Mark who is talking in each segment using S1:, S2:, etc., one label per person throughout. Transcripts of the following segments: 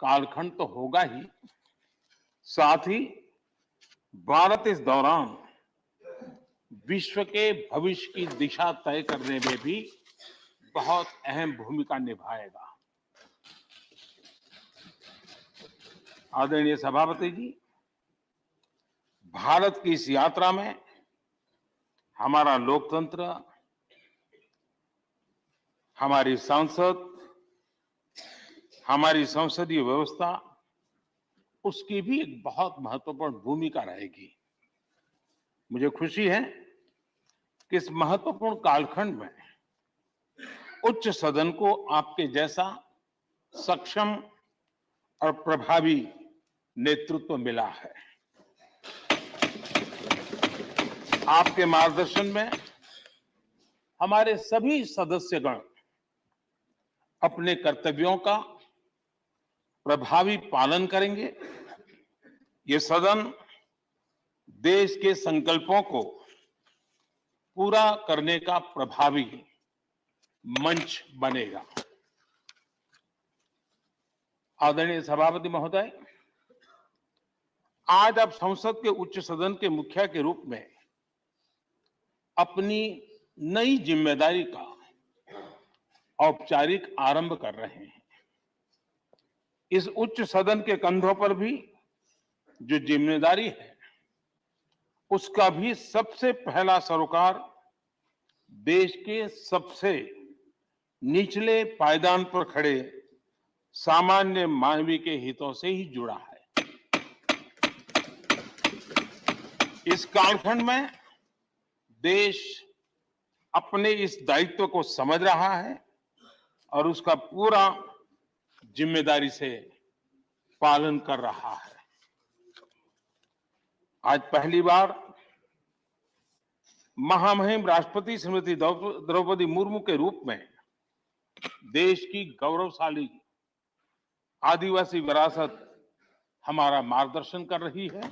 S1: कालखंड तो होगा ही, साथ ही भारत इस दौरान विश्व के भविष्य की दिशा तय करने में भी बहुत अहम भूमिका निभाएगा। आदरणीय सभापति जी, भारत की इस यात्रा में हमारा लोकतंत्र, हमारी संसद, हमारी संसदीय व्यवस्था, उसकी भी एक बहुत महत्वपूर्ण भूमिका रहेगी। मुझे खुशी है कि इस महत्वपूर्ण कालखंड में उच्च सदन को आपके जैसा सक्षम और प्रभावी नेतृत्व मिला है। आपके मार्गदर्शन में हमारे सभी सदस्यगण अपने कर्तव्यों का प्रभावी पालन करेंगे। ये सदन देश के संकल्पों को पूरा करने का प्रभावी मंच बनेगा। आदरणीय सभापति महोदय, आज आप संसद के उच्च सदन के मुखिया के रूप में अपनी नई जिम्मेदारी का औपचारिक आरंभ कर रहे हैं। इस उच्च सदन के कंधों पर भी जो जिम्मेदारी है, उसका भी सबसे पहला सरोकार देश के सबसे निचले पायदान पर खड़े सामान्य मानवीय के हितों से ही जुड़ा है। इस कालखंड में देश अपने इस दायित्व को समझ रहा है और उसका पूरा जिम्मेदारी से पालन कर रहा है। आज पहली बार महामहिम राष्ट्रपति श्रीमती द्रौपदी मुर्मू के रूप में देश की गौरवशाली आदिवासी विरासत हमारा मार्गदर्शन कर रही है।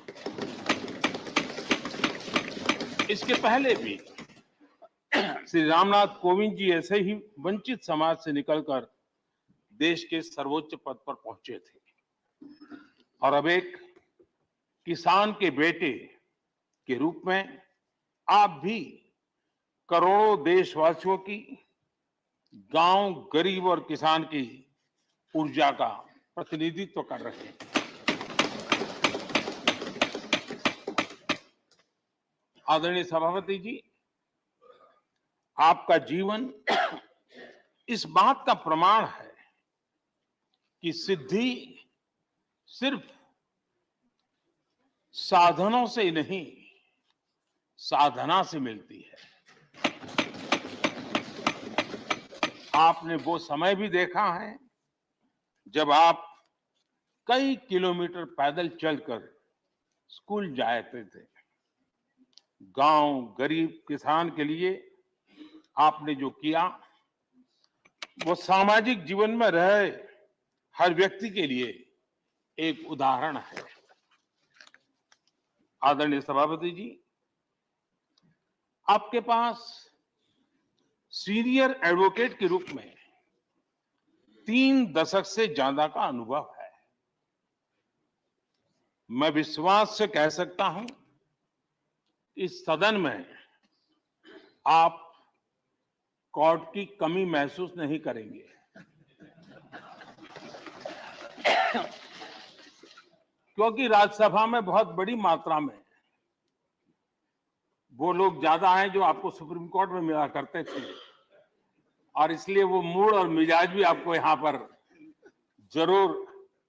S1: इसके पहले भी श्री रामनाथ कोविंद जी ऐसे ही वंचित समाज से निकलकर देश के सर्वोच्च पद पर पहुंचे थे और अब एक किसान के बेटे के रूप में आप भी करोड़ों देशवासियों की, गांव, गरीब और किसान की ऊर्जा का प्रतिनिधित्व कर रहे हैं। आदरणीय सभापति जी, आपका जीवन इस बात का प्रमाण है कि सिद्धि सिर्फ साधनों से ही नहीं, साधना से मिलती है। आपने वो समय भी देखा है जब आप कई किलोमीटर पैदल चलकर स्कूल जाते थे। गांव, गरीब, किसान के लिए आपने जो किया, वो सामाजिक जीवन में रहे हर व्यक्ति के लिए एक उदाहरण है। आदरणीय सभापति जी, आपके पास सीनियर एडवोकेट के रूप में 3 दशक से ज्यादा का अनुभव है। मैं विश्वास से कह सकता हूं, इस सदन में आप कोर्ट की कमी महसूस नहीं करेंगे। क्योंकि राज्यसभा में बहुत बड़ी मात्रा में वो लोग ज्यादा हैं जो आपको सुप्रीम कोर्ट में मिला करते थे और इसलिए वो मूड और मिजाज भी आपको यहां पर जरूर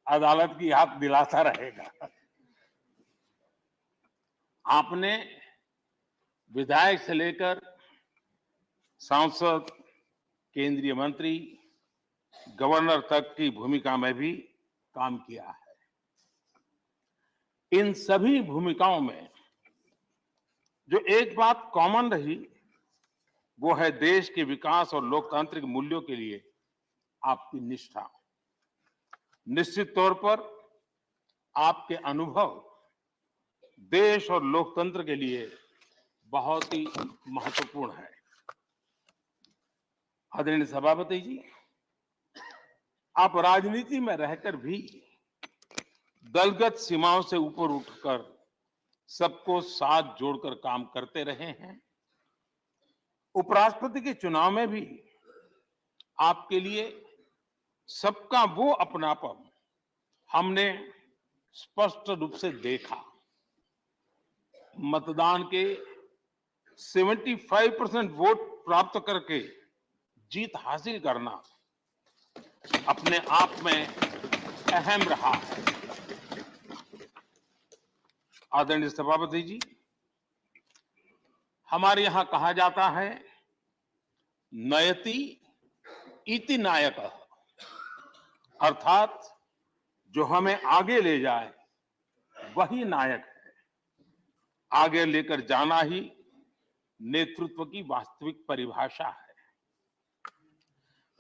S1: अदालत की याद दिलाता रहेगा। आपने विधायक से लेकर सांसद, केंद्रीय मंत्री, गवर्नर तक की भूमिका में भी काम किया है। इन सभी भूमिकाओं में जो एक बात कॉमन रही, वो है देश के विकास और लोकतांत्रिक मूल्यों के लिए आपकी निष्ठा। निश्चित तौर पर आपके अनुभव देश और लोकतंत्र के लिए बहुत ही महत्वपूर्ण है। आदरणीय सभापति जी, आप राजनीति में रहकर भी दलगत सीमाओं से ऊपर उठकर सबको साथ जोड़कर काम करते रहे हैं। उपराष्ट्रपति के चुनाव में भी आपके लिए सबका वो अपनापन हमने स्पष्ट रूप से देखा। मतदान के 75% वोट प्राप्त करके जीत हासिल करना अपने आप में अहम रहा है। आदरणीय सभापति जी, हमारे यहां कहा जाता है नयति इति नायकः, अर्थात जो हमें आगे ले जाए वही नायक है। आगे लेकर जाना ही नेतृत्व की वास्तविक परिभाषा है।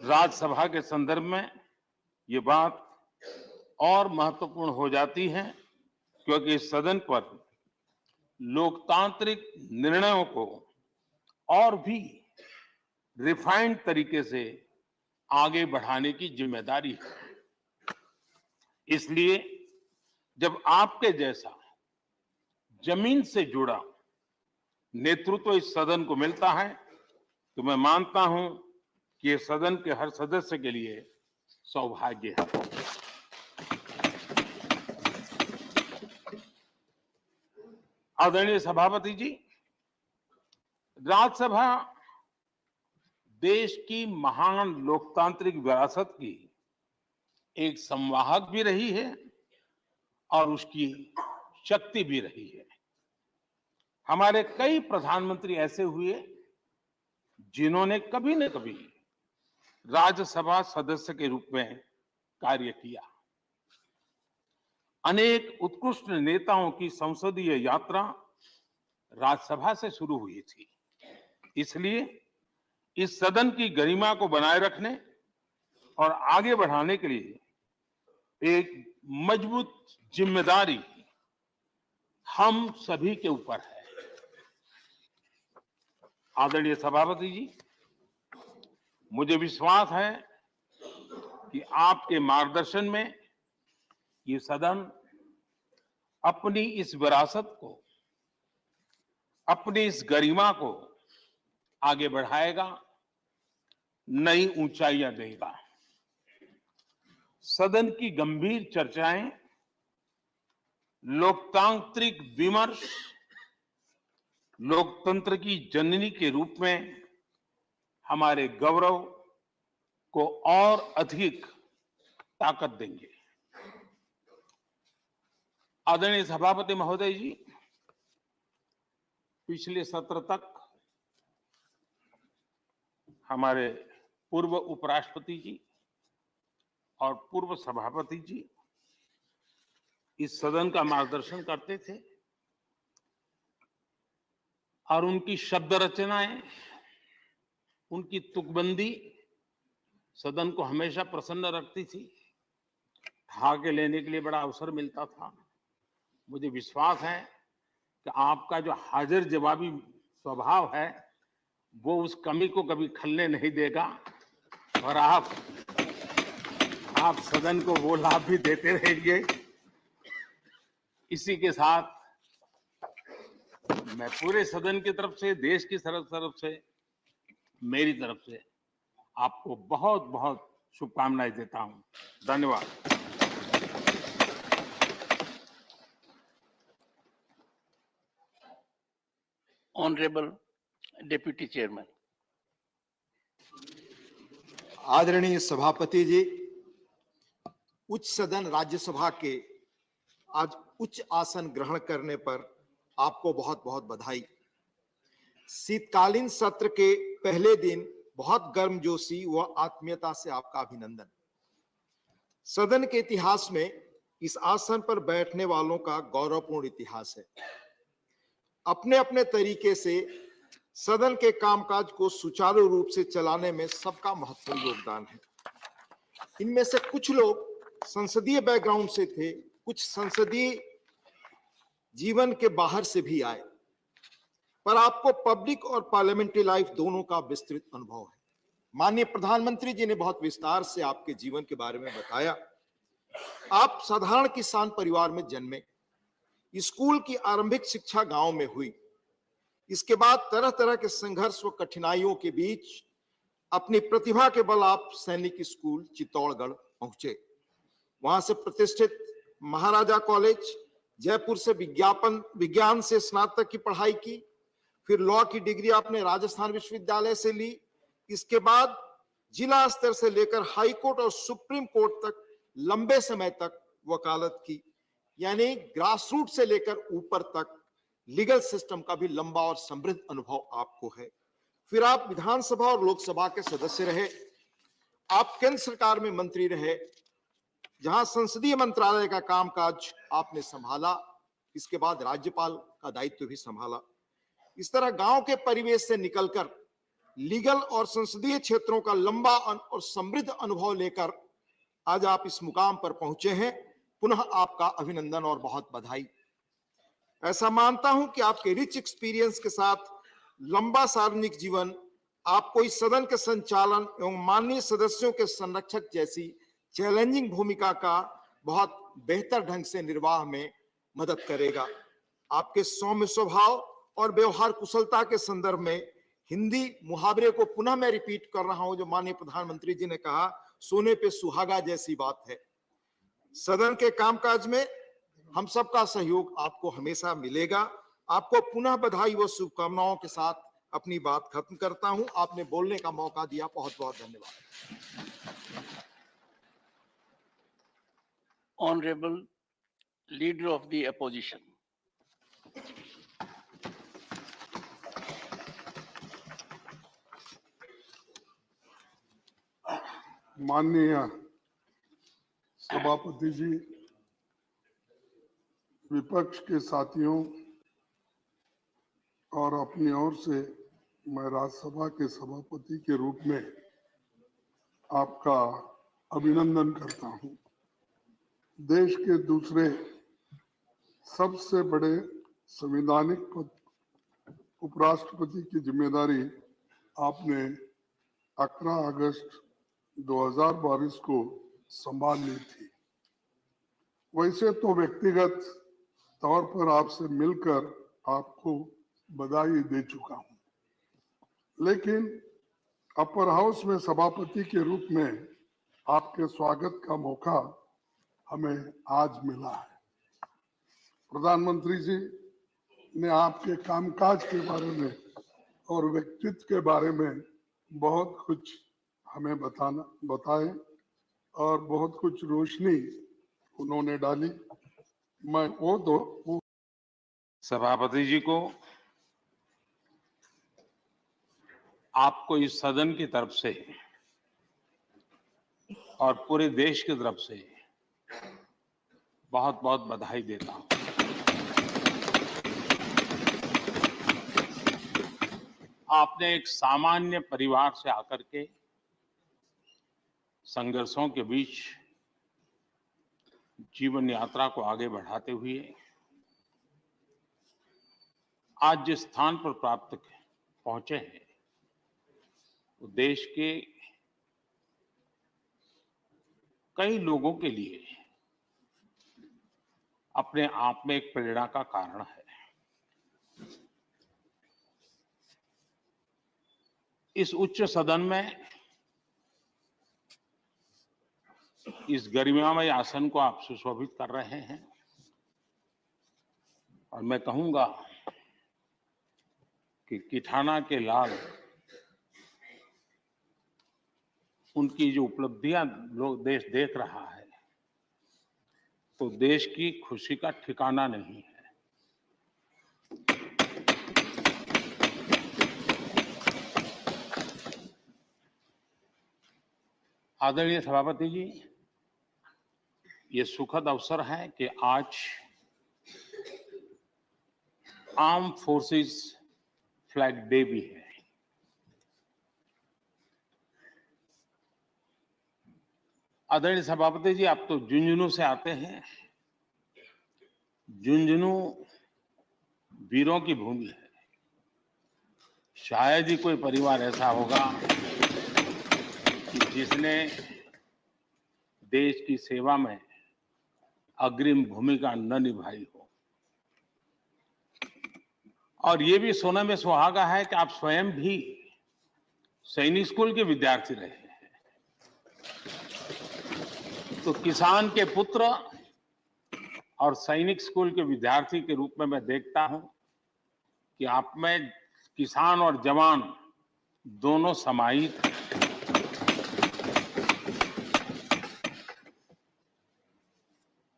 S1: राज्यसभा के संदर्भ में ये बात और महत्वपूर्ण हो जाती है क्योंकि इस सदन पर लोकतांत्रिक निर्णयों को और भी रिफाइंड तरीके से आगे बढ़ाने की जिम्मेदारी है। इसलिए जब आपके जैसा जमीन से जुड़ा नेतृत्व इस सदन को मिलता है तो मैं मानता हूं कि ये सदन के हर सदस्य के लिए सौभाग्य है। आदरणीय सभापति जी, राज्यसभा देश की महान लोकतांत्रिक विरासत की एक संवाहक भी रही है और उसकी शक्ति भी रही है। हमारे कई प्रधानमंत्री ऐसे हुए जिन्होंने कभी न कभी राज्यसभा सदस्य के रूप में कार्य किया। अनेक उत्कृष्ट नेताओं की संसदीय यात्रा राज्यसभा से शुरू हुई थी। इसलिए इस सदन की गरिमा को बनाए रखने और आगे बढ़ाने के लिए एक मजबूत जिम्मेदारी हम सभी के ऊपर है। आदरणीय सभापति जी, मुझे विश्वास है कि आपके मार्गदर्शन में ये सदन अपनी इस विरासत को, अपनी इस गरिमा को आगे बढ़ाएगा, नई ऊंचाइयां देगा। सदन की गंभीर चर्चाएं, लोकतांत्रिक विमर्श लोकतंत्र की जननी के रूप में हमारे गौरव को और अधिक ताकत देंगे। आदरणीय सभापति महोदय जी, पिछले सत्र तक हमारे पूर्व उपराष्ट्रपति जी और पूर्व सभापति जी इस सदन का मार्गदर्शन करते थे और उनकी शब्द रचनाएं, उनकी तुकबंदी सदन को हमेशा प्रसन्न रखती थी। भाग लेने के लिए बड़ा अवसर मिलता था। मुझे विश्वास है कि आपका जो हाजिर जवाबी स्वभाव है वो उस कमी को कभी खलने नहीं देगा और आप सदन को वो लाभ भी देते रहेंगे। इसी के साथ मैं पूरे सदन की तरफ से, देश की तरफ से, मेरी तरफ से आपको बहुत बहुत शुभकामनाएं देता हूं। धन्यवाद।
S2: Honourable deputy chairman.
S3: आदरणीय सभापति जी, उच्च सदन राज्यसभा के आज उच्च आसन ग्रहण करने पर आपको बहुत बहुत बधाई। शीतकालीन सत्र के पहले दिन बहुत गर्मजोशी व आत्मीयता से आपका अभिनंदन। सदन के इतिहास में इस आसन पर बैठने वालों का गौरवपूर्ण इतिहास है। अपने अपने तरीके से सदन के कामकाज को सुचारू रूप से चलाने में सबका महत्वपूर्ण योगदान है। इनमें से कुछ लोग संसदीय बैकग्राउंड से थे, कुछ संसदीय जीवन के बाहर से भी आए, पर आपको पब्लिक और पार्लियामेंट्री लाइफ दोनों का विस्तृत अनुभव है। माननीय प्रधानमंत्री जी ने बहुत विस्तार से आपके जीवन के बारे में बताया। आप साधारण किसान परिवार में जन्मे, स्कूल की आरंभिक शिक्षा गांव में हुई। इसके बाद तरह तरह के संघर्ष व कठिनाइयों के बीच अपनी प्रतिभा के बल आप सैनिक स्कूल चित्तौड़गढ़ पहुंचे। वहां से प्रतिष्ठित महाराजा कॉलेज जयपुर से विज्ञान से स्नातक की पढ़ाई की। फिर लॉ की डिग्री आपने राजस्थान विश्वविद्यालय से ली। इसके बाद जिला स्तर से लेकर हाई कोर्ट और सुप्रीम कोर्ट तक लंबे समय तक वकालत की, यानी ग्रास रूट से लेकर ऊपर तक लीगल सिस्टम का भी लंबा और समृद्ध अनुभव आपको है। फिर आप विधानसभा और लोकसभा के सदस्य रहे। आप केंद्र सरकार में मंत्री रहे, जहां संसदीय मंत्रालय का कामकाज आपने संभाला। इसके बाद राज्यपाल का दायित्व भी संभाला। इस तरह गांव के परिवेश से निकलकर लीगल और संसदीय क्षेत्रों का लंबा और समृद्ध अनुभव लेकर आज आप इस मुकाम पर पहुंचे हैं। पुनः आपका अभिनंदन और बहुत बधाई। ऐसा मानता हूं कि आपके रिच एक्सपीरियंस के साथ लंबा सार्वजनिक जीवन आपको इस सदन के संचालन एवं माननीय सदस्यों के संरक्षक जैसी चैलेंजिंग भूमिका का बहुत बेहतर ढंग से निर्वाह में मदद करेगा। आपके सौम्य स्वभाव और व्यवहार कुशलता के संदर्भ में हिंदी मुहावरे को पुनः मैं रिपीट कर रहा हूं, जो माननीय प्रधानमंत्री जी ने कहा, सोने पे सुहागा जैसी बात है। सदन के कामकाज में हम सबका सहयोग आपको हमेशा मिलेगा। आपको पुनः बधाई व शुभकामनाओं के साथ अपनी बात खत्म करता हूं। आपने बोलने का मौका दिया, बहुत बहुत धन्यवाद।
S2: Honorable Leader of the Opposition.
S4: माननीय सभापति जी, विपक्ष के साथियों और अपनी ओर से मैं राज्यसभा के सभापति के रूप में आपका अभिनंदन करता हूं। देश के दूसरे सबसे बड़े संवैधानिक पद उपराष्ट्रपति की जिम्मेदारी आपने 11 अगस्त 2022 को संभाल ली थी। वैसे तो व्यक्तिगत तौर पर आपसे मिलकर आपको बधाई दे चुका हूं, लेकिन अपर हाउस में सभापति के रूप में आपके स्वागत का मौका हमें आज मिला है। प्रधानमंत्री जी ने आपके कामकाज के बारे में और व्यक्तित्व के बारे में बहुत कुछ हमें बताए और बहुत कुछ रोशनी उन्होंने डाली। मैं वो
S1: सभापति जी को आपको इस सदन की तरफ से और पूरे देश की तरफ से बहुत बहुत बधाई देता हूं। आपने एक सामान्य परिवार से आकर के संघर्षों के बीच जीवन यात्रा को आगे बढ़ाते हुए आज जिस स्थान पर पहुंचे हैं, वो देश के कई लोगों के लिए अपने आप में एक प्रेरणा का कारण है। इस उच्च सदन में इस गरिमामय आसन को आप सुशोभित कर रहे हैं और मैं कहूंगा कि किठाना के लाल उनकी जो उपलब्धियां लोग देश देख रहा है, तो देश की खुशी का ठिकाना नहीं है। आदरणीय सभापति जी, ये सुखद अवसर है कि आज आर्म फोर्सेस फ्लैग डे भी है। आदरणीय सभापति जी, आप तो झुंझुनू से आते हैं। झुंझुनू वीरों की भूमि है। शायद ही कोई परिवार ऐसा होगा कि जिसने देश की सेवा में अग्रिम भूमिका न निभाई हो। और ये भी सोने में सुहागा है कि आप स्वयं भी सैनिक स्कूल के विद्यार्थी रहे हैं। तो किसान के पुत्र और सैनिक स्कूल के विद्यार्थी के रूप में मैं देखता हूं कि आप में किसान और जवान दोनों समाहित हैं।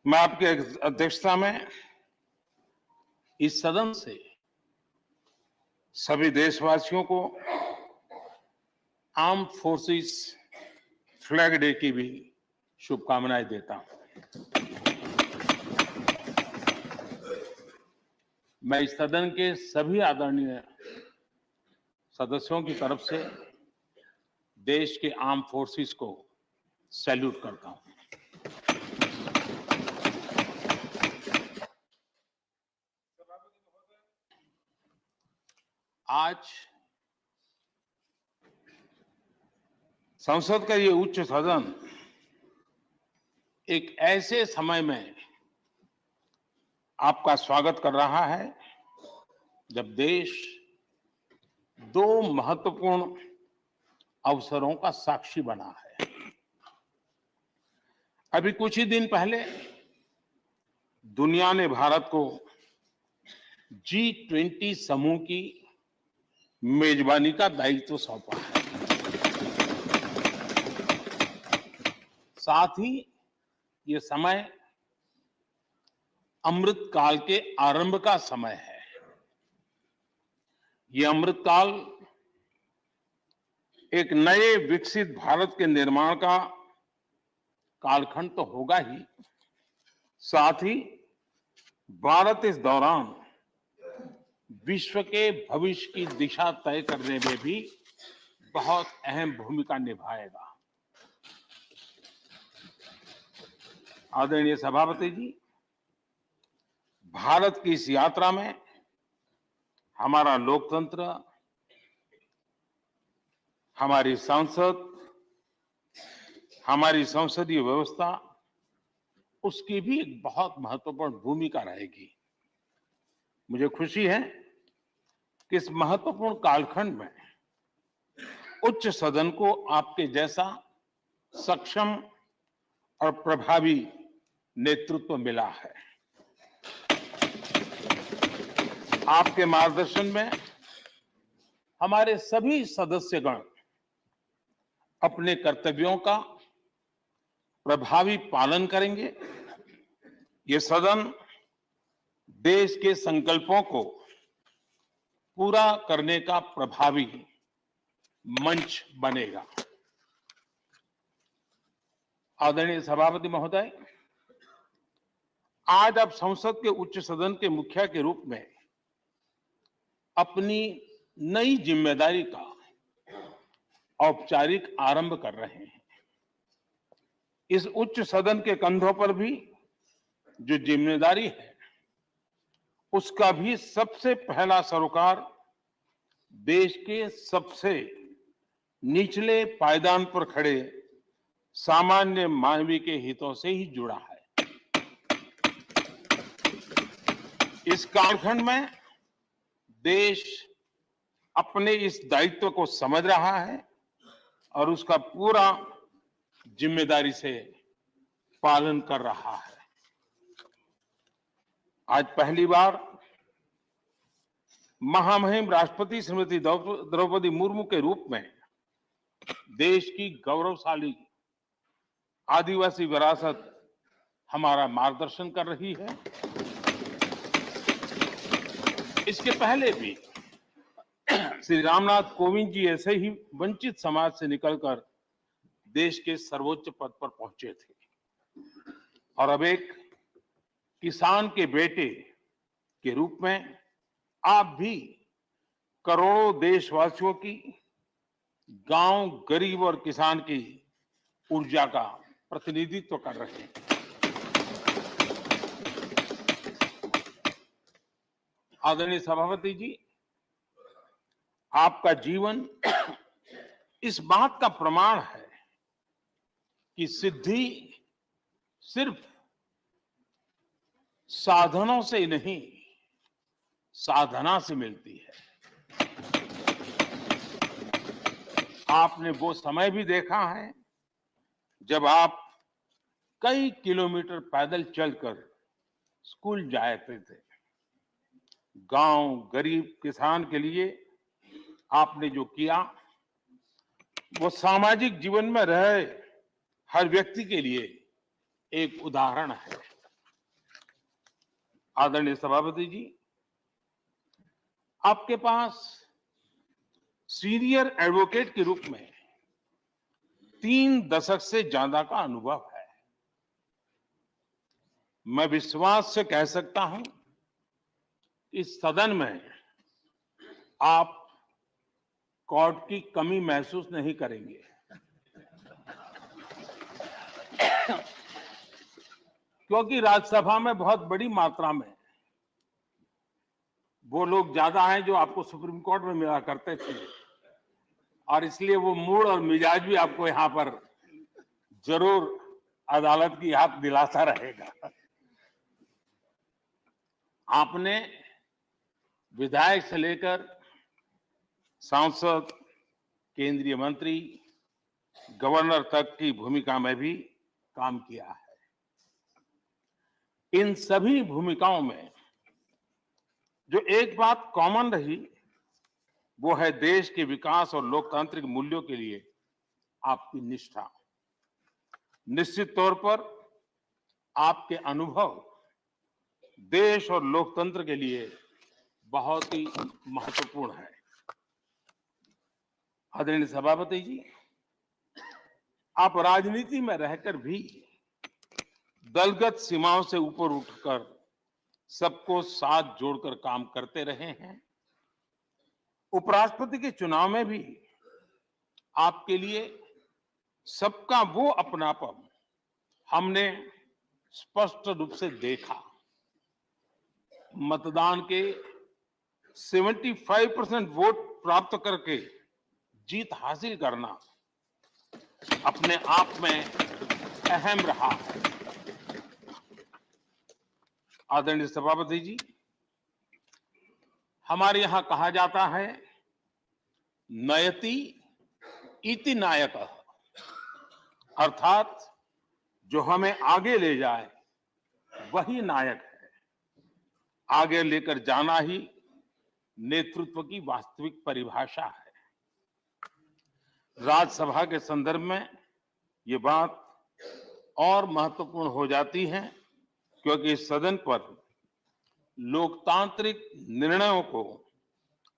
S1: मैं आपके अध्यक्षता में इस सदन से सभी देशवासियों को आर्म फोर्सेस फ्लैग डे की भी शुभकामनाएं देता हूं। मैं इस सदन के सभी आदरणीय सदस्यों की तरफ से देश के आर्म फोर्सेस को सैल्यूट करता हूं। आज संसद का ये उच्च सदन एक ऐसे समय में आपका स्वागत कर रहा है जब देश दो महत्वपूर्ण अवसरों का साक्षी बना है। अभी कुछ ही दिन पहले दुनिया ने भारत को G20 समूह की मेजबानी का दायित्व सौंपा है। साथ ही ये समय अमृत काल के आरंभ का समय है। ये अमृत काल एक नए विकसित भारत के निर्माण का कालखंड तो होगा ही, साथ ही भारत इस दौरान विश्व के भविष्य की दिशा तय करने में भी बहुत अहम भूमिका निभाएगा। आदरणीय सभापति जी, भारत की इस यात्रा में हमारा लोकतंत्र, हमारी संसद, हमारी संसदीय व्यवस्था, उसकी भी एक बहुत महत्वपूर्ण भूमिका रहेगी। मुझे खुशी है कि इस महत्वपूर्ण कालखंड में उच्च सदन को आपके जैसा सक्षम और प्रभावी नेतृत्व मिला है। आपके मार्गदर्शन में हमारे सभी सदस्यगण अपने कर्तव्यों का प्रभावी पालन करेंगे। ये सदन देश के संकल्पों को पूरा करने का प्रभावी मंच बनेगा। आदरणीय सभापति महोदय, आज आप संसद के उच्च सदन के मुखिया के रूप में अपनी नई जिम्मेदारी का औपचारिक आरंभ कर रहे हैं। इस उच्च सदन के कंधों पर भी जो जिम्मेदारी है, उसका भी सबसे पहला सरोकार देश के सबसे निचले पायदान पर खड़े सामान्य मानवीय के हितों से ही जुड़ा है। इस कालखंड में देश अपने इस दायित्व को समझ रहा है और उसका पूरा जिम्मेदारी से पालन कर रहा है। आज पहली बार महामहिम राष्ट्रपति श्रीमती द्रौपदी मुर्मू के रूप में देश की गौरवशाली आदिवासी विरासत हमारा मार्गदर्शन कर रही है। इसके पहले भी श्री रामनाथ कोविंद जी ऐसे ही वंचित समाज से निकलकर देश के सर्वोच्च पद पर पहुंचे थे और अब एक किसान के बेटे के रूप में आप भी करोड़ों देशवासियों की, गांव, गरीब और किसान की ऊर्जा का प्रतिनिधित्व कर रहे हैं। आदरणीय सभापति जी, आपका जीवन इस बात का प्रमाण है कि सिद्धि सिर्फ साधनों से नहीं, साधना से मिलती है। आपने वो समय भी देखा है जब आप कई किलोमीटर पैदल चलकर स्कूल जाते थे। गांव, गरीब किसान के लिए आपने जो किया वो सामाजिक जीवन में रहे हर व्यक्ति के लिए एक उदाहरण है। आदरणीय सभापति जी, आपके पास सीनियर एडवोकेट के रूप में 3 दशक से ज्यादा का अनुभव है। मैं विश्वास से कह सकता हूं इस सदन में आप कोर्ट की कमी महसूस नहीं करेंगे। क्योंकि राज्यसभा में बहुत बड़ी मात्रा में वो लोग ज्यादा हैं जो आपको सुप्रीम कोर्ट में मिला करते थे, और इसलिए वो मूड और मिजाज भी आपको यहां पर जरूर अदालत की याद दिलाता रहेगा। आपने विधायक से लेकर सांसद, केंद्रीय मंत्री, गवर्नर तक की भूमिका में भी काम किया है। इन सभी भूमिकाओं में जो एक बात कॉमन रही वो है देश के विकास और लोकतांत्रिक मूल्यों के लिए आपकी निष्ठा। निश्चित तौर पर आपके अनुभव देश और लोकतंत्र के लिए बहुत ही महत्वपूर्ण है। आदरणीय सभापति जी, आप राजनीति में रहकर भी दलगत सीमाओं से ऊपर उठकर सबको साथ जोड़कर काम करते रहे हैं। उपराष्ट्रपति के चुनाव में भी आपके लिए सबका वो अपनापन हमने स्पष्ट रूप से देखा। मतदान के 75% वोट प्राप्त करके जीत हासिल करना अपने आप में अहम रहा है। आदरणीय सभापति जी, हमारे यहां कहा जाता है नयति इति नायकः, अर्थात जो हमें आगे ले जाए वही नायक है। आगे लेकर जाना ही नेतृत्व की वास्तविक परिभाषा है। राज्यसभा के संदर्भ में ये बात और महत्वपूर्ण हो जाती है क्योंकि इस सदन पर लोकतांत्रिक निर्णयों को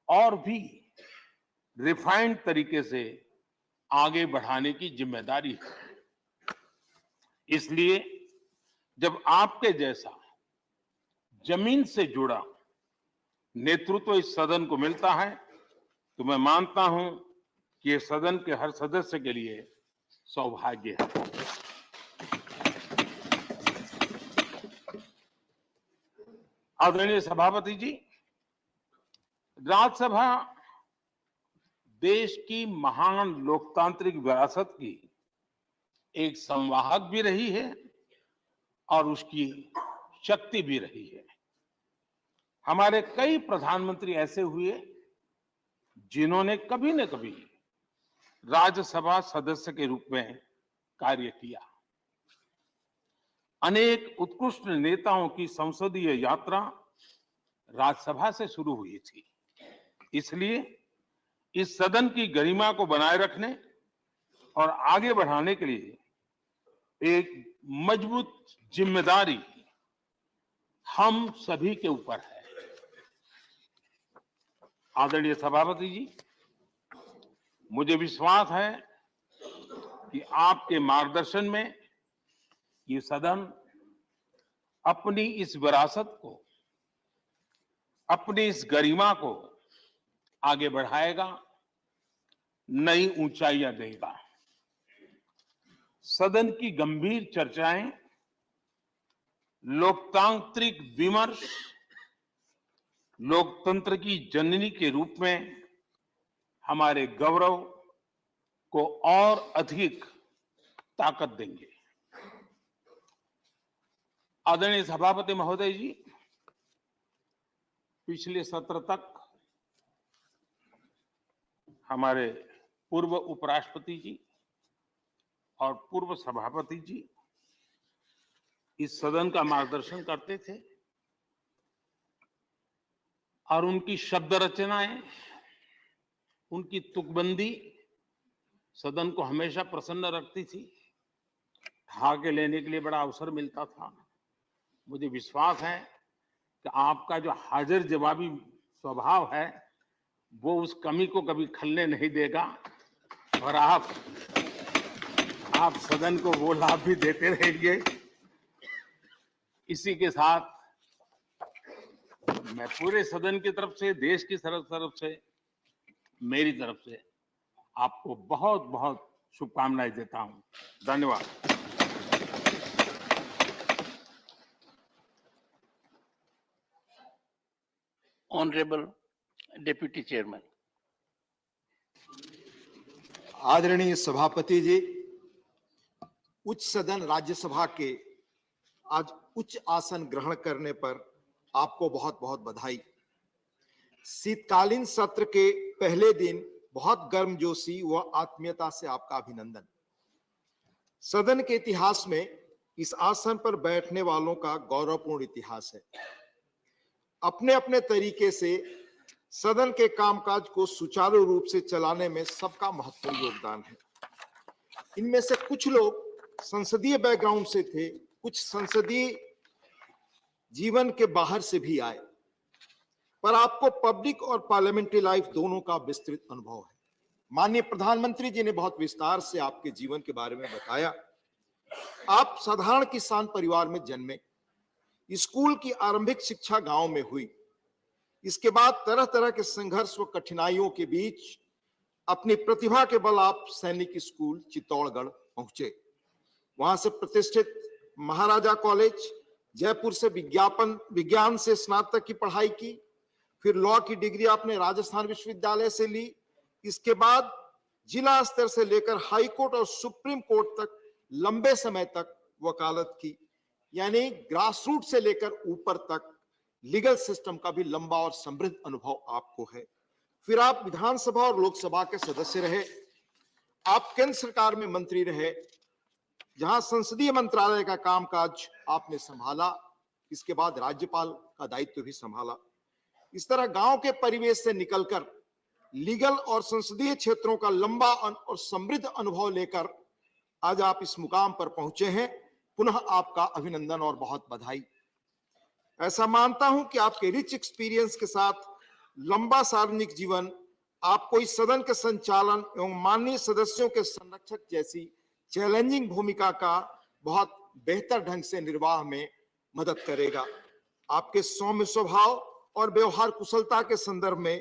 S1: और भी रिफाइंड तरीके से आगे बढ़ाने की जिम्मेदारी है। इसलिए जब आपके जैसा जमीन से जुड़ा नेतृत्व इस सदन को मिलता है तो मैं मानता हूं कि ये सदन के हर सदस्य के लिए सौभाग्य है। आदरणीय सभापति जी, राज्यसभा देश की महान लोकतांत्रिक विरासत की एक संवाहक भी रही है और उसकी शक्ति भी रही है। हमारे कई प्रधानमंत्री ऐसे हुए जिन्होंने कभी न कभी राज्यसभा सदस्य के रूप में कार्य किया। अनेक उत्कृष्ट नेताओं की संसदीय यात्रा राज्यसभा से शुरू हुई थी। इसलिए इस सदन की गरिमा को बनाए रखने और आगे बढ़ाने के लिए एक मजबूत जिम्मेदारी हम सभी के ऊपर है। आदरणीय सभापति जी, मुझे विश्वास है कि आपके मार्गदर्शन में ये सदन अपनी इस विरासत को, अपनी इस गरिमा को आगे बढ़ाएगा, नई ऊंचाइयां देगा। सदन की गंभीर चर्चाएं, लोकतांत्रिक विमर्श लोकतंत्र की जननी के रूप में हमारे गौरव को और अधिक ताकत देंगे। आदरणीय सभापति महोदय जी, पिछले सत्र तक हमारे पूर्व उपराष्ट्रपति जी और पूर्व सभापति जी इस सदन का मार्गदर्शन करते थे और उनकी शब्द रचनाएं, उनकी तुकबंदी सदन को हमेशा प्रसन्न रखती थी। भाग लेने के लिए बड़ा अवसर मिलता था। मुझे विश्वास है कि आपका जो हाजिर जवाबी स्वभाव है वो उस कमी को कभी खलने नहीं देगा और आप सदन को वो लाभ भी देते रहेंगे। इसी के साथ मैं पूरे सदन की तरफ से, देश की तरफ से, मेरी तरफ से आपको बहुत बहुत शुभकामनाएं देता हूं। धन्यवाद।
S2: Honorable Deputy Chairman.
S3: आदरणीय सभापति जी, उच्च सदन राज्यसभा के आज उच्च आसन ग्रहण करने पर आपको बहुत बहुत बधाई। शीतकालीन सत्र के पहले दिन बहुत गर्मजोशी व आत्मीयता से आपका अभिनंदन। सदन के इतिहास में इस आसन पर बैठने वालों का गौरवपूर्ण इतिहास है। अपने अपने तरीके से सदन के कामकाज को सुचारू रूप से चलाने में सबका महत्वपूर्ण योगदान है। इनमें से कुछ लोग संसदीय बैकग्राउंड से थे, कुछ संसदीय जीवन के बाहर से भी आए, पर आपको पब्लिक और पार्लियामेंट्री लाइफ दोनों का विस्तृत अनुभव है। माननीय प्रधानमंत्री जी ने बहुत विस्तार से आपके जीवन के बारे में बताया। आप साधारण किसान परिवार में जन्मे, स्कूल की आरंभिक शिक्षा गांव में हुई। इसके बाद तरह तरह के संघर्ष व कठिनाइयों के बीच अपनी प्रतिभा के बल आप सैनिक स्कूल चित्तौड़गढ़ पहुंचे। वहां से प्रतिष्ठित महाराजा कॉलेज जयपुर से विज्ञान से स्नातक की पढ़ाई की। फिर लॉ की डिग्री आपने राजस्थान विश्वविद्यालय से ली। इसके बाद जिला स्तर से लेकर हाई कोर्ट और सुप्रीम कोर्ट तक लंबे समय तक वकालत की, यानी ग्रासरूट से लेकर ऊपर तक लीगल सिस्टम का भी लंबा और समृद्ध अनुभव आपको है। फिर आप विधानसभा और लोकसभा के सदस्य रहे। आप केंद्र सरकार में मंत्री रहे, जहां संसदीय मंत्रालय का कामकाज आपने संभाला। इसके बाद राज्यपाल का दायित्व भी संभाला। इस तरह गांव के परिवेश से निकलकर लीगल और संसदीय क्षेत्रों का लंबा और समृद्ध अनुभव लेकर आज आप इस मुकाम पर पहुंचे हैं। पुनः आपका अभिनंदन और बहुत बधाई। ऐसा मानता हूं कि आपके रिच एक्सपीरियंस के साथ लंबा सार्वजनिक जीवन आपको इस सदन के संचालन एवं माननीय सदस्यों के संरक्षक जैसी चैलेंजिंग भूमिका का बहुत बेहतर ढंग से निर्वाह में मदद करेगा। आपके सौम्य स्वभाव और व्यवहार कुशलता के संदर्भ में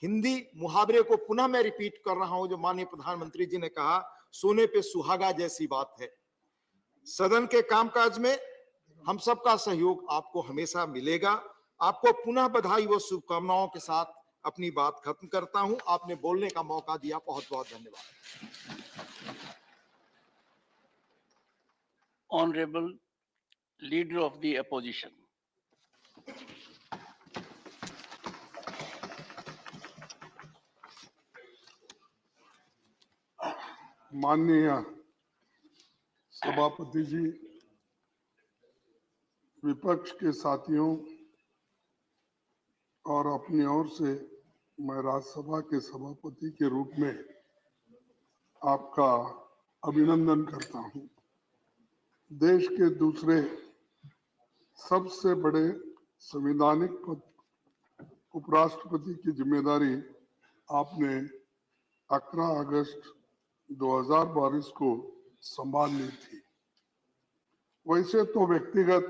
S3: हिंदी मुहावरे को पुनः मैं रिपीट कर रहा हूं, जो माननीय प्रधानमंत्री जी ने कहा, सोने पे सुहागा जैसी बात है। सदन के कामकाज में हम सबका सहयोग आपको हमेशा मिलेगा। आपको पुनः बधाई व शुभकामनाओं के साथ अपनी बात खत्म करता हूं। आपने बोलने का मौका दिया, बहुत बहुत धन्यवाद।
S2: Honorable Leader of the Opposition.
S4: माननीय सभापति जी, विपक्ष के साथियों और अपनी ओर से मैं राज्यसभा के सभापति के रूप में आपका अभिनंदन करता हूं। देश के दूसरे सबसे बड़े संवैधानिक पद उपराष्ट्रपति की जिम्मेदारी आपने 11 अगस्त 2022 को संभाल ली थी। वैसे तो व्यक्तिगत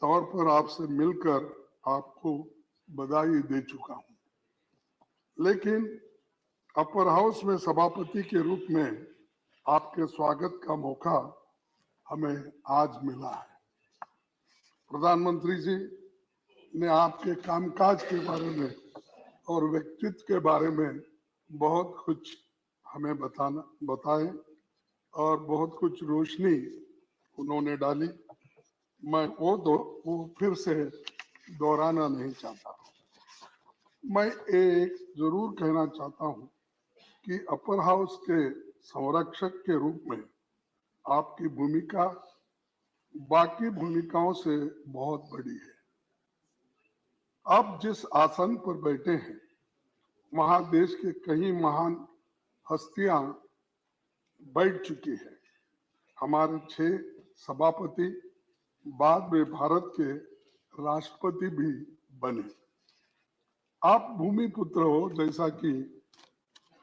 S4: तौर पर आपसे मिलकर आपको बधाई दे चुका हूं, लेकिन अपर हाउस में सभापति के रूप में आपके स्वागत का मौका हमें आज मिला है। प्रधानमंत्री जी ने आपके कामकाज के बारे में और व्यक्तित्व के बारे में बहुत कुछ हमें बताए और बहुत कुछ रोशनी उन्होंने डाली। मैं वो फिर से दोहराना नहीं चाहता। मैं एक जरूर कहना चाहता हूं कि अपर हाउस के संरक्षक के रूप में आपकी भूमिका बाकी भूमिकाओं से बहुत बड़ी है। आप जिस आसन पर बैठे हैं वहां देश के कई महान हस्तियां बैठ चुकी हैं। हमारे 6 सभापति बाद में भारत के राष्ट्रपति भी बने। आप भूमि पुत्र हो, जैसा कि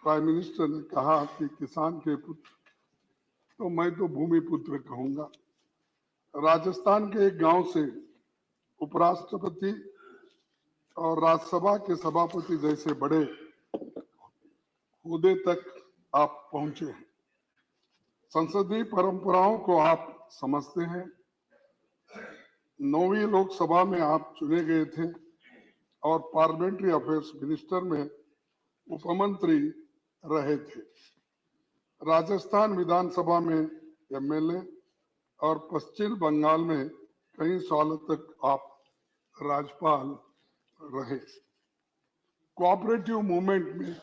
S4: प्राइम मिनिस्टर ने कहा कि किसान के पुत्र, तो मैं तो भूमि पुत्र कहूंगा। राजस्थान के एक गांव से उपराष्ट्रपति और राज्यसभा के सभापति जैसे बड़े ओहदे तक आप पहुंचे हैं। संसदीय परंपराओं को आप समझते हैं। 9वीं लोकसभा में आप चुने गए थे और पार्लियामेंट्री अफेयर्स मिनिस्टर में उपमंत्री रहे थे। राजस्थान विधानसभा में एमएलए और पश्चिम बंगाल में कई सालों तक आप राज्यपाल रहे। कोऑपरेटिव मूवमेंट में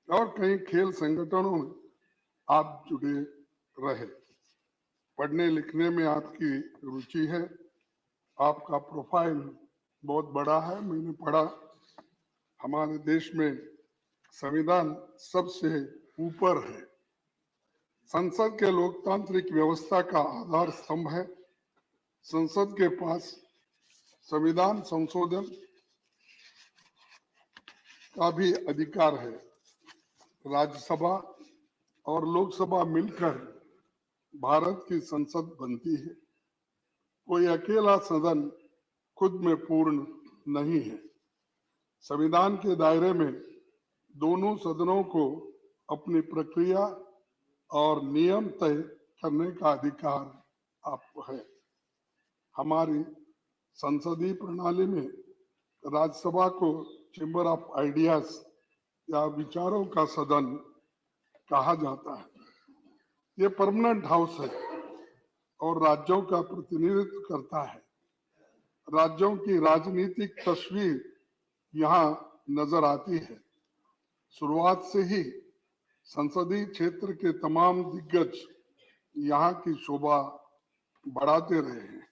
S4: और कई खेल संगठनों में आप जुड़े रहे। पढ़ने लिखने में आपकी रुचि है। आपका प्रोफाइल बहुत बड़ा है। मैंने पढ़ा, हमारे देश में संविधान सबसे ऊपर है। संसद के लोकतांत्रिक व्यवस्था का आधार स्तंभ है। संसद के पास संविधान संशोधन का भी अधिकार है। राज्यसभा और लोकसभा मिलकर भारत की संसद बनती है। कोई अकेला सदन खुद में पूर्ण नहीं है। संविधान के दायरे में दोनों सदनों को अपनी प्रक्रिया और नियम तय करने का अधिकार आपको है। हमारी संसदीय प्रणाली में राज्यसभा को चेंबर ऑफ आइडियाज या विचारों का सदन कहा जाता है। ये परमानेंट हाउस है और राज्यों का प्रतिनिधित्व करता है। राज्यों की राजनीतिक तस्वीर यहाँ नजर आती है। शुरुआत से ही संसदीय क्षेत्र के तमाम दिग्गज यहाँ की शोभा बढ़ाते रहे हैं।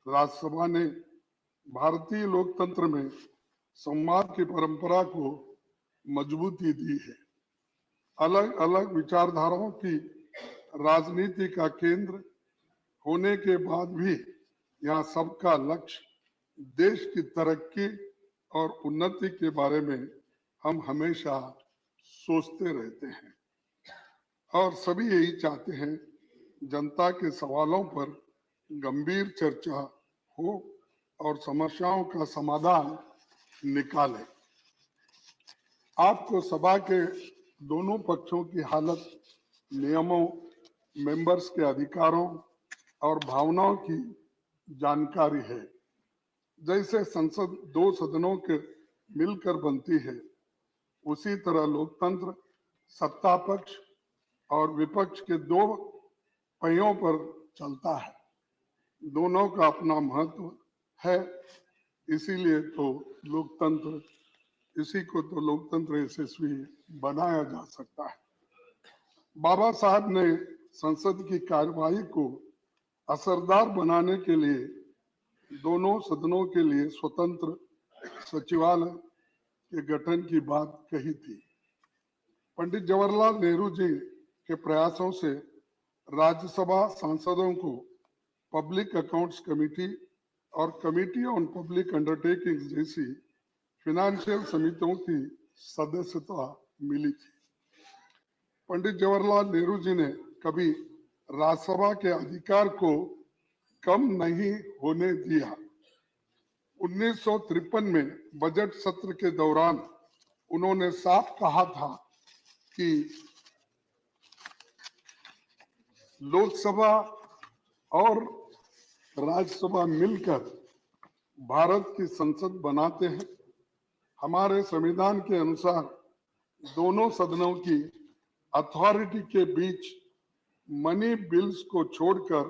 S4: राज्यसभा ने भारतीय लोकतंत्र में संवाद की परंपरा को मजबूती दी है। अलग अलग विचारधाराओं की राजनीति का केंद्र होने के बाद भी यहाँ सबका लक्ष्य देश की तरक्की और उन्नति के बारे में हम हमेशा सोचते रहते हैं और सभी यही चाहते हैं जनता के सवालों पर गंभीर चर्चा हो और समस्याओं का समाधान निकाले। आपको सभा के दोनों पक्षों की हालत, नियमों, मेंबर्स के अधिकारों और भावनाओं की जानकारी है। जैसे संसद 2 सदनों के मिलकर बनती है, उसी तरह लोकतंत्र सत्ता पक्ष और विपक्ष के 2 पहियों पर चलता है। दोनों का अपना महत्व है। इसीलिए तो लोकतंत्र, इसी को तो लोकतंत्र यशस्वी बनाया जा सकता है। बाबा साहब ने संसद की कार्यवाही को असरदार बनाने के लिए दोनों सदनों के लिए स्वतंत्र सचिवालय के गठन की बात कही थी। पंडित जवाहरलाल नेहरू जी के प्रयासों से राज्यसभा सांसदों को पब्लिक अकाउंट्स कमेटी और कमेटी ऑन पब्लिक अंडरटेकिंग्स जैसी फाइनेंशियल समितियों की सदस्यता मिली थी। पंडित जवाहरलाल नेहरू जी ने कभी राज्यसभा के अधिकार को कम नहीं होने दिया। 1953 में बजट सत्र के दौरान उन्होंने साफ कहा था कि लोकसभा और राज्यसभा मिलकर भारत की संसद बनाते हैं। हमारे संविधान के अनुसार दोनों सदनों की अथॉरिटी के बीच मनी बिल्स को छोड़कर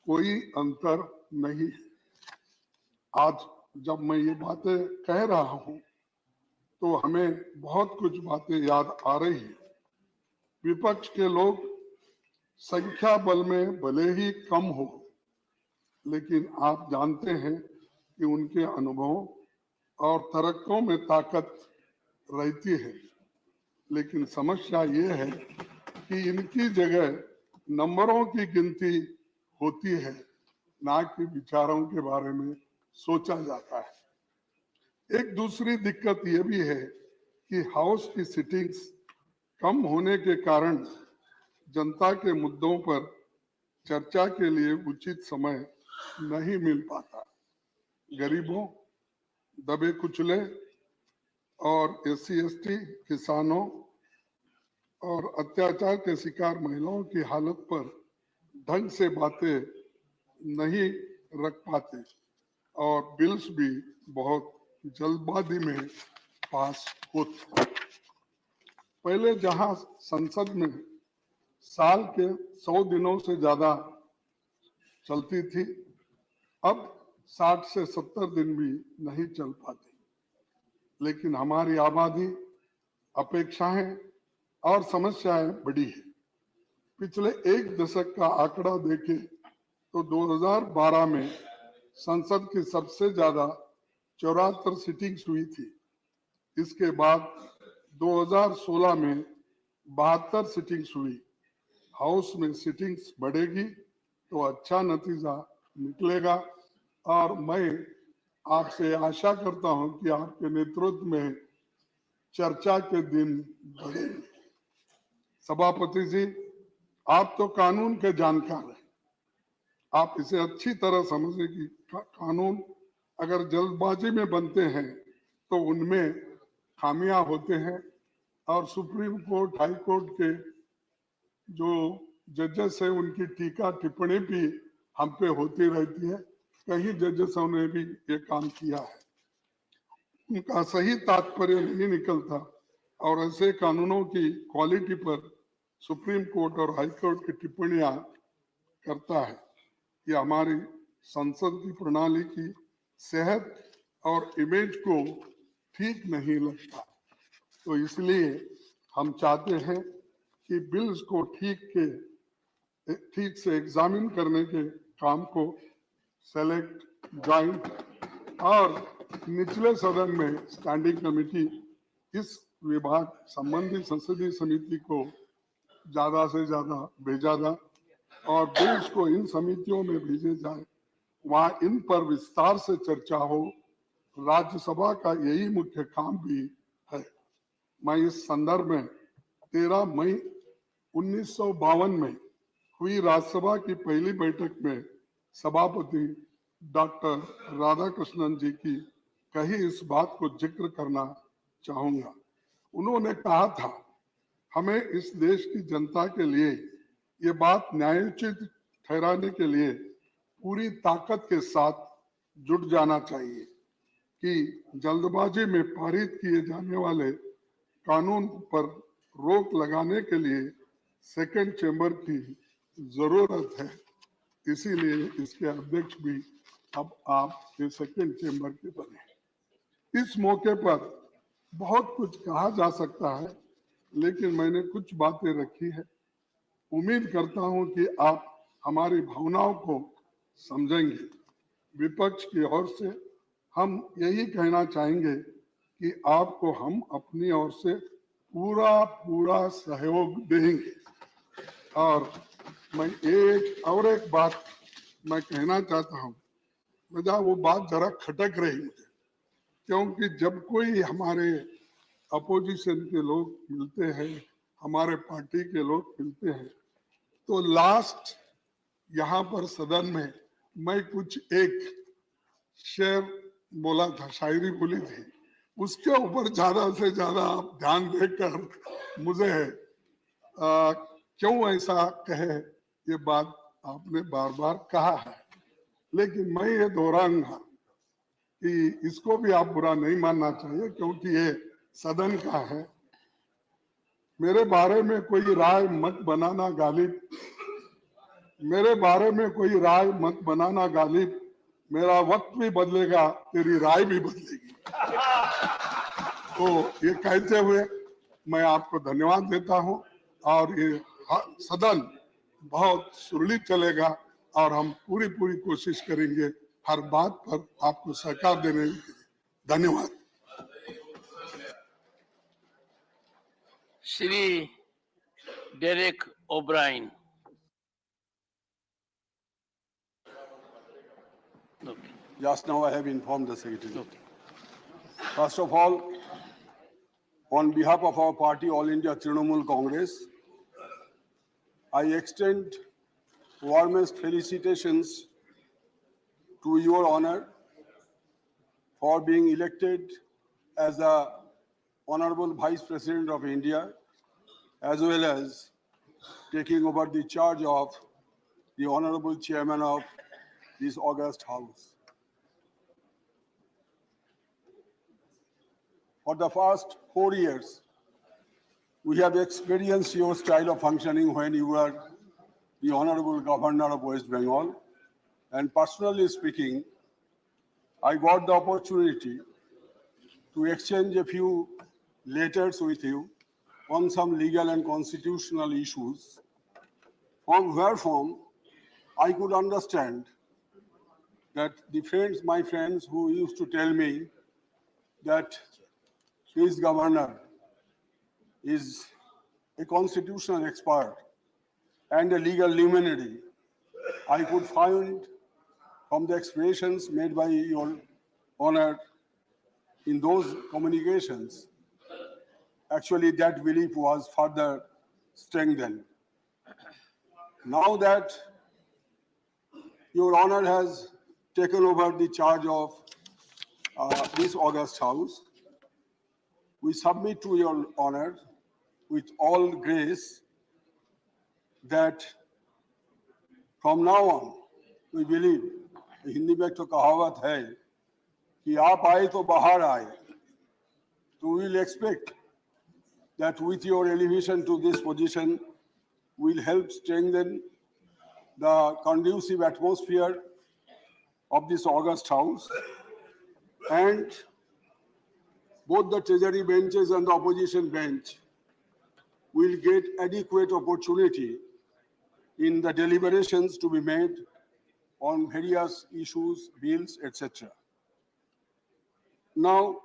S4: कोई अंतर नहीं है। आज जब मैं ये बातें कह रहा हूं तो हमें बहुत कुछ बातें याद आ रही है। विपक्ष के लोग संख्या बल में भले ही कम हो, लेकिन आप जानते हैं कि उनके अनुभव और तर्कों में ताकत रहती है। लेकिन समस्या ये है कि इनकी जगह नंबरों की गिनती होती है, ना कि विचारों के बारे में सोचा जाता है। एक दूसरी दिक्कत ये भी है कि हाउस की सिटिंग्स कम होने के कारण जनता के मुद्दों पर चर्चा के लिए उचित समय नहीं मिल पाता। गरीबों, दबे कुचले और SC/ST, किसानों और अत्याचार के शिकार महिलाओं की हालत पर ढंग से बातें नहीं रख पाते और बिल्स भी बहुत जल्दबाजी में पास होते। पहले जहां संसद में साल के 100 दिनों से ज्यादा चलती थी, अब 60 से 70 दिन भी नहीं चल पाती। लेकिन हमारी आबादी, अपेक्षाएं और समस्याएं बड़ी है। पिछले एक दशक का आंकड़ा देखें तो 2012 में संसद की सबसे ज्यादा 74 सिटिंग्स हुई थी। इसके बाद 2016 में 72 सिटिंग्स हुई। हाउस में सिटिंग्स बढ़ेगी तो अच्छा नतीजा निकलेगा और मैं आपसे आशा करता हूं कि आपके नेतृत्व में चर्चा के दिन बढ़ेंगे। सभापति जी, आप तो कानून के जानकार हैं। आप इसे अच्छी तरह समझे कि कानून अगर जल्दबाजी में बनते हैं तो उनमें खामियां होते हैं और सुप्रीम कोर्ट, हाई कोर्ट के जो जजेस है उनकी टीका टिप्पणी भी हम पे होती रहती है। कई जजेसों ने भी ये काम किया है, उनका सही तात्पर्य नहीं निकलता और ऐसे कानूनों की क्वालिटी पर सुप्रीम कोर्ट और हाई कोर्ट की टिप्पणियां करता है। ये हमारी संसद की प्रणाली की सेहत और इमेज को ठीक नहीं लगता। तो इसलिए हम चाहते हैं कि बिल्स को ठीक से एग्जामिन करने के काम को सेलेक्ट, ज्वाइंट और निचले सदन में स्टैंडिंग कमेटी इस विभाग संबंधी संसदीय समिति को ज्यादा से ज्यादा भेजा जाए और बिल्स को इन समितियों में भेजे जाए, वहां इन पर विस्तार से चर्चा हो। राज्यसभा का यही मुख्य काम भी है। मैं इस संदर्भ में 13 मई 1952 में हुई राज्यसभा की पहली बैठक में सभापति डॉक्टर राधाकृष्णन जी की कही इस बात को जिक्र करना चाहूंगा। उन्होंने कहा था, हमें इस देश की जनता के लिए ये बात न्यायोचित ठहराने के लिए पूरी ताकत के साथ जुट जाना चाहिए कि जल्दबाजी में पारित किए जाने वाले कानून पर रोक लगाने के लिए सेकंड चेंबर की जरूरत है। इसीलिए इसके अध्यक्ष भी अब आप ये सेकंड चेंबर के बने। इस मौके पर बहुत कुछ कहा जा सकता है, लेकिन मैंने कुछ बातें रखी है। उम्मीद करता हूं कि आप हमारी भावनाओं को समझेंगे। विपक्ष की ओर से हम यही कहना चाहेंगे कि आपको हम अपनी ओर से पूरा सहयोग देंगे। और मैं एक बात मैं कहना चाहता हूं, मुझे वो बात जरा खटक रही मुझे, क्योंकि जब कोई हमारे अपोजिशन के लोग मिलते हैं, हमारे पार्टी के लोग मिलते हैं, तो लास्ट यहाँ पर सदन में मैं कुछ एक शेर बोला था, शायरी बोली थी, उसके ऊपर ज्यादा से ज्यादा आप ध्यान देकर मुझे क्यों ऐसा कहे ये बात आपने बार बार कहा है, लेकिन मैं ये दोहराऊंगा कि इसको भी आप बुरा नहीं मानना चाहिए, क्योंकि ये सदन का है। मेरे बारे में कोई राय मत बनाना गालिब, मेरे बारे में कोई राय मत बनाना गालिब, मेरा वक्त भी बदलेगा, तेरी राय भी बदलेगी। तो ये कहते हुए मैं आपको धन्यवाद देता हूं और ये सदन बहुत सुरक्षित चलेगा और हम पूरी कोशिश करेंगे हर बात पर आपको सहकार देने के लिए। धन्यवाद।
S2: Shri Derek O'Brien.
S5: Just now I have informed the Secretary. First of all, on behalf of our party, All India Trinamool Congress, I extend warmest felicitations to Your Honor for being elected as the Honorable Vice President of India, as well as taking over the charge of the Honorable Chairman of this august House. For the past 4 years, we have experienced your style of functioning when you were the Honorable Governor of West Bengal. And personally speaking, I got the opportunity to exchange a few letters with you on some legal and constitutional issues, wherefrom I could understand that my friends who used to tell me that this governor is a constitutional expert and a legal luminary, I could find from the expressions made by Your Honor in those communications, actually that belief was further strengthened. Now that Your Honor has taken over the charge of this august House, we submit to Your Honor with all grace that from now on, we believe, Hindi में तो कहावत है कि आप आए तो बाहर आए, so we will expect that with your elevation to this position will help strengthen the conducive atmosphere of this august House, and both the Treasury benches and the opposition bench will get adequate opportunity in the deliberations to be made on various issues, bills, etc. Now,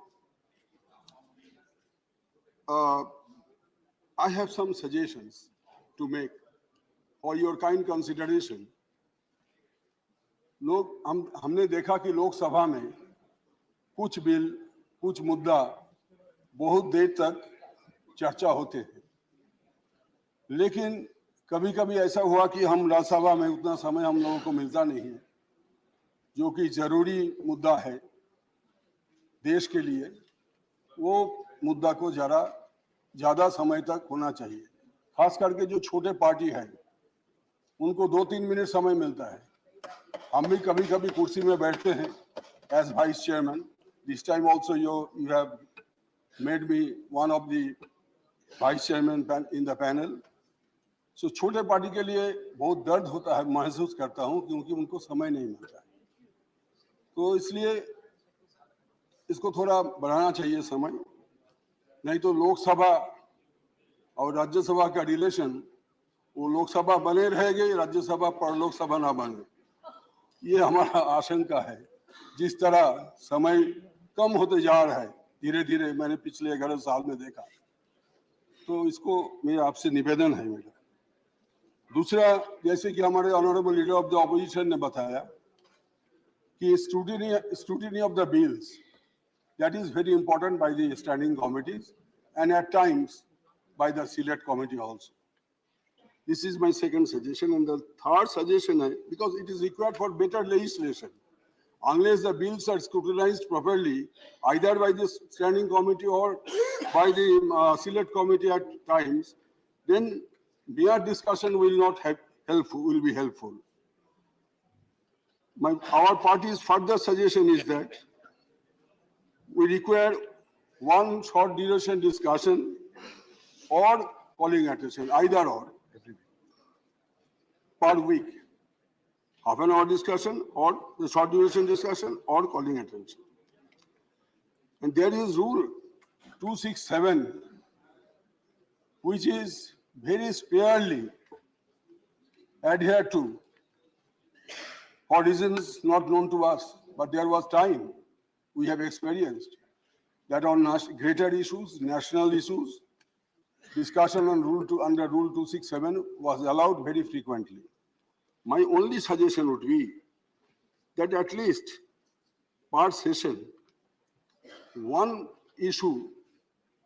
S5: I have some suggestions to make for your kind consideration. हमने देखा कि लोकसभा में कुछ bill, कुछ मुद्दा बहुत देर तक चर्चा होते हैं, लेकिन कभी कभी ऐसा हुआ कि हम राज्यसभा में उतना समय हम लोगों को मिलता नहीं है, जो कि जरूरी मुद्दा है देश के लिए, वो मुद्दा को जरा ज्यादा समय तक होना चाहिए। खास करके जो छोटे पार्टी है उनको 2-3 मिनट समय मिलता है। हम भी कभी कभी कुर्सी में बैठते हैं as vice chairman. This time also you have made me one of the vice chairman in the panel. So छोटे पार्टी के लिए बहुत दर्द होता है, महसूस करता हूं, क्योंकि उनको समय नहीं मिलता है। तो इसलिए इसको थोड़ा बढ़ाना चाहिए समय, नहीं तो लोकसभा और राज्यसभा का रिलेशन, वो लोकसभा बने रहेगी, राज्यसभा पर लोकसभा ना बने, ये हमारा आशंका है। जिस तरह समय कम होते जा रहा है धीरे धीरे, मैंने पिछले 11 साल में देखा, तो इसको मेरा आपसे निवेदन है मेरा। दूसरा, जैसे कि हमारे honourable leader of the opposition ने बताया कि scrutiny of the bills, that is very important by the standing committees and at times by the select committee also. This is my second suggestion. And the third suggestion is, because it is required for better legislation, unless the bills are scrutinized properly, either by the standing committee or by the select committee at times, then mere discussion will not be helpful. Our party's further suggestion is that we require one short duration discussion or calling attention, either or, per week, half an hour discussion or the short duration discussion or calling attention. And there is rule 267, which is very sparely adhered to for reasons not known to us. But there was time we have experienced that on greater issues, national issues, discussion on under Rule 267 was allowed very frequently. My only suggestion would be that at least per session, one issue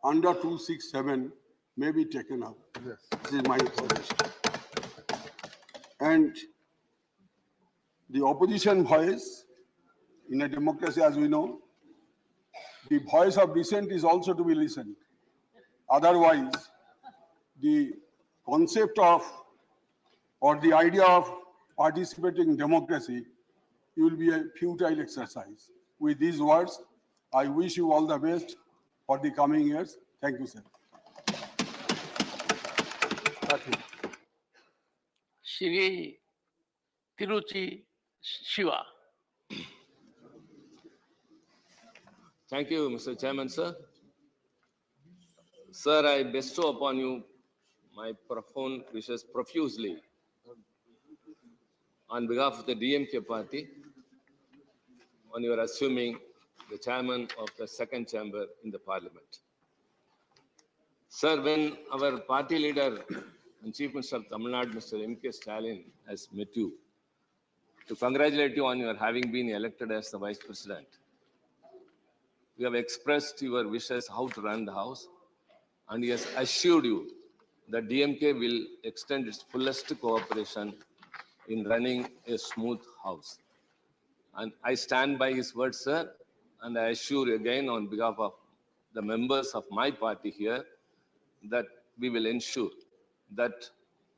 S5: under 267 may be taken up. Yes. This is my suggestion. And the opposition voice in a democracy, as we know, the voice of dissent is also to be listened. Otherwise, the concept of or the idea of participating in democracy will be a futile exercise. With these words, I wish you all the best for the coming years. Thank you, sir.
S2: Shri Tiruchi Shiva.
S6: Thank you, Mr. Chairman, sir. Sir, I bestow upon you my profound wishes profusely on behalf of the DMK party on your assuming the chairman of the second chamber in the parliament. Sir, when our party leader and Chief Minister of Tamil Nadu, Mr. M.K. Stalin, has met you to congratulate you on your having been elected as the Vice President, we have expressed your wishes how to run the House, and he has assured you that DMK will extend its fullest cooperation in running a smooth House. And I stand by his words, sir, and I assure you again on behalf of the members of my party here that we will ensure that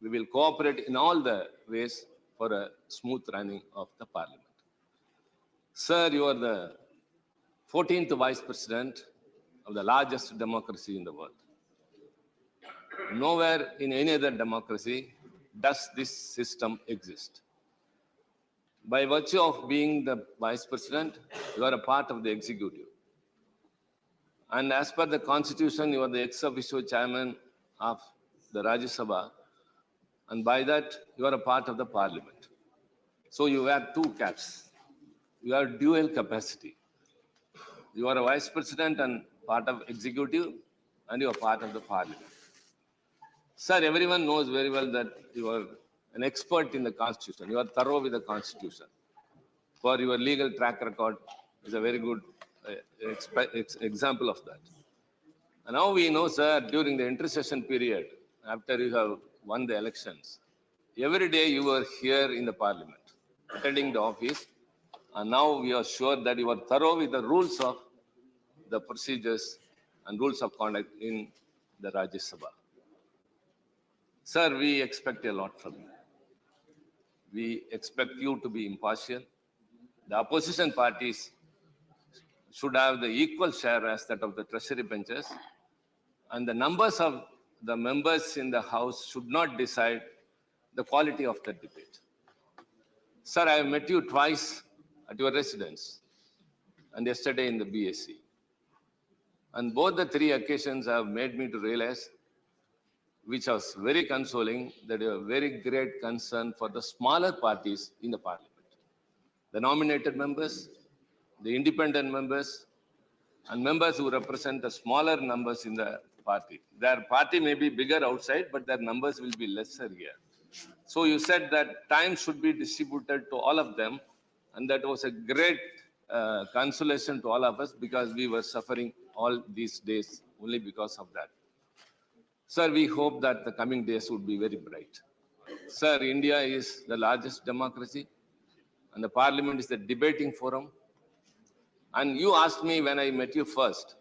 S6: we will cooperate in all the ways for a smooth running of the Parliament. Sir, you are the 14th Vice President of the largest democracy in the world. Nowhere in any other democracy does this system exist. By virtue of being the Vice President, you are a part of the executive. And as per the Constitution, you are the ex officio chairman of the Rajya Sabha, and by that, you are a part of the Parliament. So you wear two caps. You have dual capacity. You are a Vice President and part of executive, and you are part of the Parliament. Sir, everyone knows very well that you are an expert in the Constitution. You are thorough with the Constitution. For your legal track record is a very good example of that. And now we know, sir, during the intercession period, after you have won the elections, every day you were here in the Parliament, attending the office, and now we are sure that you are thorough with the rules of the procedures and rules of conduct in the Rajya Sabha. Sir, we expect a lot from you. We expect you to be impartial. The opposition parties should have the equal share as that of the treasury benches, and the numbers of the members in the House should not decide the quality of the debate. Sir, I have met you twice at your residence and yesterday in the BAC. And both the three occasions have made me to realize, which was very consoling, that you have very great concern for the smaller parties in the Parliament. The nominated members, the independent members, and members who represent the smaller numbers in the party. Their party may be bigger outside, but their numbers will be lesser here. So you said that time should be distributed to all of them, and that was a great consolation to all of us because we were suffering all these days only because of that. Sir, we hope that the coming days would be very bright. Sir, India is the largest democracy, and the Parliament is the debating forum. And you asked me when I met you first,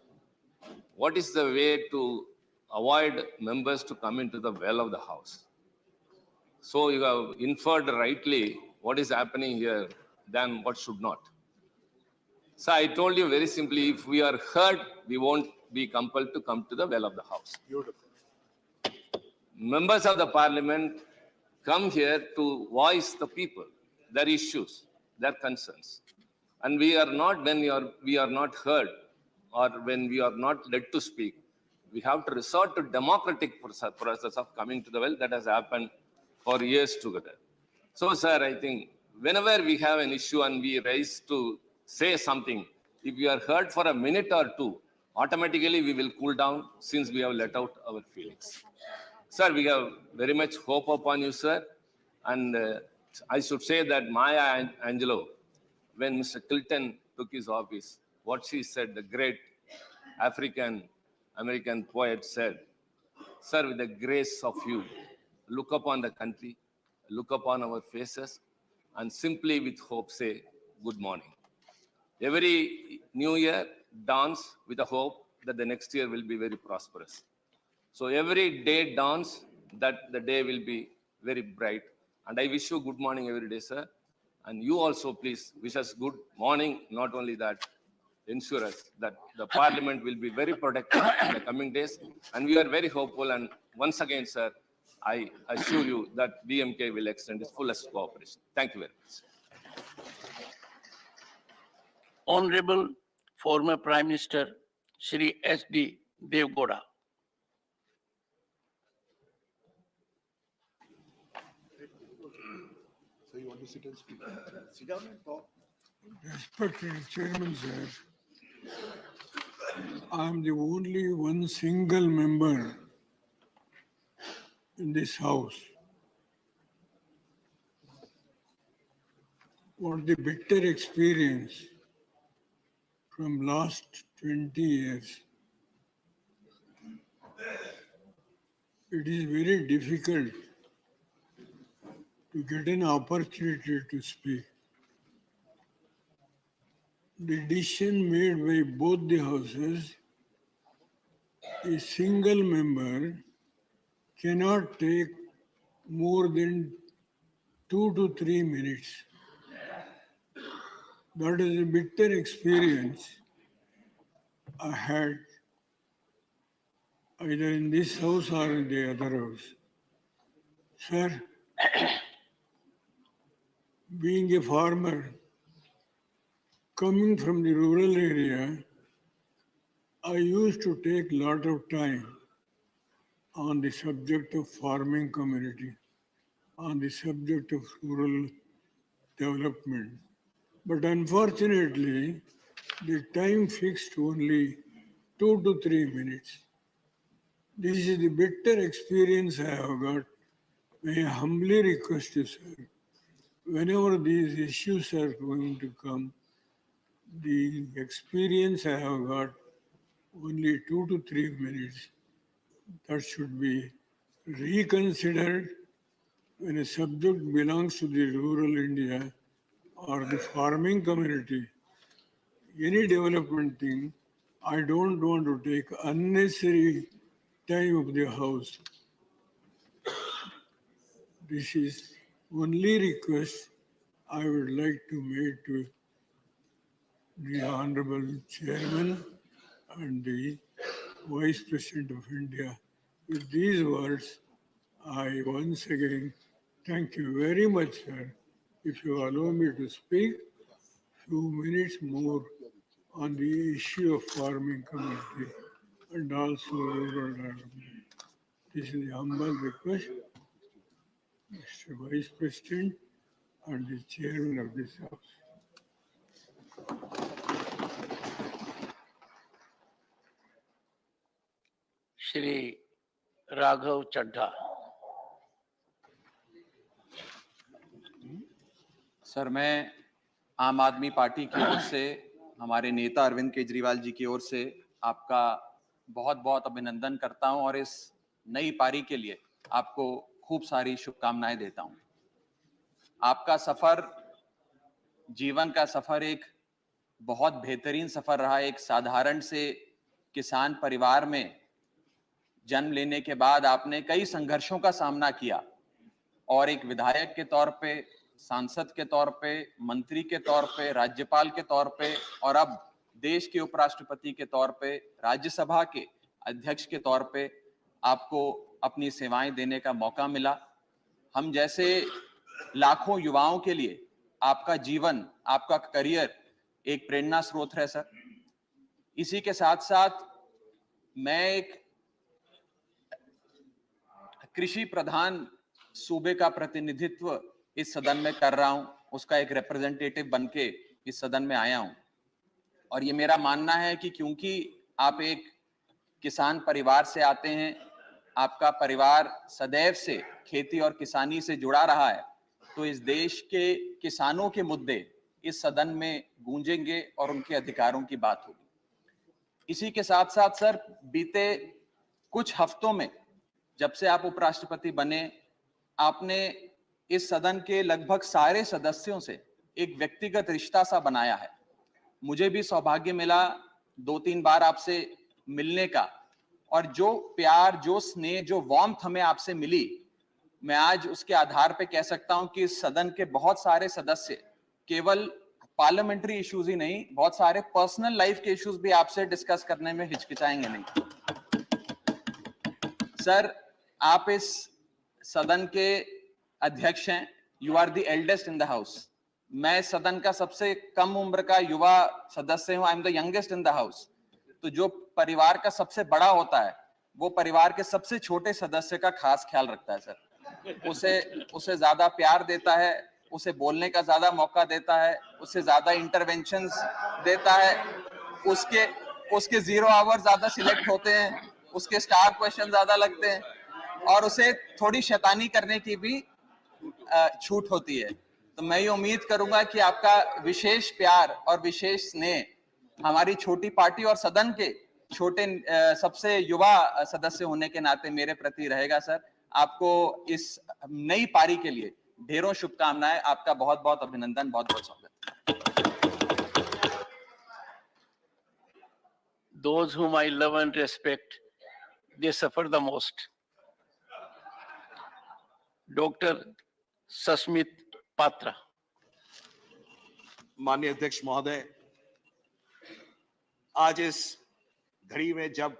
S6: what is the way to avoid members to come into the well of the House? So you have inferred rightly what is happening here than what should not. So I told you very simply, if we are heard, we won't be compelled to come to the well of the House.
S5: Beautiful.
S6: Members of the Parliament come here to voice the people. their issues, their concerns. And we are not, when we are not heard or when we are not led to speak, we have to resort to democratic process of coming to the well that has happened for years together. So, sir, I think whenever we have an issue and we rise to say something, if we are heard for a minute or two, automatically we will cool down since we have let out our feelings. Sir, we have very much hope upon you, sir. And I should say that Maya Angelou, when Mr. Clinton took his office, what she said, the great African-American poet said, sir, with the grace of you, look upon the country, look upon our faces, and simply with hope say, good morning. Every new year dawns with a hope that the next year will be very prosperous. So every day dawns that the day will be very bright. And I wish you good morning every day, sir. And you also, please, wish us good morning. Not only that, ensure us that the parliament will be very productive in the coming days. And we are very hopeful. And once again, sir, I assure you that DMK will extend its fullest cooperation. Thank you very much.
S2: Honorable former Prime Minister Shri S.D. Devgowda.
S7: Respected Chairman, sir, I am the only one single member in this house. What the bitter experience from last 20 years. It is very difficult to get an opportunity to speak. The decision made by both the houses, a single member cannot take more than 2 to 3 minutes. That is a bitter experience I had either in this house or in the other house. Sir, being a farmer, coming from the rural area, I used to take a lot of time on the subject of farming community, on the subject of rural development. But unfortunately, the time fixed only 2 to 3 minutes. This is the bitter experience I have got. May I humbly request you, sir, whenever these issues are going to come, the experience I have got only 2 to 3 minutes, that should be reconsidered when a subject belongs to the rural India or the farming community. Any development thing, I don't want to take unnecessary time of the house. This is only request I would like to make to the Honorable Chairman and the Vice President of India. With these words, I once again thank you very much, sir. If you allow me to speak, few minutes more on the issue of farming community and also rural development. This is the humble request, Mr. Vice President and the Chairman of this House.
S2: Shri Raghav Chadha.
S8: Sir, मैं आम आदमी party की ओर से, हमारे नेता अरविंद केजरीवाल जी की ओर से आपका बहुत बहुत अभिनंदन करता हूं और इस नई पारी के लिए आपको खूब सारी शुभकामनाएं देता हूं। आपका सफर, जीवन का सफर एक बहुत बेहतरीन सफर रहा। एक साधारण से किसान परिवार में जन्म लेने के बाद आपने कई संघर्षों का सामना किया और एक विधायक के तौर पे, सांसद के तौर पे, मंत्री के तौर पे, राज्यपाल के तौर पे और अब देश के उपराष्ट्रपति के तौर पे, राज्यसभा के अध्यक्ष के तौर पे आपको अपनी सेवाएं देने का मौका मिला। हम जैसे लाखों युवाओं के लिए आपका जीवन, आपका करियर एक प्रेरणा स्रोत है सर। इसी के साथ साथ मैं एक कृषि प्रधान सूबे का प्रतिनिधित्व इस सदन में कर रहा हूं, उसका एक रिप्रेजेंटेटिव बनके इस सदन में आया हूं। और ये मेरा मानना है कि क्योंकि आप एक किसान परिवार से आते हैं, आपका परिवार सदैव से खेती और किसानी से जुड़ा रहा है, तो इस देश के किसानों के मुद्दे इस सदन में गूंजेंगे और उनके अधिकारों की बात होगी। इसी के साथ साथ सर, बीते कुछ हफ्तों में जब से आप उपराष्ट्रपति बने, आपने इस सदन के लगभग सारे सदस्यों से एक व्यक्तिगत रिश्ता सा बनाया है। मुझे भी सौभाग्य मिला 2-3 बार आपसे मिलने का, और जो प्यार, जो स्नेह, जो वार्मथ हमें आपसे मिली, मैं आज उसके आधार पे कह सकता हूं कि इस सदन के बहुत सारे सदस्य केवल पार्लियामेंट्री इश्यूज ही नहीं, बहुत सारे पर्सनल लाइफ के इश्यूज भी आपसे डिस्कस करने में हिचकिचाएंगे नहीं। सर, आप इस सदन के अध्यक्ष हैं, you are the eldest in the house. मैं सदन का सबसे कम उम्र का युवा सदस्य हूं, I am the youngest in the house. तो जो परिवार का सबसे बड़ा होता है, वो परिवार के सबसे छोटे सदस्य का खास ख्याल रखता है सर। उसे ज्यादा प्यार देता है, उसे बोलने का ज्यादा मौका देता है, उससे ज्यादा इंटरवेंशंस देता है, उसके 0 आवर ज्यादा सिलेक्ट होते हैं, उसके स्टार क्वेश्चन ज्यादा लगते हैं, और उसे थोड़ी शैतानी करने की भी छूट होती है। तो मैं ये उम्मीद करूंगा कि आपका विशेष प्यार और विशेष स्नेह हमारी छोटी पार्टी और सदन के छोटे सबसे युवा सदस्य होने के नाते मेरे प्रति रहेगा सर। आपको इस नई पारी के लिए ढेरों शुभकामनाएं, आपका बहुत बहुत अभिनंदन, बहुत बहुत स्वागत।
S2: Those whom I love and respect, they suffer the most. Dr. Sasmit Patra.
S3: माननीय अध्यक्ष महोदय, आज इस घड़ी में जब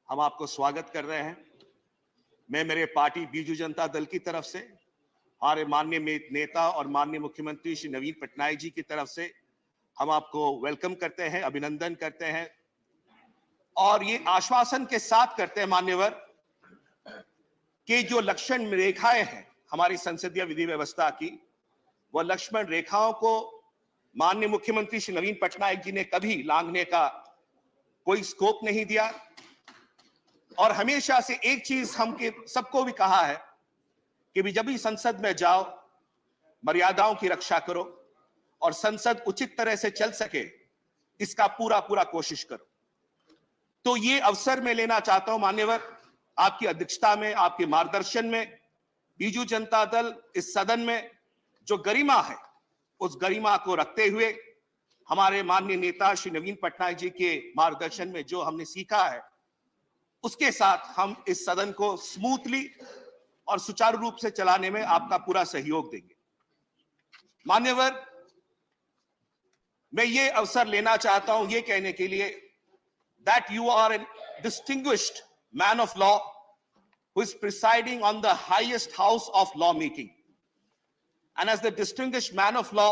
S3: हम आपको स्वागत कर रहे हैं, मैं मेरे पार्टी बीजू जनता दल की तरफ से, हमारे माननीय नेता और माननीय मुख्यमंत्री श्री नवीन पटनायक जी की तरफ से हम आपको वेलकम करते हैं, अभिनंदन करते हैं, और ये आश्वासन के साथ करते हैं मान्यवर कि जो लक्ष्मण रेखाएं हैं हमारी संसदीय विधि व्यवस्था की, वह लक्ष्मण रेखाओं को माननीय मुख्यमंत्री श्री नवीन पटनायक जी ने कभी लांघने का कोई स्कोप नहीं दिया। और हमेशा से एक चीज हम सबको भी कहा है कि भी जब भी संसद में जाओ, मर्यादाओं की रक्षा करो और संसद उचित तरह से चल सके, इसका पूरा कोशिश करो। तो ये अवसर मैं लेना चाहता हूं मान्यवर, आपकी अध्यक्षता में, आपके मार्गदर्शन में, बीजू जनता दल इस सदन में जो गरिमा है, उस गरिमा को रखते हुए हमारे माननीय नेता श्री नवीन पटनायक जी के मार्गदर्शन में जो हमने सीखा है, उसके साथ हम इस सदन को स्मूथली और सुचारू रूप से चलाने में आपका पूरा सहयोग देंगे। मान्यवर, मैं ये अवसर लेना चाहता हूं ये कहने के लिए that you are a distinguished man of law who is presiding on the highest house of lawmaking. And as the distinguished man of law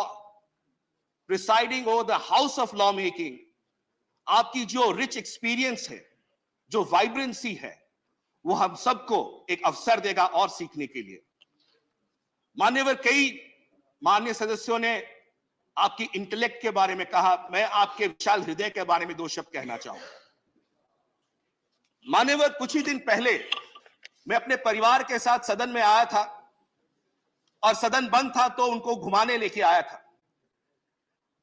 S3: presiding over the house of lawmaking, आपकी जो rich experience है, जो vibrancy है, वो हम सबको एक अवसर देगा और सीखने के लिए। मान्यवर, कई माननीय सदस्यों ने आपकी इंटेलेक्ट के बारे में कहा, मैं आपके विशाल हृदय के बारे में 2 शब्द कहना चाहूंगा। मान्यवर, कुछ ही दिन पहले मैं अपने परिवार के साथ सदन में आया था और सदन बंद था, तो उनको घुमाने लेके आया था।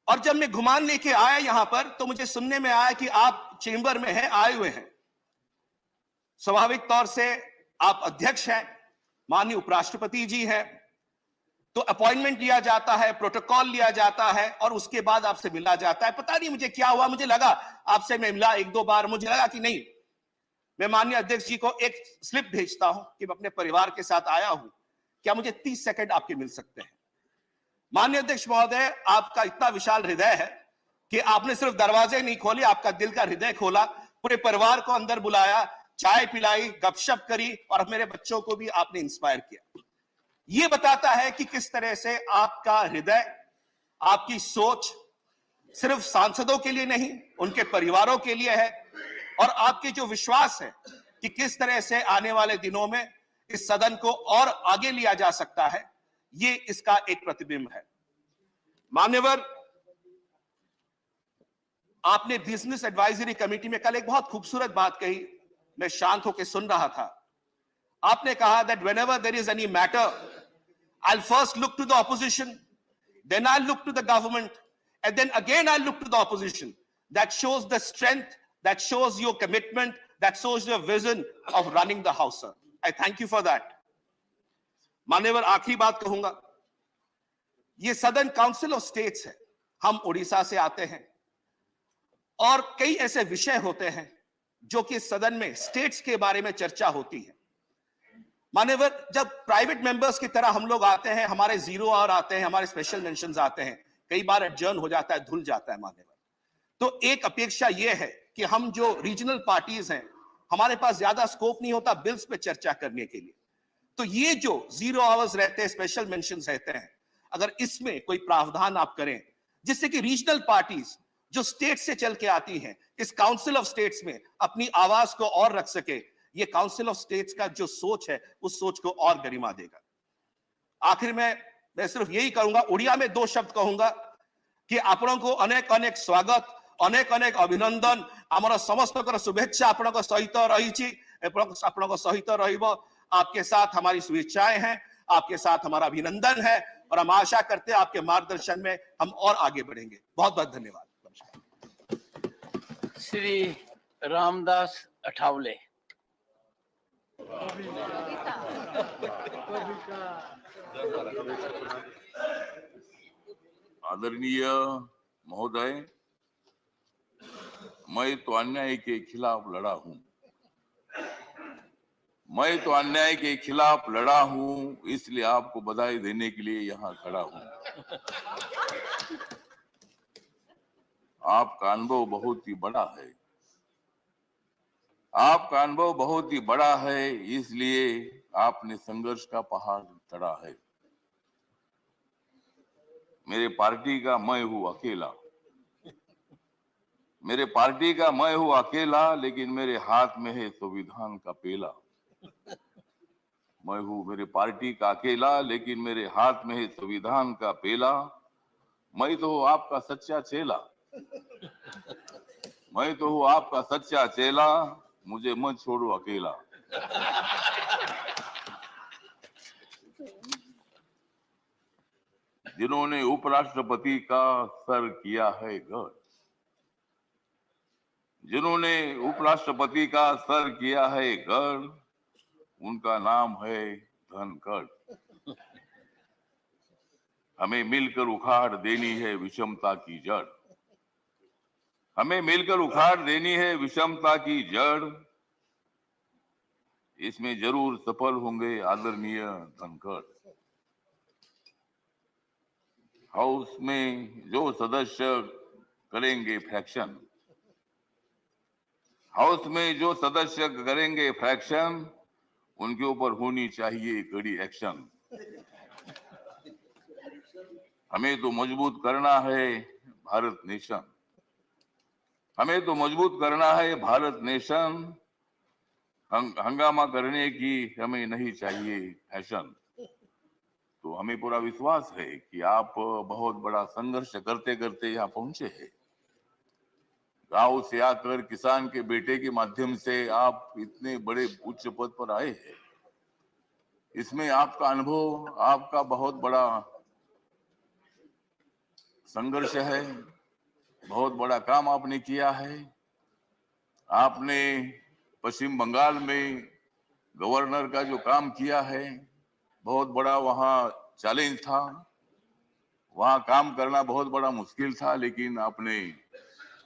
S3: और जब मैं घुमान लेके आया यहां पर, तो मुझे सुनने में आया कि आप चेंबर में हैं, आए हुए हैं। स्वाभाविक तौर से आप अध्यक्ष हैं, माननीय उपराष्ट्रपति जी हैं, तो अपॉइंटमेंट लिया जाता है, प्रोटोकॉल लिया जाता है और उसके बाद आपसे मिला जाता है। पता नहीं मुझे क्या हुआ, मुझे लगा आपसे मैं मिला 1-2 बार, मुझे लगा कि नहीं, मैं माननीय अध्यक्ष जी को एक स्लिप भेजता हूं कि मैं अपने परिवार के साथ आया हूं, क्या मुझे 30 सेकंड आपके मिल सकते हैं। माननीय अध्यक्ष महोदय, आपका इतना विशाल हृदय है कि आपने सिर्फ दरवाजे नहीं खोले, आपका दिल का हृदय खोला, पूरे परिवार को अंदर बुलाया, चाय पिलाई, गपशप करी और मेरे बच्चों को भी आपने इंस्पायर किया। ये बताता है कि किस तरह से आपका हृदय
S9: आपकी सोच सिर्फ सांसदों के लिए नहीं, उनके परिवारों के लिए है, और आपके जो विश्वास है कि किस तरह से आने वाले दिनों में इस सदन को और आगे लिया जा सकता है, ये इसका एक प्रतिबिंब है। मान्यवर, आपने बिजनेस एडवाइजरी कमेटी में कल एक बहुत खूबसूरत बात कही, मैं शांत होकर सुन रहा था। आपने कहा that whenever there is any matter, I'll first look to the opposition, then I'll look to the government, and then again I'll look to the opposition. That shows the strength, that shows your commitment, that shows your vision of running the house, sir. I thank you for that. मान्यवर, आखिरी बात कहूंगा, ये सदन council of states है, हम उड़ीसा से आते हैं और कई ऐसे विषय होते हैं जो कि सदन में स्टेट्स के बारे में चर्चा होती है। मान्यवर, जब प्राइवेट मेंबर्स की तरह हम लोग आते हैं, हमारे जीरो आवर आते हैं, हमारे स्पेशल मेंशंस आते हैं, कई बार एडजर्न हो जाता है, धुल जाता है मान्यवर। तो एक अपेक्षा यह है कि हम जो रीजनल पार्टीज हैं, हमारे पास ज्यादा स्कोप नहीं होता बिल्स पे चर्चा करने के लिए, तो ये जो जीरो आवर्स रहते हैं, स्पेशल मेंशंस रहते हैं, अगर इसमें कोई प्रावधान आप करें जिससे कि रीजनल पार्टीज जो स्टेट से चल के आती हैं, इस काउंसिल ऑफ स्टेट्स में अपनी आवाज को और रख सके, ये काउंसिल ऑफ स्टेट्स का जो सोच है, उस सोच को और गरिमा देगा। आखिर में मैं सिर्फ यही कहूंगा, उड़िया में दो शब्द कहूंगा कि आपनों को अनेक अनेक स्वागत, अनेक अनेक अभिनंदन, आमर समस्त शुभेच्छा आपनों सहित रही, आपनों सहित रहिबो। आपके साथ हमारी शुभेच्छाएं हैं, आपके साथ हमारा अभिनंदन है, और हम आशा करते हैं आपके मार्गदर्शन में हम और आगे बढ़ेंगे। बहुत बहुत धन्यवाद।
S2: श्री रामदास अठावले।
S10: आदरणीय महोदय, मैं तो अन्याय के खिलाफ लड़ा हूं, मैं तो अन्याय के खिलाफ लड़ा हूं, इसलिए आपको बधाई देने के लिए यहां खड़ा हूं। आपका अनुभव बहुत ही बड़ा है, आपका अनुभव बहुत ही बड़ा है, इसलिए आपने संघर्ष का पहाड़ चढ़ा है। मेरे पार्टी का मैं हूं अकेला, मेरे पार्टी का मैं हूं अकेला, लेकिन मेरे हाथ में है संविधान का पेला। मैं हूं मेरे पार्टी का अकेला, लेकिन मेरे हाथ में है संविधान का पेला। मैं तो हूं आपका सच्चा चेला, मैं तो हूं आपका सच्चा चेला, मुझे मत छोड़ो अकेला। जिन्होंने उपराष्ट्रपति का सर किया है गढ़, जिन्होंने उपराष्ट्रपति का सर किया है गढ़, उनका नाम है धनखड़। हमें मिलकर उखाड़ देनी है विषमता की जड़, हमें मिलकर उखाड़ देनी है विषमता की जड़, इसमें जरूर सफल होंगे आदरणीय धनखड़। हाउस में जो सदस्य करेंगे फ्रैक्शन, हाउस में जो सदस्य करेंगे फ्रैक्शन, उनके ऊपर होनी चाहिए कड़ी एक्शन। हमें तो मजबूत करना है भारत नेशन, हमें तो मजबूत करना है भारत नेशन। हंगामा करने की हमें नहीं चाहिए फैशन। तो हमें पूरा विश्वास है कि आप बहुत बड़ा संघर्ष करते करते यहाँ पहुंचे हैं। गांव से आकर किसान के बेटे के माध्यम से आप इतने बड़े उच्च पद पर आए हैं। इसमें आपका अनुभव, आपका बहुत बड़ा संघर्ष है, बहुत बड़ा काम आपने किया है। आपने पश्चिम बंगाल में गवर्नर का जो काम किया है, बहुत बड़ा वहाँ चैलेंज था, वहाँ काम करना बहुत बड़ा मुश्किल था, लेकिन आपने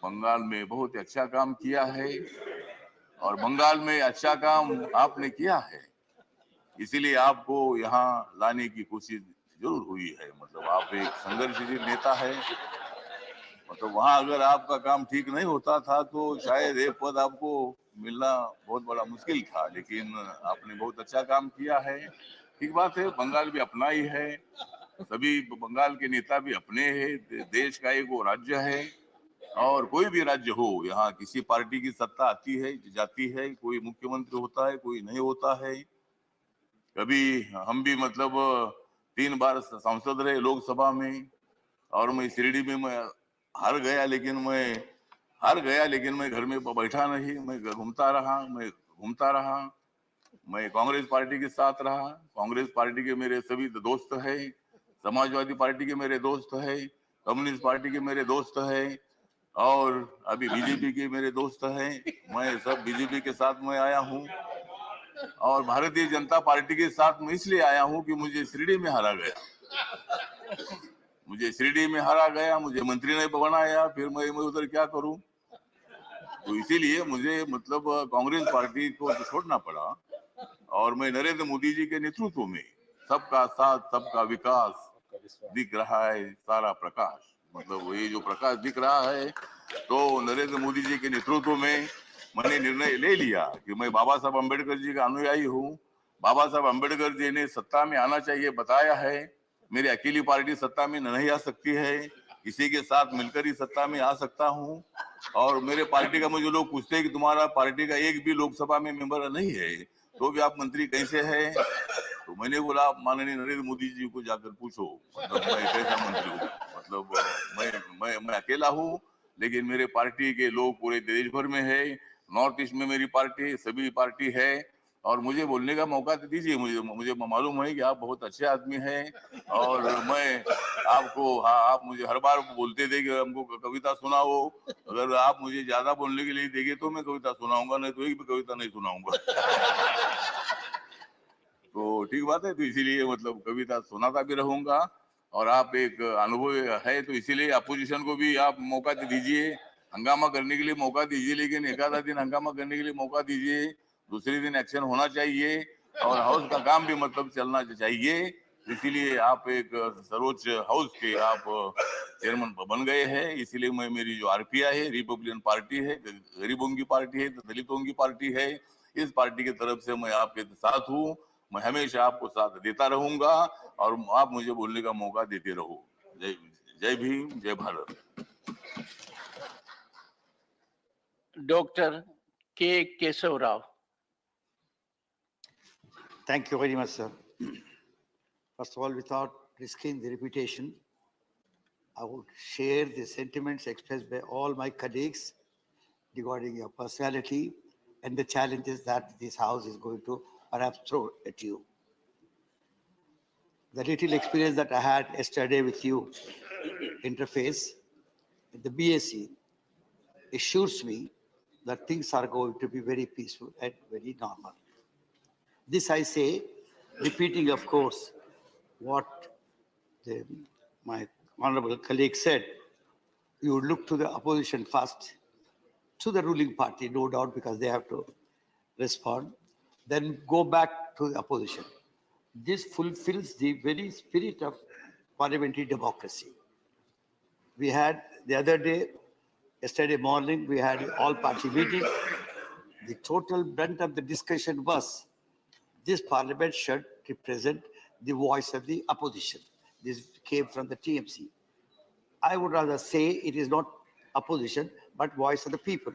S10: बंगाल में बहुत अच्छा काम किया है और बंगाल में अच्छा काम आपने किया है, इसीलिए आपको यहाँ लाने की कोशिश जरूर हुई है। मतलब आप एक संघर्षशील नेता है, मतलब वहाँ अगर आपका काम ठीक नहीं होता था तो शायद एक पद आपको मिलना बहुत बड़ा मुश्किल था, लेकिन आपने बहुत अच्छा काम किया है। ठीक बात है, बंगाल भी अपना ही है सभी बंगाल के नेता भी अपने हैं। देश का एक वो राज्य है और कोई भी राज्य हो, यहाँ किसी पार्टी की सत्ता आती है जाती है, कोई मुख्यमंत्री होता है, कोई नहीं होता है। कभी हम भी मतलब 3 बार सांसद रहे लोकसभा में और मैं शिरडी में मैं हार गया, लेकिन मैं घर में बैठा नहीं, मैं घूमता रहा। मैं कांग्रेस पार्टी के साथ रहा। कांग्रेस पार्टी के मेरे सभी दोस्त हैं, समाजवादी पार्टी के मेरे दोस्त हैं, कम्युनिस्ट पार्टी के मेरे दोस्त हैं और अभी बीजेपी के मेरे दोस्त हैं। मैं सब बीजेपी के साथ में आया हूँ और भारतीय जनता पार्टी के साथ में इसलिए आया हूँ कि मुझे शिरडी में हारा गया। मुझे मंत्री ने बनाया, फिर मैं उधर क्या करूं। तो इसीलिए मुझे मतलब कांग्रेस पार्टी को छोड़ना पड़ा और मैं नरेंद्र मोदी जी के नेतृत्व में सबका साथ सबका विकास दिख रहा है, सारा प्रकाश, मतलब ये जो प्रकाश दिख रहा है, तो नरेंद्र मोदी जी के नेतृत्व में मैंने निर्णय ले लिया कि मैं बाबा साहब अम्बेडकर जी का अनुयायी हूँ। बाबा साहब अम्बेडकर जी ने सत्ता में आना चाहिए बताया है। मेरी अकेली पार्टी सत्ता में नहीं आ सकती है, इसी के साथ मिलकर ही सत्ता में आ सकता हूँ। और मेरे पार्टी का मुझे लोग पूछते हैं कि तुम्हारा पार्टी का एक भी लोकसभा में मेंबर नहीं है, तो भी आप मंत्री कैसे हैं? तो मैंने बोला आप माननीय नरेंद्र मोदी जी को जाकर पूछो, मतलब मैं कैसा मंत्री हूँ। मतलब मैं अकेला हूँ, लेकिन मेरे पार्टी के लोग पूरे देश भर में है। नॉर्थ ईस्ट में मेरी पार्टी सभी पार्टी है और मुझे बोलने का मौका तो दीजिए। मुझे मालूम है कि आप बहुत अच्छे आदमी हैं और मैं आपको, हाँ, आप मुझे हर बार बोलते थे कि हमको कविता सुनाओ। अगर आप मुझे ज्यादा बोलने के लिए देंगे तो मैं कविता सुनाऊंगा, नहीं तो एक भी कविता नहीं सुनाऊंगा। तो ठीक बात है, तो इसीलिए मतलब कविता सुनाता भी रहूंगा और आप एक अनुभव है, तो इसीलिए अपोजिशन को भी आप मौका दीजिए, हंगामा करने के लिए मौका दीजिए, लेकिन एक आधा दिन हंगामा करने के लिए मौका दीजिए, दूसरे दिन एक्शन होना चाहिए और हाउस का काम भी मतलब चलना चाहिए। इसीलिए आप एक सर्वोच्च हाउस के आप चेयरमैन बन गए हैं। इसीलिए मैं, मेरी जो आरपीआई है, रिपब्लिकन पार्टी है, गरीबों की पार्टी है, दलितों की पार्टी है, इस पार्टी की तरफ से मैं आपके साथ हूँ। मैं हमेशा आपको साथ देता रहूंगा और आप मुझे बोलने का मौका देते रहो। जय भीम, जय भारत।
S2: डॉक्टर के Keshav Rao.
S11: Thank you very much, sir. First of all, without risking the reputation, I would share the sentiments expressed by all my colleagues regarding your personality and the challenges that this house is going to perhaps throw at you. The little experience that I had yesterday with you, interface, at the BSc, assures me that things are going to be very peaceful and very normal. This I say, repeating, of course, what my honorable colleague said. You would look to the opposition first, to the ruling party, no doubt, because they have to respond, then go back to the opposition. This fulfills the very spirit of parliamentary democracy. We had the other day, yesterday morning, we had an all-party meeting. The total brunt of the discussion was this parliament should represent the voice of the opposition. This came from the TMC. I would rather say it is not opposition, but voice of the people,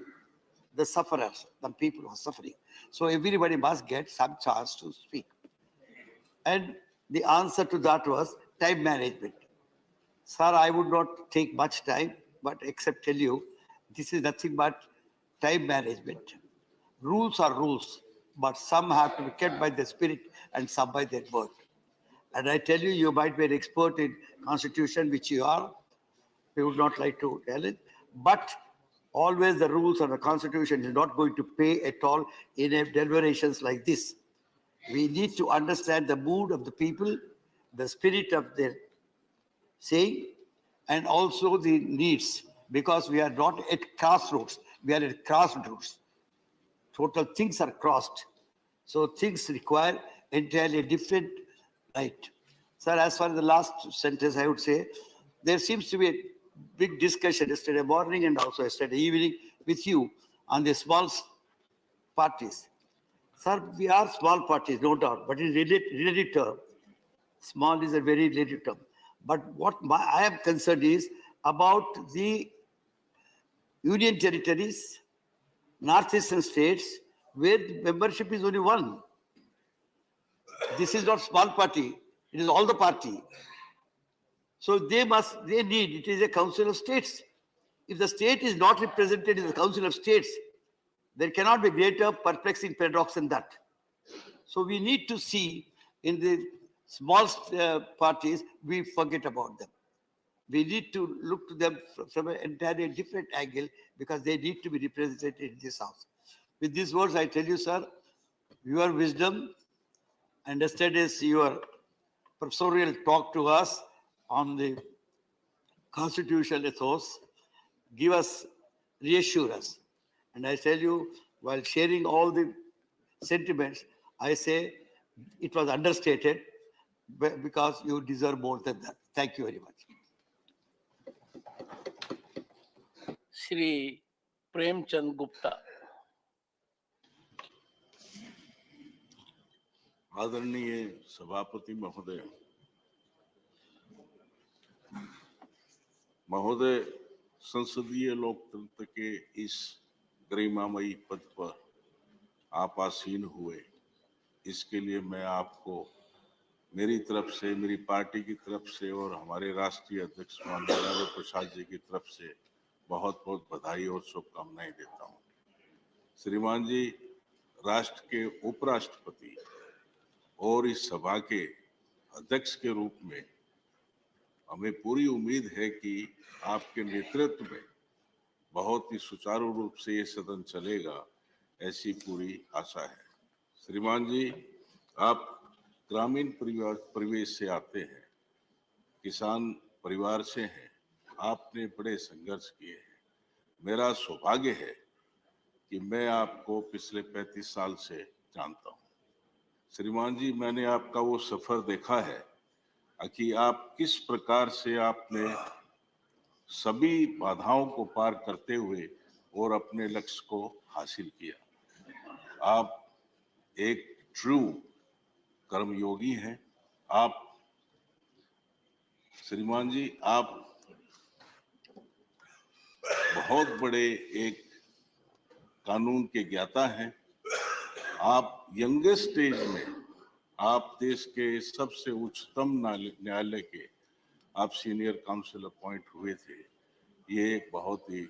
S11: the sufferers, the people who are suffering. So everybody must get some chance to speak. And the answer to that was time management. Sir, I would not take much time, but except tell you, this is nothing but time management. Rules are rules, but some have to be kept by the spirit and some by their word. And I tell you, you might be an expert in constitution, which you are. We would not like to tell it, but always the rules of the constitution is not going to pay at all in deliberations like this. We need to understand the mood of the people, the spirit of their saying, and also the needs, because we are not at crossroads, we are at crossroads. Total things are crossed. So things require entirely different right. Sir, as far as the last sentence, I would say, there seems to be a big discussion yesterday morning and also yesterday evening with you on the small parties. Sir, we are small parties, no doubt, but in relative term, small is a very relative term. But what I am concerned is about the union territories, northeastern states, where the membership is only one. This is not small party, it is all the party. So they need, it is a council of states. If the state is not represented in the council of states, there cannot be greater perplexing paradox than that. So we need to see in the small parties, we forget about them. We need to look to them from an entirely different angle because they need to be represented in this house. With these words, I tell you, sir, your wisdom and yesterday's your professorial talk to us on the constitutional ethos give us, reassure us. And I tell you, while sharing all the sentiments, I say it was understated because you deserve more than that. Thank you very much.
S2: Shri Premchand Gupta.
S12: आदरणीय सभापति महोदय, संसदीय लोकतंत्र के इस गरिमामयी पद पर आप आसीन हुए, इसके लिए मैं आपको मेरी तरफ से, मेरी पार्टी की तरफ से और हमारे राष्ट्रीय अध्यक्ष माननीय प्रसाद जी की तरफ से बहुत बहुत बधाई और शुभकामनाएं देता हूं। श्रीमान जी, राष्ट्र के उपराष्ट्रपति और इस सभा के अध्यक्ष के रूप में हमें पूरी उम्मीद है कि आपके नेतृत्व में बहुत ही सुचारू रूप से ये सदन चलेगा, ऐसी पूरी आशा है। श्रीमान जी, आप ग्रामीण परिवेश से आते हैं, किसान परिवार से हैं, आपने बड़े संघर्ष किए हैं। मेरा सौभाग्य है कि मैं आपको पिछले 35 साल से जानता हूं। श्रीमान जी, मैंने आपका वो सफर देखा है कि आप किस प्रकार से आपने सभी बाधाओं को पार करते हुए और अपने लक्ष्य को हासिल किया। आप एक ट्रू कर्मयोगी हैं। आप श्रीमान जी, आप बहुत बड़े एक कानून के ज्ञाता हैं। आप यंगेस्ट एज में आप देश के सबसे उच्चतम न्यायालय के आप सीनियर काउंसिल अपॉइंट हुए थे। ये एक बहुत ही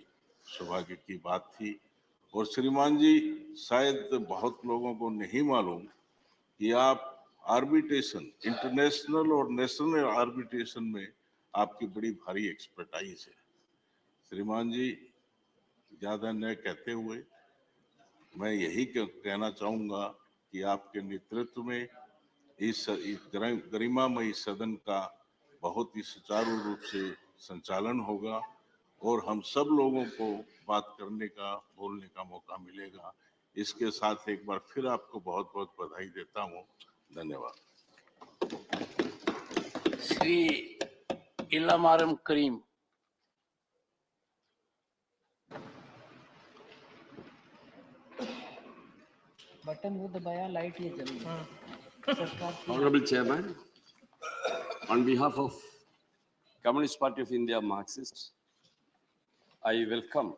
S12: सौभाग्य की बात थी। और श्रीमान जी, शायद बहुत लोगों को नहीं मालूम कि आप आर्बिट्रेशन, इंटरनेशनल और नेशनल आर्बिट्रेशन में आपकी बड़ी भारी एक्सपर्टाइज है। श्रीमान जी, ज्यादा न कहते हुए मैं यही कहना चाहूंगा कि आपके नेतृत्व में इस गरिमामयी सदन का बहुत ही सुचारू रूप से संचालन होगा और हम सब लोगों को बात करने का, बोलने का मौका मिलेगा। इसके साथ एक बार फिर आपको बहुत बहुत बधाई देता हूं। धन्यवाद।
S2: श्री इलामारम करीम।
S13: बटन वो दबाया, लाइट ये जल रही।
S14: Honorable Chairman, on behalf of Communist Party of India Marxist, I welcome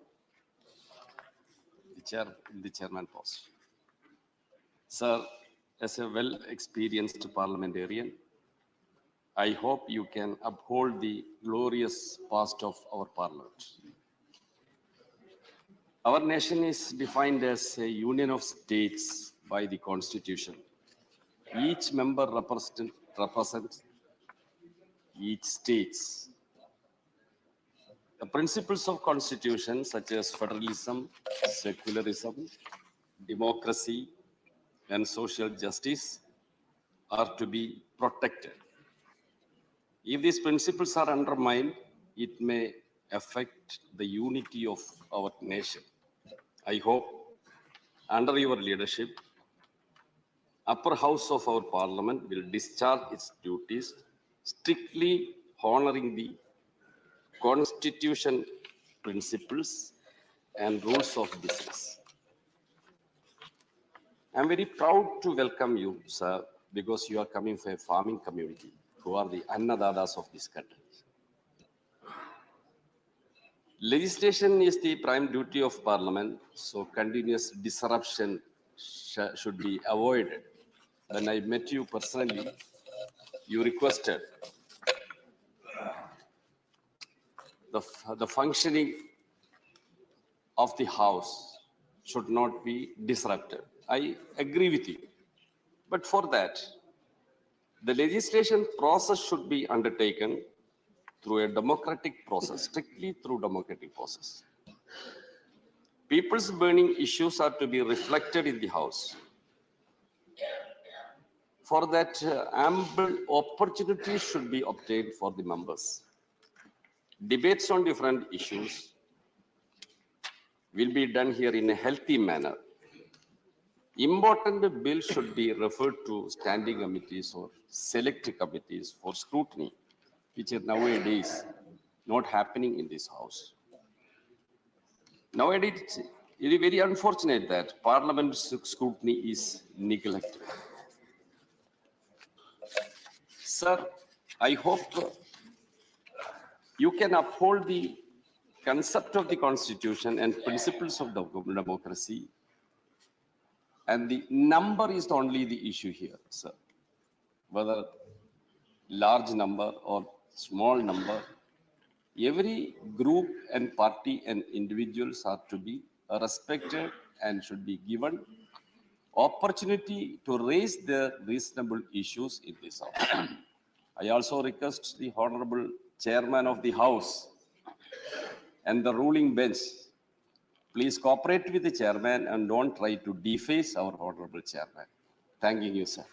S14: the chairman post. Sir, as a well-experienced parliamentarian, I hope you can uphold the glorious past of our parliament. Our nation is defined as a union of states by the Constitution. Each member represents each state. The principles of Constitution, such as federalism, secularism, democracy, and social justice, are to be protected. If these principles are undermined, it may affect the unity of our nation. I hope, under your leadership, upper house of our parliament will discharge its duties, strictly honoring the Constitution principles and rules of business. I'm very proud to welcome you, sir, because you are coming from a farming community. who are the annadatas of this country. Legislation is the prime duty of Parliament, so continuous disruption should be avoided. When I met you personally, you requested the functioning of the House should not be disrupted. I agree with you. But for that, the legislation process should be undertaken through a democratic process, strictly through democratic process. People's burning issues are to be reflected in the House. For that, ample opportunity should be obtained for the members. Debates on different issues will be done here in a healthy manner. Important bills should be referred to standing committees or select committees for scrutiny, which is nowadays not happening in this House. Nowadays, it is very unfortunate that Parliament's scrutiny is neglected. Sir, I hope you can uphold the concept of the Constitution and principles of democracy. And the number is only the issue here, sir. Whether large number or small number, every group and party and individuals are to be respected and should be given opportunity to raise their reasonable issues in this House. I also request the Honorable Chairman of the House and the ruling bench, please cooperate with the Chairman and don't try to deface our Honorable Chairman. Thanking you, sir.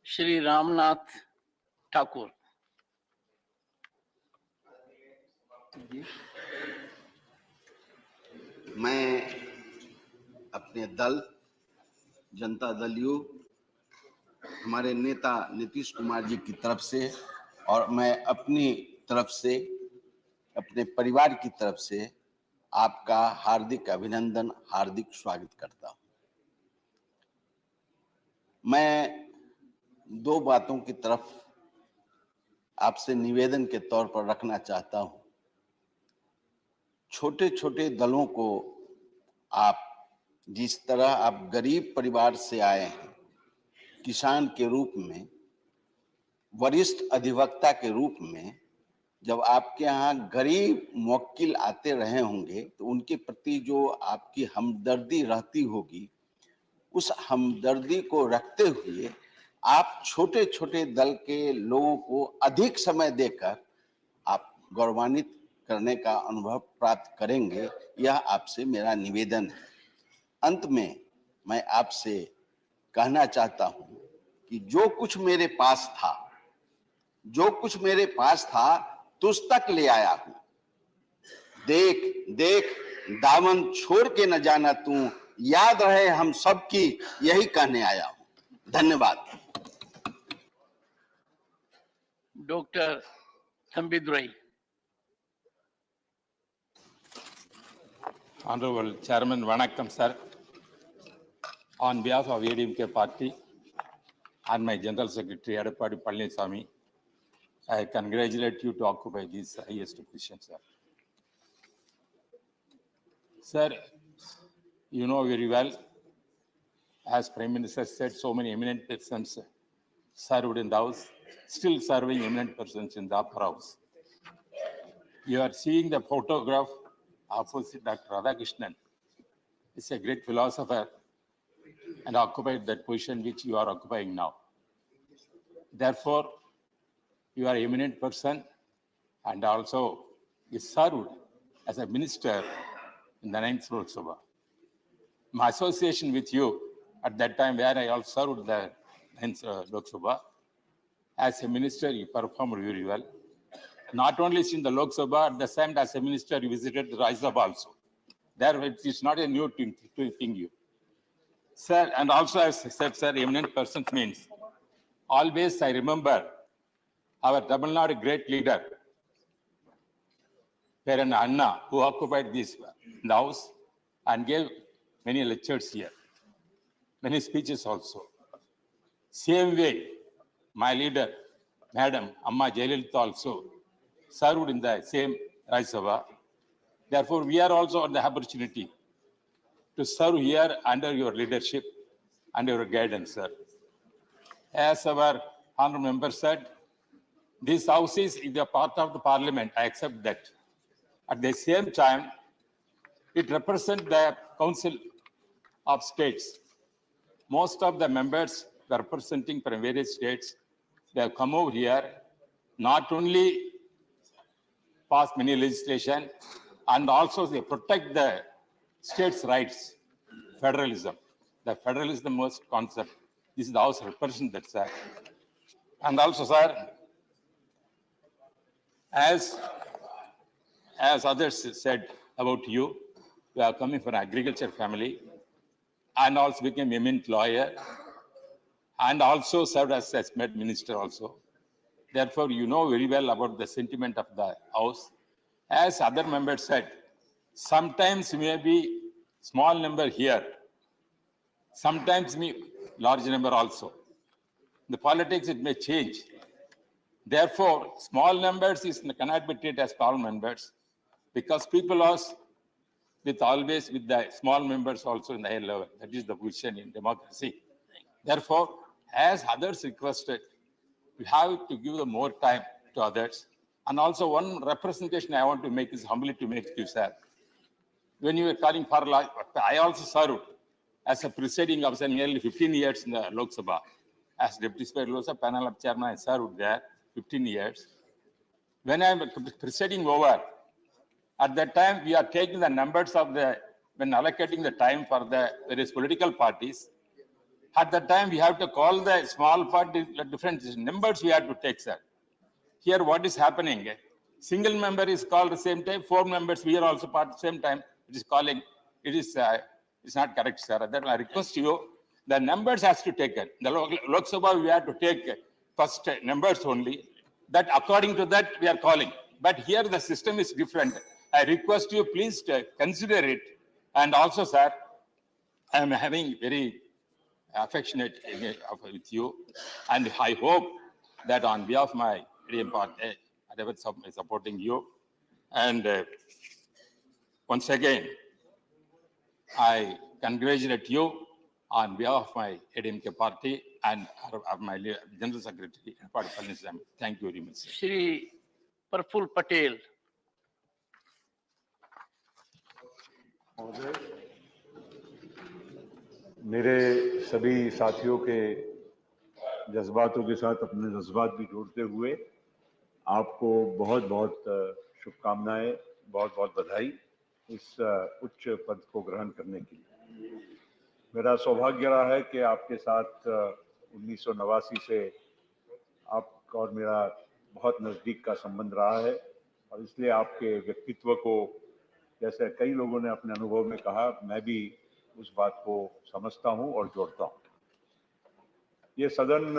S2: Shri Ramnath Thakur.
S11: मैं अपने दल Janata Dal you हमारे नेता नीतीश कुमार जी की तरफ से और मैं अपनी तरफ से अपने परिवार की तरफ से आपका हार्दिक अभिनंदन, हार्दिक स्वागत करता हूं। मैं दो बातों की तरफ आपसे निवेदन के तौर पर रखना चाहता हूं। छोटे छोटे दलों को आप जिस तरह आप गरीब परिवार से आए हैं, किसान के रूप में, वरिष्ठ अधिवक्ता के रूप में, जब आपके यहाँ गरीब मुवक्किल आते रहे होंगे तो उनके प्रति जो आपकी हमदर्दी रहती होगी, उस हमदर्दी को रखते हुए आप छोटे छोटे दल के लोगों को अधिक समय देकर आप गौरवान्वित करने का अनुभव प्राप्त करेंगे, यह आपसे मेरा निवेदन है। अंत में मैं आपसे कहना चाहता हूं कि जो कुछ मेरे पास था तुझ तक ले आया हूं। देख देख दामन छोड़ के न जाना तू, याद रहे हम सबकी, यही कहने आया हूं। धन्यवाद।
S2: Dr. Thambidurai.
S1: Honorable Chairman, Vanakkam, sir. On behalf of ADMK party and my General Secretary, Edapadi Palaniswamy, I congratulate you to occupy this highest position, sir. Sir, you know very well, as Prime Minister said, so many eminent persons served in the House, still serving eminent persons in the upper house. You are seeing the photograph opposite Dr. Radhakrishnan. He's a great philosopher and occupied that position which you are occupying now. Therefore, you are an eminent person and also you served as a minister in the 9th Lok Sabha. My association with you at that time where I also served the 9th Lok Sabha, as a minister you performed very well. Not only in the Lok Sabha, at the same time as a minister you visited the Rajya Sabha also. There it is not a new thing you. Sir, and also as I said, sir, eminent persons means, always I remember our Tamil Nadu great leader, Peran Anna, who occupied this in the house and gave many lectures here, many speeches also. Same way, my leader, Madam Amma Jayalalitha also served in the same Rajya Sabha. Therefore, we are also on the opportunity to serve here under your leadership and your guidance, sir. As our honourable member said, this house is a part of the parliament. I accept that. At the same time, it represents the Council of States. Most of the members representing from various states, they have come over here, not only pass many legislation, and also they protect the states' rights, federalism. The federalism is the most concept. This is the house represents that, sir. And also, sir, as others said about you, you are coming from an agriculture family and also became eminent lawyer and also served as med minister also. Therefore, you know very well about the sentiment of the house. As other members said, sometimes maybe small number here, sometimes large number also. The politics, it may change. Therefore, small numbers cannot be treated as small members because people are always with the small members also in the high level. That is the position in democracy. Therefore, as others requested, we have to give more time to others. And also one representation I want to make is humbly to make you, sir. When you were calling for life, I also served as a presiding officer nearly 15 years in the Lok Sabha. As Deputy Speaker Lok Sabha panel of chairman, I served there 15 years. When I am presiding over, at that time we are taking the numbers of when allocating the time for the various political parties. At that time we have to call the small party, different numbers we have to take, sir. Here what is happening? Single member is called the same time, 4 members we are also part at the same time. It is calling, it's not correct, sir. That I request you, the numbers has to take it. The Lok Sabha we have to take first numbers only. That according to that we are calling. But here the system is different. I request you please to consider it. And also, sir, I am having very affectionate with you. And I hope that on behalf of my party, I will be supporting you. And once again, I congratulate you on behalf of my ADMK party and of my General Secretary, Party Palnisam. Thank you very much, sir.
S2: Shri Praful Patel.
S15: मेरे सभी साथियों के जज्बातों के साथ अपने जज्बात भी जोड़ते हुए आपको बहुत बहुत शुभकामनाएं, बहुत बहुत बधाई इस उच्च पद को ग्रहण करने के लिए। मेरा सौभाग्य रहा है कि आपके साथ 1989 से आपका और मेरा बहुत नज़दीक का संबंध रहा है और इसलिए आपके व्यक्तित्व को, जैसे कई लोगों ने अपने अनुभव में कहा, मैं भी उस बात को समझता हूं और जोड़ता हूं। ये सदन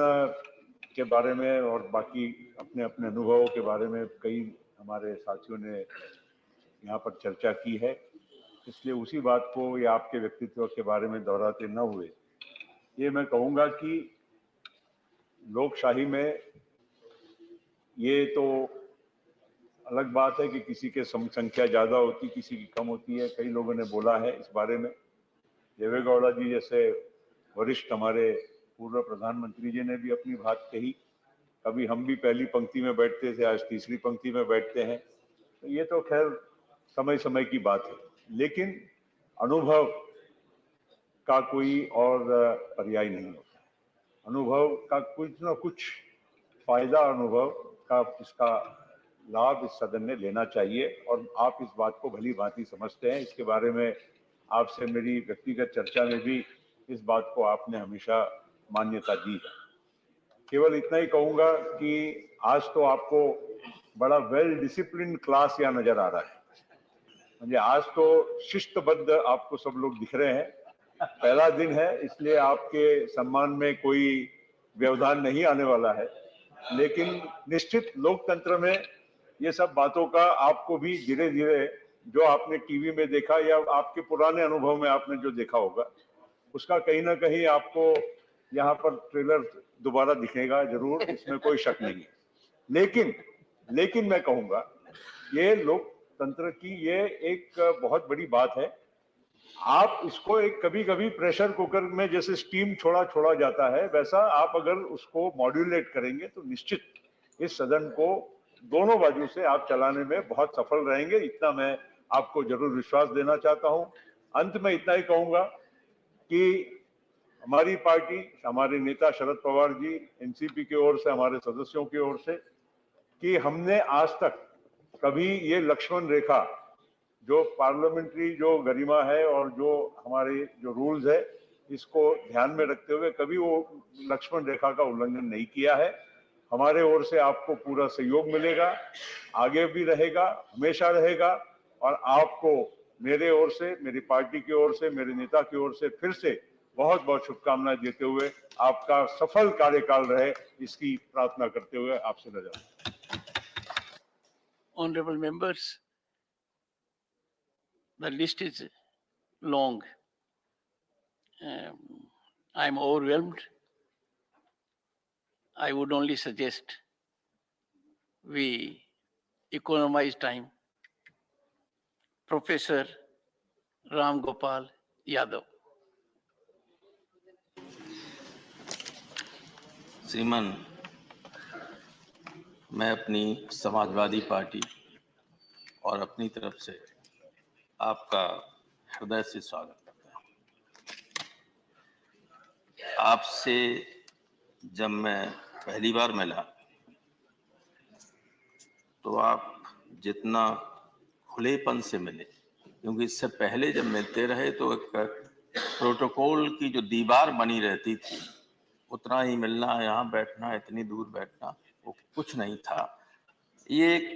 S15: के बारे में और बाकी अपने अपने अनुभवों के बारे में कई हमारे साथियों ने यहाँ पर चर्चा की है, इसलिए उसी बात को या आपके व्यक्तित्व के बारे में दोहराते न हुए ये मैं कहूँगा कि लोकशाही में ये तो अलग बात है कि किसी के संख्या ज़्यादा होती, किसी की कम होती है। कई लोगों ने बोला है इस बारे में। देवेगौड़ा जी जैसे वरिष्ठ हमारे पूर्व प्रधानमंत्री जी ने भी अपनी बात कही। कभी हम भी पहली पंक्ति में बैठते थे, आज तीसरी पंक्ति में बैठते हैं। तो ये तो खैर समय समय की बात है, लेकिन अनुभव का कोई और पर्याय नहीं होता। अनुभव का कुछ ना कुछ फायदा अनुभव का इसका लाभ इस सदन ने लेना चाहिए और आप इस बात को भली भांति समझते हैं। इसके बारे में आपसे मेरी व्यक्तिगत चर्चा में भी इस बात को आपने हमेशा मान्यता दी है। केवल इतना ही कहूँगा कि आज तो आपको बड़ा वेल डिसिप्लिन क्लास यहाँ नजर आ रहा है। म्हणजे आज तो शिस्तबद्ध आपको सब लोग दिख रहे हैं। पहला दिन है इसलिए आपके सम्मान में कोई व्यवधान नहीं आने वाला है, लेकिन निश्चित लोकतंत्र में ये सब बातों का आपको भी धीरे धीरे जो आपने टीवी में देखा या आपके पुराने अनुभव में आपने जो देखा होगा उसका कहीं ना कहीं आपको यहाँ पर ट्रेलर दोबारा दिखेगा जरूर, इसमें कोई शक नहीं है। लेकिन मैं कहूंगा ये लोकतंत्र की ये एक बहुत बड़ी बात है। आप इसको एक कभी कभी प्रेशर कुकर में जैसे स्टीम छोड़ा जाता है, वैसा आप अगर उसको मॉड्यूलेट करेंगे तो निश्चित इस सदन को दोनों बाजू से आप चलाने में बहुत सफल रहेंगे। इतना मैं आपको जरूर विश्वास देना चाहता हूं। अंत में इतना ही कहूंगा कि हमारी पार्टी, हमारे नेता शरद पवार जी, एनसीपी की ओर से, हमारे सदस्यों की ओर से, कि हमने आज तक कभी ये लक्ष्मण रेखा जो पार्लियामेंट्री जो गरिमा है और जो हमारे जो रूल्स है, इसको ध्यान में रखते हुए कभी वो लक्ष्मण रेखा का उल्लंघन नहीं किया है। हमारे ओर से आपको पूरा सहयोग मिलेगा, आगे भी रहेगा, हमेशा रहेगा। और आपको मेरे ओर से, मेरी पार्टी की ओर से, मेरे नेता की ओर से फिर से बहुत बहुत शुभकामनाएं देते हुए आपका सफल कार्यकाल रहे, इसकी प्रार्थना करते हुए आपसे रजा।
S2: Honorable members, the list is long. I am overwhelmed. I would only suggest we economize time. Professor Ram Gopal Yadav.
S16: श्रीमान, मैं अपनी समाजवादी पार्टी और अपनी तरफ से आपका हृदय से स्वागत करता हूं। आपसे जब मैं पहली बार मिला तो आप जितना खुलेपन से मिले, क्योंकि इससे पहले जब मिलते रहे तो एक प्रोटोकॉल की जो दीवार बनी रहती थी, उतना ही मिलना, यहाँ बैठना, इतनी दूर बैठना, वो कुछ नहीं था। ये एक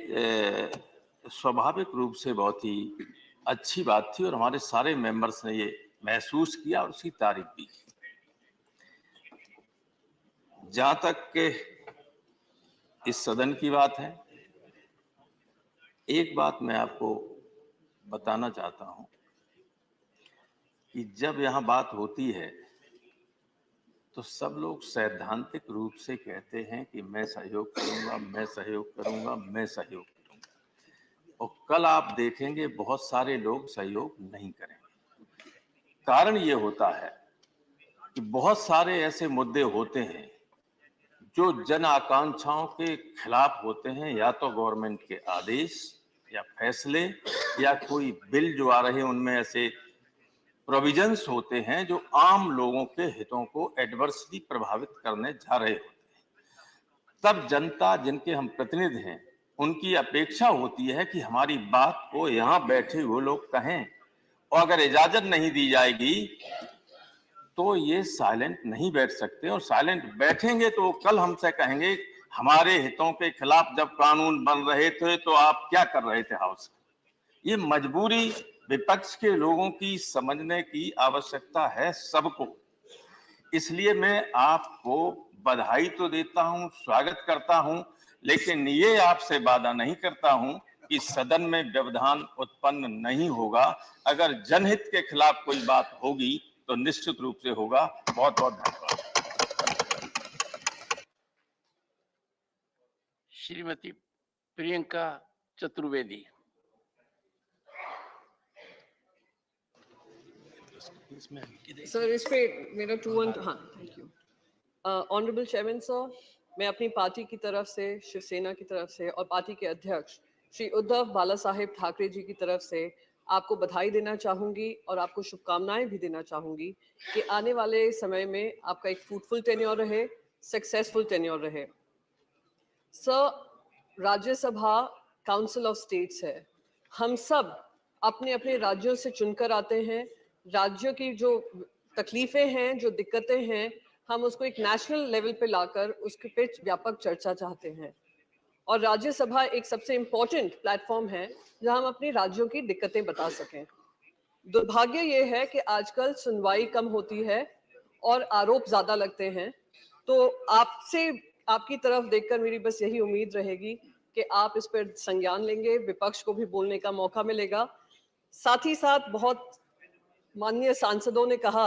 S16: स्वाभाविक रूप से बहुत ही अच्छी बात थी और हमारे सारे मेंबर्स ने ये महसूस किया और उसकी तारीफ भी की। जहां तक के इस सदन की बात है, एक बात मैं आपको बताना चाहता हूं कि जब यहाँ बात होती है तो सब लोग सैद्धांतिक रूप से कहते हैं कि मैं सहयोग करूंगा, मैं सहयोग करूंगा, मैं सहयोग करूंगा, और कल आप देखेंगे बहुत सारे लोग सहयोग नहीं करेंगे। कारण ये होता है कि बहुत सारे ऐसे मुद्दे होते हैं जो जन आकांक्षाओं के खिलाफ होते हैं, या तो गवर्नमेंट के आदेश या फैसले या कोई बिल जो आ रहे हैं उनमें ऐसे प्रोविजंस होते हैं जो आम लोगों के हितों को एडवर्सली प्रभावित करने जा रहे होते हैं। तब जनता, जिनके हम प्रतिनिधि हैं, उनकी अपेक्षा होती है कि हमारी बात को यहाँ बैठे हुए लोग कहें, और अगर इजाजत नहीं दी जाएगी तो ये साइलेंट नहीं बैठ सकते, और साइलेंट बैठेंगे तो कल हमसे कहेंगे हमारे हितों के खिलाफ जब कानून बन रहे थे तो आप क्या कर रहे थे हाउस में। ये मजबूरी विपक्ष के लोगों की समझने की आवश्यकता है सबको। इसलिए मैं आपको बधाई तो देता हूं, स्वागत करता हूं, लेकिन ये आपसे वादा नहीं करता हूं कि सदन में व्यवधान उत्पन्न नहीं होगा। अगर जनहित के खिलाफ कोई बात होगी तो निश्चित रूप से होगा। बहुत बहुत धन्यवाद।
S2: श्रीमती प्रियंका चतुर्वेदी।
S17: सर, इस पे मेरा 2-1, हाँ, thank you. Honourable chairman sir, मैं अपनी पार्टी की तरफ से, शिवसेना की तरफ से और पार्टी के अध्यक्ष श्री उद्धव बाला साहेब ठाकरे जी की तरफ से आपको बधाई देना चाहूंगी और आपको शुभकामनाएं भी देना चाहूंगी कि आने वाले समय में आपका एक फ्रूटफुल टेन्योर रहे, सक्सेसफुल टेन्योर रहे। Sir, Rajya Sabha council of states है, हम सब अपने अपने राज्यों से चुनकर आते हैं। राज्यों की जो तकलीफें हैं, जो दिक्कतें हैं, हम उसको एक नेशनल लेवल पे लाकर उसके पे व्यापक चर्चा चाहते हैं, और राज्यसभा एक सबसे इम्पोर्टेंट प्लेटफॉर्म है जहां हम अपने राज्यों की दिक्कतें बता सकें। दुर्भाग्य ये है कि आजकल सुनवाई कम होती है और आरोप ज्यादा लगते हैं, तो आपसे, आपकी तरफ देखकर मेरी बस यही उम्मीद रहेगी कि आप इस पर संज्ञान लेंगे, विपक्ष को भी बोलने का मौका मिलेगा। साथ ही साथ बहुत माननीय सांसदों ने कहा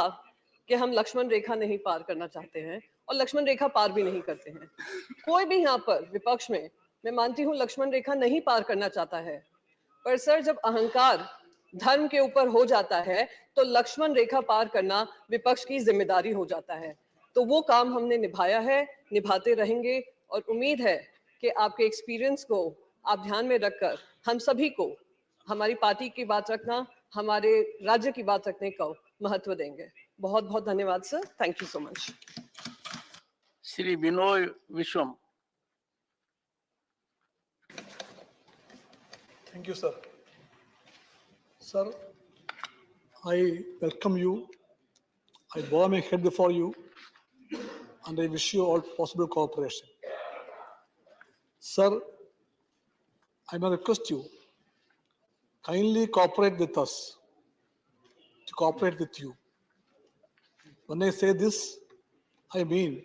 S17: कि हम लक्ष्मण रेखा नहीं पार करना चाहते हैं और लक्ष्मण रेखा पार भी नहीं करते हैं। कोई भी यहाँ पर विपक्ष में, मैं मानती हूँ, लक्ष्मण रेखा नहीं पार करना चाहता है, पर सर जब अहंकार धर्म के ऊपर हो जाता है तो लक्ष्मण रेखा पार करना विपक्ष की जिम्मेदारी हो जाता है। तो वो काम हमने निभाया है, निभाते रहेंगे और उम्मीद है कि आपके एक्सपीरियंस को आप ध्यान में रखकर हम सभी को हमारी पार्टी की बात रखना, हमारे राज्य की बात रखने को महत्व देंगे। बहुत बहुत धन्यवाद sir, thank you so much.
S2: Shri Vinoy Viswam.
S18: Thank you, sir. Sir, I welcome you. I bow my head before you, and I wish you all possible cooperation. Sir, I may request you, kindly cooperate with us, to cooperate with you. When I say this, I mean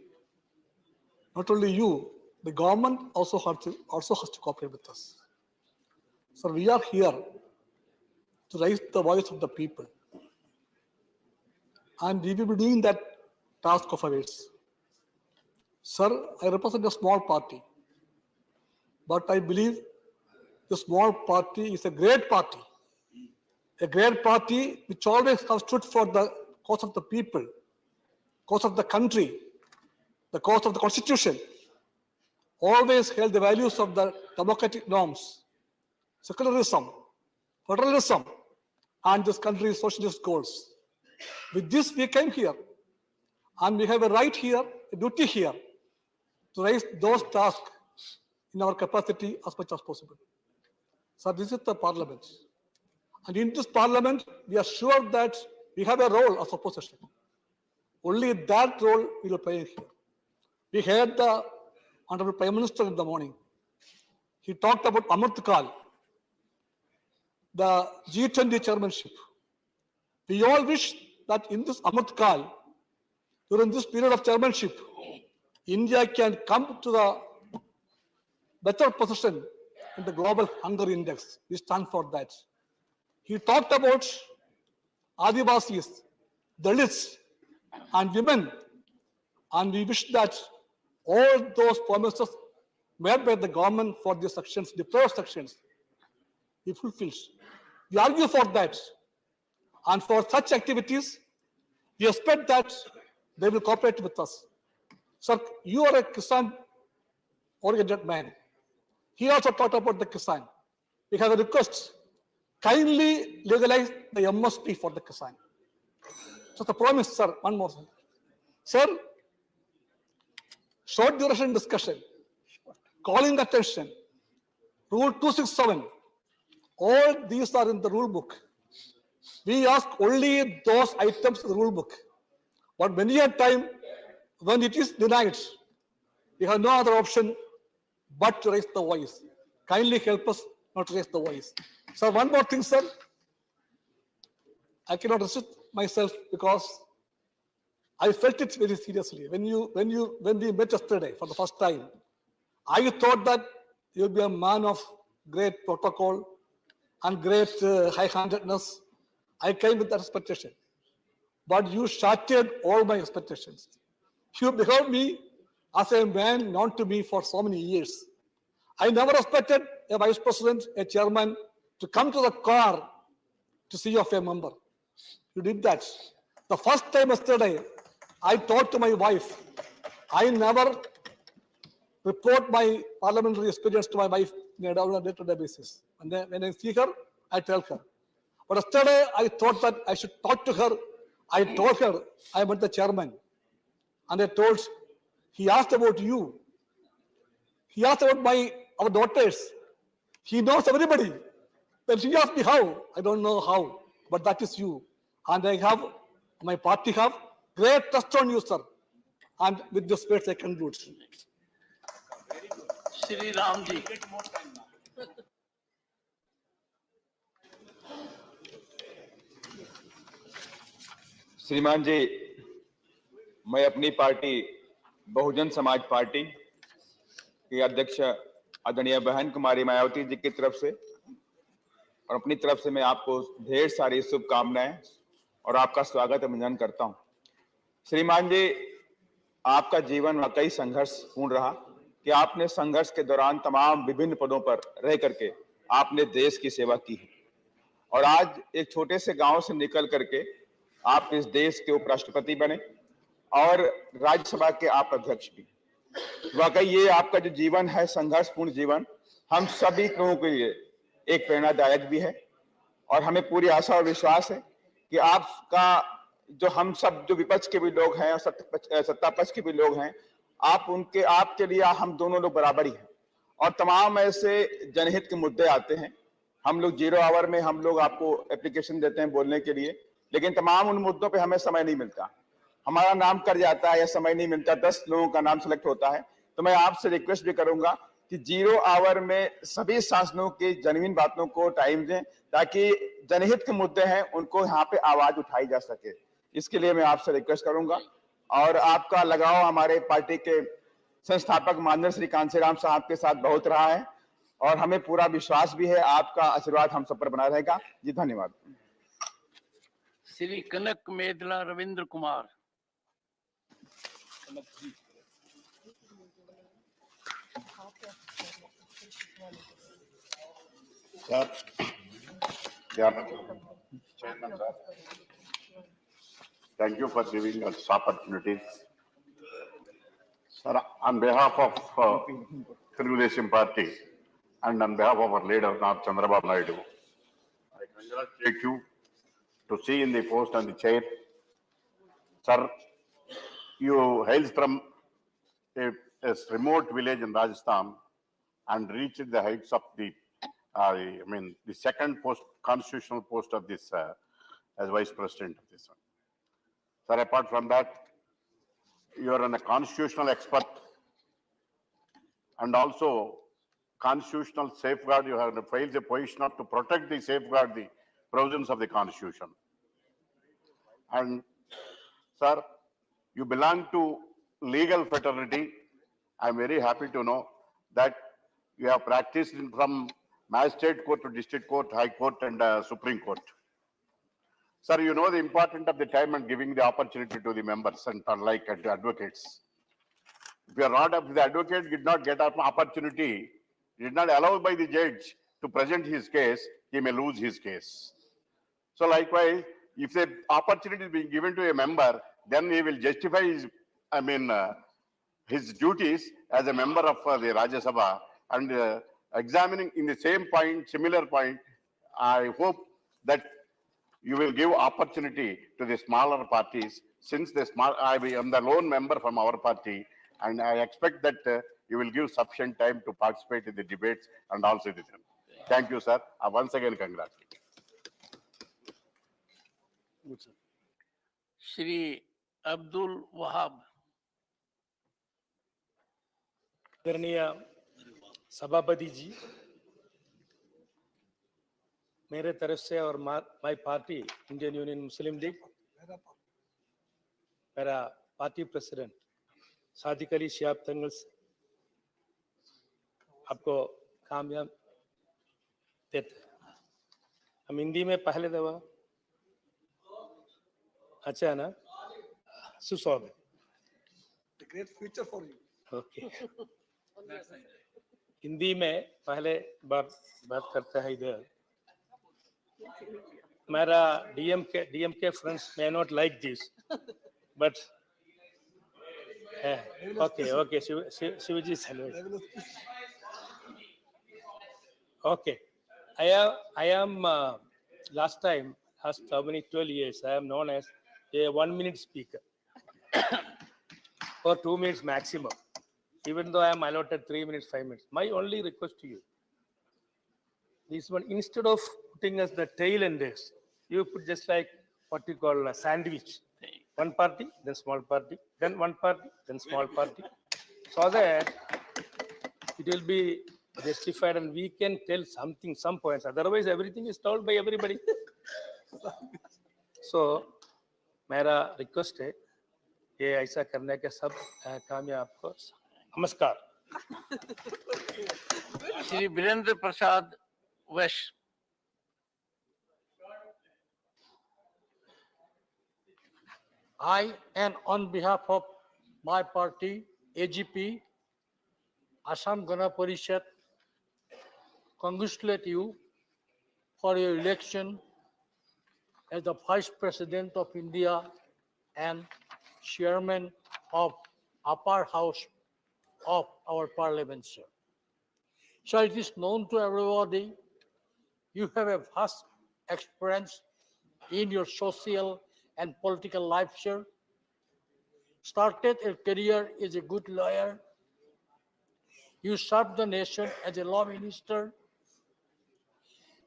S18: not only you, the government also has to cooperate with us. Sir, we are here to raise the voice of the people, and we will be doing that task of ours. Sir, I represent a small party, but I believe the small party is a great party which always has stood for the cause of the people, cause of the country, the cause of the constitution, always held the values of the democratic norms, secularism, federalism, and this country's socialist goals. With this, we came here, and we have a right here, a duty here, to raise those tasks in our capacity as much as possible. So this is the parliament. And in this parliament, we are sure that we have a role as opposition. Only that role we will play here. We heard the Honorable Prime Minister in the morning. He talked about Amrit Kal, the G20 chairmanship. We all wish that in this Amrit Kal, during this period of chairmanship, India can come to the better position in the global hunger index. We stand for that. He talked about Adivasis, Dalits, and women, and we wish that all those promises made by the government for these sections, the poor sections, be fulfilled. We argue for that, and for such activities, we expect that they will cooperate with us. Sir, you are a Kisan-oriented man. He also talked about the Kisan. We have a request. Kindly legalize the MSP for the Kisan. So the promise, sir, one more thing. Sir, short duration discussion, calling attention, Rule 267, all these are in the rule book. We ask only those items in the rule book. But many a time, when it is denied, we have no other option but to raise the voice. Kindly help us not to raise the voice. Sir, one more thing, sir. I cannot resist myself because I felt it very seriously. When we met yesterday for the first time, I thought that you will be a man of great protocol and great high-handedness. I came with that expectation. But you shattered all my expectations. You beheld me as a man known to me for so many years. I never expected a vice president, a chairman, to come to the car to see of a member. You did that. The first time yesterday, I told to my wife, I never report my parliamentary experience to my wife on a day-to-day basis. And then when I see her, I tell her. But yesterday, I thought that I should talk to her. I told her I met the chairman. And I told, he asked about you. He asked about our daughters. He knows everybody. Then she asked me how. I don't know how, but that is you. And my party have great trust on you, sir. And with this words, I conclude.
S2: Shri Ramji.
S19: श्रीमान जी, मैं अपनी party Bahujan Samaj party की अध्यक्ष आदरणीय बहन कुमारी मायावती जी की तरफ से और अपनी तरफ से मैं आपको ढेर सारी शुभकामनाएं और आपका स्वागत अभिनंदन करता हूं। श्रीमान जी, आपका जीवन वाकई संघर्षपूर्ण रहा कि आपने संघर्ष के दौरान तमाम विभिन्न पदों पर रह करके आपने देश की सेवा की है और आज एक छोटे से गांव से निकल करके आप इस देश के उपराष्ट्रपति बने और राज्यसभा के आप अध्यक्ष भी। वाकई ये आपका जो जीवन है, संघर्षपूर्ण जीवन, हम सभी लोगों के लिए एक प्रेरणादायक भी है और हमें पूरी आशा और विश्वास है कि आपका जो हम सब जो विपक्ष के भी लोग हैं और सत्ता पक्ष के भी लोग हैं, आपके लिए हम दोनों लोग बराबर ही हैं और तमाम ऐसे जनहित के मुद्दे आते हैं। हम लोग 0 आवर में हम लोग आपको एप्लीकेशन देते हैं बोलने के लिए, लेकिन तमाम उन मुद्दों पे हमें समय नहीं मिलता, हमारा नाम कट जाता है या समय नहीं मिलता, 10 लोगों का नाम सेलेक्ट होता है। तो मैं आपसे रिक्वेस्ट भी करूंगा कि 0 आवर में सभी सांसदों की जेन्युइन बातों को टाइम दें ताकि जनहित के मुद्दे हैं उनको यहाँ पे आवाज उठाई जा सके। इसके लिए मैं आपसे रिक्वेस्ट करूंगा और आपका लगाव हमारे पार्टी के संस्थापक माननीय श्री कांशीराम साहब के साथ बहुत रहा है और हमें पूरा विश्वास भी है आपका आशीर्वाद हम सब पर बना रहेगा जी। धन्यवाद।
S2: श्री कनक मेदला Ravindra Kumar.
S20: Chairman, sir. Thank you for giving us opportunity. Sir, on behalf of Telugu Party and on behalf of our leader, Chandrababu Naidu, I congratulate you to see in the post and the chair. Sir, you hail from a remote village in Rajasthan and reached the heights of the the second constitutional post of this as vice president of this one. Sir, apart from that, you are a constitutional expert and also constitutional safeguard. You have filed a position to protect the safeguard the provisions of the constitution. And sir, you belong to legal fraternity. I am very happy to know that you have practiced from magistrate court to district court, high court and Supreme Court. Sir, you know the importance of the time and giving the opportunity to the members and unlike advocates. If you are not, if the advocate did not get an opportunity, did not allow by the judge to present his case, he may lose his case. So likewise, if the opportunity is being given to a member, then he will justify his, his duties as a member of the Rajya Sabha and examining in the same point, similar point. I hope that you will give opportunity to the smaller parties since I am the lone member from our party and I expect that you will give sufficient time to participate in the debates and all citizens. Thank you, sir. Once again, congratulations.
S2: Shri Abdul Wahab.
S21: आदरणीय सभापति जी, मेरे तरफ से और my party Indian union Muslim league, मेरा party president Sadiq Ali Shihab तंगल से आपको कामयाब देते हैं। हम हिंदी में पहले दफा, अच्छा है ना, सुस्वागत।
S18: Great future for you.
S21: Okay, Hindi में पहले बात करते हैं इधर। मेरा DMK friends may not like this, but okay, Shivaji Salwai. Okay, I am last how many 12 years I am known as a 1-minute speaker or 2 minutes maximum, even though I am allotted 3 minutes, 5 minutes. My only request to you, this one, instead of putting us the tail enders, you put just like what you call a sandwich. One party, then small party, then one party, then small party, so that it will be justified and we can tell something, some points. Otherwise, everything is told by everybody. So, मेरा request है ये ऐसा करने के सब काम है आपको। नमस्कार।
S2: श्री वीरेंद्र प्रसाद वैश्य।
S21: I, and on behalf of my party, AGP, Assam Gana Parishad, congratulate you for your election as the Vice President of India and Chairman of Upper House of our Parliament, sir. So it is known to everybody, you have a vast experience in your social and political life, sir. Started a career as a good lawyer. You served the nation as a law minister.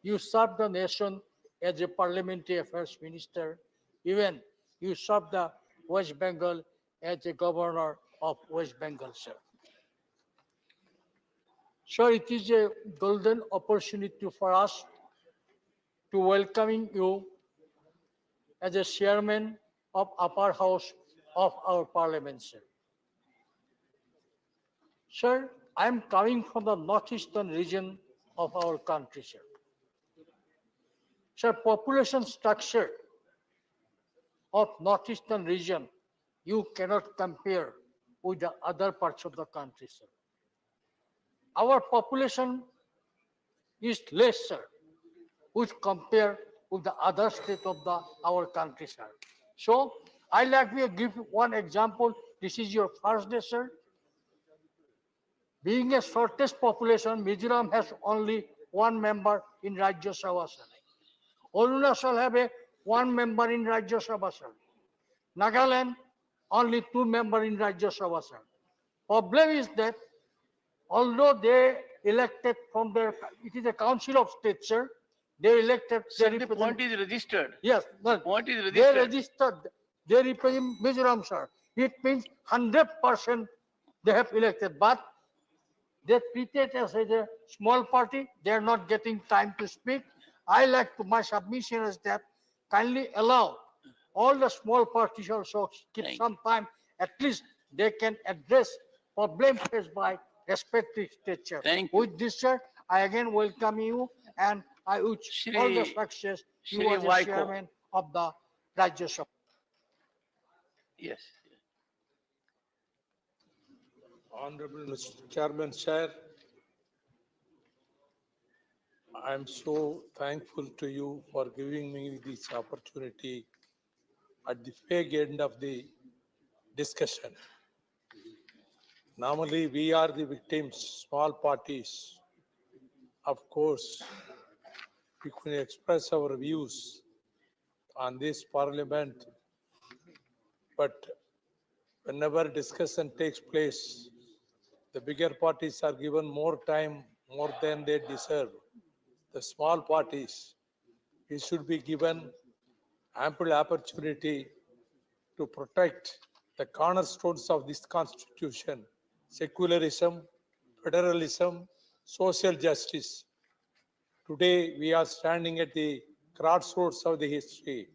S21: You served the nation as a parliamentary affairs minister. Even you served the West Bengal as a governor of West Bengal, sir. Sir, it is a golden opportunity for us to welcoming you as a chairman of upper house of our parliament, sir. Sir, I am coming from the northeastern region of our country, sir. Sir, population structure of northeastern region, you cannot compare with the other parts of the country, sir. Our population is less, sir, which compare with the other state of our country, sir. So, I like to give one example. This is your first day, sir. Being a shortest population, Mizoram has only one member in Rajya Sabha, sir. Arunachal have one member in Rajya Sabha, sir. Nagaland, only 2 members in Rajya Sabha, sir. Problem is that although they elected from their, it is a council of states, sir. They elected.
S2: So the point is registered.
S21: Yes, but
S2: Point is
S21: they
S2: registered.
S21: registered. They represent Mizoram, sir. It means 100% they have elected, but they treated us as a small party. They are not getting time to speak. I like to, my submission is that kindly allow all the small parties also keep some time. At least they can address problems faced by respective states. With this, sir, I again welcome you and I wish all the success you as the chairman of the Rajya Sabha.
S2: Yes.
S21: Honorable Mr. Chairman, sir, I am so thankful to you for giving me this opportunity at the fag end of the discussion. Normally, we are the victims, small parties. Of course, we can express our views on this parliament, but whenever discussion takes place, the bigger parties are given more time, more than they deserve. The small parties, we should be given ample opportunity to protect the cornerstones of this constitution: secularism, federalism, social justice. Today, we are standing at the crossroads of the history.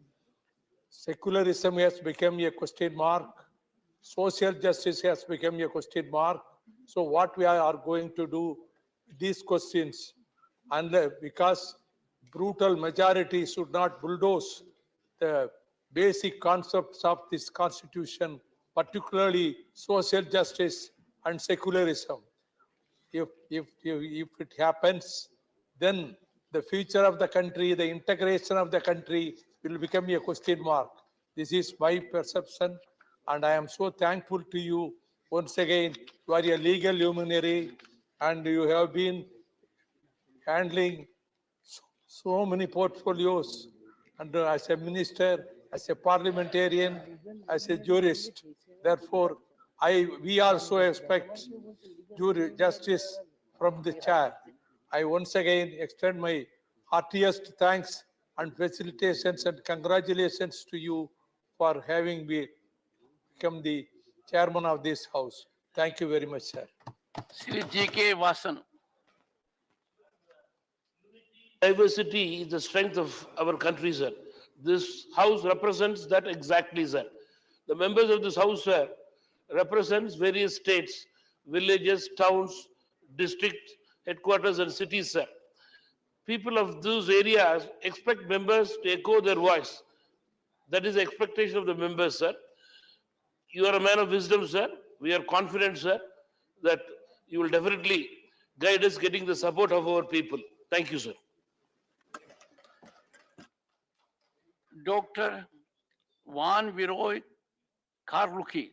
S21: Secularism has become a question mark. Social justice has become a question mark. So what we are going to do with these questions? And because brutal majority should not bulldoze the basic concepts of this constitution, particularly social justice and secularism. If it happens, then the future of the country, the integration of the country will become a question mark. This is my perception, and I am so thankful to you once again. You are a legal luminary, and you have been handling so many portfolios, and as a minister, as a parliamentarian, as a jurist. Therefore, we also expect justice from the chair. I once again extend my heartiest thanks and felicitations and congratulations to you for having become the chairman of this house. Thank you very much, sir.
S2: Sri G.K. Vasan.
S4: Diversity is the strength of our country, sir. This house represents that exactly, sir. The members of this house, sir, represents various states, villages, towns, district headquarters and cities, sir. People of those areas expect members to echo their voice. That is the expectation of the members, sir. You are a man of wisdom, sir. We are confident, sir, that you will definitely guide us getting the support of our people. Thank you, sir.
S2: Dr. Van Viroy Karluki.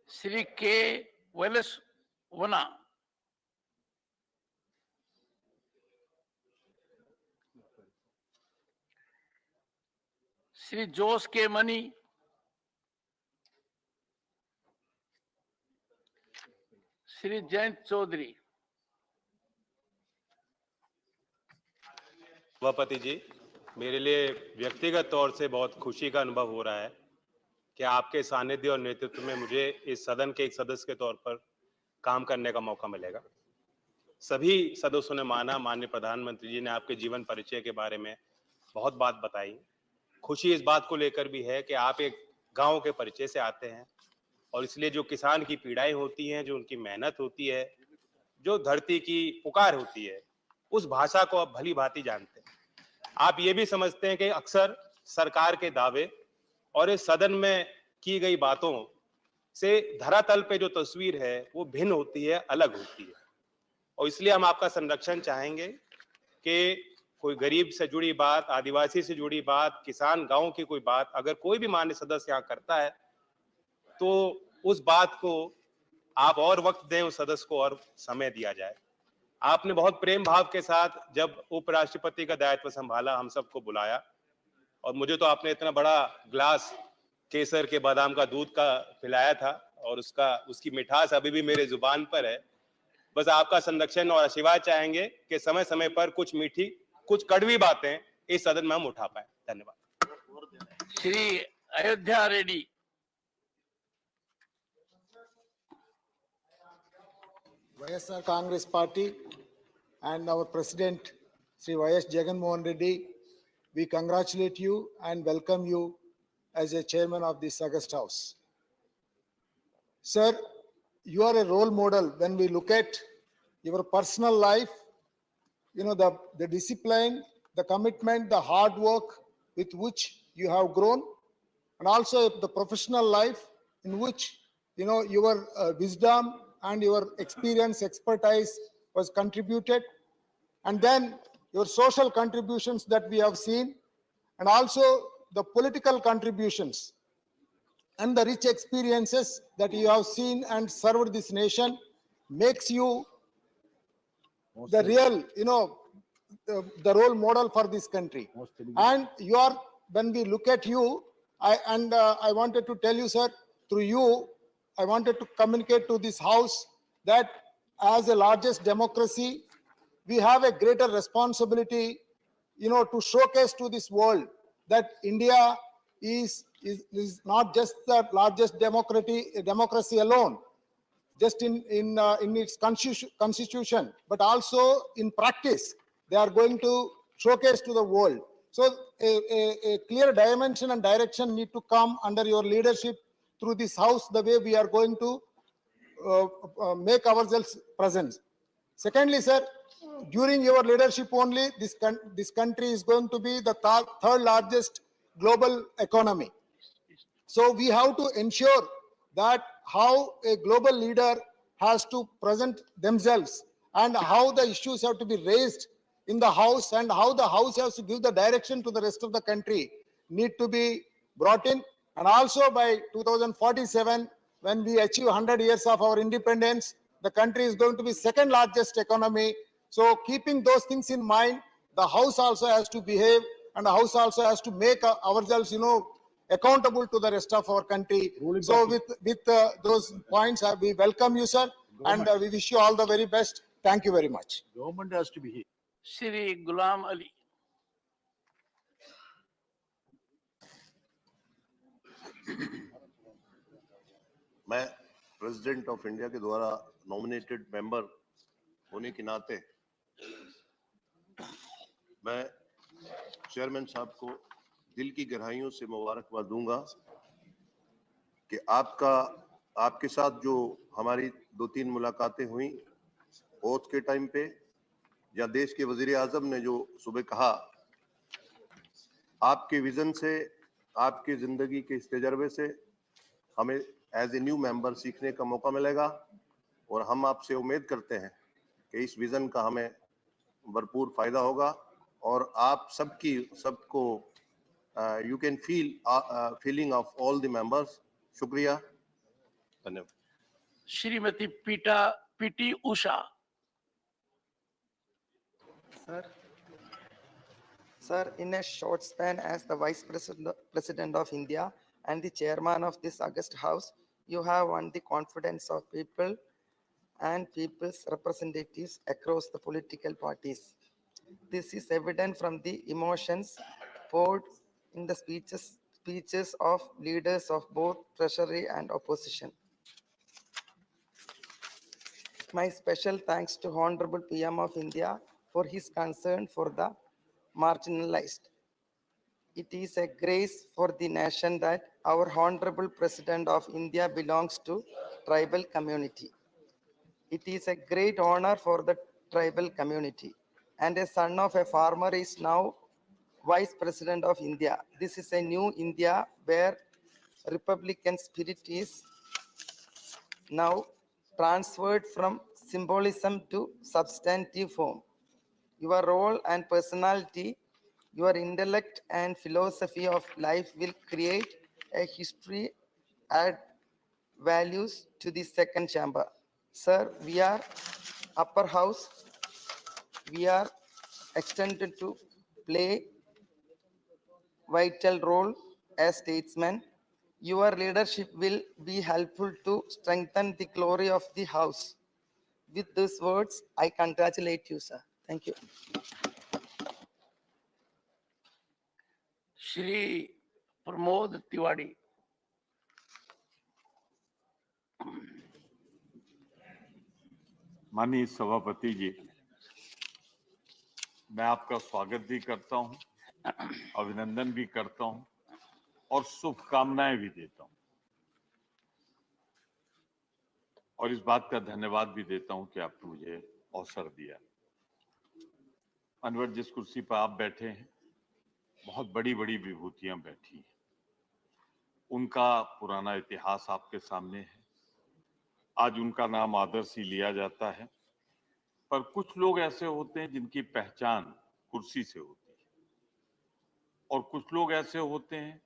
S2: Sri K. Wallace Wana. Sri Jose K. Mani. Sri Jayant Chaudhary.
S5: सभापति जी, मेरे लिए व्यक्तिगत तौर से बहुत खुशी का अनुभव हो रहा है कि आपके सानिध्य और नेतृत्व में मुझे इस सदन के एक सदस्य के तौर पर काम करने का मौका मिलेगा। सभी सदस्यों ने माना, माननीय प्रधानमंत्री जी ने आपके जीवन परिचय के बारे में बहुत बात बताई। खुशी इस बात को लेकर भी है कि आप एक गांव के परिचय से आते हैं और इसलिए जो किसान की पीड़ाएं होती हैं, जो उनकी मेहनत होती है, जो धरती की पुकार होती है, उस भाषा को आप भली भांति जानते हैं। आप ये भी समझते हैं कि अक्सर सरकार के दावे और इस सदन में की गई बातों से धरातल पे जो तस्वीर है वो भिन्न होती है, अलग होती है, और इसलिए हम आपका संरक्षण चाहेंगे कि कोई गरीब से जुड़ी बात, आदिवासी से जुड़ी बात, किसान गांव की कोई बात अगर कोई भी मान्य सदस्य यहाँ करता है तो उस बात को आप और वक्त दें, उस सदस्य को और समय दिया जाए। आपने बहुत प्रेम भाव के साथ जब उपराष्ट्रपति का दायित्व संभाला, हम सबको बुलाया और मुझे तो आपने इतना बड़ा ग्लास केसर के बादाम का दूध का पिलाया था और उसकी मिठास अभी भी मेरे जुबान पर है। बस आपका संरक्षण और आशीर्वाद चाहेंगे कि समय समय पर कुछ मीठी, कुछ कड़वी बातें इस सदन में हम उठा पाए। धन्यवाद।
S2: Shri Ayodhya Reddy.
S22: YSR Congress Party and our President Sri Y.S. Jagan Mohan Reddy, we congratulate you and welcome you as a chairman of this August House. Sir, you are a role model when we look at your personal life, you know, the discipline, the commitment, the hard work with which you have grown, and also the professional life in which, you know, your wisdom and your experience, expertise was contributed, and then your social contributions that we have seen, and also the political contributions and the rich experiences that you have seen and served this nation makes you the real, you know, the role model for this country. And you are, when we look at you, I wanted to tell you, sir, through you, I wanted to communicate to this house that as the largest democracy, we have a greater responsibility, you know, to showcase to this world that India is not just the largest democracy alone, just in its constitution, but also in practice, they are going to showcase to the world. So a clear dimension and direction need to come under your leadership through this house, the way we are going to make ourselves present. Secondly, sir, during your leadership only, this country is going to be the third largest global economy. So we have to ensure that how a global leader has to present themselves and how the issues have to be raised in the house and how the house has to give the direction to the rest of the country need to be brought in. And also by 2047, when we achieve 100 years of our independence, the country is going to be second largest economy. So keeping those things in mind, the house also has to behave and the house also has to make ourselves, you know, accountable to the rest of our country. So with those points, we welcome you, sir, and we wish you all the very best. Thank you very much.
S2: Government has to behave. Shri Ghulam Ali.
S23: मैं president of India के द्वारा nominated member होने के नाते मैं chairman साहब को दिल की गहराइयों से मुबारकबाद दूंगा कि आपके साथ जो हमारी 2-3 मुलाकातें हुई ओथ के टाइम पे, या देश के वजीर आजम ने जो सुबह कहा, आपके विजन से, आपकी जिंदगी के इस तजर्बे से हमें एज ए न्यू मेंबर सीखने का मौका मिलेगा और हम आपसे उम्मीद करते हैं कि इस विजन का हमें भरपूर फायदा होगा और आप सबको you can feeling of all the members. शुक्रिया, धन्यवाद।
S2: Shrimati PT Usha.
S6: Sir, in a short span as the Vice President of India and the Chairman of this August House, you have won the confidence of people and people's representatives across the political parties. This is evident from the emotions poured in the speeches of leaders of both treasury and opposition. My special thanks to Honorable PM of India for his concern for the marginalized. It is a grace for the nation that our Honorable President of India belongs to tribal community. It is a great honor for the tribal community, and a son of a farmer is now Vice President of India. This is a new India where Republican spirit is now transferred from symbolism to substantive form. Your role and personality, your intellect and philosophy of life will create a history, add values to the second chamber. Sir, we are upper house. We are extended to play vital role as statesmen. Your leadership will be helpful to strengthen the glory of the house. With these words, I congratulate you, sir. Thank you.
S2: Shri Pramod Tiwari.
S7: माननीय सभापति जी, मैं आपका स्वागत भी करता हूं, अभिनंदन भी करता हूं और शुभकामनाएं भी देता हूं और इस बात का धन्यवाद भी देता हूं कि आपने मुझे अवसर दिया। अनवर, जिस कुर्सी पर आप बैठे हैं, बहुत बड़ी बड़ी विभूतियां बैठी हैं। उनका पुराना इतिहास आपके सामने है। आज उनका नाम आदर से लिया जाता है, पर कुछ लोग ऐसे होते हैं जिनकी पहचान कुर्सी से होती है और कुछ लोग ऐसे होते हैं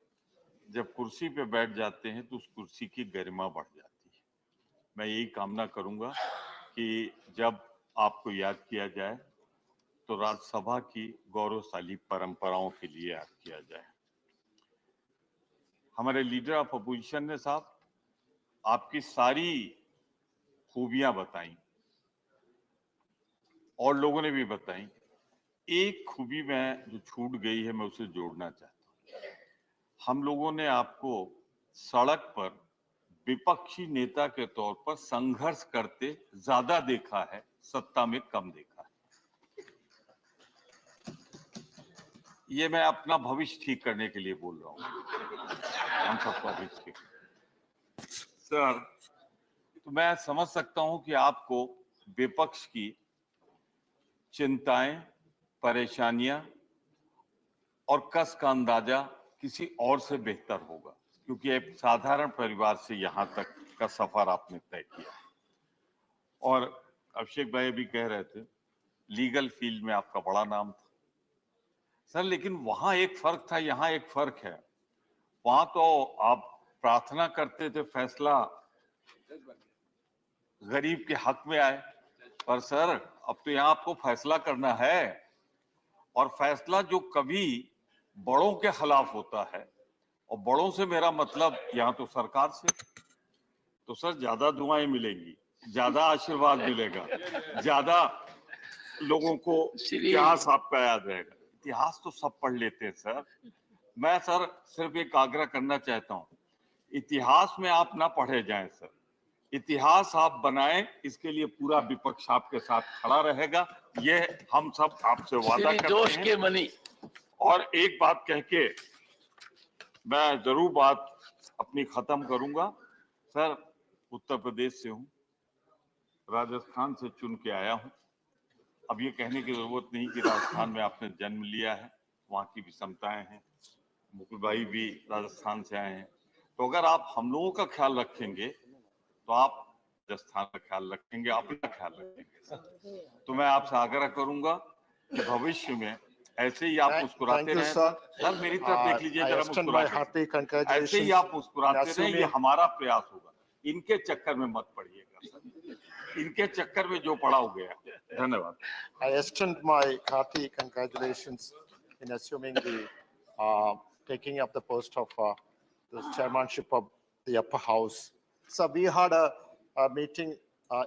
S7: जब कुर्सी पे बैठ जाते हैं तो उस कुर्सी की गरिमा बढ़ जाती है। मैं यही कामना करूंगा कि जब आपको याद किया जाए तो राज्यसभा की गौरवशाली परंपराओं के लिए याद किया जाए। हमारे लीडर ऑफ अपोजिशन ने साहब आपकी सारी खूबियां बताई और लोगों ने भी बताई। एक खूबी में जो छूट गई है, मैं उसे जोड़ना चाहता हूं। हम लोगों ने आपको सड़क पर विपक्षी नेता के तौर पर संघर्ष करते ज्यादा देखा है, सत्ता में कम देखा है। ये मैं अपना भविष्य ठीक करने के लिए बोल रहा हूं, हम सबका भविष्य ठीक। सर, तो मैं समझ सकता हूं कि आपको विपक्ष की चिंताएं, परेशानियां और कष्ट का अंदाजा किसी और से बेहतर होगा, क्योंकि एक साधारण परिवार से यहां तक का सफर आपने तय किया। और अभिषेक भाई भी कह रहे थे, लीगल फील्ड में आपका बड़ा नाम था सर, लेकिन वहां एक फर्क था, यहाँ एक फर्क है। वहां तो आप प्रार्थना करते थे फैसला गरीब के हक में आए, पर सर अब तो यहाँ आपको फैसला करना है, और फैसला जो कभी बड़ों के खिलाफ होता है, और बड़ों से मेरा मतलब यहाँ तो सरकार से, तो सर ज्यादा दुआएं मिलेंगी, ज्यादा आशीर्वाद मिलेगा, ज्यादा लोगों को इतिहास आपका याद रहेगा। इतिहास तो सब पढ़ लेते हैं सर, मैं सर सिर्फ एक आग्रह करना चाहता हूँ, इतिहास में आप ना पढ़े जाएं सर, इतिहास आप बनाएं, इसके लिए पूरा विपक्ष आपके साथ खड़ा रहेगा, ये हम सब आपसे वादा करते हैं।
S2: के मनी।
S7: और एक बात कह के मैं जरूर बात अपनी खत्म करूंगा। सर, उत्तर प्रदेश से हूं, राजस्थान से चुन के आया हूं, अब ये कहने की जरूरत नहीं कि राजस्थान में आपने जन्म लिया है, वहाँ की विषमताएं हैं, मुकुल भाई भी राजस्थान से आए हैं, तो अगर आप हम लोगों का ख्याल रखेंगे तो आप राजस्थान का ख्याल रखेंगे, अपना ख्याल रखेंगे। तो मैं आपसे आग्रह करूंगा कि भविष्य में ऐसे ही आप मुस्कुराते रहें। सर मेरी तरफ देख लीजिए जरा, मुस्कुराते, ऐसे ही आप मुस्कुराते रहें, ये हमारा प्रयास होगा। इनके चक्कर में मत पड़िएगा सर, इनके चक्कर में जो पड़ा हो गया। धन्यवाद।
S20: I extend my hearty congratulations in assuming the taking up the post of the chairmanship of the upper house. So we had a meeting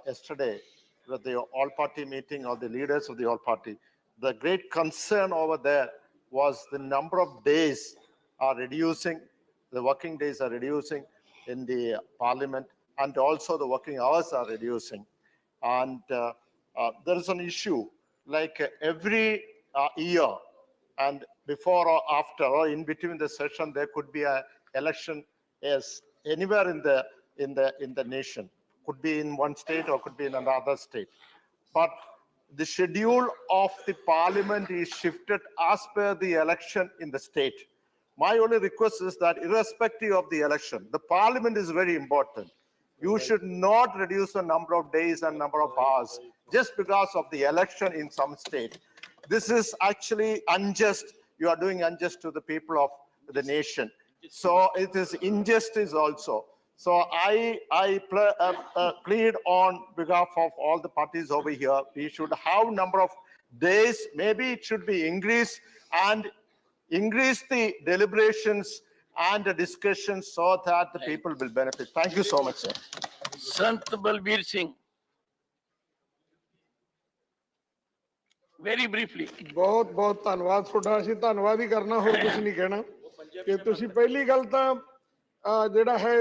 S20: yesterday with the all-party meeting of the leaders of the all-party. The great concern over there was the number of days are reducing, the working days are reducing in the parliament, and also the working hours are reducing. And there is an issue like every year, and before or after or in between the session, there could be an election as anywhere in the nation. Could be in one state or could be in another state. But the schedule of the parliament is shifted as per the election in the state. My only request is that irrespective of the election, the parliament is very important. You should not reduce the number of days and number of hours just because of the election in some state. This is actually unjust. You are doing unjust to the people of the nation. So it is injustice also. So I plead on behalf of all the parties over here. We should have number of days. Maybe it should be increased and increase the deliberations and the discussions so that the people will benefit. Thank you so much, sir.
S2: Sant Balbir Singh. Very briefly.
S3: बहुत बहुत धन्यवाद ਤੁਹਾਡਾ। ਅਸੀਂ ਧੰਨਵਾਦ ਹੀ ਕਰਨਾ, ਹੋਰ ਕੁਝ ਨਹੀਂ ਕਹਿਣਾ। ਕਿ ਤੁਸੀਂ ਪਹਿਲੀ ਗੱਲ ਤਾਂ ਜਿਹੜਾ ਹੈ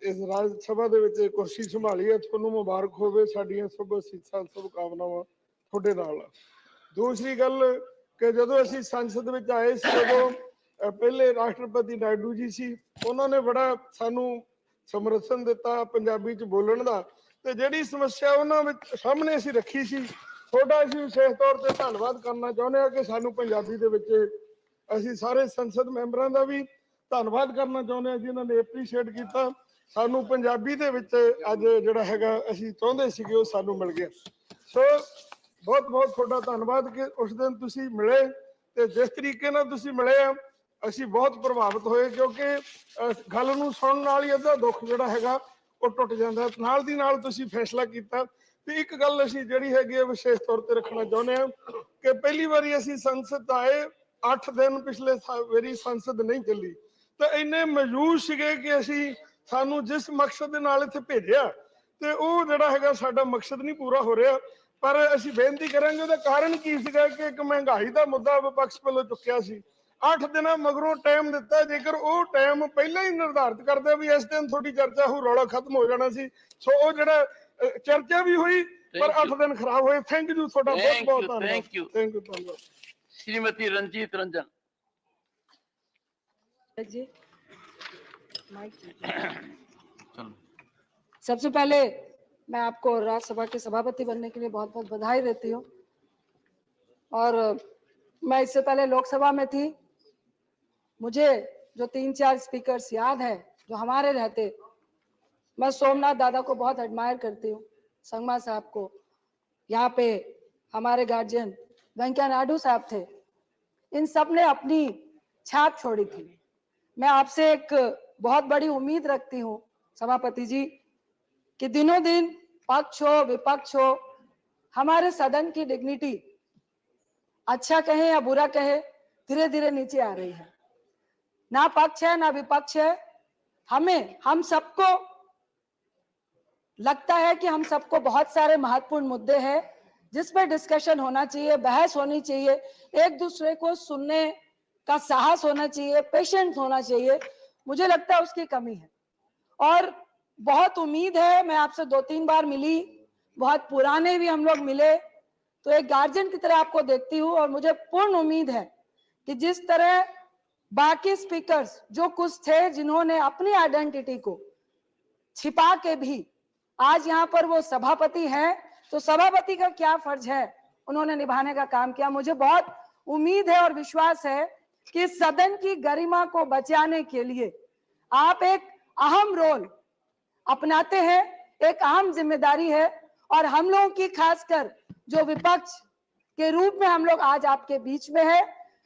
S3: ਇਸ ਰਾਜ ਸਭਾ ਦੇ ਵਿੱਚ ਕੁਰਸੀ ਸੰਭਾਲੀ ਹੈ, ਤੁਹਾਨੂੰ ਮੁਬਾਰਕ ਹੋਵੇ। ਸਾਡੀਆਂ ਸਭ ਅਸੀਸਾਂ ਸਭ ਕਾਮਨਾਵਾਂ ਤੁਹਾਡੇ ਨਾਲ। ਦੂਸਰੀ ਗੱਲ ਕਿ ਜਦੋਂ ਅਸੀਂ ਸੰਸਦ ਵਿੱਚ ਆਏ ਸੀ, ਉਦੋਂ ਪਹਿਲੇ ਰਾਸ਼ਟਰਪਤੀ ਨਾਇਡੂ ਜੀ ਸੀ, ਉਹਨਾਂ ਨੇ ਬੜਾ ਸਾਨੂੰ ਸਮਰਥਨ ਦਿੱਤਾ ਪੰਜਾਬੀ ਚ ਬੋਲਣ ਦਾ। ਤੇ ਜਿਹੜੀ ਸਮੱਸਿਆ ਉਹਨਾਂ ਵਿੱਚ ਸਾਹਮਣੇ ਅਸੀਂ ਰੱਖੀ ਸੀ, ਤੁਹਾਡਾ ਅਸੀਂ ਵਿਸ਼ੇਸ਼ ਤੌਰ ਤੇ ਧੰਨਵਾਦ ਕਰਨਾ ਚਾਹੁੰਦੇ ਹਾਂ ਕਿ ਸਾਨੂੰ ਪੰਜਾਬੀ ਦੇ ਵਿੱਚ, ਅਸੀਂ ਸਾਰੇ ਸੰਸਦ ਮੈਂਬਰਾਂ ਦਾ ਵੀ ਧੰਨਵਾਦ ਕਰਨਾ ਚਾਹੁੰਦੇ ਹਾਂ ਜਿਨ੍ਹਾਂ ਨੇ ਐਪਰੀਸ਼ੀਏਟ ਕੀਤਾ। ਸਾਨੂੰ ਪੰਜਾਬੀ ਦੇ ਵਿੱਚ ਅੱਜ ਜਿਹੜਾ ਹੈਗਾ ਅਸੀਂ ਚਾਹੁੰਦੇ ਸੀਗੇ ਉਹ ਸਾਨੂੰ ਮਿਲ ਗਿਆ। ਸੋ ਬਹੁਤ ਬਹੁਤ ਤੁਹਾਡਾ ਧੰਨਵਾਦ ਕਿ ਉਸ ਦਿਨ ਤੁਸੀਂ ਮਿਲੇ ਤੇ ਜਿਸ ਤਰੀਕੇ ਨਾਲ ਤੁਸੀਂ ਮਿਲੇ ਆ, ਅਸੀਂ ਬਹੁਤ ਪ੍ਰਭਾਵਿਤ ਹੋਏ ਕਿਉਂਕਿ ਗੱਲ ਨੂੰ ਸੁਣਨ ਨਾਲ ਹੀ ਇਹਦਾ ਦੁੱਖ ਜਿਹੜਾ ਹੈਗਾ ਉਹ ਟੁੱਟ ਜਾਂਦਾ। ਨਾਲ ਦੀ ਨਾਲ ਤੁਸੀਂ ਫੈਸਲਾ ਕੀਤਾ। ਤੇ ਇੱਕ ਗੱਲ ਅਸੀਂ ਜਿਹੜੀ ਹੈਗੀ ਵਿਸ਼ੇਸ਼ ਤੌਰ ਤੇ ਰੱਖਣਾ ਚਾਹੁੰਦੇ ਹਾਂ ਕਿ ਪਹਿਲੀ ਵਾਰੀ ਅਸੀਂ ਸੰਸਦ ਆਏ, 8 ਦਿਨ ਪਿਛਲੇ ਵਾਰੀ ਸੰਸਦ ਨਹੀਂ ਚੱਲੀ, ਤਾਂ ਇੰਨੇ ਮਯੂਸ ਸੀਗੇ ਕਿ ਅਸੀਂ ਸਾਨੂੰ ਜਿਸ ਮਕਸਦ ਦੇ ਨਾਲ ਇੱਥੇ ਭੇਜਿਆ ਤੇ ਉਹ ਜਿਹੜਾ ਹੈਗਾ ਸਾਡਾ ਮਕਸਦ ਨਹੀਂ ਪੂਰਾ ਹੋ ਰਿਹਾ। ਪਰ ਅਸੀਂ ਬੇਨਤੀ ਕਰਾਂਗੇ ਉਹਦਾ ਕਾਰਨ ਕੀ ਸੀਗਾ ਕਿ ਇੱਕ ਮਹਿੰਗਾਈ ਦਾ ਮੁੱਦਾ ਵਿਪਕਸ਼ ਵੱਲੋਂ ਚੁੱਕਿਆ ਸੀ। 8 ਦਿਨਾਂ ਮਗਰੋਂ ਟਾਈਮ ਦਿੱਤਾ, ਜੇਕਰ ਉਹ ਟਾਈਮ ਪਹਿਲਾਂ ਹੀ ਨਿਰਧਾਰਿਤ ਕਰਦੇ ਵੀ ਇਸ ਦਿਨ ਤੁਹਾਡੀ ਚਰਚਾ ਹੋ, ਰੌਲਾ ਖਤਮ ਹੋ ਜਾਣਾ ਸੀ। ਸੋ ਉਹ ਜਿਹੜਾ ਚਰਚਾ ਵੀ ਹੋਈ ਪਰ 8 ਦਿਨ ਖਰਾਬ ਹੋਏ। ਥੈਂਕ ਯੂ ਤੁਹਾਡਾ ਬਹੁਤ ਬਹੁਤ ਧੰਨਵਾਦ। ਥੈਂਕ ਯੂ ਧੰਨਵਾਦ।
S2: श्रीमती रंजीत रंजन।
S13: सबसे पहले मैं आपको राज्यसभा के सभापति बनने के लिए बहुत बहुत बधाई देती हूँ। और मैं इससे पहले लोकसभा में थी, मुझे जो 3-4 स्पीकर्स याद है जो हमारे रहते, मैं सोमनाथ दादा को बहुत एडमायर करती हूँ, संगमा साहब को, यहाँ पे हमारे गार्जियन वेंकैया नायडू साहब थे। इन सब ने अपनी छाप छोड़ी थी। मैं आपसे एक बहुत बड़ी उम्मीद रखती हूँ सभापति जी कि दिनों दिन पक्ष हो विपक्ष हो, हमारे सदन की डिग्निटी, अच्छा कहे या बुरा कहे, धीरे धीरे नीचे आ रही है। ना पक्ष है ना विपक्ष है। हम सबको लगता है कि हम सबको बहुत सारे महत्वपूर्ण मुद्दे हैं जिसमें डिस्कशन होना चाहिए, बहस होनी चाहिए, एक दूसरे को सुनने का साहस होना चाहिए, पेशेंस होना चाहिए। मुझे लगता है उसकी कमी है और बहुत उम्मीद है। मैं आपसे 2-3 बार मिली, बहुत पुराने भी हम लोग मिले, तो एक गार्जियन की तरह आपको देखती हूँ और मुझे पूर्ण उम्मीद है कि जिस तरह बाकी स्पीकर्स जो कुछ थे जिन्होंने अपनी आइडेंटिटी को छिपा के भी आज यहाँ पर वो सभापति हैं, तो तो सभापति का क्या फर्ज है उन्होंने निभाने का काम किया। मुझे बहुत उम्मीद है और विश्वास है कि सदन की गरिमा को बचाने के लिए आप एक अहम रोल अपनाते हैं, एक अहम जिम्मेदारी है। और हम लोगों की खासकर जो विपक्ष के रूप में हम लोग आज आपके बीच में है,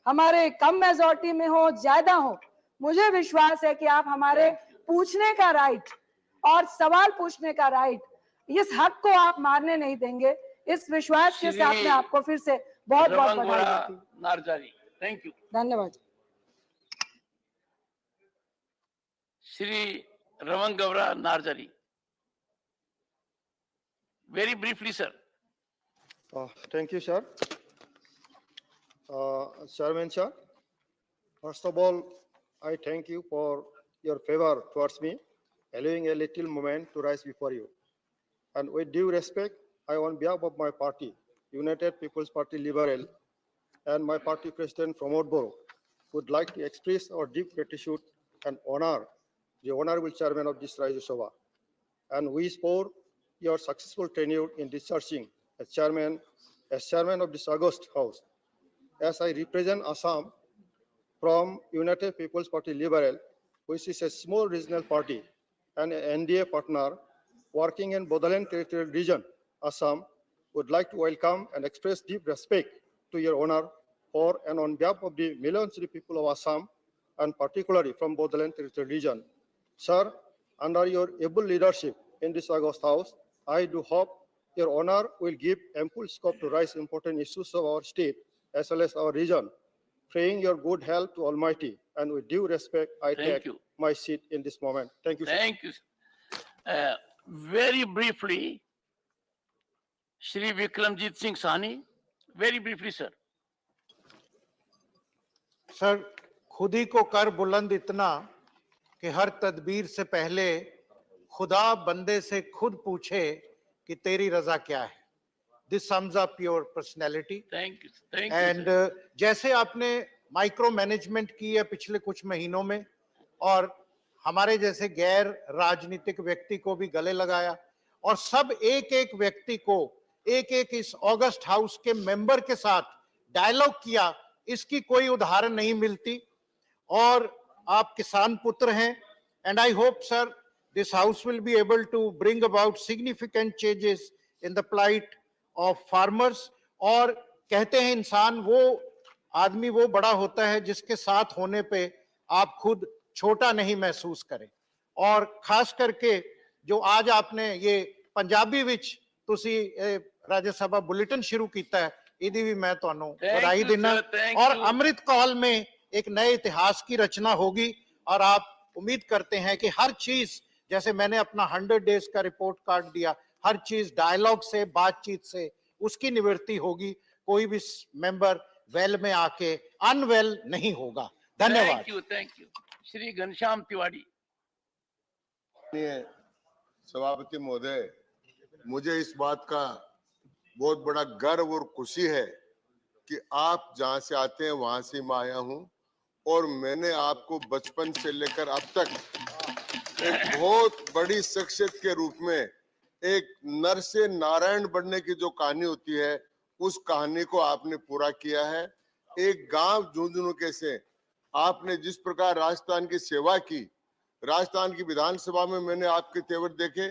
S13: हमारे कम मेजॉरिटी में हो ज्यादा हो, मुझे विश्वास है कि आप हमारे पूछने का राइट और सवाल पूछने का राइट, इस हक को आप मारने नहीं देंगे। इस विश्वास के साथ मैं आपको फिर से बहुत बहुत बधाई देती हूँ।
S2: Narzary, thank you.
S13: धन्यवाद।
S2: Shri Raman Gaura Narzary, very briefly, sir.
S8: Thank you, sir. Chairman, sir. First of all, I thank you for your favor towards me, allowing a little moment to rise before you. And with due respect, I, on behalf of my party, United People's Party Liberal, and my party president, Pramod Boro, would like to express our deep gratitude and honor the honorable chairman of this Rajya Sabha, and wish for your successful tenure in discharging as chairman of this August House. As I represent Assam from United People's Party Liberal, which is a small regional party and an NDA partner working in Bodoland Territorial Region, Assam, would like to welcome and express deep respect to your honor for and on behalf of the millions of people of Assam, and particularly from Bodoland Territorial Region. Sir, under your able leadership in this August House, I do hope your honor will give ample scope to raise important issues of our state as well as our region, praying your good health to Almighty, and with due respect, I take my seat in this moment. Thank you, sir.
S2: Thank you. Very briefly, Shri Vikramjit Singh Sahni, very briefly, sir.
S9: Sir, खुद ही को कर बुलंद इतना कि हर तदबीर से पहले खुदा बंदे से खुद पूछे कि तेरी रजा क्या है। This sums up your personality.
S2: Thank you. Thank
S9: And
S2: you.
S9: जैसे आपने माइक्रो मैनेजमेंट की है पिछले कुछ महीनों में, और हमारे जैसे गैर राजनीतिक व्यक्ति को भी गले लगाया, और सब एक एक व्यक्ति को एक एक इस अगस्त हाउस के मेंबर के साथ डायलॉग किया, इसकी कोई उदाहरण नहीं मिलती। और आप किसान पुत्र हैं, and I hope, sir, this house will be able to bring about significant changes in the plight of farmers. और कहते हैं इंसान वो आदमी वो बड़ा होता है जिसके साथ होने पे आप खुद छोटा नहीं महसूस करें। और खास करके जो आज आपने ये पंजाबी विच तुसी राज्य सभा बुलेटिन शुरू किया है, इदी भी मैं ਤੁਹਾਨੂੰ बधाई देना। और अमृत काल में एक नए इतिहास की रचना होगी, और आप उम्मीद करते हैं कि हर चीज, जैसे मैंने अपना 100 डेज का रिपोर्ट कार्ड दिया, हर चीज डायलॉग से, बातचीत से उसकी निवृत्ति होगी। कोई भी मेंबर वेल में आके अनवेल नहीं होगा। धन्यवाद।
S2: Thank you. श्री घनश्याम तिवारी।
S10: सभापति महोदय, मुझे इस बात का बहुत बड़ा गर्व और खुशी है कि आप जहां से आते हैं वहां से मैं आया हूं, और मैंने आपको बचपन से लेकर अब तक एक बहुत बड़ी शख्सियत के रूप में, एक नर से नारायण बनने की जो कहानी होती है, उस कहानी को आपने पूरा किया है। एक गांव झुंझुनू के से आपने जिस प्रकार राजस्थान की सेवा की, राजस्थान की विधानसभा में मैंने आपके तेवर देखे,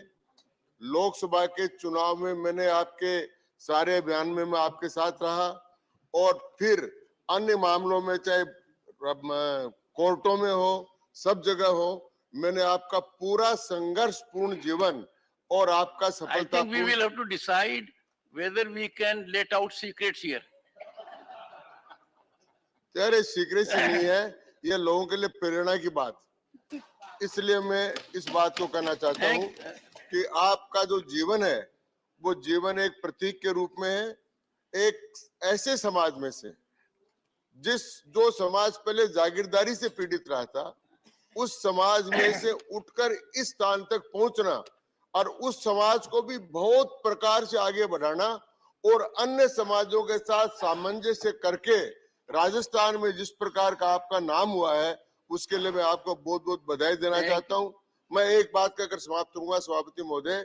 S10: लोकसभा के चुनाव में मैंने आपके सारे अभियान में मैं आपके साथ रहा, और फिर अन्य मामलों में चाहे कोर्टों में हो, सब जगह हो, मैंने आपका पूरा संघर्षपूर्ण जीवन और आपका सफलता।
S2: I think we will have to decide whether we can let out secrets here.
S10: तेरे सीक्रेट नहीं है, ये लोगों के लिए प्रेरणा की बात, इसलिए मैं इस बात को कहना चाहता हूँ कि आपका जो जीवन है वो जीवन एक प्रतीक के रूप में है, एक ऐसे समाज में से जो समाज पहले जागीरदारी से पीड़ित रहा था, उस समाज में से उठकर इस स्थान तक पहुंचना, और उस समाज को भी बहुत प्रकार से आगे बढ़ाना, और अन्य समाजों के साथ सामंजस्य करके राजस्थान में जिस प्रकार का आपका नाम हुआ है, उसके लिए मैं आपको बहुत बहुत बधाई देना चाहता हूं। मैं एक बात कहकर समाप्त करूंगा सभापति महोदय,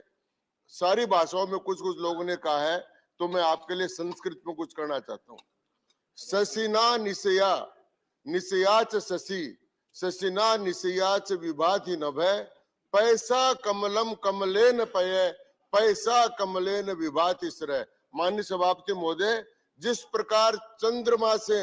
S10: सारी भाषाओं में कुछ कुछ लोगों ने कहा है, तो मैं आपके लिए संस्कृत में कुछ करना चाहता हूँ। शशिना निशया निशयाच शशि शशिना निशयाच विभाति नभय पैसा कमलम कमलेन पय पैसा कमलेन विभाति श्रय। माननीय सभापति महोदय, जिस प्रकार चंद्रमा से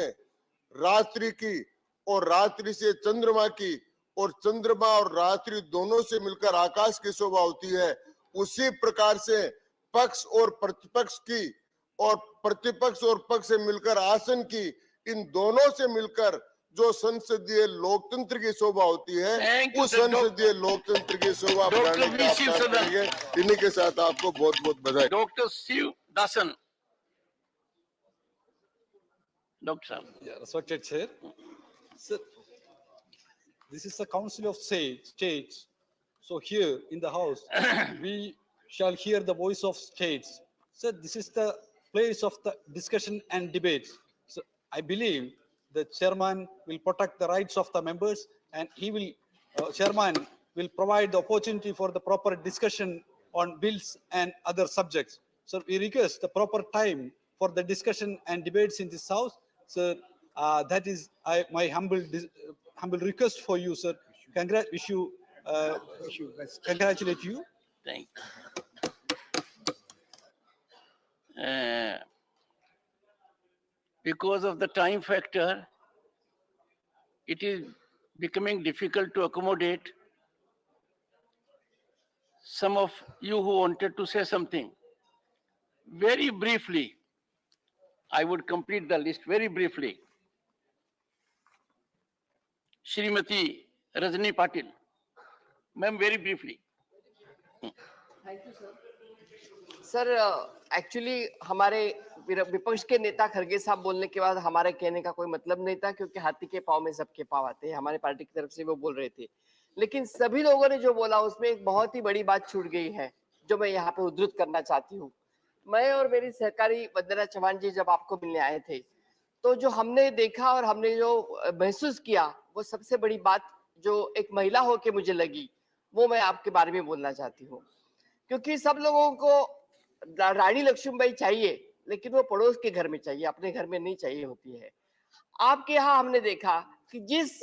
S10: रात्रि की और रात्रि से चंद्रमा की और चंद्रमा और रात्रि दोनों से मिलकर आकाश की शोभा होती है, उसी प्रकार से पक्ष और प्रतिपक्ष की और प्रतिपक्ष और पक्ष से मिलकर आसन की, इन दोनों से मिलकर जो संसदीय लोकतंत्र की शोभा होती है, उस संसदीय लोकतंत्र की शोभा बढ़ाने का आप काम करेंगे। इन्हीं के साथ आपको बहुत बहुत बधाई।
S2: Doctor Sivadasan. Doctor.
S11: Yeah, respected Chair. Sir, this is the Council of States. So here in the House, we shall hear the voice of states. Sir, this is the place of the discussion and debate. So I believe the chairman will protect the rights of the members, and he will, chairman will provide the opportunity for the proper discussion on bills and other subjects. So we request the proper time for the discussion and debates in this House. Sir, that is my humble request for you, sir. Congratulate you.
S2: Thank you. Because of the time factor, it is becoming difficult to accommodate some of you who wanted to say something. Very briefly, I would complete the list very briefly. Shrimati Rajni Patil. Ma'am, very briefly.
S12: Thank you, sir. Sir, actually हमारे विपक्ष के नेता खरगे साहब बोलने के बाद हमारे कहने का कोई मतलब नहीं था, क्योंकि हाथी के पाँव में सबके पाँव आते हैं। हमारे पार्टी की तरफ से वो बोल रहे थे, लेकिन सभी लोगों ने जो बोला उसमें एक बहुत ही बड़ी बात छूट गई है, जो मैं यहाँ पे उद्धृत करना चाहती हूँ। मैं और मेरी सहकारी वंदना चौहान जी जब आपको मिलने आए थे, तो जो हमने देखा और हमने जो महसूस किया, वो सबसे बड़ी बात जो एक महिला होके मुझे लगी, वो मैं आपके बारे में बोलना चाहती हूँ। क्योंकि सब लोगों को रानी लक्ष्मीबाई चाहिए, लेकिन वो पड़ोस के घर में चाहिए, अपने घर में नहीं चाहिए होती है। आपके यहाँ हमने देखा कि जिस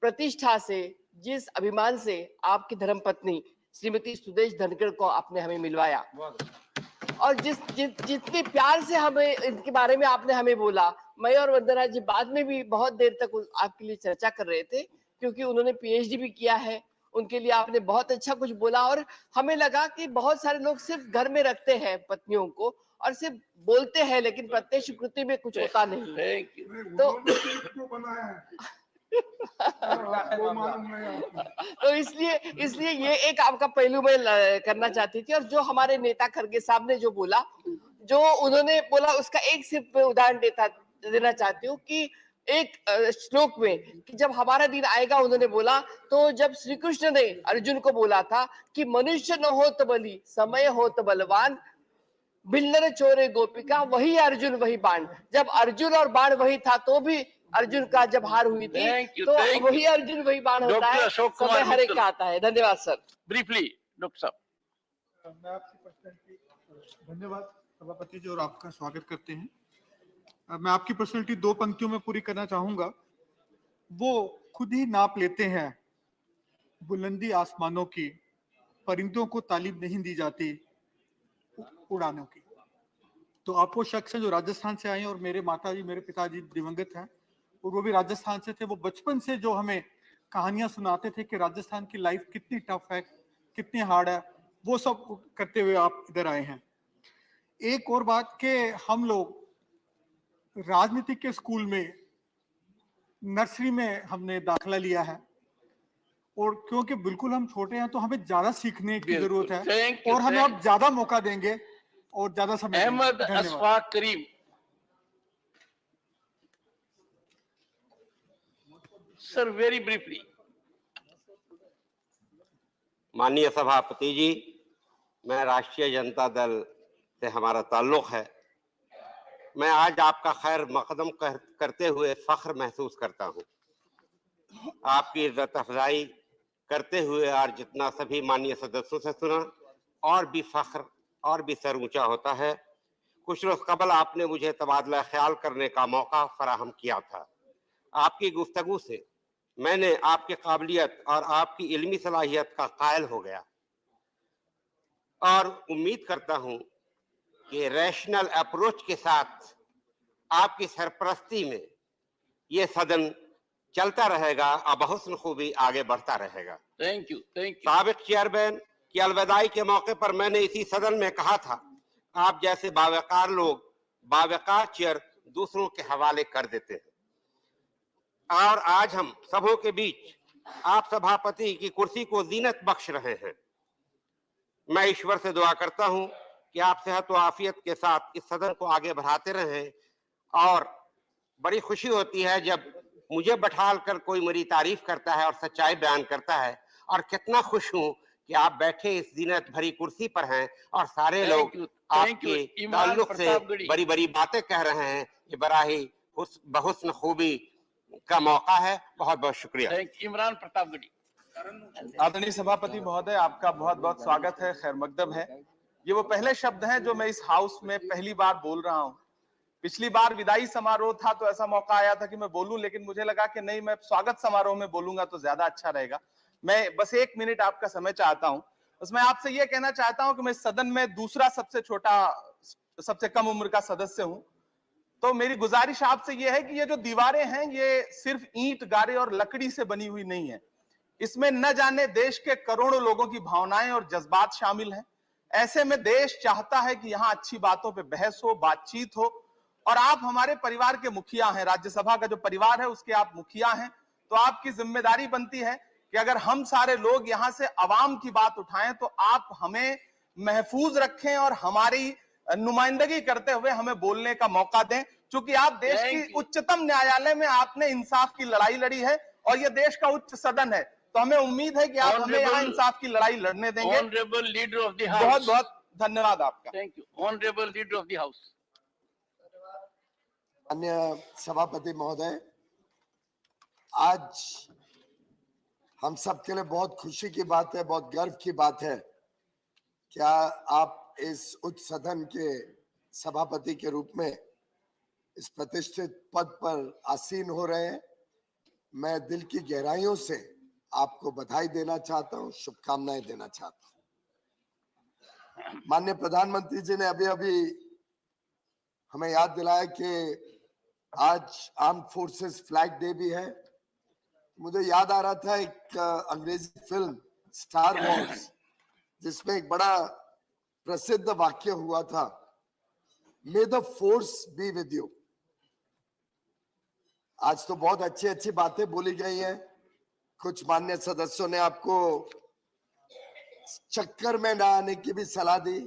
S12: प्रतिष्ठा से, जिस अभिमान से आपकी धर्मपत्नी श्रीमती सुदेश धनखड़ को आपने हमें मिलवाया, और जितने प्यार से हमें इनके बारे में आपने हमें बोला, मैं और वंदना जी बाद में भी बहुत देर तक आपके लिए चर्चा कर रहे थे, क्योंकि उन्होंने पीएचडी भी किया है, उनके लिए आपने बहुत अच्छा कुछ बोला। और हमें लगा कि बहुत सारे लोग सिर्फ घर में रखते हैं पत्नियों को और सिर्फ बोलते हैं, लेकिन प्रत्यक्ष कृति में कुछ होता नहीं। तो इसलिए ये एक आपका पहलू मैं करना चाहती थी। और जो हमारे नेता खरगे साहब ने जो बोला, जो उन्होंने बोला, उसका एक सिर्फ उदाहरण देना चाहती हूँ कि एक श्लोक में कि जब हमारा दिन आएगा, उन्होंने बोला, तो जब श्री कृष्ण ने अर्जुन को बोला था कि मनुष्य न हो तो बलि, समय हो तो बलवान, बिल्लर चोरे गोपिका, वही अर्जुन वही बाण। जब अर्जुन और बाण वही था, तो भी अर्जुन का जब हार हुई थी, तो वही अर्जुन वही बाण होता है, समय हर एक का आता है। धन्यवाद सर।
S2: ब्रीफली डॉक्टर साहब।
S14: मैं आपकी पर्सनैलिटी, धन्यवाद सभापति जी, और आपका स्वागत करते हैं। मैं आपकी पर्सनैलिटी 2 पंक्तियों में पूरी करना चाहूंगा। वो खुद ही नाप लेते हैं बुलंदी आसमानों की, परिंदों को तालीम नहीं दी जाती उड़ानों की। तो आप वो शख्स हैं जो राजस्थान से आए हैं, और मेरे माताजी, मेरे पिताजी दिवंगत हैं, और वो भी राजस्थान से थे। वो बचपन से जो हमें कहानियां सुनाते थे कि राजस्थान की लाइफ कितनी टफ है, कितनी हार्ड है, वो सब करते हुए आप इधर आए हैं। एक और बात कि हम लोग राजनीति के स्कूल में नर्सरी में हमने दाखिला लिया है, और क्योंकि बिल्कुल हम छोटे हैं, तो हमें ज्यादा सीखने की जरूरत है, और हमें आप ज्यादा मौका देंगे और ज्यादा समय।
S2: Ahmed Ashfaq Karim. Sir, very briefly.
S24: माननीय सभापति जी, मैं राष्ट्रीय जनता दल से हमारा ताल्लुक है। मैं आज आपका खैर मकदम करते हुए फख्र महसूस करता हूं। आपकी इज्जत अफजाई करते हुए और जितना सभी माननीय सदस्यों से सुना, और भी फख्र और भी सर ऊंचा होता है। कुछ रोज कबल आपने मुझे तबादला ख्याल करने का मौका फराहम किया था। आपकी गुफ्तगू से मैंने आपकी काबिलियत और आपकी इल्मी सलाहियत का कायल हो गया और उम्मीद करता हूं कि रैशनल अप्रोच के साथ आपकी सरपरस्ती में ये सदन चलता रहेगा और बहुत खूबी आगे बढ़ता रहेगा।
S2: Thank you.
S24: साबिक चेयरमैन की अलविदाई के मौके पर मैंने इसी सदन में कहा था, आप जैसे बावकार लोग बावकार चेयर दूसरों के हवाले कर देते हैं और आज हम सबों के बीच आप सभापति की कुर्सी को जीनत बख्श रहे हैं। मैं ईश्वर से दुआ करता हूं कि आप सेहत व आफियत के साथ इस सदन को आगे बढ़ाते रहें और बड़ी खुशी होती है जब मुझे बैठाल कर कोई मेरी तारीफ करता है और सच्चाई बयान करता है और कितना खुश हूं कि आप बैठे इस जीनत भरी कुर्सी पर हैं और सारे लोग आपके ताल्लुक से बड़ी बड़ी बातें कह रहे हैं। ये बड़ा ही बहुस्न खूबी का मौका है। बहुत बहुत शुक्रिया।
S2: इमरान प्रतापगढ़ी।
S1: आदरणीय सभापति महोदय, आपका बहुत बहुत स्वागत है, खैर मकदम है। ये वो पहले शब्द हैं जो मैं इस हाउस में पहली बार बोल रहा हूं। पिछली बार विदाई समारोह था तो ऐसा मौका आया था कि मैं बोलूं, लेकिन मुझे लगा कि नहीं, मैं स्वागत समारोह में बोलूंगा तो ज्यादा अच्छा रहेगा। मैं बस 1 मिनट आपका समय चाहता हूं। बस मैं आपसे ये कहना चाहता हूं कि मैं सदन में दूसरा सबसे छोटा, सबसे कम उम्र का सदस्य हूं, तो मेरी गुजारिश आपसे ये है कि ये जो दीवारें हैं ये सिर्फ ईंट, गारे और लकड़ी से बनी हुई नहीं है। इसमें न जाने देश के करोड़ों लोगों की भावनाएं और जज्बात शामिल हैं। ऐसे में देश चाहता है कि यहां अच्छी बातों पे बहस हो, बातचीत हो, और आप हमारे परिवार के मुखिया हैं। राज्यसभा का जो परिवार है उसके आप मुखिया हैं, तो आपकी जिम्मेदारी बनती है कि अगर हम सारे लोग यहां से अवाम की बात उठाएं तो आप हमें महफूज रखें और हमारी नुमाइंदगी करते हुए हमें बोलने का मौका दें। क्योंकि आप देश की उच्चतम न्यायालय में आपने इंसाफ की लड़ाई लड़ी है और यह देश का उच्च सदन है, तो हमें उम्मीद है कि आप हमें यहाँ इंसाफ की लड़ाई लड़ने देंगे।
S2: Honourable leader of the house.
S1: बहुत बहुत धन्यवाद आपका।
S2: Thank you. Honourable leader of the house.
S15: माननीय सभापति महोदय, आज हम सबके लिए बहुत खुशी की बात है, बहुत गर्व की बात है। क्या आप इस उच्च सदन के सभापति के रूप में इस प्रतिष्ठित पद पर आसीन हो रहे हैं। मैं दिल की गहराइयों से आपको बधाई देना चाहता हूं, शुभकामनाएं देना चाहता हूं। माननीय प्रधानमंत्री जी ने अभी अभी हमें याद दिलाया कि आज आर्म फोर्सेस फ्लैग डे भी है। मुझे याद आ रहा था एक अंग्रेजी फिल्म स्टार वॉर्स, जिसमें एक बड़ा प्रसिद्ध वाक्य हुआ था, मे the force B with you. आज तो बहुत अच्छी अच्छी बातें बोली गई हैं। कुछ माननीय सदस्यों ने आपको चक्कर में ना आने की भी सलाह दी।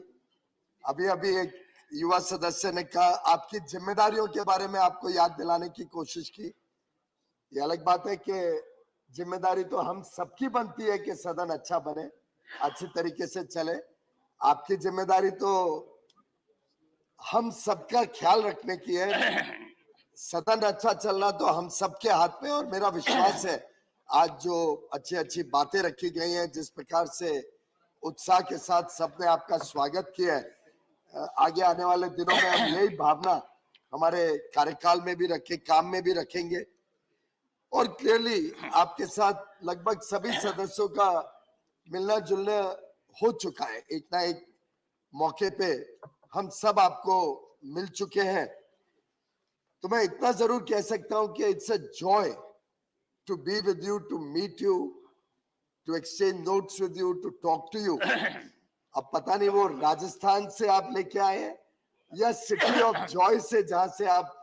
S15: अभी अभी एक युवा सदस्य ने कहा आपकी जिम्मेदारियों के बारे में आपको याद दिलाने की कोशिश की। ये अलग बात है कि जिम्मेदारी तो हम सबकी बनती है कि सदन अच्छा बने, अच्छी तरीके से चले। आपकी जिम्मेदारी तो हम सबका ख्याल रखने की है। सदन अच्छा चलना तो हम सबके हाथ में, और मेरा विश्वास है आज जो अच्छी अच्छी बातें रखी गई हैं, जिस प्रकार से उत्साह के साथ सबने आपका स्वागत किया है, आगे आने वाले दिनों में हम यही भावना हमारे कार्यकाल में भी रखें, काम में भी रखेंगे। और क्लियरली आपके साथ लगभग सभी सदस्यों का मिलना जुलना हो चुका है। एक ना एक मौके पे हम सब आपको मिल चुके हैं। तो मैं इतना जरूर कह सकता हूं कि it's a joy to be with you, to meet you, to exchange notes with you, to talk to you. अब पता नहीं वो राजस्थान से आप लेके आए हैं या सिटी ऑफ जॉय से, जहां से आप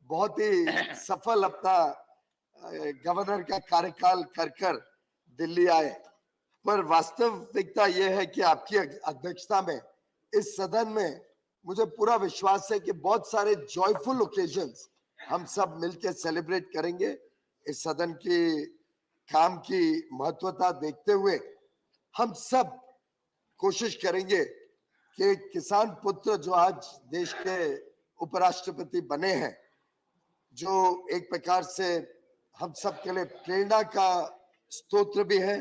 S15: बहुत ही सफल अपना गवर्नर का कार्यकाल कर दिल्ली आए। पर वास्तविकता यह है कि आपकी अध्यक्षता में इस सदन में मुझे पूरा विश्वास है कि बहुत सारे जॉयफुल ओकेजन्स हम सब मिलकर सेलिब्रेट करेंगे। इस सदन की काम की महत्वता देखते हुए हम सब कोशिश करेंगे कि किसान पुत्र जो आज देश के उपराष्ट्रपति बने हैं, जो एक प्रकार से हम सब के लिए प्रेरणा का स्तोत्र भी है,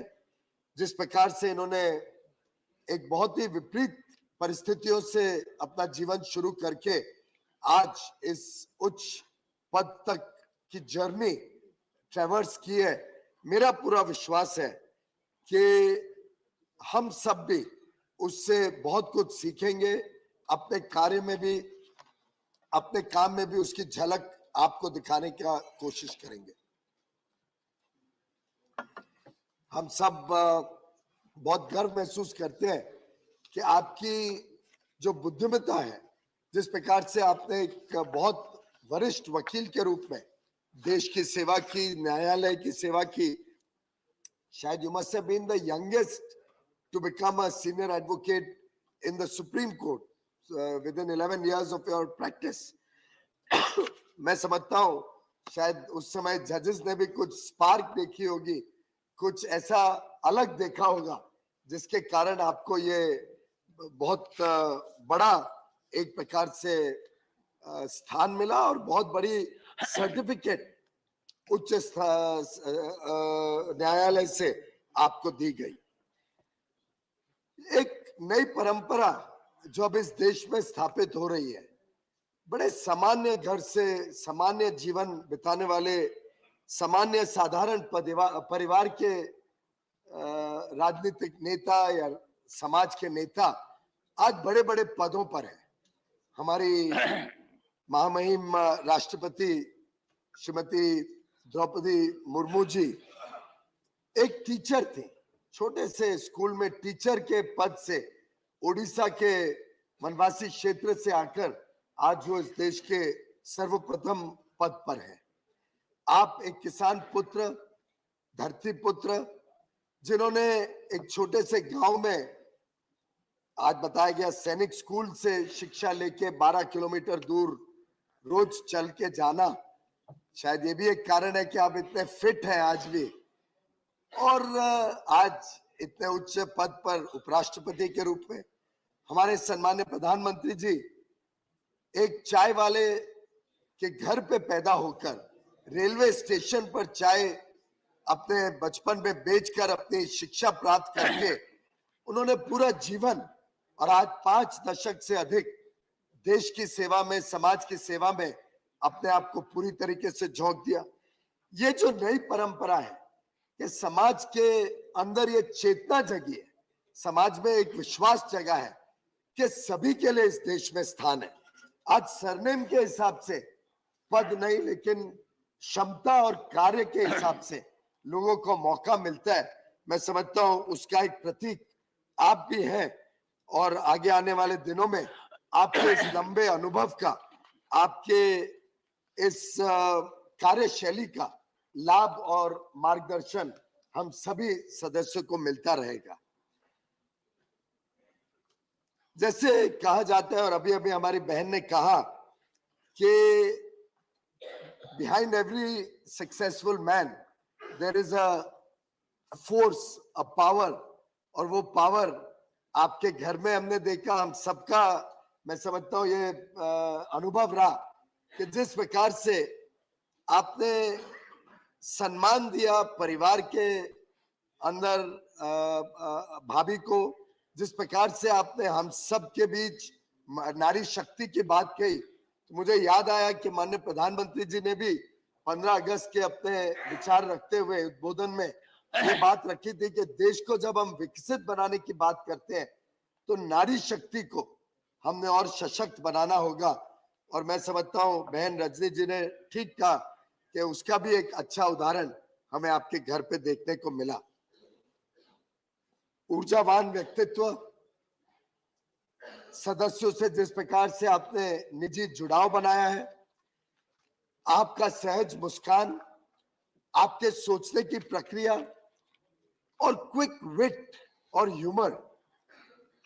S15: जिस प्रकार से इन्होंने एक बहुत ही विपरीत परिस्थितियों से अपना जीवन शुरू करके आज इस उच्च पद तक की जर्नी ट्रैवर्स की है। मेरा पूरा विश्वास है कि हम सब भी उससे बहुत कुछ सीखेंगे, अपने कार्य में भी, अपने काम में भी उसकी झलक आपको दिखाने का कोशिश करेंगे। हम सब बहुत गर्व महसूस करते हैं कि आपकी जो बुद्धिमत्ता है, जिस प्रकार से आपने एक बहुत वरिष्ठ वकील के रूप में देश की सेवा की, न्यायालय की सेवा की, शायद you must have been the youngest to become a senior advocate in the Supreme Court within 11 years of your practice. मैं समझता हूँ शायद उस समय जजेस ने भी कुछ स्पार्क देखी होगी, कुछ ऐसा अलग देखा होगा जिसके कारण आपको ये बहुत बड़ा एक प्रकार से स्थान मिला और बहुत बड़ी सर्टिफिकेट उच्च न्यायालय से आपको दी गई। एक नई परंपरा जो अब इस देश में स्थापित हो रही है, बड़े सामान्य घर से सामान्य जीवन बिताने वाले सामान्य साधारण परिवार के राजनीतिक नेता या समाज के नेता आज बड़े बड़े पदों पर हैं। हमारी महामहिम राष्ट्रपति श्रीमती द्रौपदी मुर्मू जी एक टीचर थी, छोटे से स्कूल में टीचर के पद से ओडिशा के वनवासी क्षेत्र से आकर आज वो इस देश के सर्वप्रथम पद पर है। आप एक किसान पुत्र, धरती पुत्र, जिन्होंने एक छोटे से गांव में, आज बताया गया, सैनिक स्कूल से शिक्षा लेके 12 किलोमीटर दूर रोज चल के जाना, शायद ये भी एक कारण है कि आप इतने फिट हैं आज भी, और आज इतने उच्च पद पर उपराष्ट्रपति के रूप में। हमारे सम्मान्य प्रधानमंत्री जी एक चाय वाले के घर पे पैदा होकर रेलवे स्टेशन पर चाय अपने बचपन में बेचकर अपनी शिक्षा प्राप्त करके उन्होंने पूरा जीवन और आज 5 दशक से अधिक देश की सेवा में, समाज की सेवा में अपने आप को पूरी तरीके से झोंक दिया। ये जो नई परंपरा है कि समाज के अंदर ये चेतना जगी है, समाज में एक विश्वास जगा है कि सभी के लिए इस देश में स्थान है। आज सरनेम के हिसाब से पद नहीं, लेकिन क्षमता और कार्य के हिसाब से लोगों को मौका मिलता है। मैं समझता हूं उसका एक प्रतीक आप भी हैं, और आगे आने वाले दिनों में आपके इस लंबे अनुभव का, आपके इस कार्यशैली का लाभ और मार्गदर्शन हम सभी सदस्यों को मिलता रहेगा। जैसे कहा जाता है, और अभी अभी हमारी बहन ने कहा कि behind every successful man there is a force, a power, और वो पावर आपके घर में हमने देखा। हम सबका, मैं समझता हूँ, ये अनुभव रहा कि जिस प्रकार से आपने सम्मान दिया परिवार के अंदर भाभी को, जिस प्रकार से आपने हम सब के बीच नारी शक्ति की बात कही, तो मुझे याद आया कि माननीय प्रधानमंत्री जी ने भी 15 अगस्त के अपने विचार रखते हुए उद्बोधन में ये बात रखी थी कि देश को जब हम विकसित बनाने की बात करते हैं तो नारी शक्ति को हमने और सशक्त बनाना होगा। और मैं समझता हूं बहन रजनी जी ने ठीक कहा कि उसका भी एक अच्छा उदाहरण हमें आपके घर पे देखने को मिला। ऊर्जावान व्यक्तित्व, सदस्यों से जिस प्रकार से आपने निजी जुड़ाव बनाया है, आपका सहज मुस्कान, आपके सोचने की प्रक्रिया और क्विक विट और ह्यूमर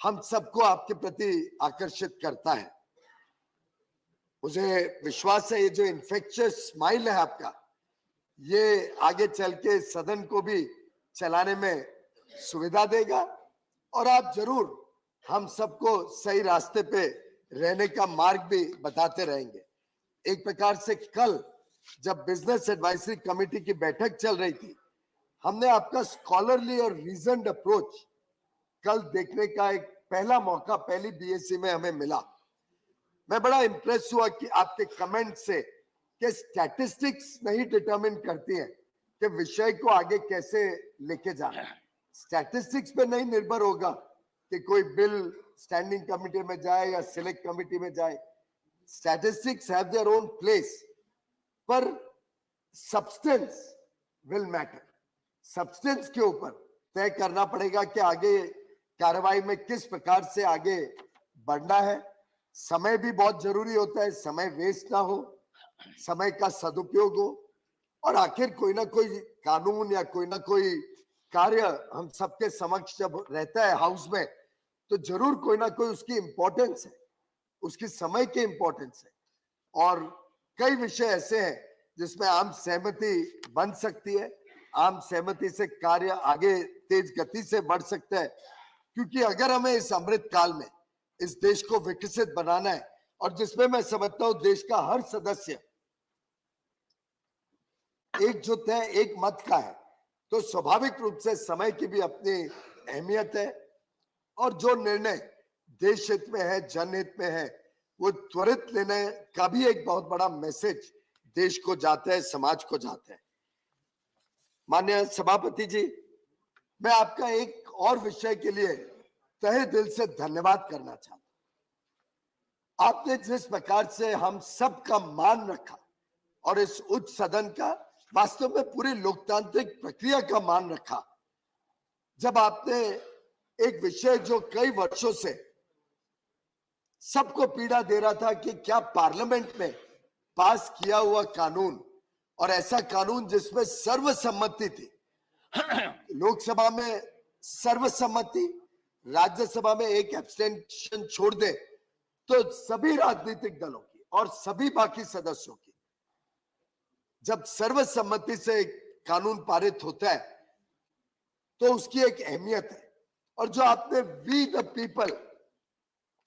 S15: हम सबको आपके प्रति आकर्षित करता है। मुझे विश्वास है ये जो इन्फेक्शियस स्माइल है आपका, ये आगे चल के सदन को भी चलाने में सुविधा देगा, और आप जरूर हम सबको सही रास्ते पे रहने का मार्ग भी बताते रहेंगे। एक प्रकार से कल जब बिजनेस एडवाइजरी कमेटी की बैठक चल रही थी, हमने आपका स्कॉलरली और रीजन्ड अप्रोच कल देखने का एक पहला मौका पहली बीएससी में हमें मिला। मैं बड़ा इंप्रेस हुआ कि आपके कमेंट से कि स्टैटिस्टिक्स नहीं डिटरमिन करती हैं कि विषय को आगे कैसे लेके जाना है। स्टैटिस्टिक्स पे नहीं निर्भर होगा कि कोई बिल स्टैंडिंग कमिटी में जाए या सिलेक्ट कमिटी में जाए। Statistics have their own place, पर सब्सटेंस विल मैटर। सब्सटेंस के ऊपर तय करना पड़ेगा कि आगे कार्रवाई में किस प्रकार से आगे बढ़ना है। समय भी बहुत जरूरी होता है, समय वेस्ट ना हो, समय का सदुपयोग हो, और आखिर कोई ना कोई कानून या कोई ना कोई कार्य हम सबके समक्ष जब रहता है हाउस में, तो जरूर कोई ना कोई उसकी इंपॉर्टेंस है, उसकी समय की इंपॉर्टेंस है। और कई विषय ऐसे हैं जिसमें आम सहमति बन सकती है, आम सहमति से कार्य आगे तेज गति से बढ़ सकता है। क्योंकि अगर हमें इस अमृत काल में इस देश को विकसित बनाना है, और जिसमें मैं समझता हूं देश का हर सदस्य एकजुट है, एक मत का है, तो स्वाभाविक रूप से समय की भी अपनी अहमियत है। और जो निर्णय देश हित में है, जनहित में है, वो त्वरित लेने का भी एक बहुत बड़ा मैसेज देश को जाता है, समाज को जाता है। माननीय सभापति जी, मैं आपका एक और विषय के लिए तहे दिल से धन्यवाद करना चाहता हूं। आपने जिस प्रकार से हम सबका मान रखा और इस उच्च सदन का, वास्तव में पूरी लोकतांत्रिक प्रक्रिया का मान रखा, जब आपने एक विषय जो कई वर्षों से सबको पीड़ा दे रहा था कि क्या पार्लियामेंट में पास किया हुआ कानून, और ऐसा कानून जिसमें सर्वसम्मति थी, लोकसभा में सर्वसम्मति, राज्यसभा में एक एब्सटेंशन छोड़ दे तो सभी राजनीतिक दलों की और सभी बाकी सदस्यों की, जब सर्वसम्मति से कानून पारित होता है तो उसकी एक अहमियत है। और जो आपने वी द पीपल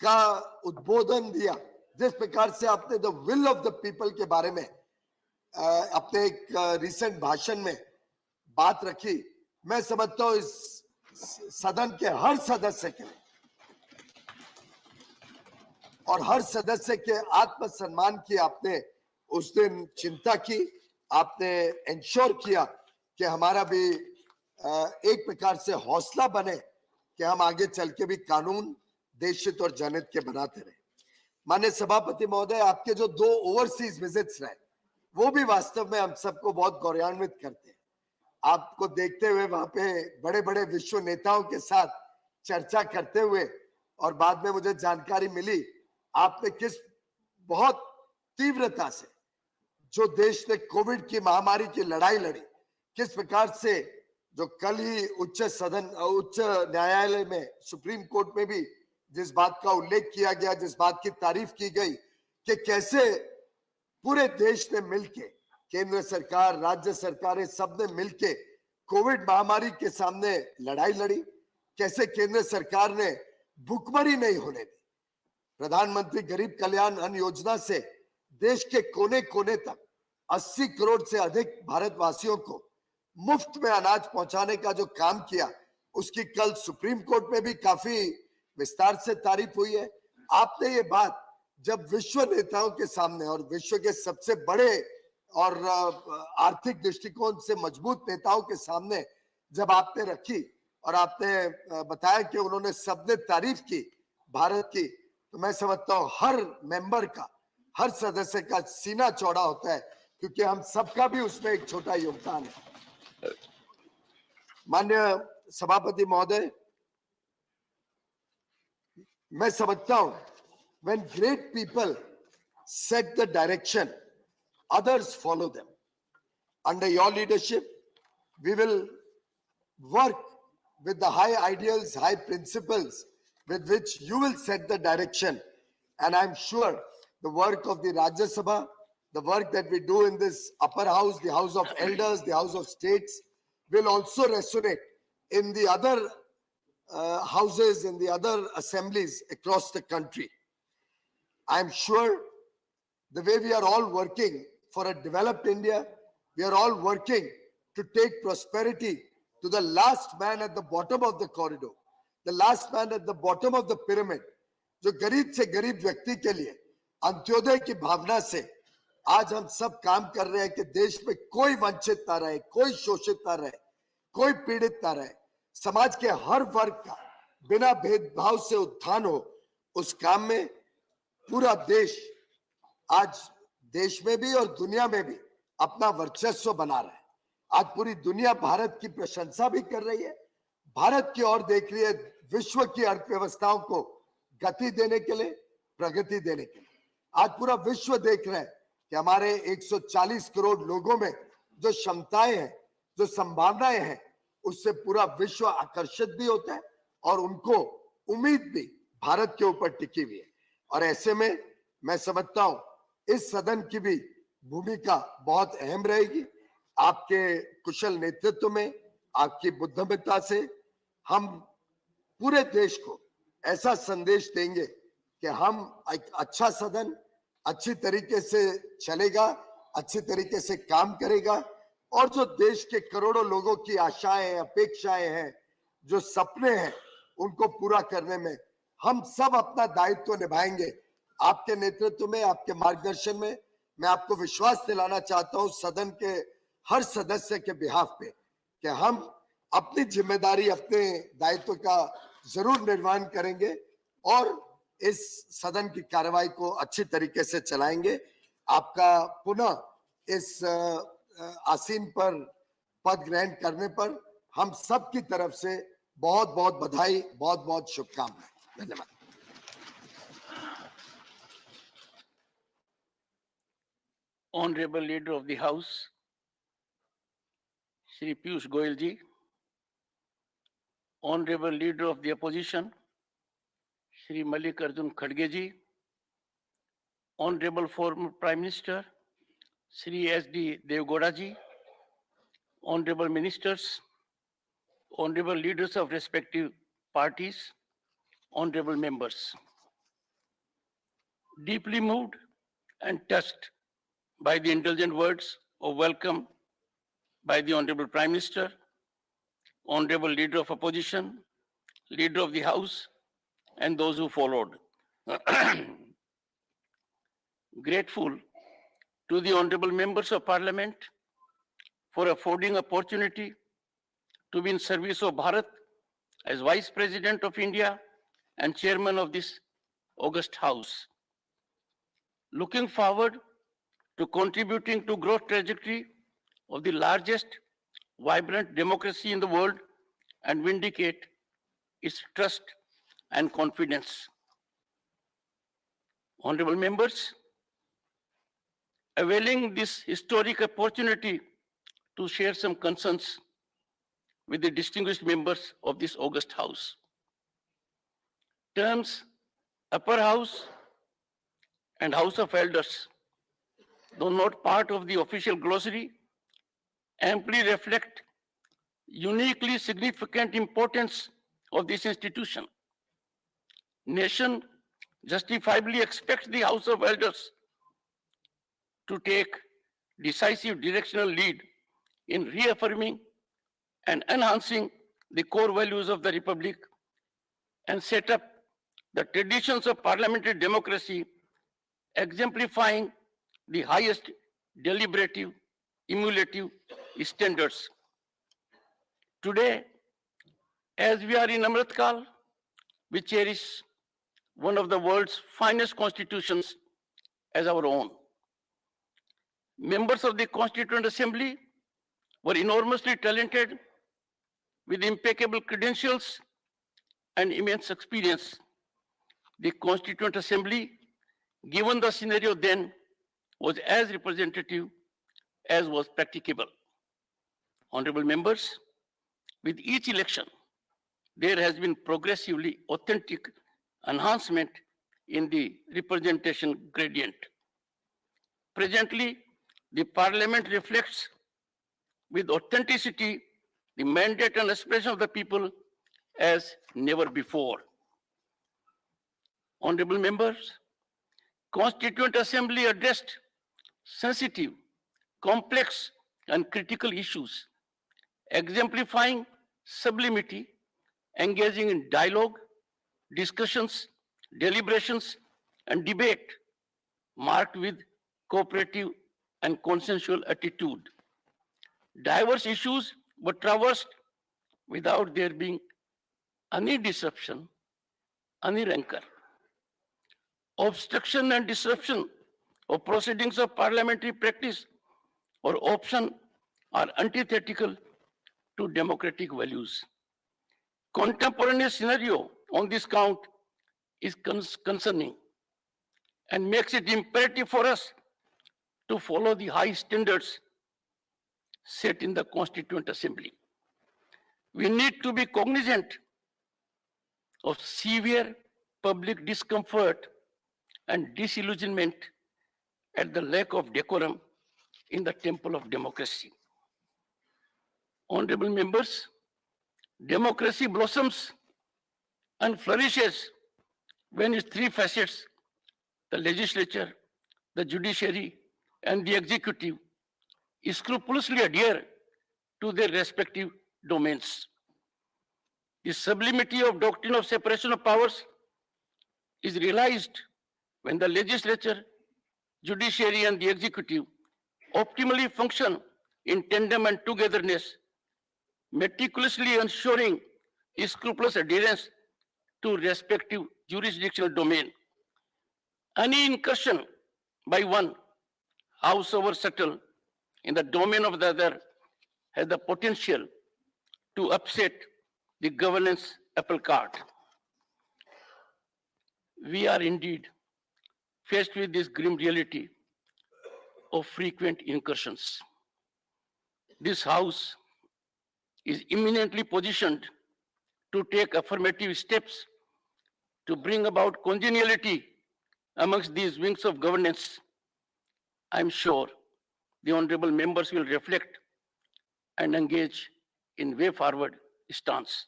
S15: का उद्बोधन दिया, जिस प्रकार से आपने the will of the people के बारे में अपने एक रिसेंट भाषण में बात रखी, मैं समझता हूं इस सदन के हर सदस्य के लिए और हर सदस्य के आत्मसम्मान की आपने उस दिन चिंता की, आपने इंश्योर किया कि हमारा भी एक प्रकार से हौसला बने कि हम आगे चल के भी कानून देशहित और जनहित के बनाते रहे। माननीय सभापति महोदय, आपके जो 2 ओवरसीज विजिट्स रहे, वो भी वास्तव में हम सबको बहुत गौरवान्वित करते हैं। आपको देखते हुए वहां पे बड़े बड़े विश्व नेताओं के साथ चर्चा करते हुए, और बाद में मुझे जानकारी मिली आपने किस बहुत तीव्रता से जो देश ने कोविड की महामारी की लड़ाई लड़ी, किस प्रकार से जो कल ही उच्च न्यायालय में, सुप्रीम कोर्ट में भी जिस बात का उल्लेख किया गया, जिस बात की तारीफ की गई कि कैसे पूरे देश ने मिलके, केंद्र सरकार, राज्य सरकारें, सब ने मिलके कोविड महामारी के सामने लड़ाई लड़ी, कैसे केंद्र सरकार ने भुखमरी नहीं होने दी। प्रधानमंत्री गरीब कल्याण अन्न योजना से देश के कोने कोने तक 80 करोड़ से अधिक भारतवासियों को मुफ्त में अनाज पहुंचाने का जो काम किया, उसकी कल सुप्रीम कोर्ट में भी काफी विस्तार से तारीफ हुई है। आपने ये बात जब विश्व नेताओं के सामने और विश्व के सबसे बड़े और आर्थिक दृष्टिकोण से मजबूत नेताओं के सामने जब आपने रखी और आपने बताया कि उन्होंने सबने तारीफ की भारत की, तो मैं समझता हूं हर मेंबर का, हर सदस्य का सीना चौड़ा होता है, क्योंकि हम सबका भी उसमें एक छोटा योगदान है। माननीय सभापति महोदय, मैं समझता हूं when great people set the direction, others follow them. Under your leadership, we will work with the high ideals, high principles with which you will set the direction. And I'm sure the work of the Rajya Sabha, the work that we do in this upper house, the House of Elders, the House of States, will also resonate in the other houses, in the other assemblies across the country. I'm sure the way we are all working for a developed India, we are all working to take prosperity to the last man at the bottom of the corridor. the last man at the bottom of the pyramid, जो गरीब से गरीब व्यक्ति के लिए अंत्योदय की भावना से आज हम सब काम कर रहे हैं कि देश में कोई वंचित ना रहे, कोई शोषित ना रहे, कोई पीड़ित ना रहे, समाज के हर वर्ग का बिना भेदभाव से उत्थान हो, उस काम में पूरा देश आज देश में भी और दुनिया में भी अपना वर्चस्व बना रहा है। आज पूरी दुनिया भारत की प्रशंसा भी कर रही है, भारत की ओर देख रही है, विश्व की अर्थव्यवस्थाओं को गति देने के लिए, प्रगति देने के लिए। आज पूरा विश्व देख रहा है कि हमारे 140 करोड़ लोगों में जो क्षमताएं हैं, जो संभावनाएं हैं, उससे पूरा विश्व आकर्षित भी होता है और उनको उम्मीद भी भारत के ऊपर टिकी हुई है। और ऐसे में मैं समझता हूं इस सदन की भी भूमिका बहुत अहम रहेगी। आपके कुशल नेतृत्व में, आपकी बुद्धिमत्ता से हम पूरे देश को ऐसा संदेश देंगे कि हम एक अच्छा सदन अच्छी तरीके से चलेगा, अच्छी तरीके से काम करेगा और जो देश के करोड़ों लोगों की आशाएं, अपेक्षाएं हैं, जो सपने हैं, उनको पूरा करने में हम सब अपना दायित्व निभाएंगे। आपके नेतृत्व में, आपके मार्गदर्शन में मैं आपको विश्वास दिलाना चाहता हूं सदन के हर सदस्य के बिहाफ पे कि हम अपनी जिम्मेदारी, अपने दायित्व का जरूर निर्वहन करेंगे और इस सदन की कार्रवाई को अच्छी तरीके से चलाएंगे। आपका पुनः इस आसीन पर पद ग्रहण करने पर हम सब की तरफ से बहुत बहुत बधाई, बहुत बहुत शुभकामनाएं। धन्यवाद।
S2: Honorable Leader of the House, Shri Piyush Goyal ji, Honorable Leader of the Opposition, Shri Mallikarjun Kharge ji, Honorable former Prime Minister, Shri S.D. Devgowda ji, Honorable Ministers, Honorable Leaders of respective parties, Honorable Members. Deeply moved and touched by the indulgent words of welcome by the Honorable Prime Minister, Honorable Leader of Opposition, Leader of the House, and those who followed. Grateful to the Honorable Members of Parliament for affording opportunity to be in service of Bharat as Vice President of India and Chairman of this august House. Looking forward to contributing to growth trajectory of the largest vibrant democracy in the world and vindicate its trust and confidence. Honorable members, availing this historic opportunity to share some concerns with the distinguished members of this august House. Terms Upper House and House of Elders, though not part of the official glossary, amply reflect uniquely significant importance of this institution. Nation justifiably expects the House of Elders to take decisive directional lead in reaffirming and enhancing the core values of the Republic and set up the traditions of parliamentary democracy, exemplifying the highest deliberative, emulative standards. Today, as we are in Amritkal, we cherish one of the world's finest constitutions as our own. Members of the Constituent Assembly were enormously talented with impeccable credentials and immense experience. The Constituent Assembly, given the scenario then, was as representative as was practicable. Honorable members, with each election, there has been progressively authentic enhancement in the representation gradient. Presently, the Parliament reflects with authenticity the mandate and aspiration of the people as never before. Honorable members, Constituent Assembly addressed sensitive, complex, and critical issues, exemplifying sublimity, engaging in dialogue, discussions, deliberations, and debate marked with cooperative and consensual attitude. Diverse issues were traversed without there being any disruption, any rancor. Obstruction and disruption of proceedings of parliamentary practice or option are antithetical to democratic values. Contemporaneous scenario on this count is concerning and makes it imperative for us to follow the high standards set in the Constituent Assembly. We need to be cognizant of severe public discomfort and disillusionment at the lack of decorum in the temple of democracy. Honorable members, democracy blossoms and flourishes when its three facets, the legislature, the judiciary, and the executive, scrupulously adhere to their respective domains. The sublimity of doctrine of separation of powers is realized when the legislature, judiciary, and the executive optimally function in tandem and togetherness, meticulously ensuring scrupulous adherence to respective jurisdictional domain. Any incursion by one, howsoever subtle, in the domain of the other has the potential to upset the governance apple cart. We are indeed faced with this grim reality of frequent incursions. This House is eminently positioned to take affirmative steps to bring about congeniality amongst these wings of governance. I'm sure the honorable members will reflect and engage in way forward stance.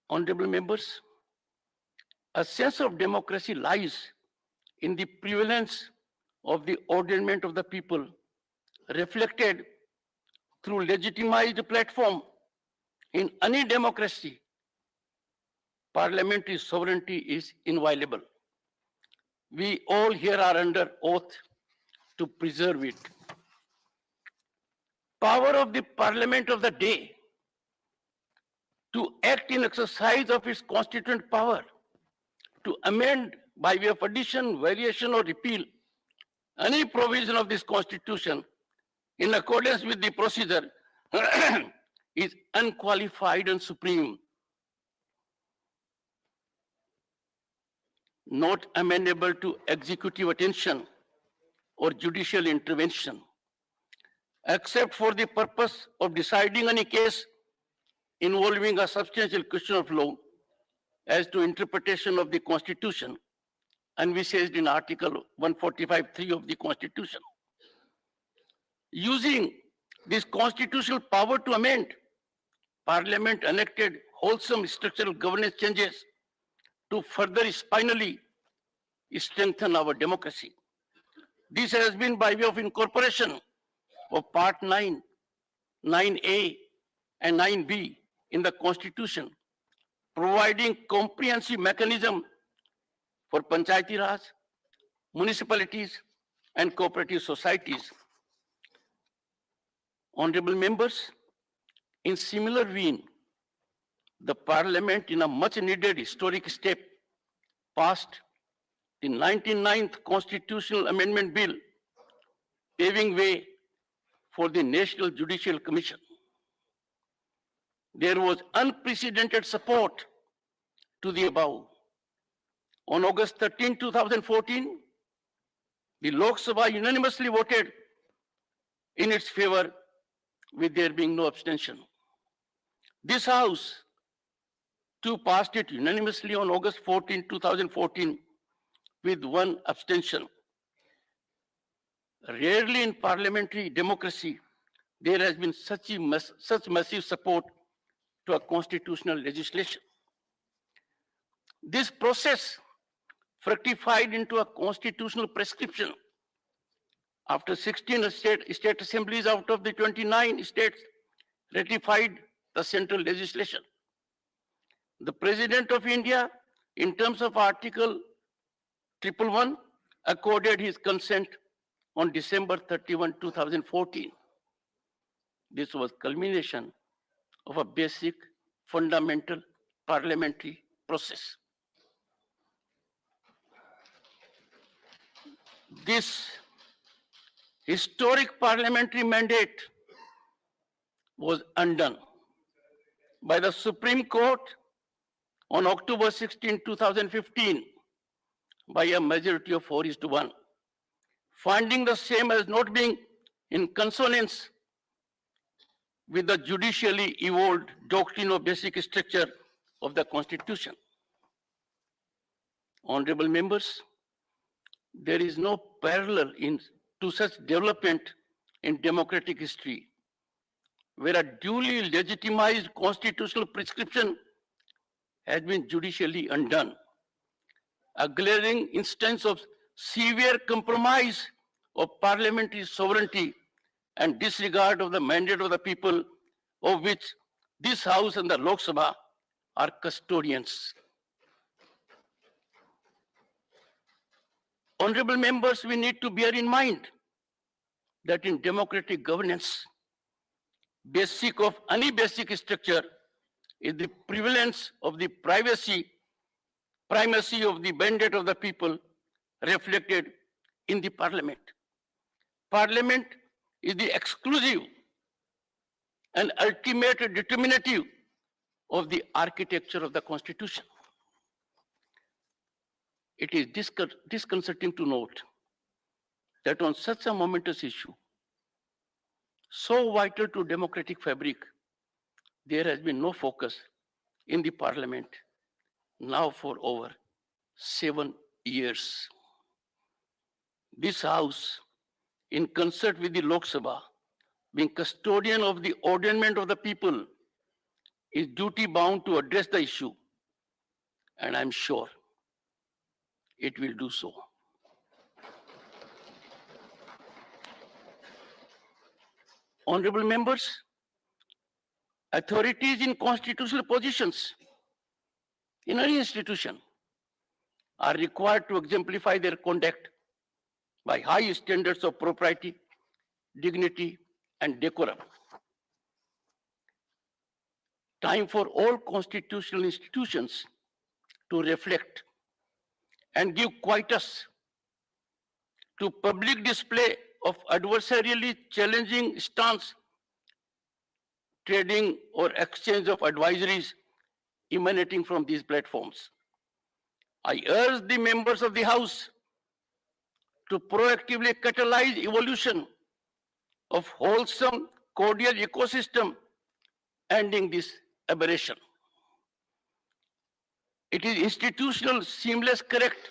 S2: Honorable members, a sense of democracy lies in the prevalence of the ordainment of the people, reflected through legitimized platform. In any democracy, parliamentary sovereignty is inviolable. We all here are under oath to preserve it. Power of the parliament of the day to act in exercise of its constituent power, to amend by way of addition, variation, or repeal any provision of this constitution in accordance with the procedure is unqualified and supreme, not amenable to executive attention or judicial intervention, except for the purpose of deciding any case involving a substantial question of law as to interpretation of the Constitution, envisaged in Article 145(3) of the Constitution. Using this constitutional power to amend, Parliament enacted wholesome structural governance changes to further spinally strengthen our democracy. This has been by way of incorporation of Part 9, 9A, and 9B in the Constitution, providing comprehensive mechanism for Panchayati Raj, municipalities, and cooperative societies. Honorable members, in similar vein, the Parliament, in a much needed historic step, passed the 99th Constitutional Amendment Bill, paving way for the National Judicial Commission. There was unprecedented support to the above. On August 13, 2014, the Lok Sabha unanimously voted in its favor, with there being no abstention. This House too passed it unanimously on August 14, 2014, with one abstention. Rarely in parliamentary democracy there has been such massive support to a constitutional legislation. This process fructified into a constitutional prescription. After 16 state assemblies out of the 29 states ratified the central legislation. The President of India, in terms of Article 111, accorded his consent on December 31, 2014. This was culmination of a basic, fundamental parliamentary process. This historic parliamentary mandate was undone by the Supreme Court on October 16, 2015, by a majority of 4:1, finding the same as not being in consonance with the judicially evolved doctrine of basic structure of the Constitution. Honorable members, there is no parallel to such development in democratic history, where a duly legitimized constitutional prescription has been judicially undone. A glaring instance of severe compromise of parliamentary sovereignty and disregard of the mandate of the people, of which this House and the Lok Sabha are custodians. Honorable members, we need to bear in mind that in democratic governance, basic of any basic structure is the prevalence of the primacy of the mandate of the people reflected in the parliament. Parliament is the exclusive and ultimate determinative of the architecture of the Constitution. It is disconcerting to note that on such a momentous issue, so vital to democratic fabric, there has been no focus in the parliament now for over 7 years. This House, in concert with the Lok Sabha, being custodian of the ordainment of the people, is duty bound to address the issue, and I'm sure it will do so. Honorable members, authorities in constitutional positions in any institution are required to exemplify their conduct by high standards of propriety, dignity, and decorum. Time for all constitutional institutions to reflect and give quietus to public display of adversarially challenging stance, trading or exchange of advisories emanating from these platforms. I urge the members of the House to proactively catalyze evolution of wholesome, cordial ecosystem, ending this aberration. It is institutional, seamless, correct,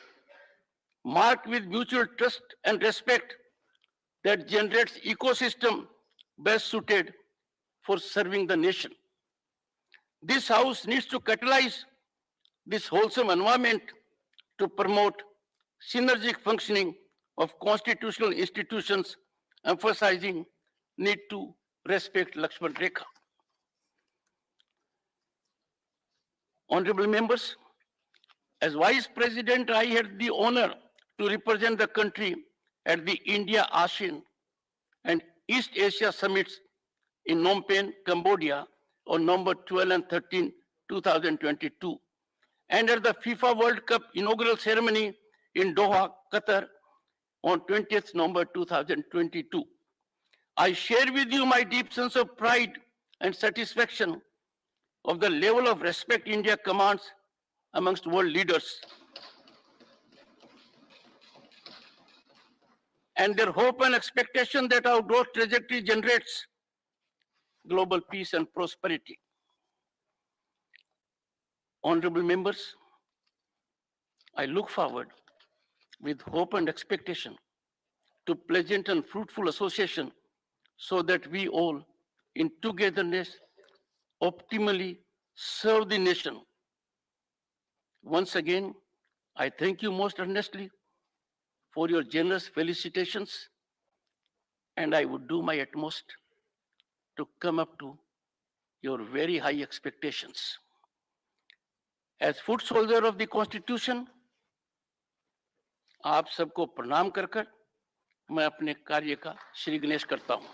S2: marked with mutual trust and respect that generates ecosystem best suited for serving the nation. This House needs to catalyze this wholesome environment to promote synergic functioning of constitutional institutions, emphasizing need to respect Lakshman Rekha. Honorable members, as Vice President, I had the honor to represent the country at the India, ASEAN and East Asia Summits in Phnom Penh, Cambodia on November 12 and 13, 2022, and at the FIFA World Cup inaugural ceremony in Doha, Qatar on 20th November 2022. I share with you my deep sense of pride and satisfaction of the level of respect India commands amongst world leaders, and their hope and expectation that our growth trajectory generates global peace and prosperity. Honorable members, I look forward with hope and expectation to pleasant and fruitful association so that we all in togetherness optimally serve the nation. Once again, I thank you most earnestly for your generous felicitations, and I would do my utmost to come up to your very high expectations. As foot soldier of the Constitution, आप सबको प्रणाम कर कर मैं अपने कार्य का श्री गणेश करता हूं।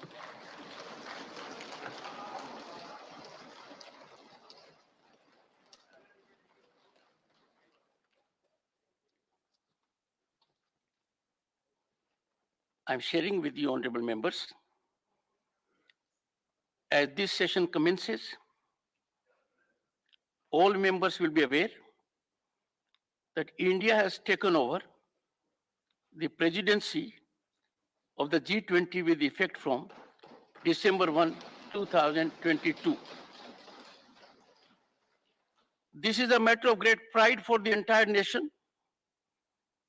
S2: I'm sharing with you, honorable members, as this session commences, all members will be aware that India has taken over the presidency of the G20 with effect from December 1, 2022. This is a matter of great pride for the entire nation.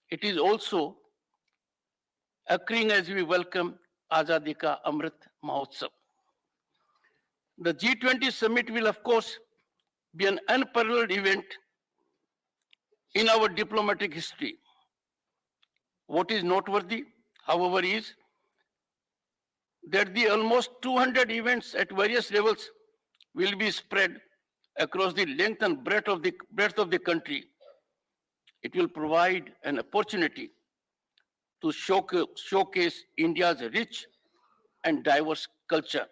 S2: It is also occurring as we welcome Azadi Ka Amrit Mahotsav. The G20 summit will, of course, be an unparalleled event in our diplomatic history. What is noteworthy, however, is that the almost 200 events at various levels will be spread across the length and breadth of the country. It will provide an opportunity to showcase India's rich and diverse culture,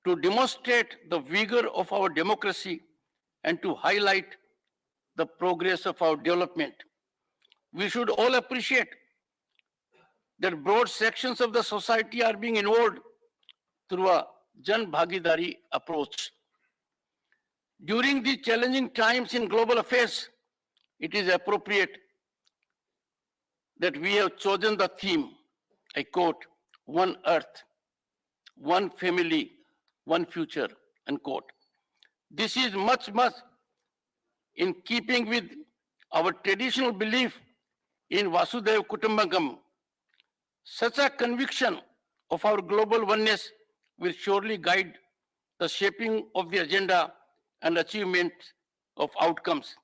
S2: to demonstrate the vigor of our democracy, and to highlight the progress of our development. We should all appreciate that broad sections of the society are being involved through a Jan Bhagidari approach. During the challenging times in global affairs, it is appropriate that we have chosen the theme, I quote, "One Earth, one family, one future," unquote. This is much in keeping with our traditional belief in Vasudhaiva Kutumbakam. Such a conviction of our global oneness will surely guide the shaping of the agenda and achievement of outcomes.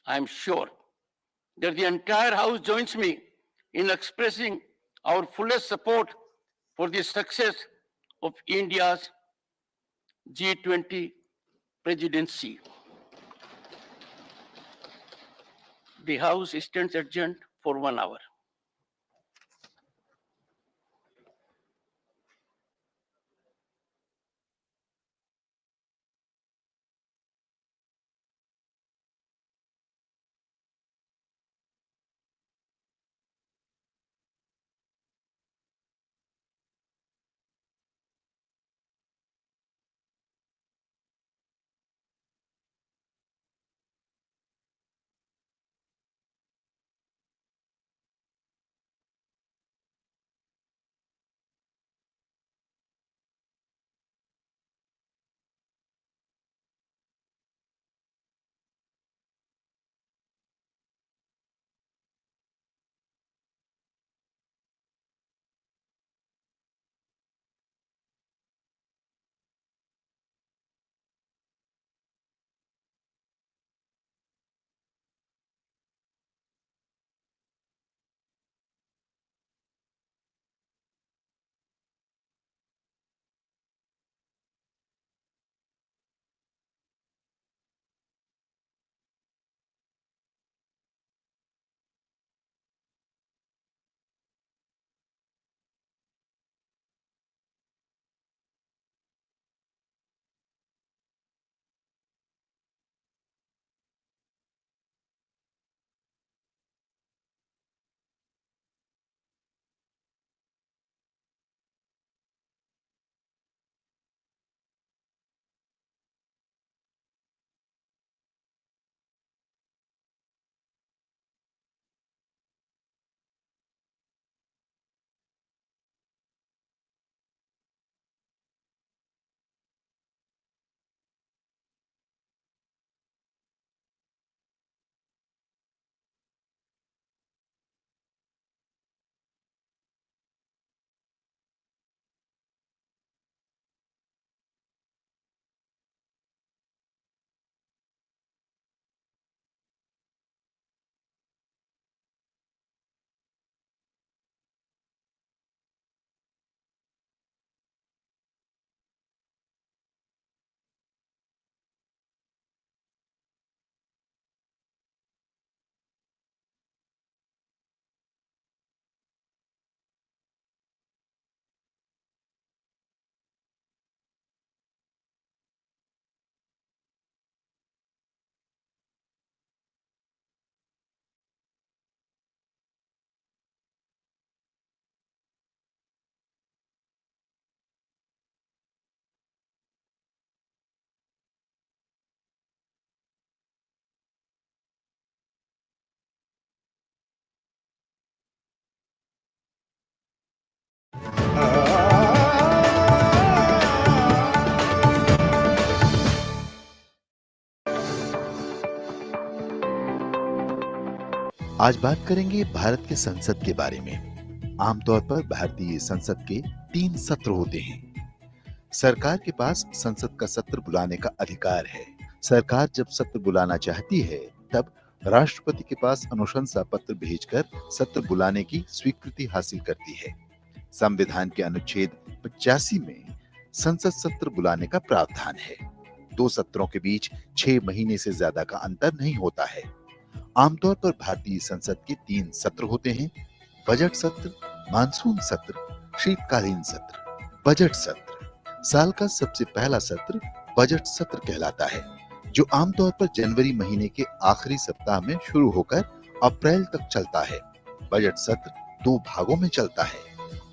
S2: I am sure that the entire House joins me in expressing our fullest support for the success of India's G20 presidency. The House stands adjourned for 1 hour.
S16: आज बात करेंगे भारत के संसद के बारे में। आमतौर पर भारतीय संसद के 3 सत्र होते हैं। सरकार के पास संसद का सत्र बुलाने का अधिकार है। सरकार जब सत्र बुलाना चाहती है तब राष्ट्रपति के पास अनुशंसा पत्र भेजकर सत्र बुलाने की स्वीकृति हासिल करती है। संविधान के अनुच्छेद 85 में संसद सत्र बुलाने का प्रावधान है। 2 सत्रों के बीच 6 महीने से ज्यादा का अंतर नहीं होता है। आमतौर पर भारतीय संसद के 3 सत्र होते हैं: बजट सत्र, मानसून सत्र, शीतकालीन सत्र। बजट सत्र साल का सबसे पहला सत्र बजट सत्र कहलाता है, जो आमतौर पर जनवरी महीने के आखिरी सप्ताह में शुरू होकर अप्रैल तक चलता है। बजट सत्र 2 भागों में चलता है।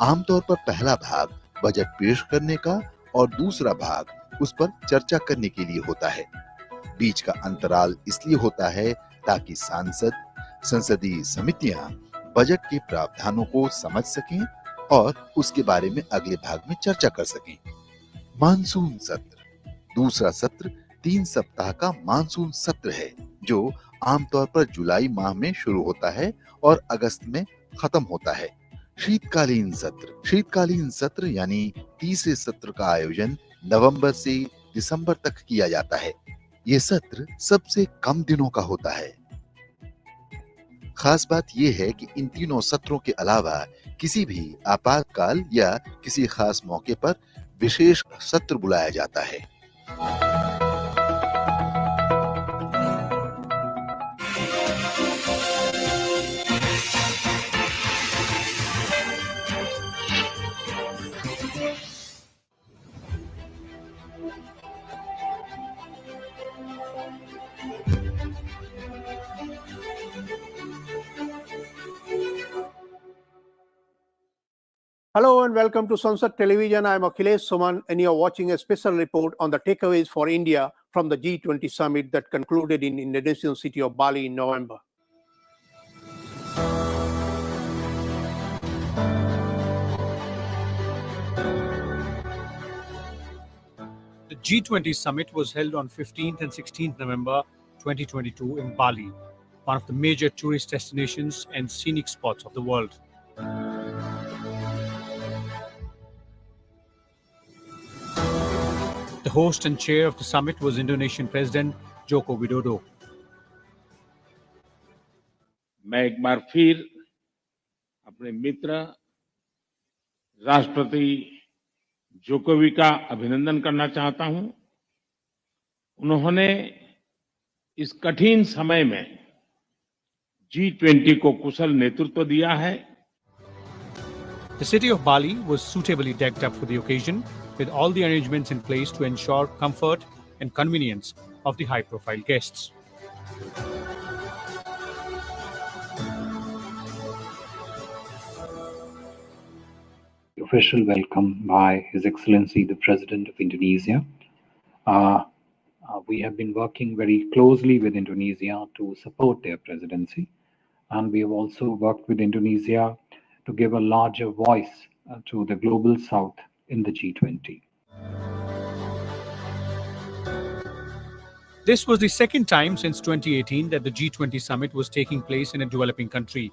S16: आमतौर पर पहला भाग बजट पेश करने का और दूसरा भाग उस पर चर्चा करने के लिए होता है। बीच का अंतराल इसलिए होता है ताकि सांसद, संसदीय समितियां बजट के प्रावधानों को समझ सकें और उसके बारे में अगले भाग में चर्चा कर सकें। मानसून सत्र दूसरा सत्र 3 सप्ताह का मानसून सत्र है, जो आमतौर पर जुलाई माह में शुरू होता है और अगस्त में खत्म होता है। शीतकालीन सत्र यानी तीसरे सत्र का आयोजन नवंबर से दिसंबर तक किया जाता है। ये सत्र सबसे कम दिनों का होता है। खास बात यह है कि इन तीनों सत्रों के अलावा किसी भी आपातकाल या किसी खास मौके पर विशेष सत्र बुलाया जाता है।
S9: Hello and welcome to Sansad Television. I am Akhilesh Suman and you are watching a special report on the takeaways for India from the G20 summit that concluded in Indonesian city of Bali in November.
S17: The G20 summit was held on 15th and 16th November 2022 in Bali, one of the major tourist destinations and scenic spots of the world. The host and chair of the summit was Indonesian President Joko Widodo.
S18: मैं एक बार फिर अपने मित्र राष्ट्रपति जोकोविच का अभिनंदन करना चाहता हूं। उन्होंने इस कठिन समय में G20 को कुशल नेतृत्व दिया है।
S17: The city of Bali was suitably decked up for the occasion, with all the arrangements in place to ensure comfort and convenience of the high-profile guests.
S19: Official welcome by His Excellency the President of Indonesia. We have been working very closely with Indonesia to support their presidency, and we have also worked with Indonesia to give a larger voice to the global south in the G20.
S17: This was the second time since 2018 that the G20 summit was taking place in a developing country,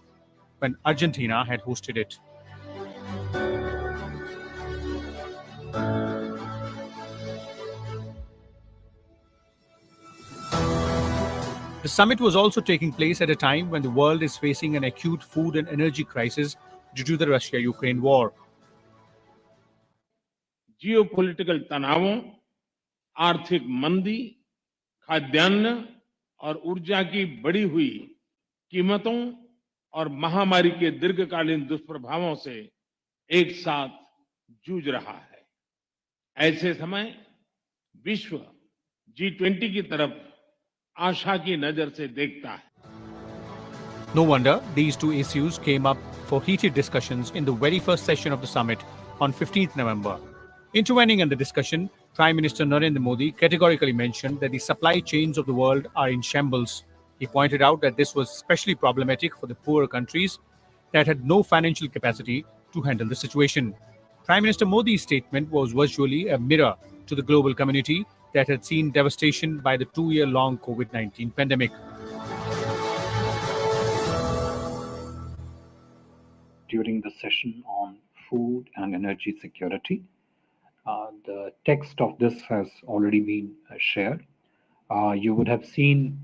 S17: when Argentina had hosted it. The summit was also taking place at a time when the world is facing an acute food and energy crisis due to the Russia-Ukraine war.
S18: Geopolitical तनावों, आर्थिक मंदी, खाद्यान्न और ऊर्जा की बढ़ी हुई कीमतों और महामारी के दीर्घकालीन दुष्प्रभावों से एक साथ जूझ रहा है। ऐसे समय विश्व G20 की तरफ आशा की नजर से देखता है।
S17: No wonder these two issues came up for heated discussions in the very first session of the summit on 15th November. Intervening in the discussion, Prime Minister Narendra Modi categorically mentioned that the supply chains of the world are in shambles. He pointed out that this was especially problematic for the poorer countries that had no financial capacity to handle the situation. Prime Minister Modi's statement was virtually a mirror to the global community that had seen devastation by the 2-year-long COVID-19 pandemic.
S19: during the session on food and energy security. The text of this has already been shared. You would have seen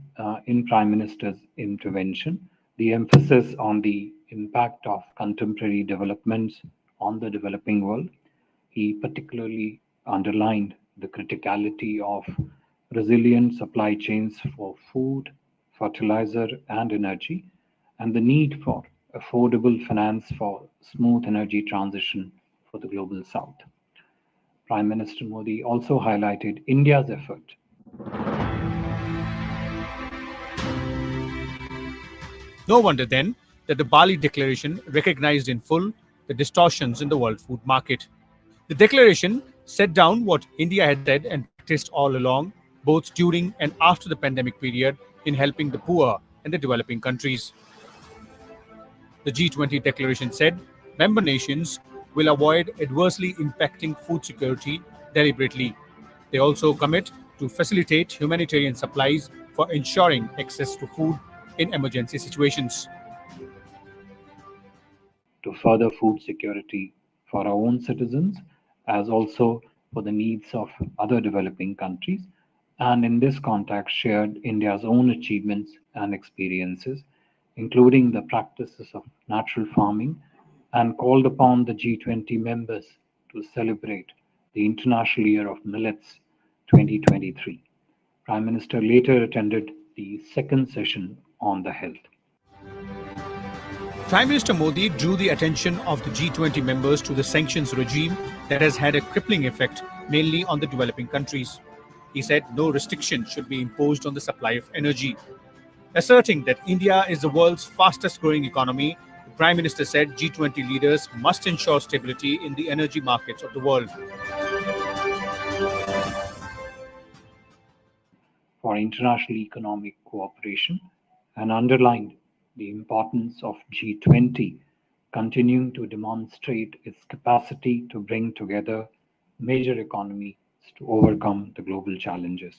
S19: in Prime Minister's intervention the emphasis on the impact of contemporary developments on the developing world. He particularly underlined the criticality of resilient supply chains for food, fertilizer, and energy, and the need for affordable finance for smooth energy transition for the global south. Prime Minister Modi also highlighted India's effort.
S17: No wonder then that the Bali Declaration recognized in full the distortions in the world food market. The declaration set down what India had said and practiced all along, both during and after the pandemic period, in helping the poor and the developing countries. The G20 declaration said member nations will avoid adversely impacting food security deliberately. They also commit to facilitate humanitarian supplies for ensuring access to food in emergency situations.
S19: To further food security for our own citizens, as also for the needs of other developing countries, and in this context shared India's own achievements and experiences, including the practices of natural farming, and called upon the G20 members to celebrate the International Year of Millets 2023. Prime Minister later attended the second session on the health.
S17: Prime Minister Modi drew the attention of the G20 members to the sanctions regime that has had a crippling effect mainly on the developing countries. He said no restriction should be imposed on the supply of energy. Asserting that India is the world's fastest growing economy, the Prime Minister said G20 leaders must ensure stability in the energy markets of the world.
S19: For international economic cooperation and underlined the importance of G20 continuing to demonstrate its capacity to bring together major economies to overcome the global challenges.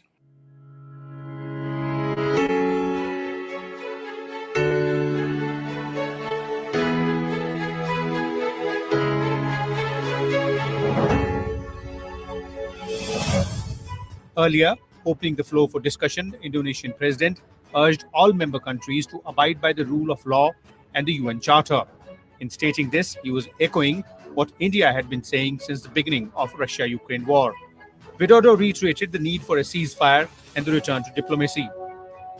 S17: Earlier, opening the floor for discussion, Indonesian President urged all member countries to abide by the rule of law and the UN Charter. In stating this, he was echoing what India had been saying since the beginning of Russia-Ukraine war. Widodo reiterated the need for a ceasefire and the return to diplomacy.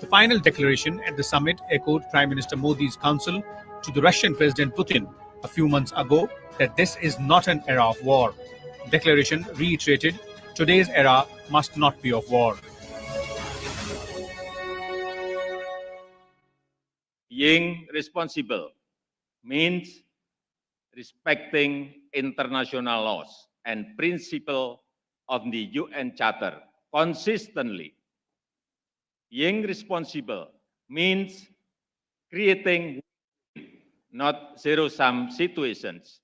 S17: The final declaration at the summit echoed Prime Minister Modi's counsel to the Russian President Putin a few months ago that this is not an era of war. The declaration reiterated today's era must not be of war.
S4: Being responsible means respecting international laws and principles of the UN Charter consistently. Being responsible means creating not zero-sum situations.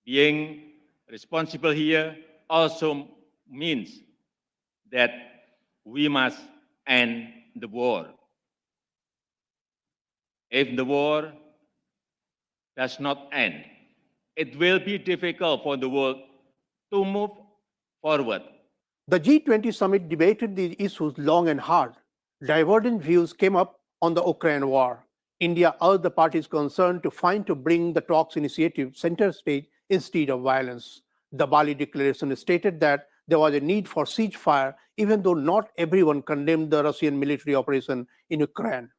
S4: Being responsible here also means that we must end the war. If the war does not end, it will be difficult for the world to move forward.
S5: The G20 summit debated these issues long and hard. Divergent views came up on the Ukraine war. India urged the parties concerned to bring the talks initiative center stage instead of violence. The Bali Declaration stated that there was a need for ceasefire, even though not everyone condemned the Russian military operation in Ukraine.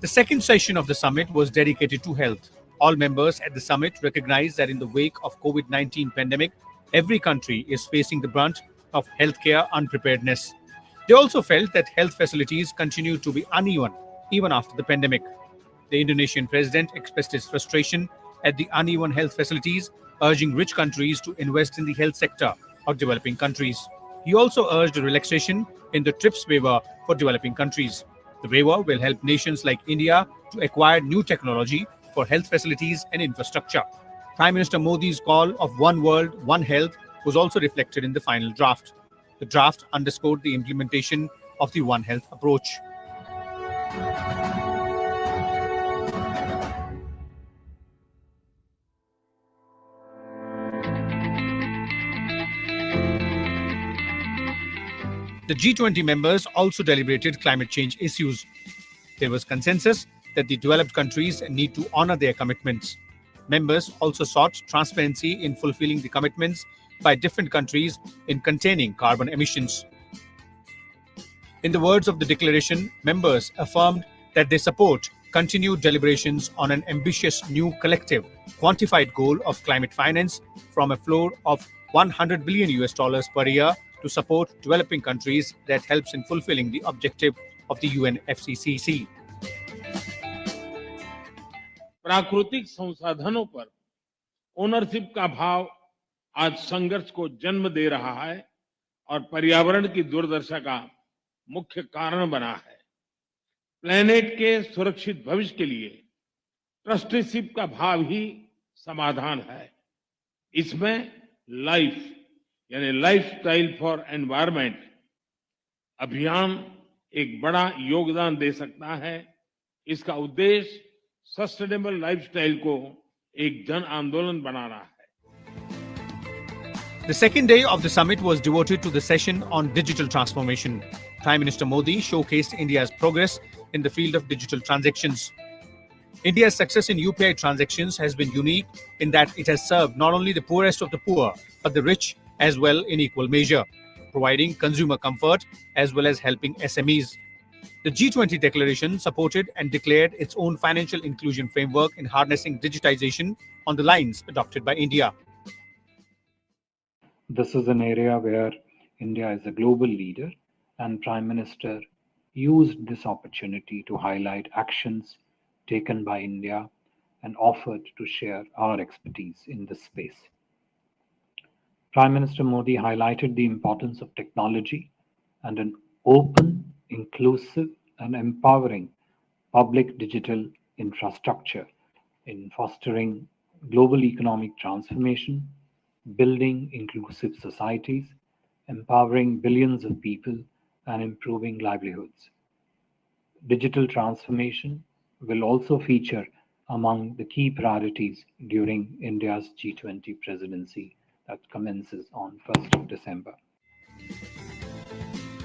S17: The second session of the summit was dedicated to health. All members at the summit recognized that in the wake of COVID-19 pandemic, every country is facing the brunt of healthcare unpreparedness. They also felt that health facilities continue to be uneven even after the pandemic. The Indonesian president expressed his frustration at the uneven health facilities, urging rich countries to invest in the health sector of developing countries. He also urged a relaxation in the TRIPS waiver for developing countries. The waiver will help nations like India to acquire new technology for health facilities and infrastructure. Prime Minister Modi's call of One World, One Health was also reflected in the final draft. The draft underscored the implementation of the One Health approach. The G20 members also deliberated climate change issues. There was consensus that the developed countries need to honor their commitments. Members also sought transparency in fulfilling the commitments by different countries in containing carbon emissions. In the words of the declaration, members affirmed that they support continued deliberations on an ambitious new collective quantified goal of climate finance from a floor of $100 billion per year to support developing countries that helps in fulfilling the objective of the UNFCCC.
S18: प्राकृतिक संसाधनों पर ownership का भाव आज संघर्ष को जन्म दे रहा है और पर्यावरण की दुर्दशा का मुख्य कारण बना है। प्लेनेट के सुरक्षित भविष्य के लिए ट्रस्टीशिप का भाव ही समाधान है। इसमें लाइफ यानी लाइफस्टाइल फॉर एनवायरनमेंट अभियान एक बड़ा योगदान दे सकता है। इसका उद्देश्य सस्टेनेबल लाइफस्टाइल को एक जन आंदोलन बनाना है।
S17: The second day of the summit was devoted to the session on digital transformation. Prime Minister Modi showcased India's progress in the field of digital transactions. India's success in UPI transactions has been unique in that it has served not only the poorest of the poor, but the rich as well in equal measure, providing consumer comfort as well as helping SMEs. The G20 declaration supported and declared its own financial inclusion framework in harnessing digitization on the lines adopted by India.
S19: This is an area where India is a global leader, and Prime Minister used this opportunity to highlight actions taken by India and offered to share our expertise in this space. Prime Minister Modi highlighted the importance of technology and an open, inclusive and empowering public digital infrastructure in fostering global economic transformation, building inclusive societies, empowering billions of people, and improving livelihoods. Digital transformation will also feature among the key priorities during India's G20 presidency that commences on 1st of December.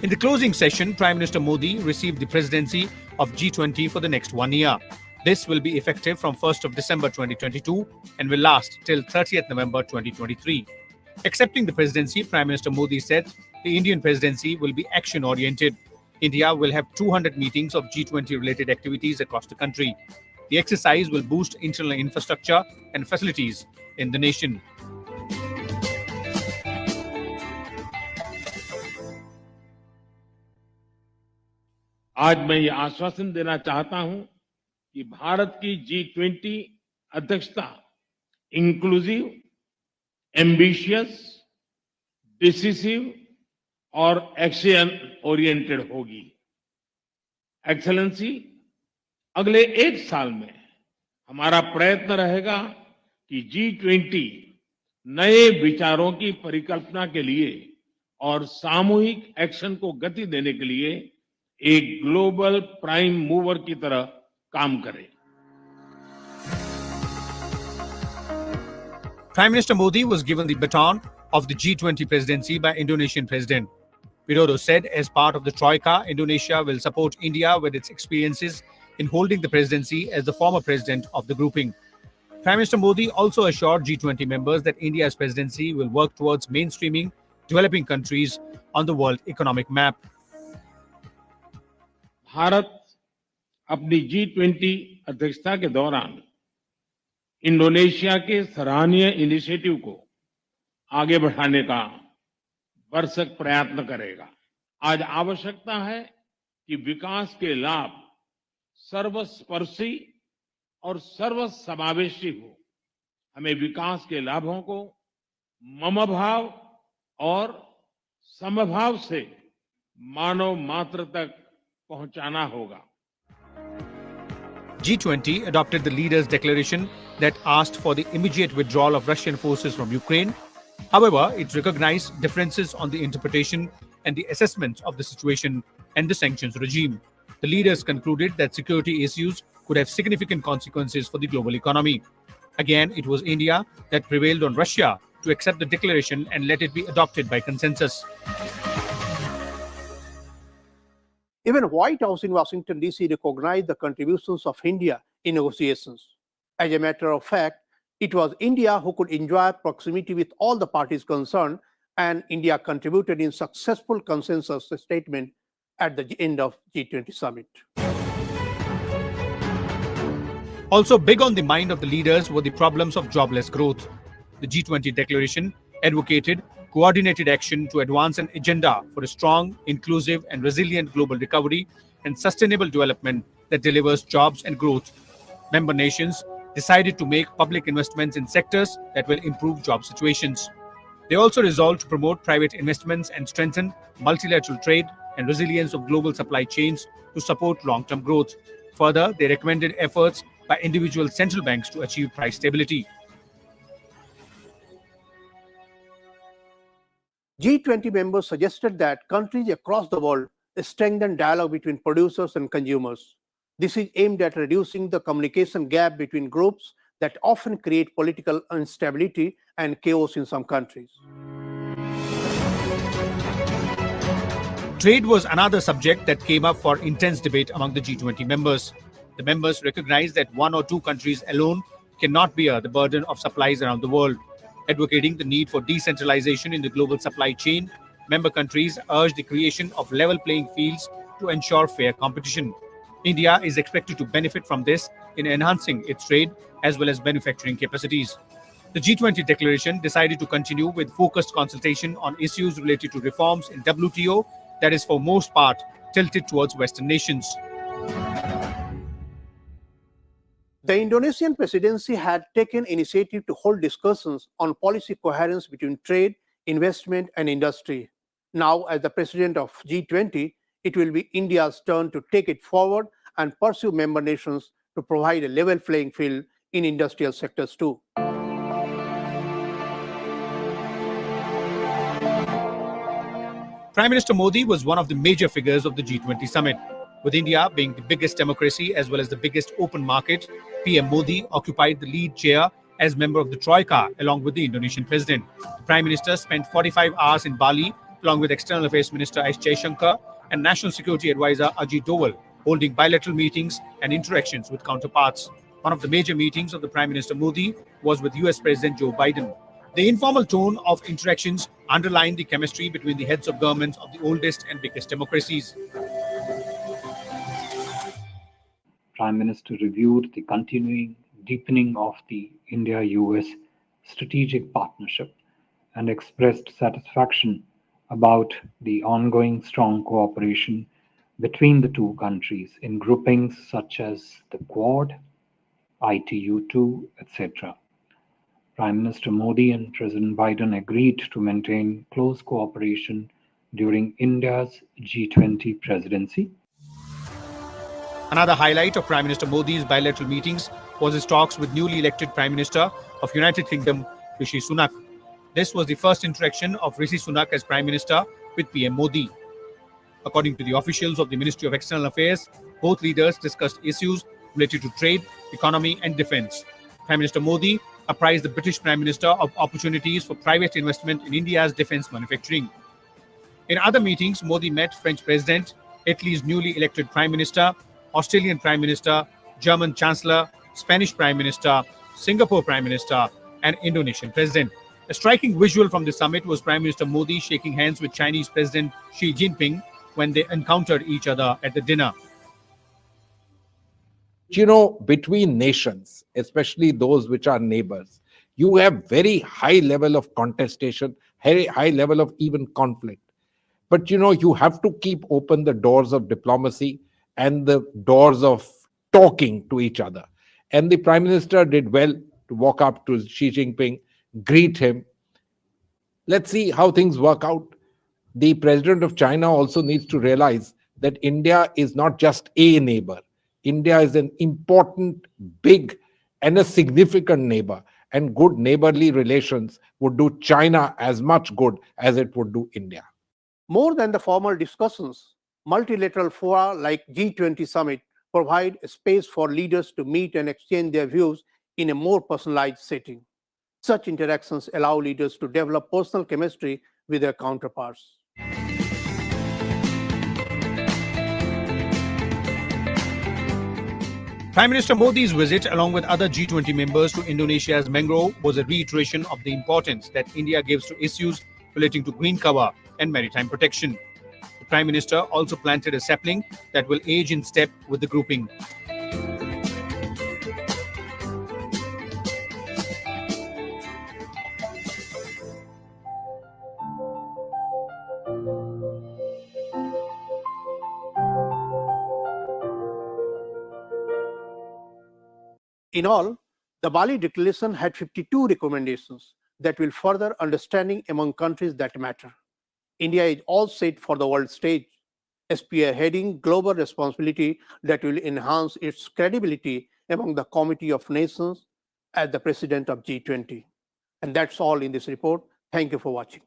S17: In the closing session, Prime Minister Modi received the presidency of G20 for the next 1 year. This will be effective from 1st of December 2022 and will last till 30th November 2023. Accepting the presidency, Prime Minister Modi said the Indian presidency will be action-oriented. India will have 200 meetings of G20-related activities across the country. The exercise will boost internal infrastructure and facilities in the nation.
S18: आज मैं ये आश्वासन देना चाहता हूं कि भारत की G20 अध्यक्षता इंक्लूसिव, एम्बिशियस, डिसिसिव और एक्शन ओरिएंटेड होगी। एक्सेलेंसी, अगले 1 साल में हमारा प्रयत्न रहेगा कि G20 नए विचारों की परिकल्पना के लिए और सामूहिक एक्शन को गति देने के लिए एक ग्लोबल प्राइम मूवर की तरह काम करे।
S17: Prime Minister Modi was given the baton of the G20 presidency by Indonesian President. Widodo said as part of the Troika, Indonesia will support India with its experiences in holding the presidency as the former president of the grouping. Prime Minister Modi also assured G20 members that India's presidency will work towards mainstreaming developing countries on the world economic map.
S18: Bharat अपनी G20 अध्यक्षता के दौरान Indonesia के सराहनीय initiative को आगे बढ़ाने का भरसक प्रयत्न करेगा। आज आवश्यकता है कि विकास के लाभ सर्वस्पर्शी और सर्वसमावेशी हो। हमें विकास के लाभों को ममभाव और समभाव से मानव मात्र तक पहुंचाना होगा।
S17: G20 adopted the leaders' declaration that asked for the immediate withdrawal of Russian forces from Ukraine. However, it recognized differences on the interpretation and the assessment of the situation and the sanctions regime. The leaders concluded that security issues could have significant consequences for the global economy. Again, it was India that prevailed on Russia to accept the declaration and let it be adopted by consensus.
S5: Even White House in Washington, D.C. recognized the contributions of India in negotiations. As a matter of fact, it was India who could enjoy proximity with all the parties concerned, and India contributed in successful consensus statement at the end of G20 summit.
S17: Also big on the mind of the leaders were the problems of jobless growth. The G20 declaration advocated coordinated action to advance an agenda for a strong, inclusive and resilient global recovery and sustainable development that delivers jobs and growth. Member nations decided to make public investments in sectors that will improve job situations. They also resolved to promote private investments and strengthen multilateral trade and resilience of global supply chains to support long-term growth. Further, they recommended efforts by individual central banks to achieve price stability.
S5: G20 members suggested that countries across the world strengthen dialogue between producers and consumers. This is aimed at reducing the communication gap between groups that often create political instability and chaos in some countries.
S17: Trade was another subject that came up for intense debate among the G20 members. The members recognized that one or two countries alone cannot bear the burden of supplies around the world. Advocating the need for decentralization in the global supply chain, member countries urged the creation of level playing fields to ensure fair competition. India is expected to benefit from this in enhancing its trade as well as manufacturing capacities. The G20 declaration decided to continue with focused consultation on issues related to reforms in WTO that is for most part tilted towards Western nations.
S5: The Indonesian presidency had taken initiative to hold discussions on policy coherence between trade, investment, and industry. Now, as the president of G20, it will be India's turn to take it forward and pursue member nations to provide a level playing field in industrial sectors too.
S17: Prime Minister Modi was one of the major figures of the G20 summit. With India being the biggest democracy as well as the biggest open market, PM Modi occupied the lead chair as member of the Troika along with the Indonesian president. The Prime Minister spent 45 hours in Bali along with External Affairs Minister S. Jaishankar and National Security Advisor Ajit Doval, holding bilateral meetings and interactions with counterparts. One of the major meetings of the Prime Minister Modi was with US President Joe Biden. The informal tone of interactions underlined the chemistry between the heads of governments of the oldest and biggest democracies.
S19: Prime Minister reviewed the continuing deepening of the India-US strategic partnership and expressed satisfaction about the ongoing strong cooperation between the two countries in groupings such as the Quad, ITU2, etc. Prime Minister Modi and President Biden agreed to maintain close cooperation during India's G20 presidency.
S17: Another highlight of Prime Minister Modi's bilateral meetings was his talks with newly elected Prime Minister of United Kingdom, Rishi Sunak. This was the first interaction of Rishi Sunak as Prime Minister with PM Modi. According to the officials of the Ministry of External Affairs, both leaders discussed issues related to trade, economy and defence. Prime Minister Modi apprised the British Prime Minister of opportunities for private investment in India's defence manufacturing. In other meetings, Modi met French President, Italy's newly elected Prime Minister, Australian Prime Minister, German Chancellor, Spanish Prime Minister, Singapore Prime Minister, and Indonesian President. A striking visual from the summit was Prime Minister Modi shaking hands with Chinese President Xi Jinping when they encountered each other at the dinner.
S6: You know, between nations, especially those which are neighbors, you have very high level of contestation, very high level of even conflict. But, you know, you have to keep open the doors of diplomacy and the doors of talking to each other. And the Prime Minister did well to walk up to Xi Jinping, greet him. Let's see how things work out. The President of China also needs to realize that India is not just a neighbor. India is an important, big, and a significant neighbor. And good neighborly relations would do China as much good as it would do India.
S5: More than the formal discussions, Multilateral fora like G20 summit provide a space for leaders to meet and exchange their views in a more personalized setting. Such interactions allow leaders to develop personal chemistry with their counterparts.
S17: Prime Minister Modi's visit, along with other G20 members to Indonesia's Mangrove, was a reiteration of the importance that India gives to issues relating to green cover and maritime protection. The Prime Minister also planted a sapling that will age in step with the grouping.
S5: In all, the Bali Declaration had 52 recommendations that will further understanding among countries that matter. India is all set for the world stage, spearheading global responsibility that will enhance its credibility among the Committee of Nations as the President of G20. And that's all in this report. Thank you for watching.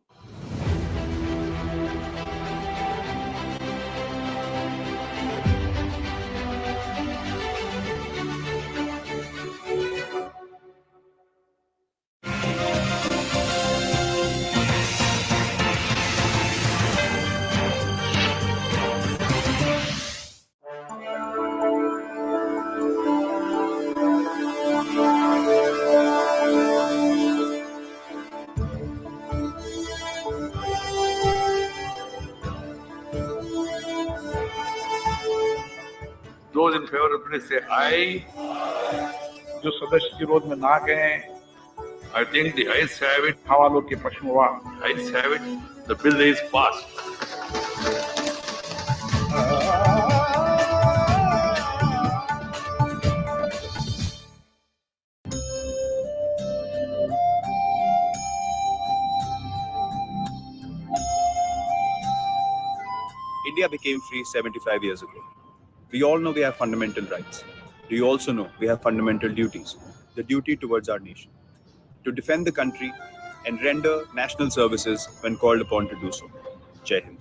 S7: Those in favor, please say aye. जो सदस्य विरोध में ना गए, I think the ayes have it. हवालों के पक्ष में ayes have it. The bill is passed.
S21: India became free 75 years ago. We all know we have fundamental rights. Do you also know we have fundamental duties? The duty towards our nation, to defend the country and render national services when called upon to do so. Jai Hind.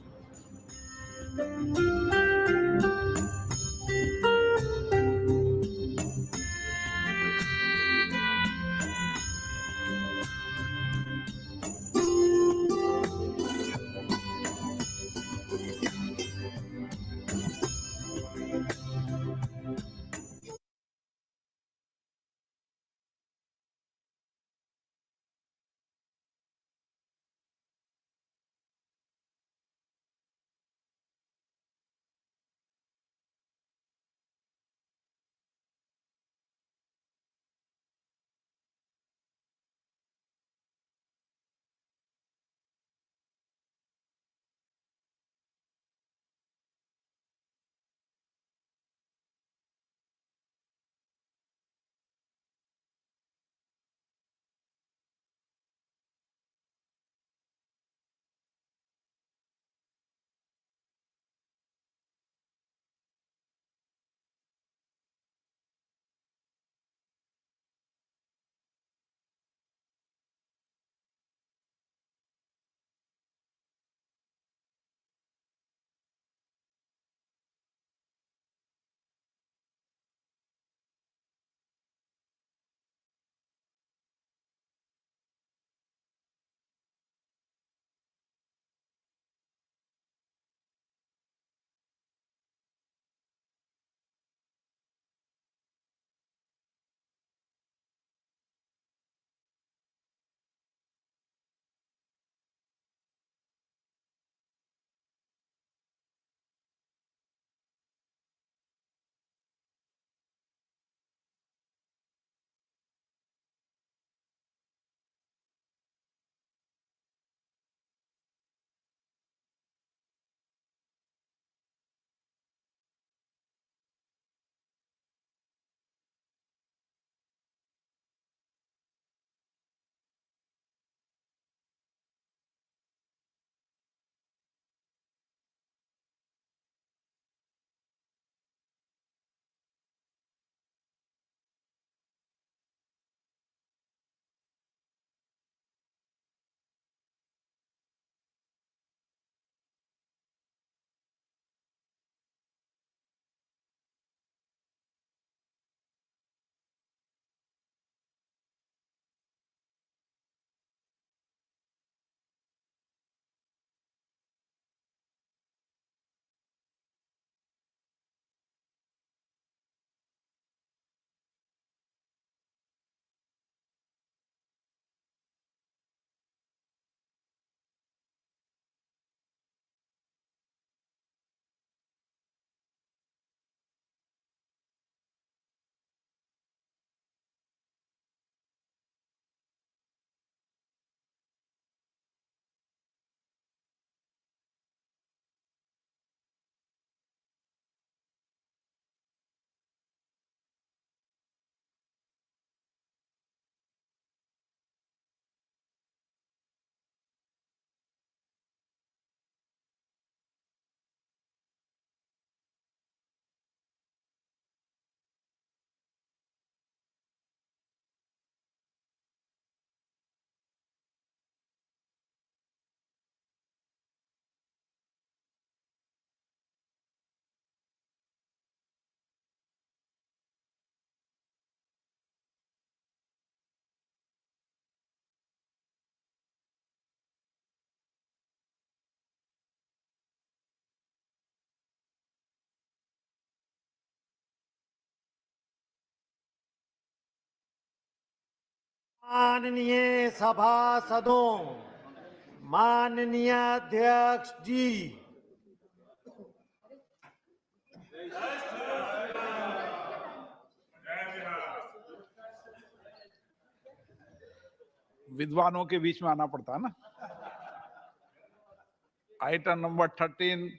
S9: माननीय सभासदों, माननीय अध्यक्ष जी,
S3: विद्वानों के बीच में आना पड़ता है ना। आइटम नंबर 13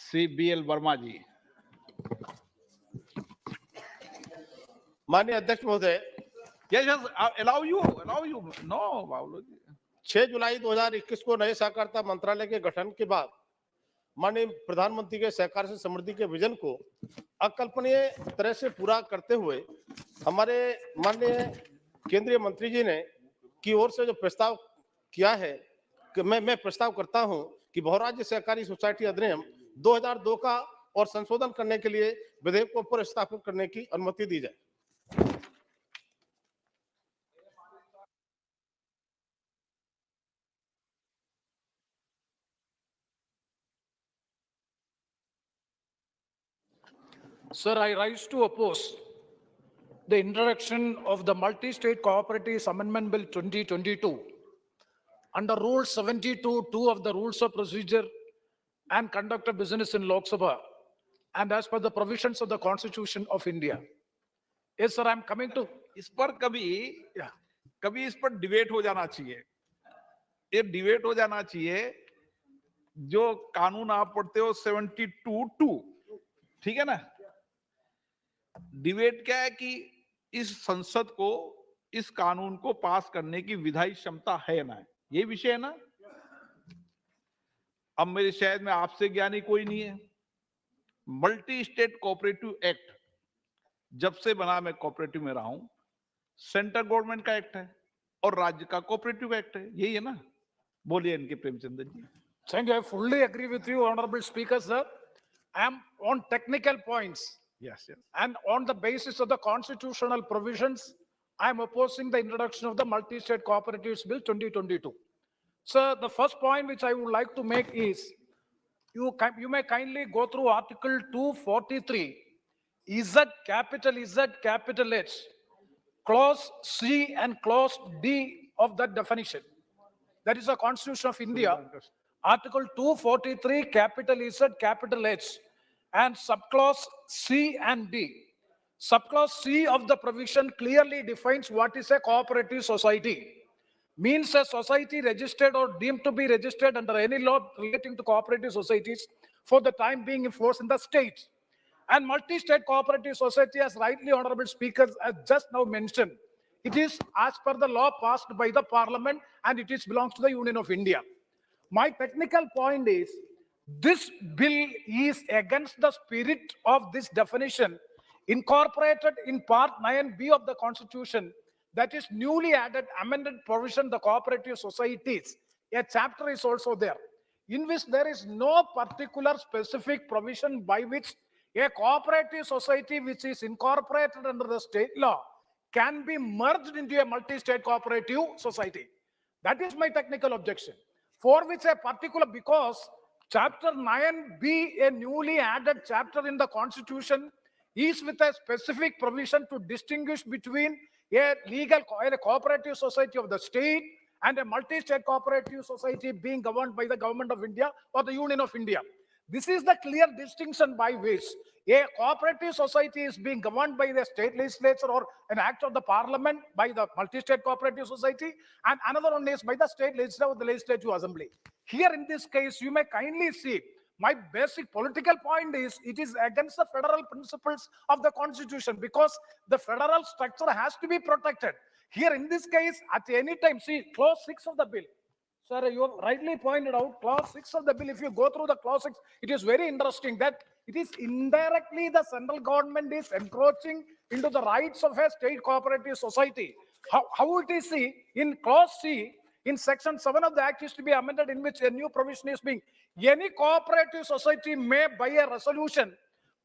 S3: CBL वर्मा जी।
S20: माननीय अध्यक्ष महोदय,
S3: Yes, allow you. No, बाबू जी।
S20: 6 जुलाई 2021 को नए सहकारिता मंत्रालय के गठन के बाद माननीय प्रधानमंत्री के सहकार से समृद्धि के विजन को अकल्पनीय तरह से पूरा करते हुए हमारे माननीय केंद्रीय मंत्री जी ने की ओर से जो प्रस्ताव किया है कि मैं प्रस्ताव करता हूं कि बहुराज्य सहकारी सोसाइटी अधिनियम 2002 का और संशोधन करने के लिए विधेयक को पुनर्स्थापित करने की अनुमति दी जाए।
S22: Sir, I rise to oppose the introduction of the Multi-State Cooperatives Amendment Bill 2022 under Rule 72(2) of the Rules of Procedure and Conduct of Business in Lok Sabha and as per the provisions of the Constitution of India. Yes, sir, I am coming to.
S3: इस पर कभी इस पर debate हो जाना चाहिए। ये debate हो जाना चाहिए। जो कानून आप पढ़ते हो 72(2), ठीक है ना। डिबेट क्या है कि इस संसद को इस कानून को पास करने की विधायी क्षमता है ना, ये विषय है ना। अब मेरे शायद में आपसे ज्ञानी कोई नहीं है। मल्टी स्टेट कोऑपरेटिव एक्ट जब से बना, मैं कोऑपरेटिव में रहा हूं, सेंट्रल गवर्नमेंट का एक्ट है और राज्य का कोऑपरेटिव एक्ट है, यही है ना। बोलिए इनके Premchandra ji.
S22: Thank you. I fully agree with you, Honorable Speaker, sir. I am on technical points.
S3: Yes.
S22: And on the basis of the constitutional provisions, I am opposing the introduction of the Multi-State Cooperatives Bill 2022. Sir, the first point which I would like to make is, you may kindly go through Article 243, Z capital H, Clause C and Clause D of that definition. That is the Constitution of India. Article 243, capital Z, capital H, and subclause C and D. Subclause C of the provision clearly defines what is a cooperative society. Means a society registered or deemed to be registered under any law relating to cooperative societies for the time being in force in the state. And multi-state cooperative society, as rightly Honorable Speaker has just now mentioned, it is as per the law passed by the Parliament and it belongs to the Union of India. My technical point is, this bill is against the spirit of this definition incorporated in Part 9B of the Constitution, that is newly added amended provision, the cooperative societies. A chapter is also there, in which there is no particular specific provision by which a cooperative society which is incorporated under the state law can be merged into a multi-state cooperative society. That is my technical objection, for which a particular, because Chapter 9B, a newly added chapter in the Constitution, is with a specific provision to distinguish between a cooperative society of the state and a multi-state cooperative society being governed by the Government of India or the Union of India. This is the clear distinction by which a cooperative society is being governed by the state legislature or an act of the Parliament by the multi-state cooperative society, and another one is by the state legislature or the legislative assembly. Here in this case, you may kindly see, my basic political point is, it is against the federal principles of the Constitution, because the federal structure has to be protected. Here in this case, at any time, see clause 6 of the bill. Sir, you have rightly pointed out clause 6 of the bill. If you go through the clause 6, it is very interesting that it is indirectly the central government is encroaching into the rights of a state cooperative society. How it is see in clause C, in section 7 of the act is to be amended, in which a new provision is being, any cooperative society may by a resolution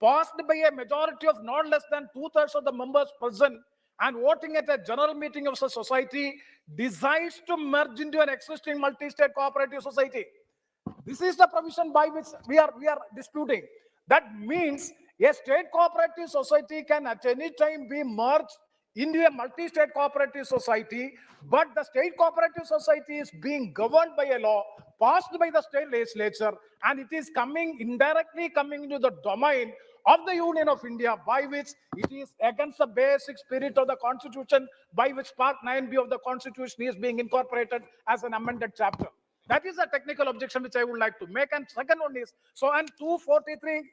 S22: passed by a majority of not less than 2/3 of the members present and voting at a general meeting of the society decides to merge into an existing multi-state cooperative society. This is the provision by which we are disputing. That means a state cooperative society can at any time be merged into a multi-state cooperative society, but the state cooperative society is being governed by a law passed by the state legislature, and it is indirectly coming into the domain of the Union of India, by which it is against the basic spirit of the Constitution, by which Part 9B of the Constitution is being incorporated as an amended chapter. That is a technical objection which I would like to make. And second one is, so and 243,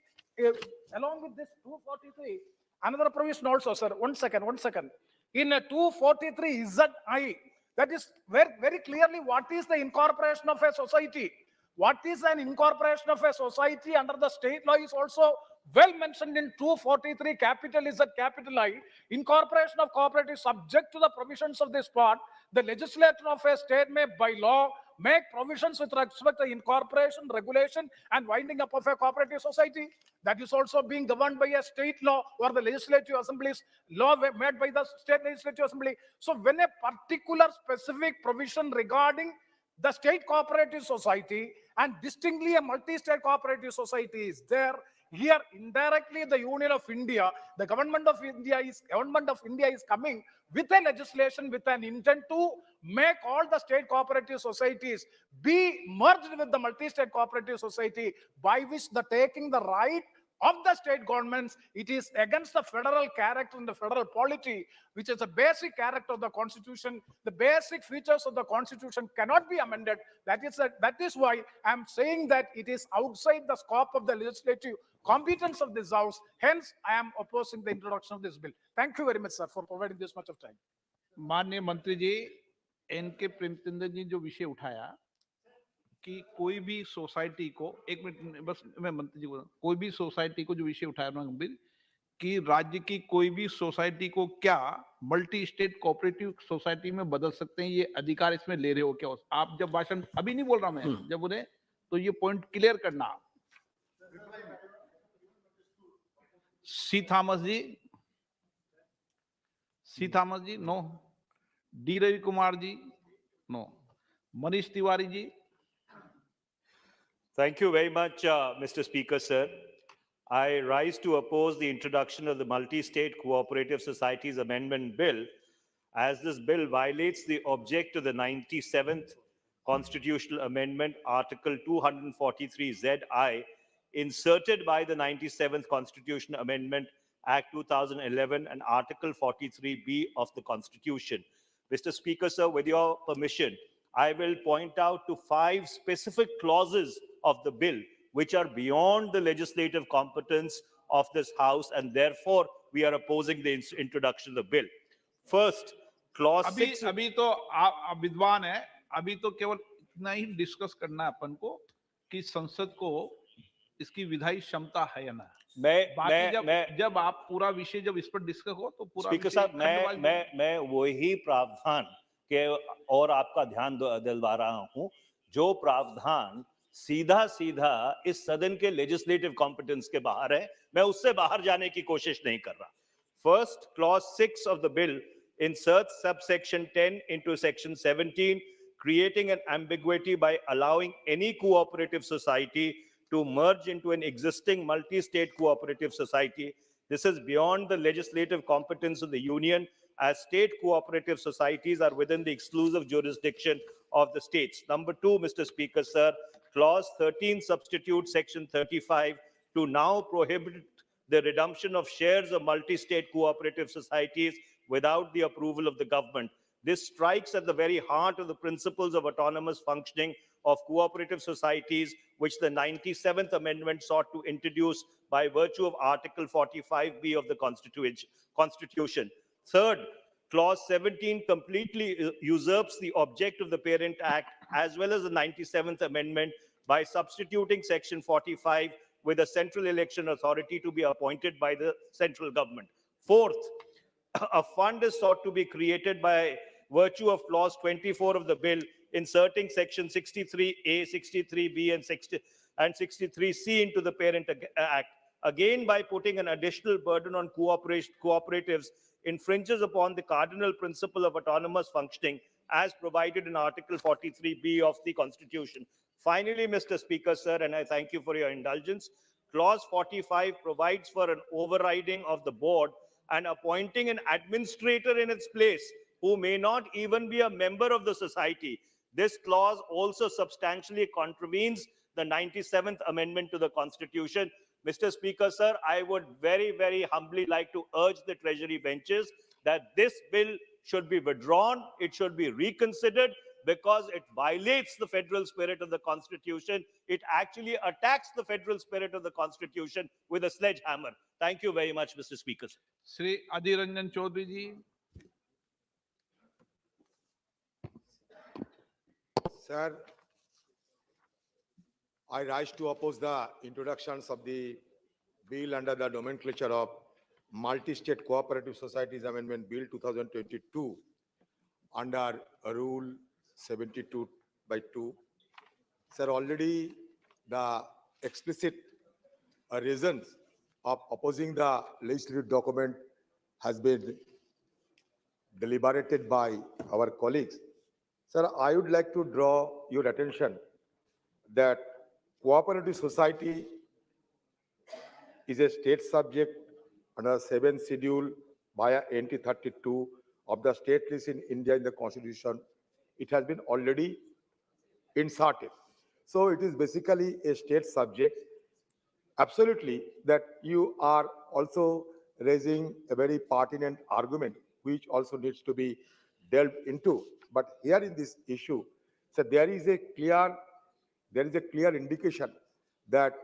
S22: along with this 243, another provision also, sir, one second. In a 243 ZI, that is very clearly what is the incorporation of a society. What is an incorporation of a society under the state law is also well mentioned in 243 capital Z capital I. Incorporation of cooperative subject to the provisions of this part. The legislature of a state may by law make provisions with respect to incorporation, regulation, and winding up of a cooperative society. That is also being governed by a state law or the legislative assembly's law made by the state legislative assembly. So when a particular specific provision regarding the state cooperative society and distinctly a multi-state cooperative society is there, here indirectly the Union of India, the government of India is coming with a legislation with an intent to make all the state cooperative societies be merged with the multi-state cooperative society, by which the taking the right of the state governments, it is against the federal character and the federal polity, which is a basic character of the Constitution. The basic features of the Constitution cannot be amended. That is why I am saying that it is outside the scope of the legislative competence of this House. Hence, I am opposing the introduction of this bill. Thank you very much, sir, for providing this much of time.
S3: माननीय मंत्री जी, N K Premchandra ji जो विषय उठाया कि कोई भी society को, एक मिनट बस मैं मंत्री जी को, कोई भी सोसाइटी को जो विषय उठाया उन्होंने कि राज्य की कोई भी सोसाइटी को क्या मल्टी स्टेट कोऑपरेटिव सोसाइटी में बदल सकते हैं, ये अधिकार इसमें ले रहे हो क्या? आप जब भाषण, अभी नहीं बोल रहा मैं, जब बोले तो ये पॉइंट क्लियर करना। C Thomas ji no, D Ravi Kumar ji no, Manish Tiwari ji.
S8: Thank you very much, Mr. Speaker, sir. I rise to oppose the introduction of the Multi-State Cooperative Societies Amendment Bill, as this bill violates the object of the 97th Constitutional Amendment, Article 243ZI, inserted by the 97th Constitutional Amendment Act 2011 and Article 43B of the Constitution. Mr. Speaker, sir, with your permission, I will point out to 5 specific clauses of the bill which are beyond the legislative competence of this House, and therefore we are opposing the introduction of the bill. First, clause 6.
S3: अभी तो आप विद्वान है, अभी तो केवल इतना ही discuss करना है अपन को कि संसद को इसकी विधायी क्षमता है या ना। जब आप पूरा विषय जब इस पर डिस्कस हो तो पूरा
S8: स्पीकर साहब, मैं वही प्रावधान के और आपका ध्यान दिलवा रहा हूं जो प्रावधान सीधा इस सदन के लेजिस्लेटिव कॉम्पिटेंस के बाहर है। मैं उससे बाहर जाने की कोशिश नहीं कर रहा। First, clause 6 of the bill inserts subsection 10 into section 17, creating an ambiguity by allowing any cooperative society to merge into an existing multi-state cooperative society. This is beyond the legislative competence of the Union, as state cooperative societies are within the exclusive jurisdiction of the states. Number 2, Mr. Speaker, sir, clause 13 substitutes section 35 to now prohibit the redemption of shares of multi-state cooperative societies without the approval of the government. This strikes at the very heart of the principles of autonomous functioning of cooperative societies, which the 97th Amendment sought to introduce by virtue of Article 45B of the Constitution. Third, clause 17 completely usurps the object of the Parent Act as well as the 97th Amendment by substituting section 45 with a central election authority to be appointed by the central government. Fourth, a fund is sought to be created by virtue of clause 24 of the bill, inserting section 63A, 63B, and 63C into the Parent Act. Again, by putting an additional burden on cooperatives, infringes upon the cardinal principle of autonomous functioning as provided in Article 43B of the Constitution. Finally, Mr. Speaker, sir, and I thank you for your indulgence, clause 45 provides for an overriding of the board and appointing an administrator in its place who may not even be a member of the society. This clause also substantially contravenes the 97th Amendment to the Constitution. Mr. Speaker, sir, I would very, very humbly like to urge the Treasury benches that this bill should be withdrawn, it should be reconsidered, because it violates the federal spirit of the Constitution. It actually attacks the federal spirit of the Constitution with a sledgehammer. Thank you very much, Mr. Speaker.
S3: Shri Adhir Ranjan Chaudhary ji.
S10: Sir, I rise to oppose the introductions of the bill under the nomenclature of Multi-State Cooperative Societies Amendment Bill 2022 under Rule 72/2. Sir, already the explicit reasons of opposing the legislative document has been deliberated by our colleagues. Sir, I would like to draw your attention that cooperative society is a state subject under 7th schedule via NT 32 of the state list in India in the Constitution. It has been already inserted. So it is basically a state subject. Absolutely, that you are also raising a very pertinent argument, which also needs to be delved into. But here in this issue, so there is a clear indication that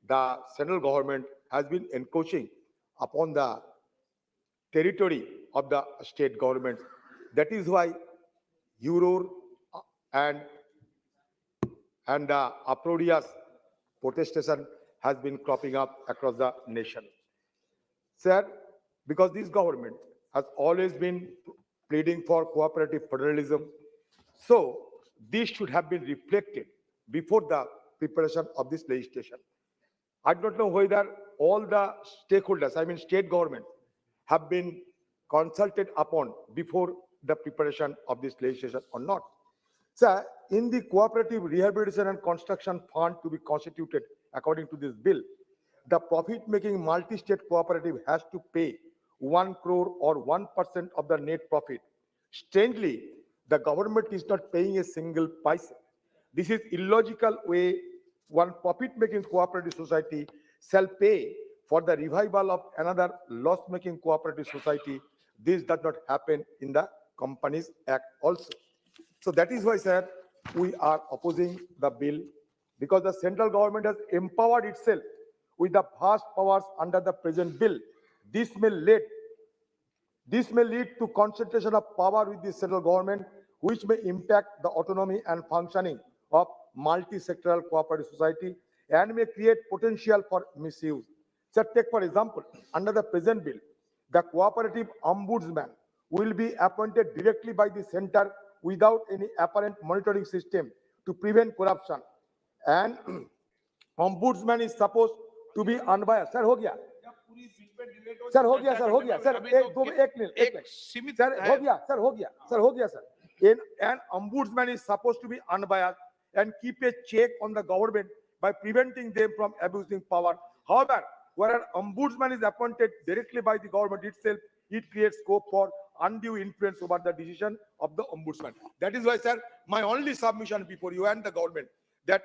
S10: the central government has been encroaching upon the territory of the state government. That is why Euror and the uproarious protestation has been cropping up across the nation. Sir, because this government has always been pleading for cooperative federalism, so this should have been reflected before the preparation of this legislation. I don't know whether all the stakeholders, I mean state government, have been consulted upon before the preparation of this legislation or not. Sir, in the Cooperative Rehabilitation and Construction Fund to be constituted according to this bill, the profit-making multi-state cooperative has to pay 1 crore or 1% of the net profit. Strangely, the government is not paying a single paisa. This is illogical way one profit-making cooperative society shall pay for the revival of another loss-making cooperative society. This does not happen in the Companies Act also. So that is why, sir, we are opposing the bill, because the central government has empowered itself with the vast powers under the present bill. This may lead to concentration of power with the central government, which may impact the autonomy and functioning of multi-sectoral cooperative society and may create potential for misuse. So take for example, under the present bill, the cooperative ombudsman will be appointed directly by the center without any apparent monitoring system to prevent corruption. And ombudsman is supposed to be unbiased. Sir, हो गया? Sir हो गया sir हो गया sir एक minute sir हो गया sir हो गया सर हो गया sir an ombudsman is supposed to be unbiased and keep a check on the government by preventing them from abusing power. However, where an ombudsman is appointed directly by the government itself, it creates scope for undue influence over the decision of the ombudsman. That is why, sir, my only submission before you and the government, that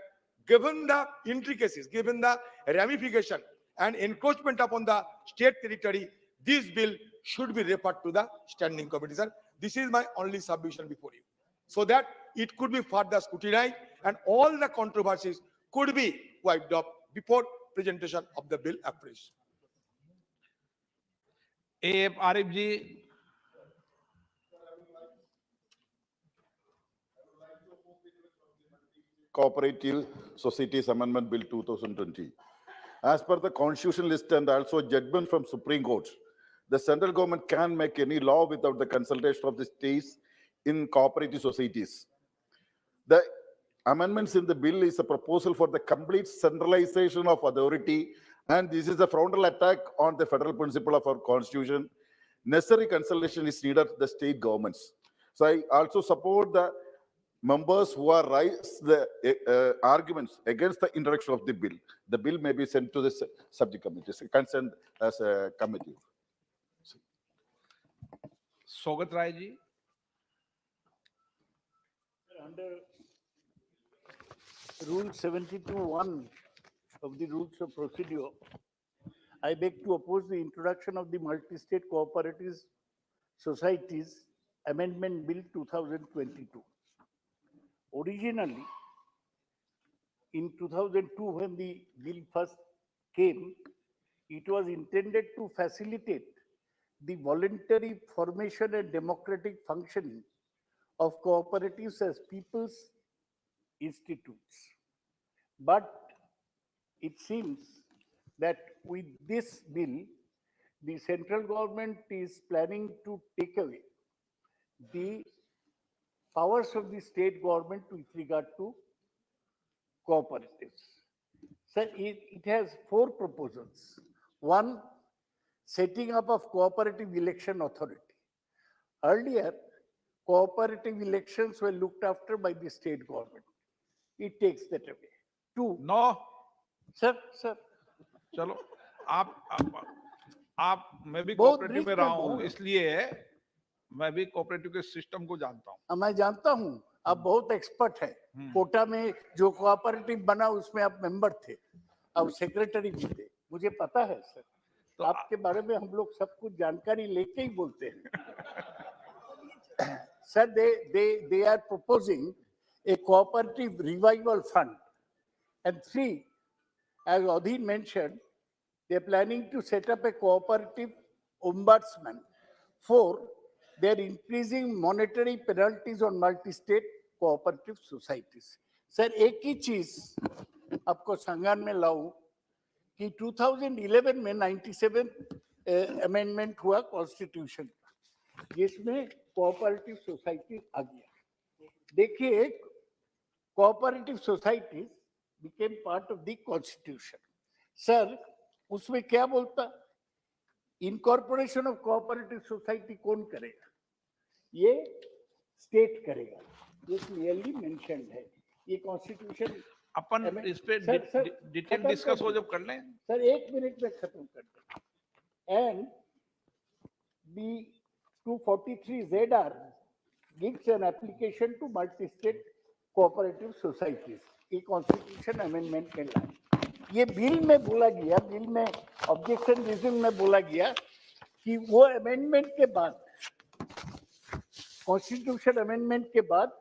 S10: given the intricacies, given the ramification and encroachment upon the state territory, this bill should be referred to the standing committee, sir. This is my only submission before you, so that it could be further scrutinized and all the controversies could be wiped off before presentation of the bill afresh.
S3: A.F. Arif ji.
S11: Cooperative Societies Amendment Bill 2020. As per the constitutional list and also judgment from Supreme Court, the central government can make any law without the consultation of the states in cooperative societies. The amendments in the bill is a proposal for the complete centralization of authority, and this is a frontal attack on the federal principle of our constitution. Necessary consultation is needed to the state governments. So I also support the members who are raised the arguments against the introduction of the bill. The bill may be sent to the subject committee, concerned as a committee.
S3: Sogat Rai ji.
S12: Under Rule 72(1) of the Rules of Procedure, I beg to oppose the introduction of the Multi-State Cooperative Societies Amendment Bill 2022. Originally, in 2002, when the bill first came, it was intended to facilitate the voluntary formation and democratic functioning of cooperatives as people's institutes. But it seems that with this bill, the central government is planning to take away the powers of the state government with regard to cooperatives. So it has four proposals. One, setting up of cooperative election authority. Earlier, cooperative elections were looked after by the state government. It takes that away. Two.
S3: No.
S12: Sir.
S3: चलो आप मैं भी cooperative में रहा हूँ, इसलिए मैं भी कोऑपरेटिव के सिस्टम को जानता हूँ.
S12: मैं जानता हूँ, आप बहुत एक्सपर्ट है. कोटा में जो कोऑपरेटिव बना उसमें आप मेंबर थे, अब सेक्रेटरी भी थे. मुझे पता है सर. तो आपके बारे में हम लोग सब कुछ जानकारी लेके ही बोलते हैं. Sir, they are proposing a cooperative revival fund. And three, as Adhin mentioned, they are planning to set up a cooperative ombudsman. Four, they are increasing monetary penalties on multi-state cooperative societies. Sir, एक ही चीज आपको संज्ञान में लाऊं कि 2011 में 97 amendment हुआ constitution का, जिसमें कोऑपरेटिव सोसाइटी आ गया. देखिए, cooperative society became part of the constitution. Sir, उसमें क्या बोलता? इनकॉर्पोरेशन ऑफ कोऑपरेटिव सोसाइटी कौन करेगा? ये स्टेट करेगा. ये क्लियरली मेंशन्ड है. ये कॉन्स्टिट्यूशन
S3: अपन इस पे डिटेल डिस्कस हो जब कर लें.
S12: सर, एक मिनट में खत्म कर दें. And the 243 ZR gives an application to multi-state cooperative societies. ये कॉन्स्टिट्यूशन अमेंडमेंट में लाए. ये बिल में बोला गया, बिल में ऑब्जेक्शन रीजन में बोला गया कि वो अमेंडमेंट के बाद, कॉन्स्टिट्यूशन अमेंडमेंट के बाद,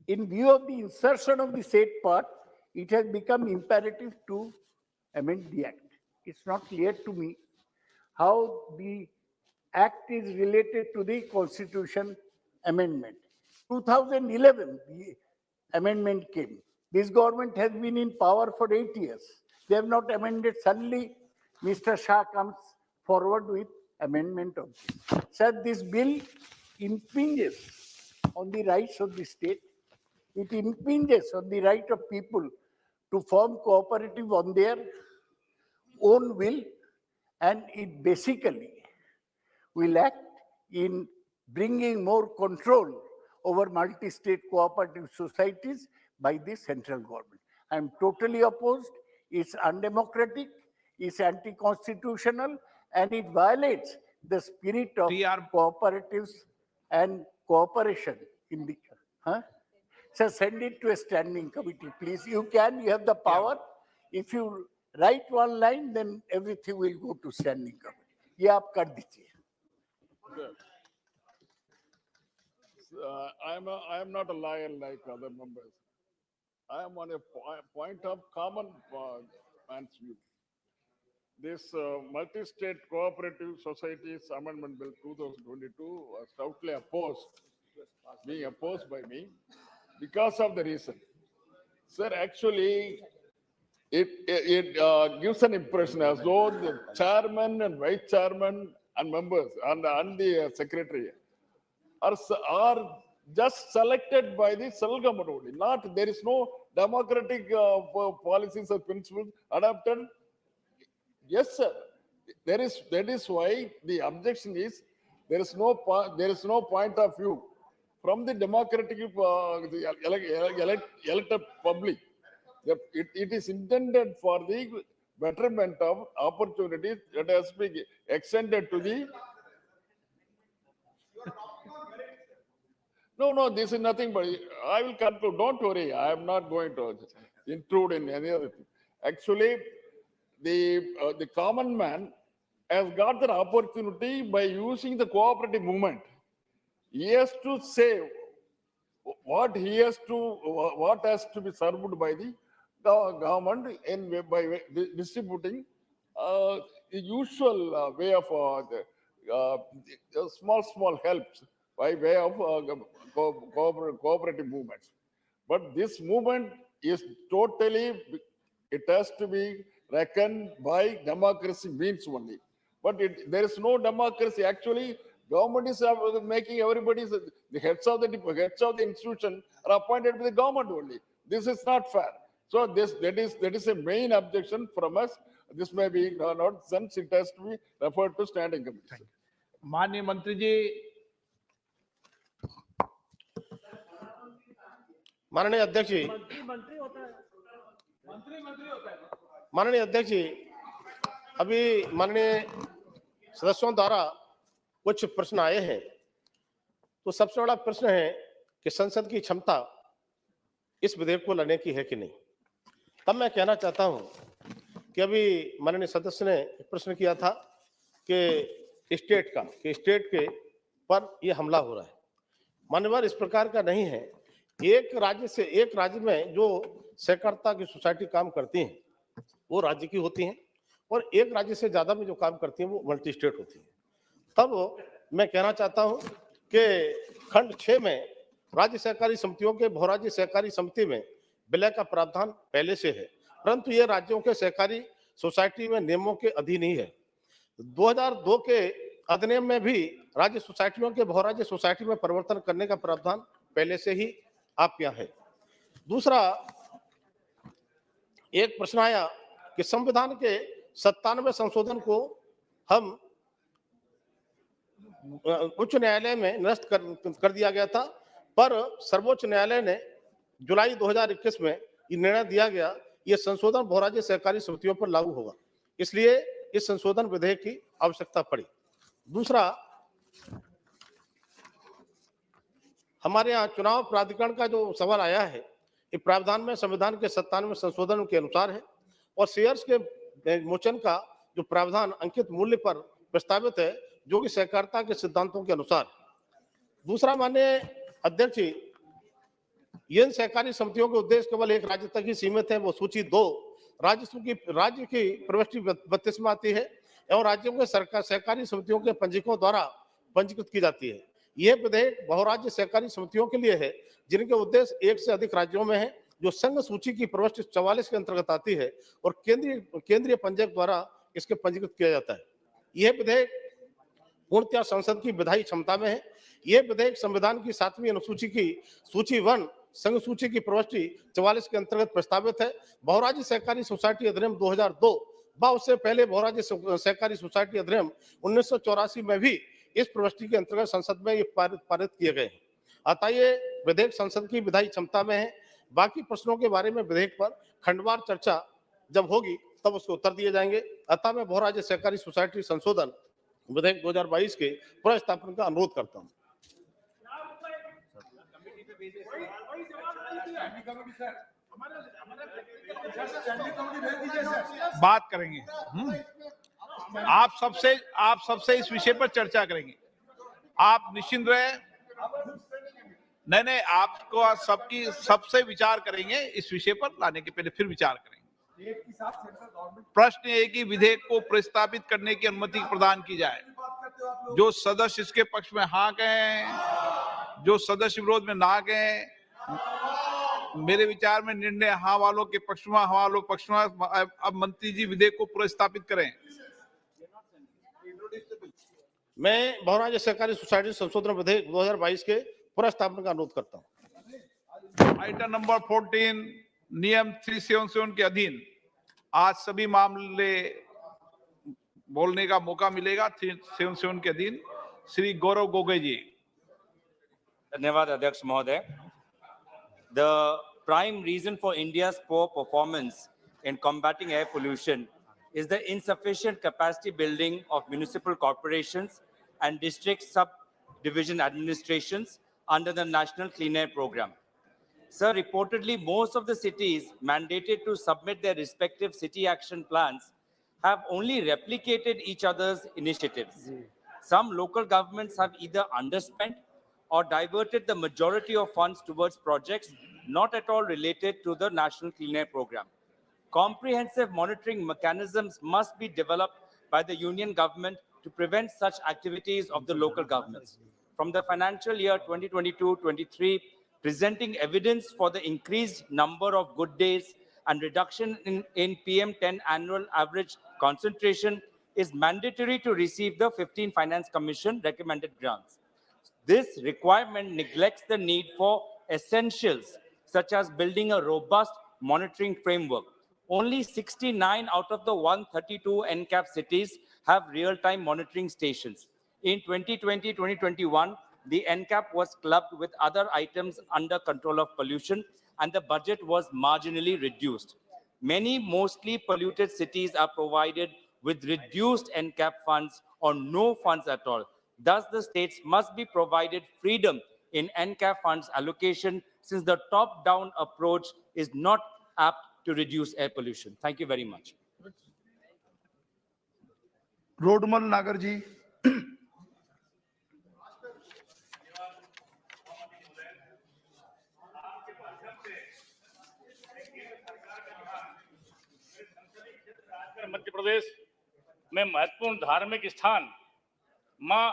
S12: in view of the insertion of the said part, it has become imperative to amend the act. It's not clear to me how the act is related to the constitution amendment. 2011, the amendment came. This government has been in power for 8 years. They have not amended. Suddenly, Mr. Shah comes forward with amendment of this. Sir, this bill impinges on the rights of the state. It impinges on the right of people to form cooperative on their own will, and it basically will act in bringing more control over multi-state cooperative societies by the central government. I am totally opposed. It's undemocratic, it's anti-constitutional, and it violates the spirit of cooperatives and cooperation in the... So send it to a standing committee, please. You have the power. If you write one line, then everything will go to standing committee. ये आप कर दीजिए.
S13: I am not a lawyer like other members. I am on a point of common man's view. This multi-state cooperative societies amendment bill 2022 was stoutly opposed, being opposed by me because of the reason. Sir, actually, it gives an impression as though the chairman and vice chairman and members and the secretary are just selected by the central government only. Not, there is no democratic policies or principles adopted. Yes, sir. That is why the objection is there is no point of view from the democratic elected public. It is intended for the betterment of opportunities that has been extended to the. No, this is nothing but I will conclude. Don't worry, I am not going to intrude in any other thing. Actually, the common man has got the opportunity by using the cooperative movement. He has to say what has to be served by the government by distributing the usual way of small helps by way of cooperative movements. But this movement is totally, it has to be reckoned by democracy means only. But there is no democracy. Actually, government is making everybody, the heads of the institution are appointed by the government only. This is not fair. So that is a main objection from us. This may be not, since it has to be referred to standing committee.
S3: माननीय मंत्री जी,
S20: माननीय अध्यक्ष जी, माननीय अध्यक्ष जी, अभी माननीय सदस्यों द्वारा कुछ प्रश्न आए हैं। तो सबसे बड़ा प्रश्न है कि संसद की क्षमता इस विधेयक को लाने की है कि नहीं। तब मैं कहना चाहता हूं कि अभी माननीय सदस्य ने प्रश्न किया था कि स्टेट के पर यह हमला हो रहा है। मान्यवर इस प्रकार का नहीं है। एक राज्य में जो सहकारिता की सोसाइटी काम करती हैं वो राज्य की होती हैं और एक राज्य से ज्यादा में जो काम करती हैं वो मल्टी स्टेट होती हैं। तब मैं कहना चाहता हूं कि खंड 6 में राज्य सहकारी समितियों के बहुराज्य सहकारी समिति में विलय का प्रावधान पहले से है, परंतु ये राज्यों के सहकारी सोसाइटी में नियमों के अधीन ही है। 2002 के अधिनियम में भी राज्य सोसाइटियों के बहुराज्य सोसाइटी में परिवर्तन करने का प्रावधान पहले से ही आपके यहाँ है। दूसरा, एक प्रश्न आया कि संविधान के 97 संशोधन को हम उच्च न्यायालय में निरस्त कर दिया गया था, पर सर्वोच्च न्यायालय ने जुलाई 2021 में ये निर्णय दिया गया, ये संशोधन बहुराज्य सहकारी समितियों पर लागू होगा, इसलिए इस संशोधन विधेयक की आवश्यकता पड़ी। दूसरा, हमारे यहाँ चुनाव प्राधिकरण का जो सवाल आया है, ये प्रावधान में संविधान के 97 संशोधन के अनुसार है और शेयर्स के मोचन का जो प्रावधान अंकित मूल्य पर प्रस्तावित है, जो कि सहकारिता के सिद्धांतों के अनुसार। दूसरा, माननीय अध्यक्ष जी, इन सहकारी समितियों के उद्देश्य केवल एक राज्य तक ही सीमित है। वो सूची 2 राज्य की प्रविष्टि 32 में आती है एवं राज्यों के सहकारी समितियों के पंजीकों द्वारा पंजीकृत की जाती है। यह विधेयक बहुराज्य सहकारी समितियों के लिए है जिनके उद्देश्य एक से अधिक राज्यों में है, जो संघ सूची की प्रविष्टि 44 के अंतर्गत आती है और केंद्रीय पंजीयक द्वारा इसके पंजीकृत किया जाता है। यह विधेयक पूर्णतः संसद की विधायी क्षमता में है। यह विधेयक संविधान की 7वीं अनुसूची की सूची 1 संघ सूची की प्रविष्टि 44 के अंतर्गत प्रस्तावित है। बहुराज्य सहकारी सोसाइटी अधिनियम 2002 व उससे पहले बहुराज्य सहकारी सोसाइटी अधिनियम 1984 में भी इस प्रविष्टि के अंतर्गत संसद में ये पारित किए गए हैं। अतः ये विधेयक संसद की विधायी क्षमता में है। बाकी प्रश्नों के बारे में विधेयक पर खंडवार चर्चा जब होगी तब उसको उत्तर दिए जाएंगे। अतः मैं बहुराज्य सहकारी सोसाइटी संशोधन विधेयक 2022 के पुनर्स्थापन का अनुरोध करता हूँ।
S3: बात करेंगे, आप सबसे इस विषय पर चर्चा करेंगे। आप निश्चिंत रहे। नहीं, आपको सबसे विचार करेंगे इस विषय पर लाने के पहले, फिर विचार करेंगे। प्रश्न है कि विधेयक को प्रस्तावित करने की अनुमति प्रदान की जाए। जो सदस्य इसके पक्ष में हाँ कहें, जो सदस्य विरोध में ना कहें। मेरे विचार में निर्णय हाँ वालों के पक्ष में, हाँ वालों पक्ष में। अब मंत्री जी विधेयक को प्रस्तावित करें।
S20: मैं बहुराज्य सहकारी सोसाइटी संशोधन विधेयक 2022 के पुनर्स्थापन का अनुरोध करता हूं।
S3: आइटम नंबर 14 नियम 377 के अधीन आज सभी मामले बोलने का मौका मिलेगा। 377 के अधीन श्री गौरव गोगोई जी।
S1: धन्यवाद अध्यक्ष महोदय। The prime reason for India's poor performance in combating air pollution is the insufficient capacity building of municipal corporations and district subdivision administrations under the National Clean Air Program. Sir, reportedly, most of the cities mandated to submit their respective city action plans have only replicated each other's initiatives. Some local governments have either underspent or diverted the majority of funds towards projects not at all related to the National Clean Air Program. Comprehensive monitoring mechanisms must be developed by the union government to prevent such activities of the local governments. From the financial year 2022-23, presenting evidence for the increased number of good days and reduction in PM10 annual average concentration is mandatory to receive the 15 Finance Commission recommended grants. This requirement neglects the need for essentials such as building a robust monitoring framework. Only 69 out of the 132 NCAP cities have real-time monitoring stations. In 2020-2021, the NCAP was clubbed with other items under control of pollution, and the budget was marginally reduced. Many mostly polluted cities are provided with reduced NCAP funds or no funds at all. Thus, the states must be provided freedom in NCAP funds allocation, since the top-down approach is not apt to reduce air pollution. Thank you very much.
S14: Rodmal Nagar जी।
S15: मध्य प्रदेश में महत्वपूर्ण धार्मिक स्थान मां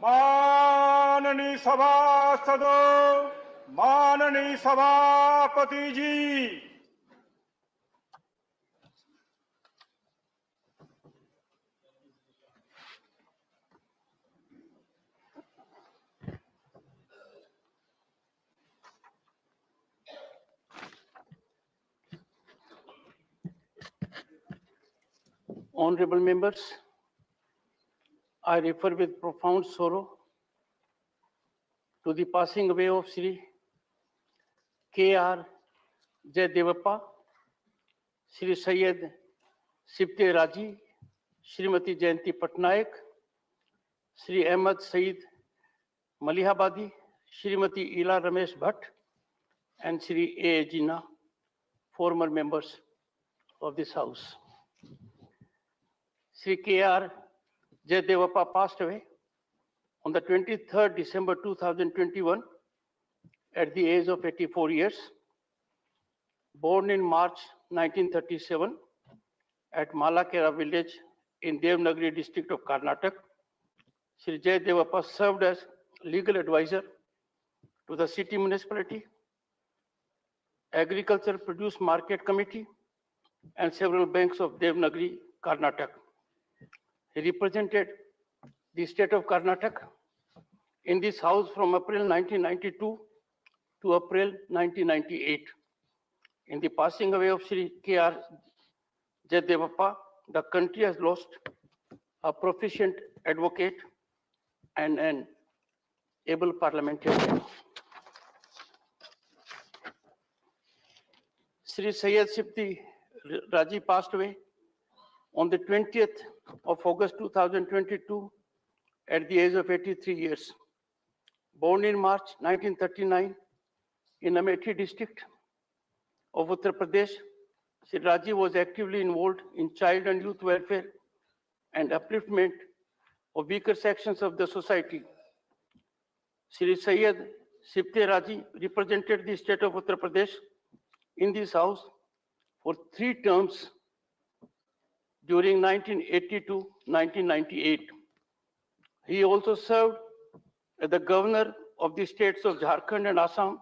S14: माननीय सभासदों, माननीय सभापति जी,
S12: Honorable members, I refer with profound sorrow to the passing away of Sri K.R. Jayadevappa, Sri Syed Sibte Raji, Srimati Jayanti Patnaik, Sri Ahmad Saeed Malihabadi, Srimati Ila Ramesh Bhatt, and Sri A. Jinnah, former members of this House. Sri K.R. Jayadevappa passed away on the 23rd December 2021 at the age of 84 years. Born in March 1937 at Malakera village in Devnagari district of Karnataka. Sri Jay Devappa served as legal advisor to the city municipality, Agricultural Produce Market Committee, and several banks of Devnagari, Karnataka. He represented the state of Karnataka in this house from April 1992 to April 1998. In the passing away of Sri K.R. Jayadevappa, the country has lost a proficient advocate and an able parliamentarian. Sri Syed Sifti Raji passed away on the 20th of August 2022 at the age of 83 years. Born in March 1939 in Amethi district of Uttar Pradesh, Sri Raji was actively involved in child and youth welfare and upliftment of weaker sections of the society. Sri Syed Sifte Raji represented the state of Uttar Pradesh in this house for 3 terms during 1980 to 1998. He also served as the governor of the states of Jharkhand and Assam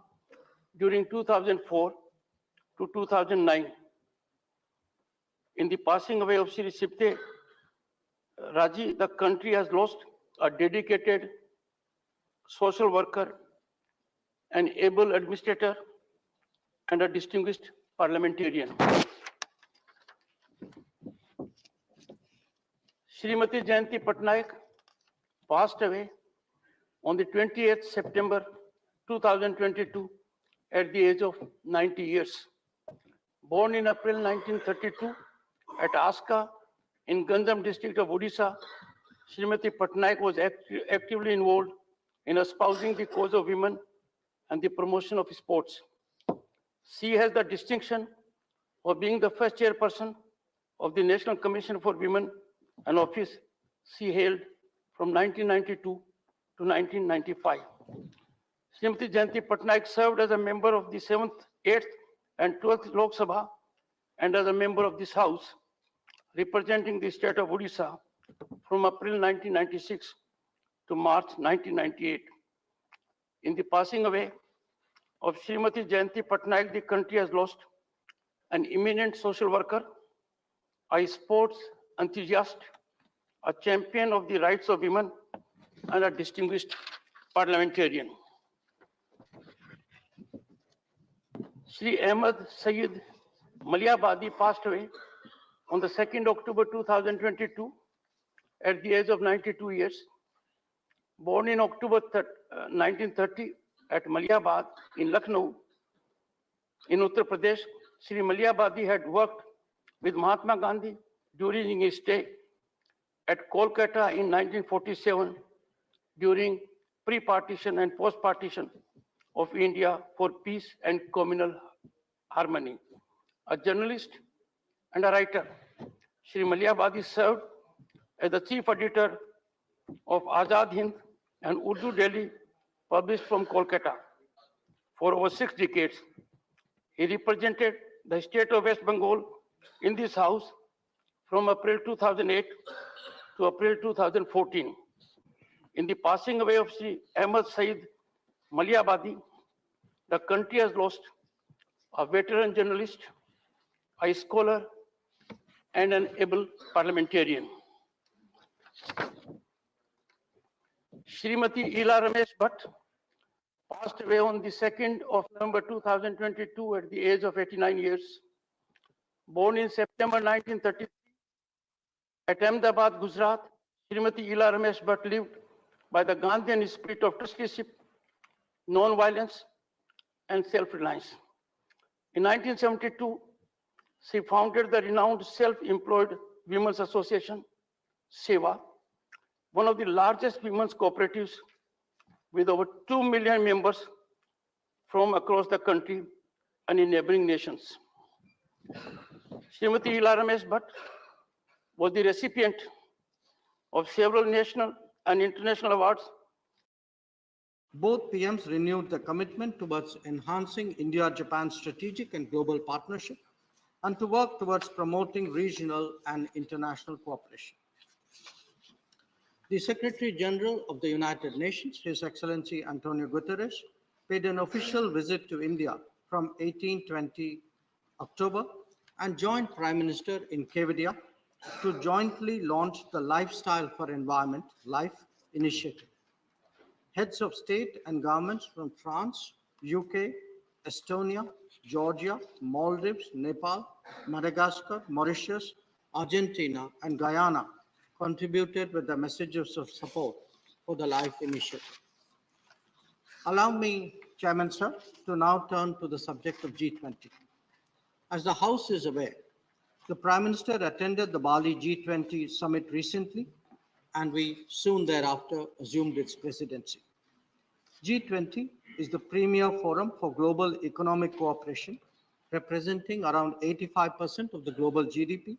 S12: during 2004 to 2009. In the passing away of Sri Sifte Raji, the country has lost a dedicated social worker, an able administrator, and a distinguished parliamentarian. Srimati Jayanti Patnaik passed away on the 28th September 2022 at the age of 90 years. Born in April 1932 at Aska in Gandham district of Odisha, Srimati Patnaik was actively involved in espousing the cause of women and the promotion of sports. She has the distinction of being the first chairperson of the National Commission for Women, an office she held from 1992 to 1995. Srimati Jayanti Patnaik served as a member of the 7th, 8th and 12th Lok Sabha and as a member of this House, representing the state of Odisha from April 1996 to March 1998. In the passing away of Srimati Jayanti Patnaik, the country has lost an eminent social worker, a sports enthusiast, a champion of the rights of women, and a distinguished parliamentarian. Sri Ahmed Sayyid Maliabadi passed away on the 2nd October 2022 at the age of 92 years. Born in October 1930 at Maliabad in Lucknow, in Uttar Pradesh, Sri Maliabadi had worked with Mahatma Gandhi during his stay at Kolkata in 1947 during pre-partition and post-partition of India for peace and communal harmony. A journalist and a writer, Sri Maliabadi served as the chief editor of Azad Hind and Urdu Daily, published from Kolkata. For over 6 decades, he represented the state of West Bengal in this house from April 2008 to April 2014. In the passing away of Sri Ahmed Said Maliabadi, the country has lost a veteran journalist, a scholar, and an able parliamentarian. Srimati Ila Ramesh Bhatt passed away on the 2nd of November 2022 at the age of 89 years. Born in September 1933 at Ahmedabad, Gujarat, Srimati Ila Ramesh Bhatt lived by the Gandhian spirit of trusteeship, non-violence, and self-reliance. In 1972, she founded the renowned self-employed Women's Association, SEWA, one of the largest women's cooperatives with over 2 million members from across the country and in neighboring nations. Srimati Ila Ramesh Bhatt was the recipient of several national and international awards.
S2: Both PMs renewed the commitment towards enhancing India-Japan strategic and global partnership and to work towards promoting regional and international cooperation. The Secretary General of the United Nations, His Excellency Antonio Guterres, paid an official visit to India from 18-20 October and joined Prime Minister in Kevadia to jointly launch the Lifestyle for Environment LIFE initiative. Heads of state and governments from France, UK, Estonia, Georgia, Maldives, Nepal, Madagascar, Mauritius, Argentina, and Guyana contributed with the messages of support for the LIFE initiative. Allow me, Chairman Sir, to now turn to the subject of G20. As the House is aware, the Prime Minister attended the Bali G20 summit recently, and we soon thereafter assumed its presidency. G20 is the premier forum for global economic cooperation, representing around 85% of the global GDP,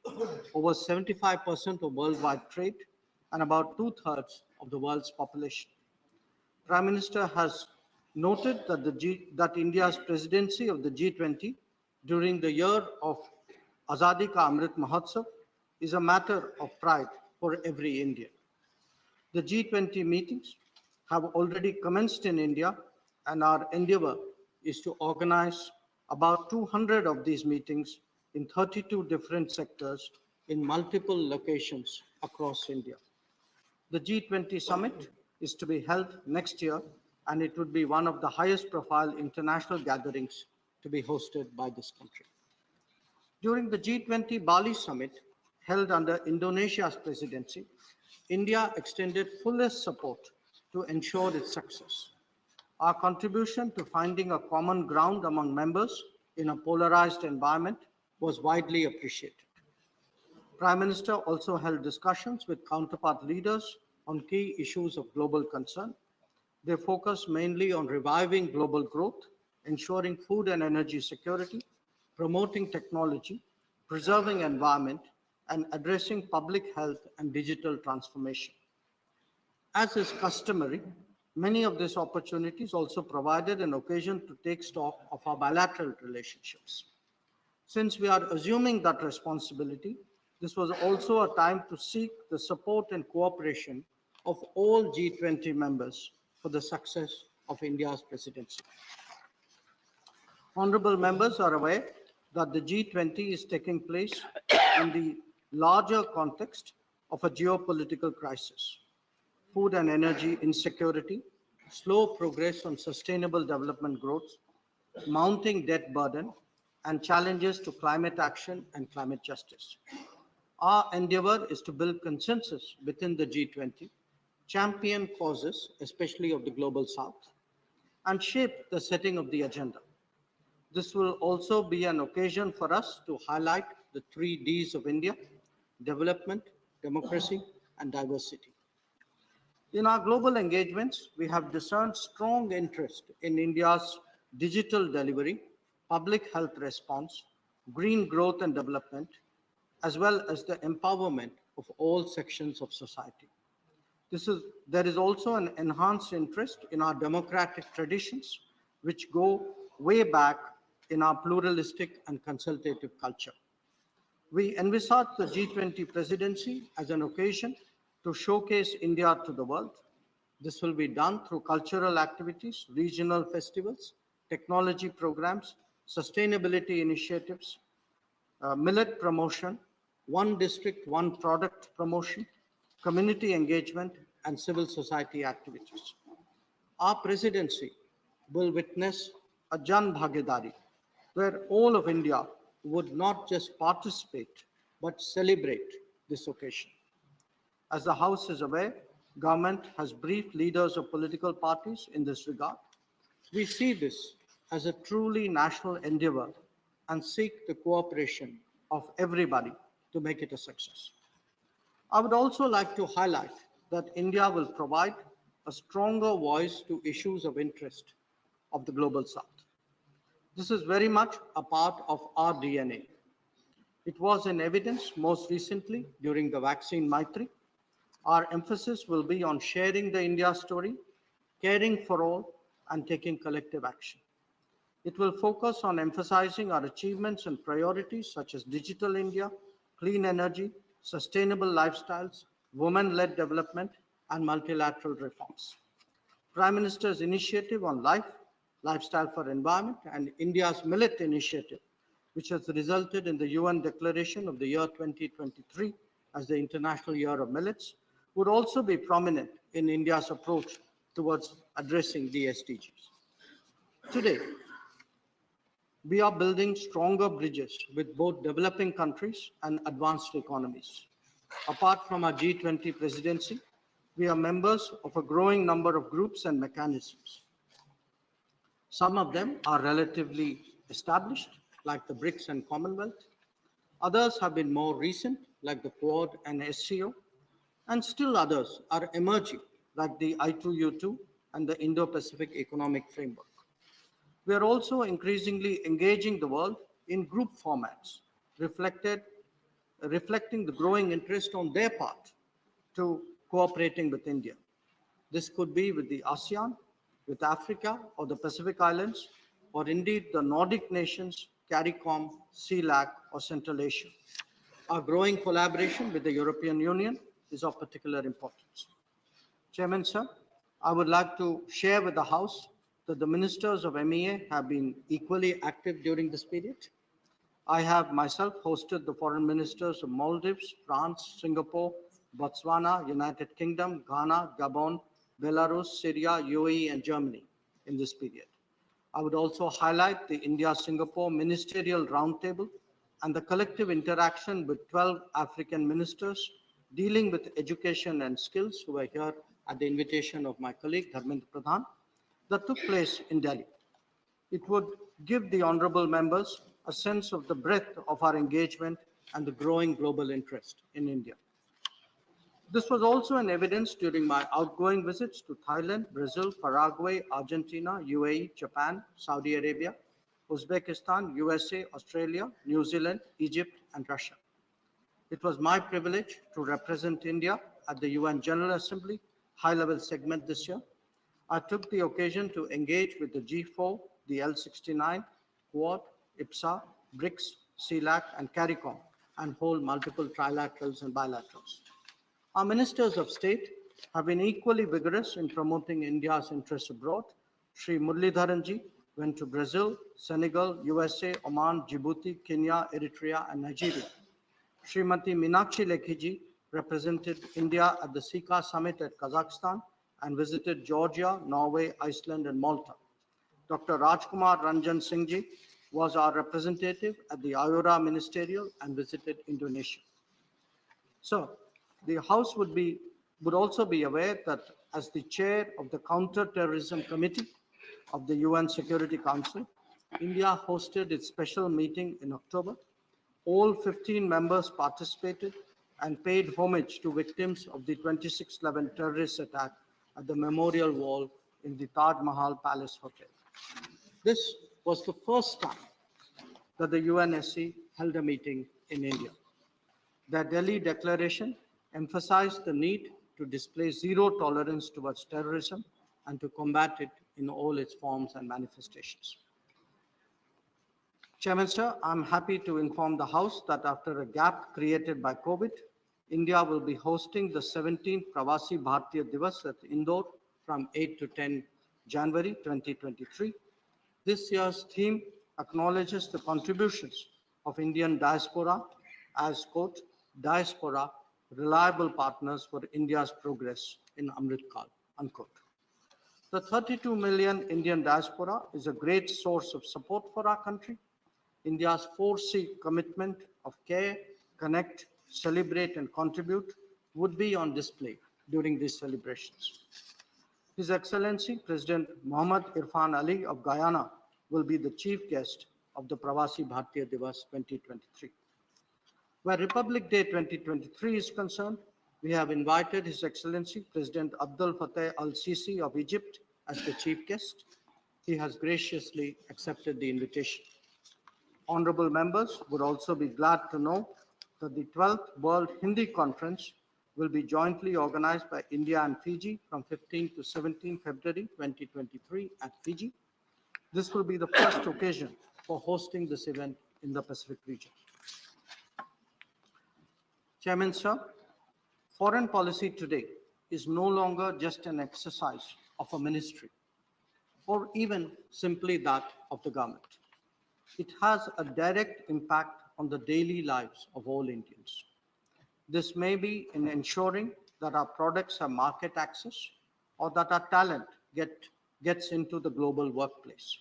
S2: over 75% of worldwide trade, and about 2/3 of the world's population. Prime Minister has noted that India's presidency of the G20 during the year of Azadi Ka Amrit Mahotsav is a matter of pride for every Indian. The G20 meetings have already commenced in India, and our endeavor is to organize about 200 of these meetings in 32 different sectors in multiple locations across India. The G20 summit is to be held next year, and it would be one of the highest profile international gatherings to be hosted by this country. During the G20 Bali summit held under Indonesia's presidency, India extended fullest support to ensure its success. Our contribution to finding a common ground among members in a polarized environment was widely appreciated. Prime Minister also held discussions with counterpart leaders on key issues of global concern. They focused mainly on reviving global growth, ensuring food and energy security, promoting technology, preserving environment, and addressing public health and digital transformation. As is customary, many of these opportunities also provided an occasion to take stock of our bilateral relationships. Since we are assuming that responsibility, this was also a time to seek the support and cooperation of all G20 members for the success of India's presidency. Honorable members are aware that the G20 is taking place in the larger context of a geopolitical crisis. Food and energy insecurity, slow progress on sustainable development growth, mounting debt burden, and challenges to climate action and climate justice. Our endeavor is to build consensus within the G20, champion causes, especially of the Global South, and shape the setting of the agenda. This will also be an occasion for us to highlight the 3 Ds of India: development, democracy, and diversity. In our global engagements, we have discerned strong interest in India's digital delivery, public health response, green growth and development, as well as the empowerment of all sections of society. There is also an enhanced interest in our democratic traditions, which go way back in our pluralistic and consultative culture. We envisage the G20 presidency as an occasion to showcase India to the world. This will be done through cultural activities, regional festivals, technology programs, sustainability initiatives, millet promotion, one district, one product promotion, community engagement, and civil society activities. Our presidency will witness a Jan Bhagidari, where all of India would not just participate, but celebrate this occasion. As the House is aware, government has briefed leaders of political parties in this regard. We see this as a truly national endeavor and seek the cooperation of everybody to make it a success. I would also like to highlight that India will provide a stronger voice to issues of interest of the Global South. This is very much a part of our DNA. It was in evidence most recently during the vaccine Maitri. Our emphasis will be on sharing the India story, caring for all, and taking collective action. It will focus on emphasizing our achievements and priorities such as digital India, clean energy, sustainable lifestyles, women-led development, and multilateral reforms. Prime Minister's initiative on lifestyle for environment, and India's millet initiative, which has resulted in the UN declaration of the year 2023 as the International Year of Millets, would also be prominent in India's approach towards addressing the SDGs. Today, we are building stronger bridges with both developing countries and advanced economies. Apart from our G20 presidency, we are members of a growing number of groups and mechanisms. Some of them are relatively established, like the BRICS and Commonwealth. Others have been more recent, like the Quad and SCO, and still others are emerging, like the I2U2 and the Indo-Pacific Economic Framework. We are also increasingly engaging the world in group formats, reflecting the growing interest on their part to cooperating with India. This could be with the ASEAN, with Africa or the Pacific Islands, or indeed the Nordic nations, CARICOM, CELAC, or Central Asia. Our growing collaboration with the European Union is of particular importance. Chairman, sir, I would like to share with the House that the ministers of MEA have been equally active during this period. I have myself hosted the foreign ministers of Maldives, France, Singapore, Botswana, United Kingdom, Ghana, Gabon, Belarus, Syria, UAE, and Germany in this period. I would also highlight the India-Singapore Ministerial Roundtable and the collective interaction with 12 African ministers dealing with education and skills who are here at the invitation of my colleague, Dharmendra Pradhan, that took place in Delhi. It would give the honorable members a sense of the breadth of our engagement and the growing global interest in India. This was also in evidence during my outgoing visits to Thailand, Brazil, Paraguay, Argentina, UAE, Japan, Saudi Arabia, Uzbekistan, USA, Australia, New Zealand, Egypt, and Russia. It was my privilege to represent India at the UN General Assembly high-level segment this year. I took the occasion to engage with the G4, the L69, Quad, IPSA, BRICS, CELAC, and CARICOM, and hold multiple trilaterals and bilaterals. Our ministers of state have been equally vigorous in promoting India's interests abroad. Sri Muralidharanji went to Brazil, Senegal, USA, Oman, Djibouti, Kenya, Eritrea, and Nigeria. Srimati Meenakshi Lekhiji represented India at the SICA summit at Kazakhstan and visited Georgia, Norway, Iceland, and Malta. Dr. Rajkumar Ranjan Singhji was our representative at the IORA Ministerial and visited Indonesia. So, the House would also be aware that as the chair of the Counter-Terrorism Committee of the UN Security Council, India hosted its special meeting in October. All 15 members participated and paid homage to victims of the 26/11 terrorist attack at the Memorial Wall in the Taj Mahal Palace Hotel. This was the first time that the UNSC held a meeting in India. The Delhi Declaration emphasized the need to display zero tolerance towards terrorism and to combat it in all its forms and manifestations. Chairman, sir, I'm happy to inform the House that after a gap created by COVID, India will be hosting the 17th Pravasi Bharatiya Divas at Indore from 8 to 10 January 2023. This year's theme acknowledges the contributions of Indian diaspora as, quote, diaspora, reliable partners for India's progress in Amrit Kal, unquote. The 32 million Indian diaspora is a great source of support for our country. India's 4C commitment of care, connect, celebrate, and contribute would be on display during these celebrations. His Excellency President Mohammad Irfan Ali of Guyana will be the chief guest of the Pravasi Bharatiya Divas 2023. Where Republic Day 2023 is concerned, we have invited His Excellency President Abdel Fattah al-Sisi of Egypt as the chief guest. He has graciously accepted the invitation. Honorable members would also be glad to know that the 12th World Hindi Conference will be jointly organized by India and Fiji from 15 to 17 February 2023 at Fiji. This will be the first occasion for hosting this event in the Pacific region. Chairman, sir, foreign policy today is no longer just an exercise of a ministry or even simply that of the government. It has a direct impact on the daily lives of all Indians. This may be in ensuring that our products have market access or that our talent gets into the global workplace.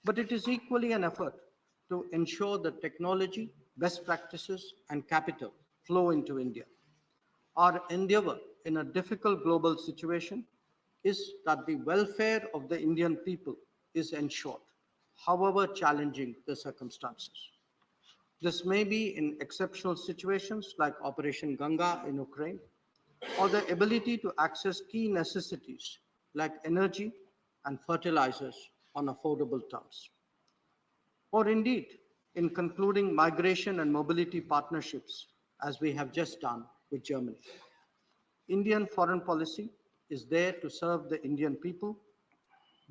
S2: But it is equally an effort to ensure that technology, best practices, and capital flow into India. Our endeavor in a difficult global situation is that the welfare of the Indian people is ensured, however challenging the circumstances. This may be in exceptional situations like Operation Ganga in Ukraine, or the ability to access key necessities like energy and fertilizers on affordable terms. Or indeed, in concluding migration and mobility partnerships, as we have just done with Germany. Indian foreign policy is there to serve the Indian people.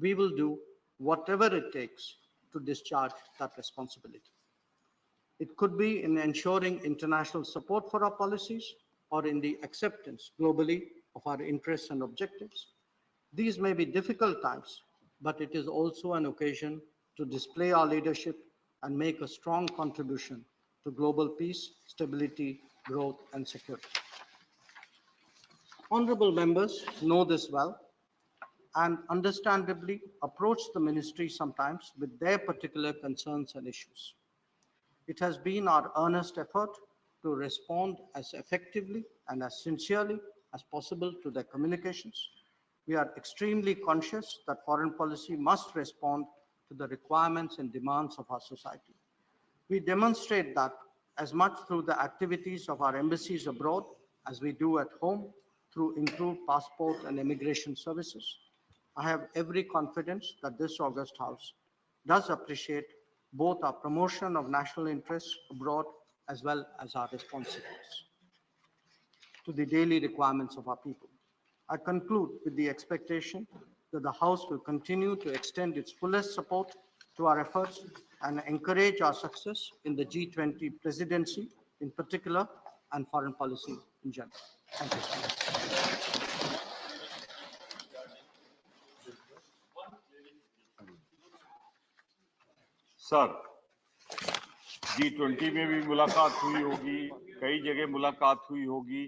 S2: We will do whatever it takes to discharge that responsibility. It could be in ensuring international support for our policies or in the acceptance globally of our interests and objectives. These may be difficult times, but it is also an occasion to display our leadership and make a strong contribution to global peace, stability, growth, and security. Honorable members know this well and understandably approach the ministry sometimes with their particular concerns and issues. It has been our earnest effort to respond as effectively and as sincerely as possible to their communications. We are extremely conscious that foreign policy must respond to the requirements and demands of our society. We demonstrate that as much through the activities of our embassies abroad as we do at home through improved passport and immigration services. I have every confidence that this August House does appreciate both our promotion of national interests abroad as well as our responsiveness to the daily requirements of our people. I conclude with the expectation that the House will continue to extend its fullest support to our efforts and encourage our success in the G20 presidency in particular and foreign policy in general. Thank you so much.
S4: Sir G20 में भी मुलाकात हुई होगी, कई जगह मुलाकात हुई होगी।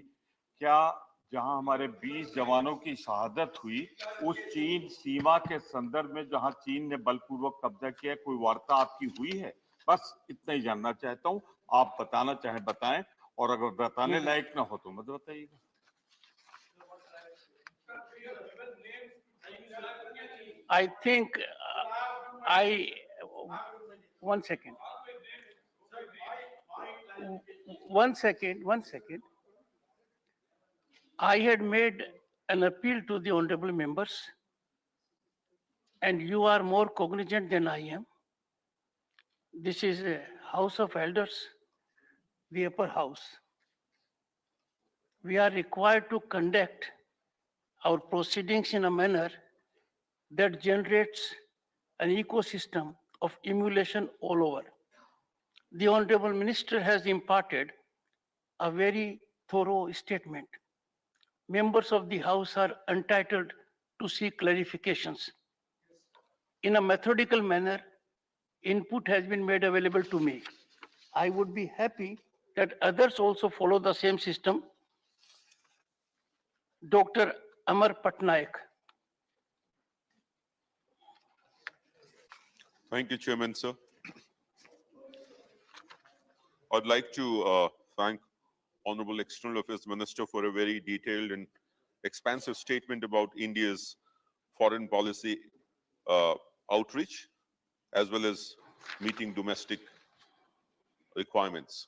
S4: क्या जहां हमारे 20 जवानों की शहादत हुई, उस चीन सीमा के संदर्भ में जहां चीन ने बलपूर्वक कब्जा किया, कोई वार्ता आपकी हुई है? बस इतना ही जानना चाहता हूं। आप बताना चाहें बताएं, और अगर बताने लायक ना हो तो मत बताइएगा।
S12: I think one second. I had made an appeal to the honorable members, and you are more cognizant than I am. This is a House of Elders, the upper house. We are required to conduct our proceedings in a manner that generates an ecosystem of emulation all over. The Honorable Minister has imparted a very thorough statement. Members of the House are entitled to seek clarifications. In a methodical manner, input has been made available to me. I would be happy that others also follow the same system. Dr. Amar Patnaik.
S16: Thank you, Chairman, sir. I'd like to thank Honorable External Affairs Minister for a very detailed and expansive statement about India's foreign policy outreach, as well as meeting domestic requirements.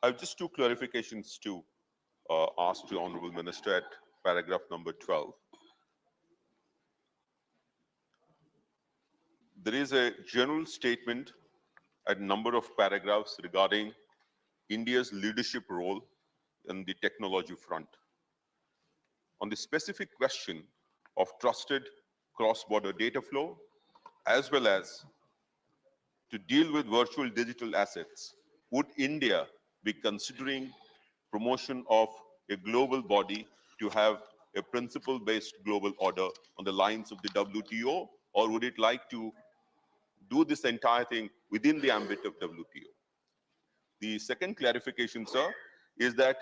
S16: I have just two clarifications to ask the Honorable Minister at paragraph number 12. There is a general statement at a number of paragraphs regarding India's leadership role in the technology front. On the specific question of trusted cross-border data flow as well as to deal with virtual digital assets, would India be considering promotion of a global body to have a principle-based global order on the lines of the WTO, or would it like to do this entire thing within the ambit of WTO? The second clarification, sir, is that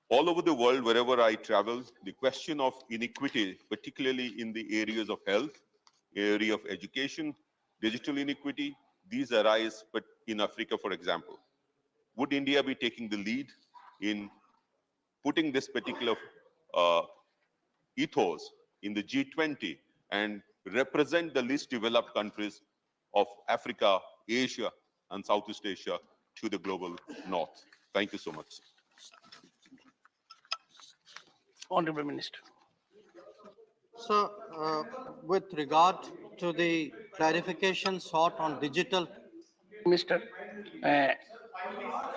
S16: all over the world, wherever I travel, the question of inequity, particularly in the areas of health, area of education, digital inequity, these arise, but in Africa, for example. Would India be taking the lead in putting this particular ethos in the G20 and represent the least developed countries of Africa, Asia, and Southeast Asia to the global north? Thank you so much.
S12: Honorable Minister.
S2: So, with regard to the clarification sought on digital.
S12: Minister,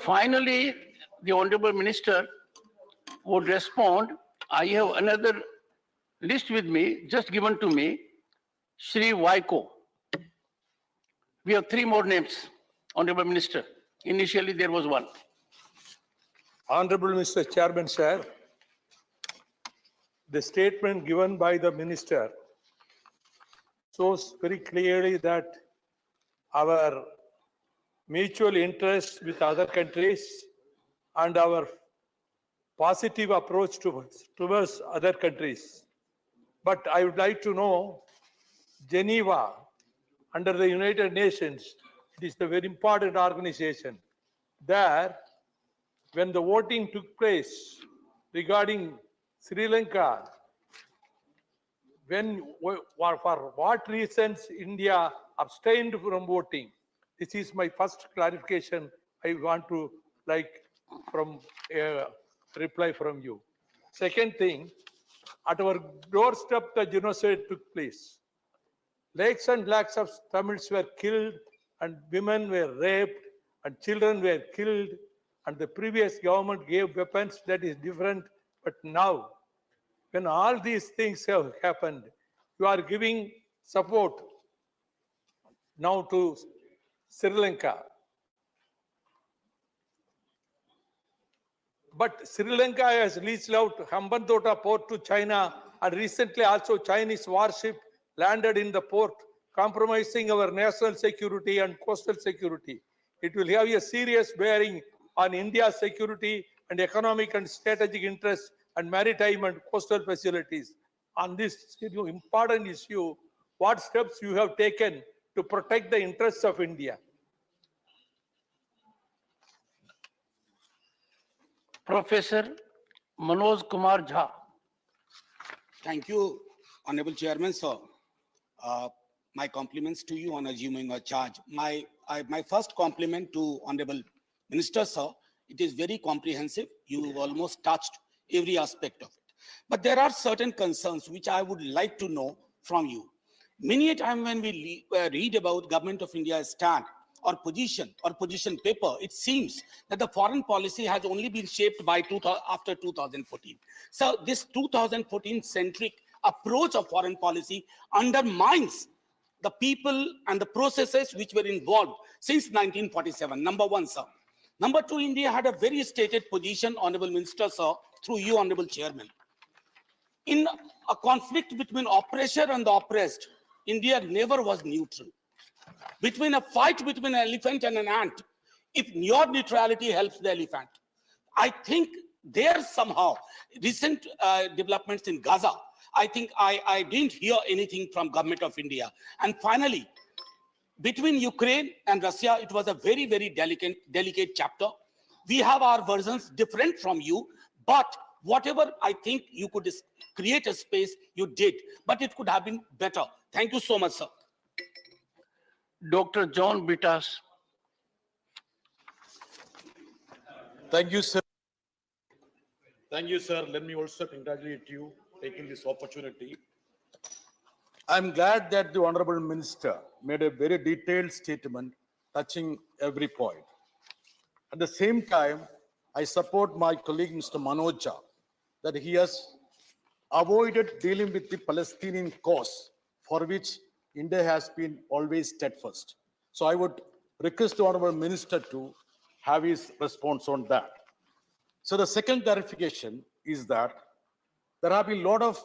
S12: finally, the Honorable Minister would respond. I have another list with me, just given to me, Shri Vaiko. We have three more names, Honorable Minister. Initially, there was one.
S18: Honorable Mr. Chairman, sir, the statement given by the minister shows very clearly that our mutual interest with other countries and our positive approach towards other countries. But I would like to know, Geneva, under the United Nations, it is a very important organization. There, when the voting took place regarding Sri Lanka, for what reasons India abstained from voting? This is my first clarification. I want to reply from you. Second thing, at our doorstep, the genocide took place. Lakhs and lakhs of Tamils were killed, and women were raped, and children were killed, and the previous government gave weapons. That is different. But now, when all these things have happened, you are giving support now to Sri Lanka. But Sri Lanka has leased out Hambantota port to China, and recently also Chinese warship landed in the port, compromising our national security and coastal security. It will have a serious bearing on India's security and economic and strategic interests and maritime and coastal facilities. On this important issue, what steps you have taken to protect the interests of India?
S12: Professor Manoj Kumar Jha.
S19: Thank you, Honorable Chairman, sir. My compliments to you on assuming a charge. My first compliment to Honorable Minister, sir. It is very comprehensive. You almost touched every aspect of it. But there are certain concerns which I would like to know from you. Many a time when we read about Government of India's stand or position paper, it seems that the foreign policy has only been shaped by after 2014. So this 2014 centric approach of foreign policy undermines the people and the processes which were involved since 1947. Number one, sir. Number two, India had a very stated position, Honorable Minister, sir, through you, Honorable Chairman. In a conflict between oppressor and the oppressed, India never was neutral. Between a fight between an elephant and an ant, if your neutrality helps the elephant, I think there somehow, recent developments in Gaza, I think I didn't hear anything from Government of India. And finally, between Ukraine and Russia, it was a very, very delicate chapter. We have our versions different from you, but whatever I think you could create a space, you did, but it could have been better. Thank you so much, sir.
S12: Dr. John Bittas.
S23: Thank you, sir. Thank you, sir. Let me also congratulate you taking this opportunity. I'm glad that the Honorable Minister made a very detailed statement touching every point. At the same time, I support my colleague, Mr. Manoj Jha, that he has avoided dealing with the Palestinian cause, for which India has been always steadfast. So I would request the Honorable Minister to have his response on that. So the second clarification is that there have been a lot of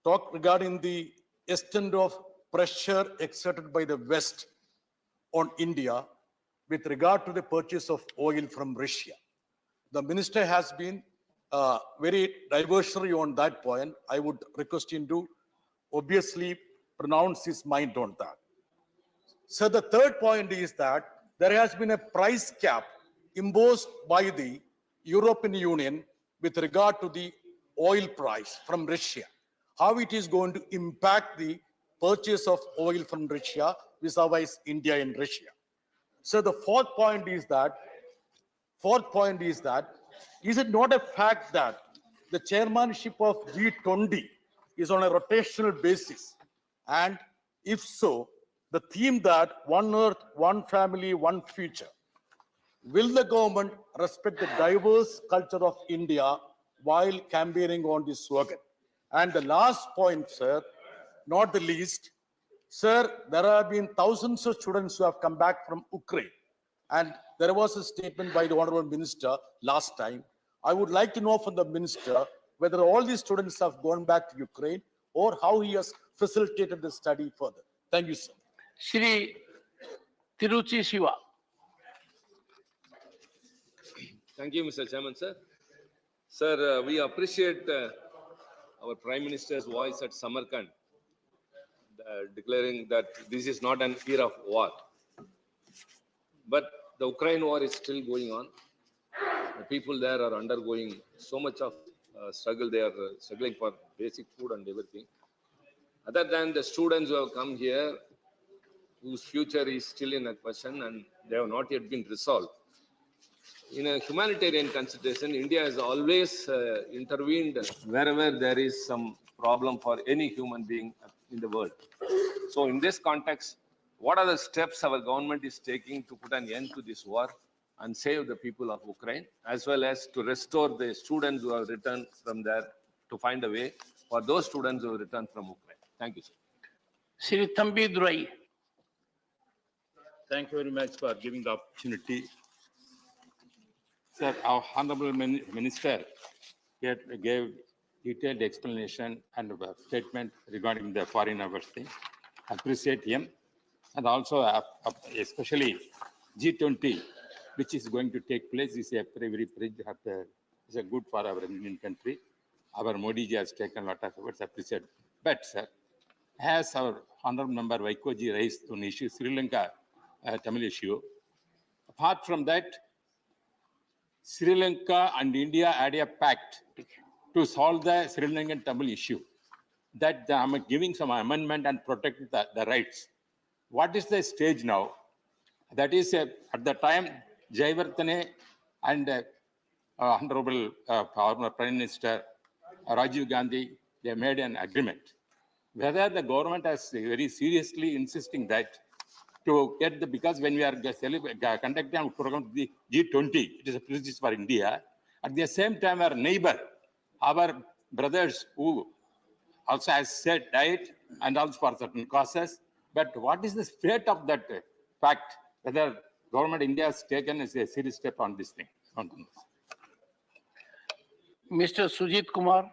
S23: talk regarding the extent of pressure exerted by the West on India with regard to the purchase of oil from Russia. The minister has been very diversionary on that point. I would request him to obviously pronounce his mind on that. So the third point is that there has been a price cap imposed by the European Union with regard to the oil price from Russia. How it is going to impact the purchase of oil from Russia vis-a-vis India and Russia. So the fourth point is that, is it not a fact that the chairmanship of G20 is on a rotational basis? And if so, the theme that one earth, one family, one future, will the government respect the diverse culture of India while campaigning on this slogan? And the last point, sir, not the least, sir, there have been thousands of students who have come back from Ukraine. And there was a statement by the Honorable Minister last time. I would like to know from the Minister whether all these students have gone back to Ukraine or how he has facilitated the study further. Thank you, sir.
S12: Shri Tiruchi Shiva.
S5: Thank you, Mr. Chairman, sir. Sir, we appreciate our Prime Minister's voice at Samarkand, declaring that this is not an era of war. But the Ukraine war is still going on. The people there are undergoing so much of struggle. They are struggling for basic food and everything. Other than the students who have come here, whose future is still in a question and they have not yet been resolved. In a humanitarian consideration, India has always intervened wherever there is some problem for any human being in the world. So in this context, what are the steps our government is taking to put an end to this war and save the people of Ukraine, as well as to restore the students who have returned from there, to find a way for those students who have returned from Ukraine? Thank you, sir.
S12: Shri Thambi Durai.
S6: Thank you very much for giving the opportunity. Sir, our Honorable Minister gave detailed explanation and a statement regarding the foreign affairs thing. I appreciate him. And also, especially G20, which is going to take place, is a very good for our Indian country. Our Modi ji has taken a lot of efforts, appreciate. But, sir, as our Honorable Member Vaikoji raised on issue, Sri Lanka Tamil issue, apart from that, Sri Lanka and India had a pact to solve the Sri Lankan Tamil issue. That I'm giving some amendment and protect the rights. What is the stage now? That is, at the time, Jayavardhane and Honorable former Prime Minister Rajiv Gandhi, they made an agreement. Whether the government is very seriously insisting that to get the, because when we are conducting a program, the G20, it is a prestige for India. At the same time, our neighbor, our brothers who also has said diet and also for certain causes. But what is the fate of that fact? Whether government India has taken a serious step on this thing?
S12: Mr. Sujit Kumar.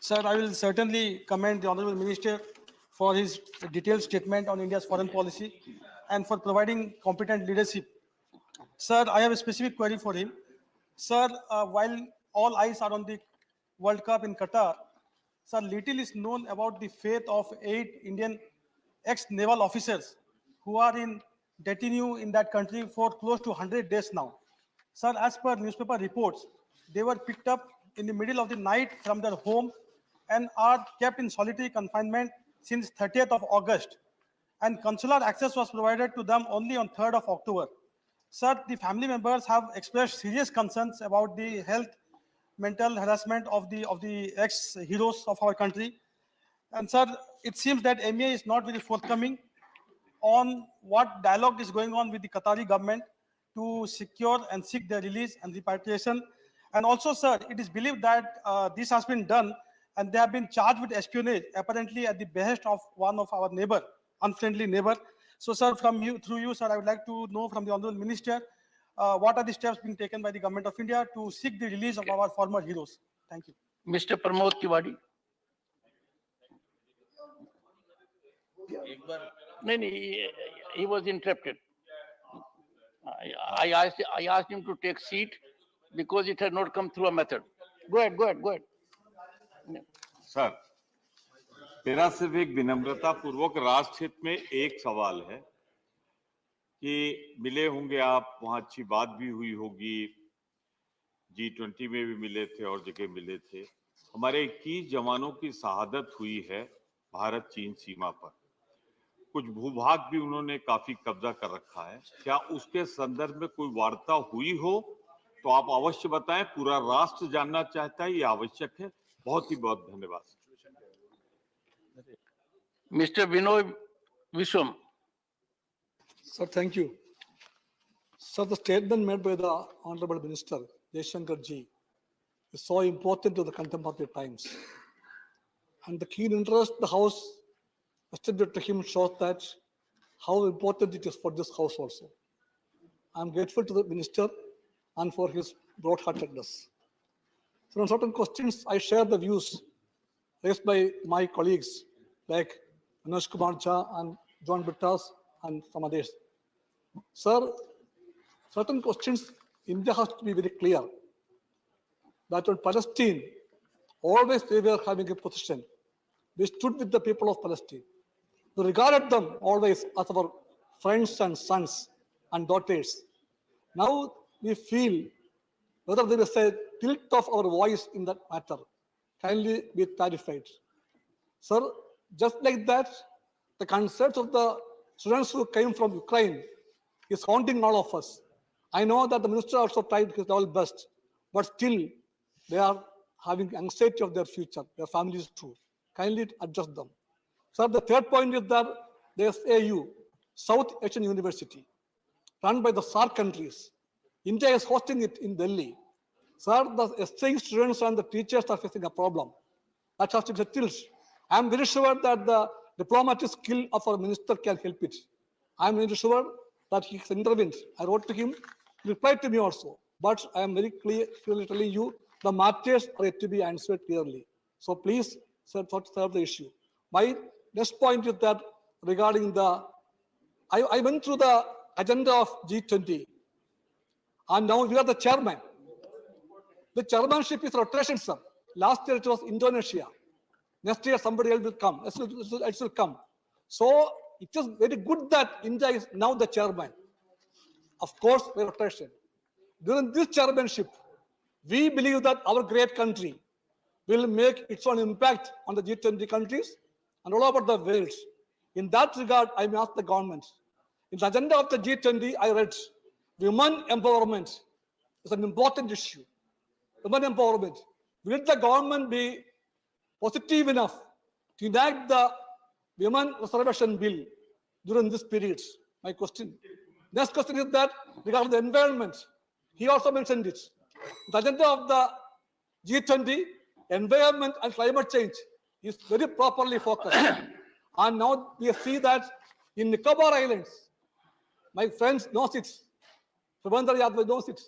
S17: Sir, I will certainly commend the Honorable Minister for his detailed statement on India's foreign policy and for providing competent leadership. Sir, I have a specific query for him. Sir, while all eyes are on the World Cup in Qatar, sir, little is known about the fate of 8 Indian ex-naval officers who are in detention in that country for close to 100 days now. Sir, as per newspaper reports, they were picked up in the middle of the night from their home and are kept in solitary confinement since 30th of August. And consular access was provided to them only on 3rd of October. Sir, the family members have expressed serious concerns about the health, mental harassment of the ex-heroes of our country. And sir, it seems that MEA is not very forthcoming on what dialogue is going on with the Qatari government to secure and seek their release and repatriation. And also, sir, it is believed that this has been done and they have been charged with espionage, apparently at the behest of one of our neighbor, unfriendly neighbor. So, sir, from you, through you, sir, I would like to know from the Honorable Minister, what are the steps being taken by the Government of India to seek the release of our former heroes? Thank you.
S12: Mr. Pramod Tiwari. No, he was interrupted. I asked him to take seat because it had not come through a method. Go ahead.
S4: Sir, मेरा सिर्फ एक विनम्रता पूर्वक राष्ट्र हित में एक सवाल है कि मिले होंगे आप, वहां अच्छी बात भी हुई होगी, G20 में भी मिले थे और जगह मिले थे। हमारे 21 जवानों की शहादत हुई है भारत चीन सीमा पर। कुछ भूभाग भी उन्होंने काफी कब्जा कर रखा है। क्या उसके संदर्भ में कोई वार्ता हुई हो तो आप अवश्य बताएं, पूरा राष्ट्र जानना चाहता है, ये आवश्यक है। बहुत ही बहुत धन्यवाद।
S12: Mr. Vinod Vishwam.
S7: Sir, thank you. Sir, the statement made by the Honorable Minister Jaishankar ji is so important to the contemporary times. And the keen interest the House attributed to him shows that how important it is for this House also. I am grateful to the Minister and for his broad-heartedness. So on certain questions, I share the views raised by my colleagues like Manoj Kumar Jha and John Bittas and some others. Sir, certain questions, India has to be very clear that on Palestine, always we were having a position. We stood with the people of Palestine. We regarded them always as our friends and sons and daughters. Now we feel whether there is a tilt of our voice in that matter. Kindly be clarified. Sir, just like that, the concerns of the students who came from Ukraine is haunting all of us. I know that the minister also tried his level best, but still they are having anxiety of their future, their families too. Kindly adjust them. Sir, the third point is that the SAU, South Asian University, run by the SAARC countries. India is hosting it in Delhi. Sir, the SAU students and the teachers are facing a problem. That has to be settled. I am very sure that the diplomatic skill of our minister can help it. I am very sure that he has intervened. I wrote to him, he replied to me also. But I am very clearly telling you, the matters are yet to be answered clearly. So please, sir, serve the issue. My next point is that regarding the, I went through the agenda of G20, and now we are the chairman. The chairmanship is rotation, sir. Last year it was Indonesia. Next year somebody else will come. It will come. So it is very good that India is now the chairman. Of course, by rotation. During this chairmanship, we believe that our great country will make its own impact on the G20 countries and all over the world. In that regard, I may ask the government. In the agenda of the G20, I read women empowerment is an important issue. Women empowerment. Will the government be positive enough to enact the women reservation bill during this period? My question. Next question is that regarding the environment. He also mentioned it. The agenda of the G20, environment and climate change is very properly focused. And now we see that in Nicobar Islands, my friends knows it. Prabandhar Yadva knows it.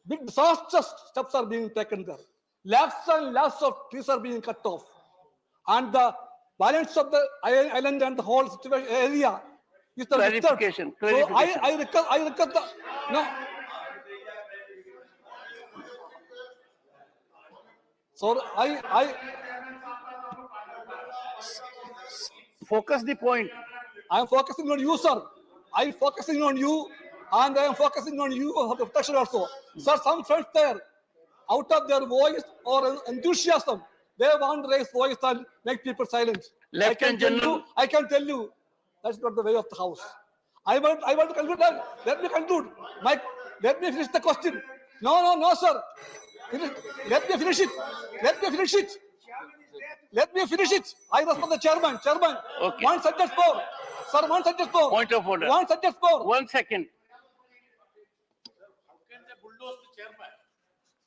S7: Big disastrous steps are being taken there. Lakhs and lakhs of trees are being cut off. And the balance of the island and the whole situation area is the
S12: Clarification.
S7: So I request the, no. So I
S12: focus the point.
S7: I am focusing on you, sir. I am focusing on you, and I am focusing on you for the protection also. Sir, some friends there, out of their voice or enthusiasm, they want to raise voice and make people silent. I can tell you, that's not the way of the House. I want to conclude. Let me conclude. Let me finish the question. No, sir. Let me finish it. Let me finish it. I was for the chairman. Okay. One sentence more. Sir, one sentence more.
S12: Point of order.
S7: One sentence more.
S12: 1 second.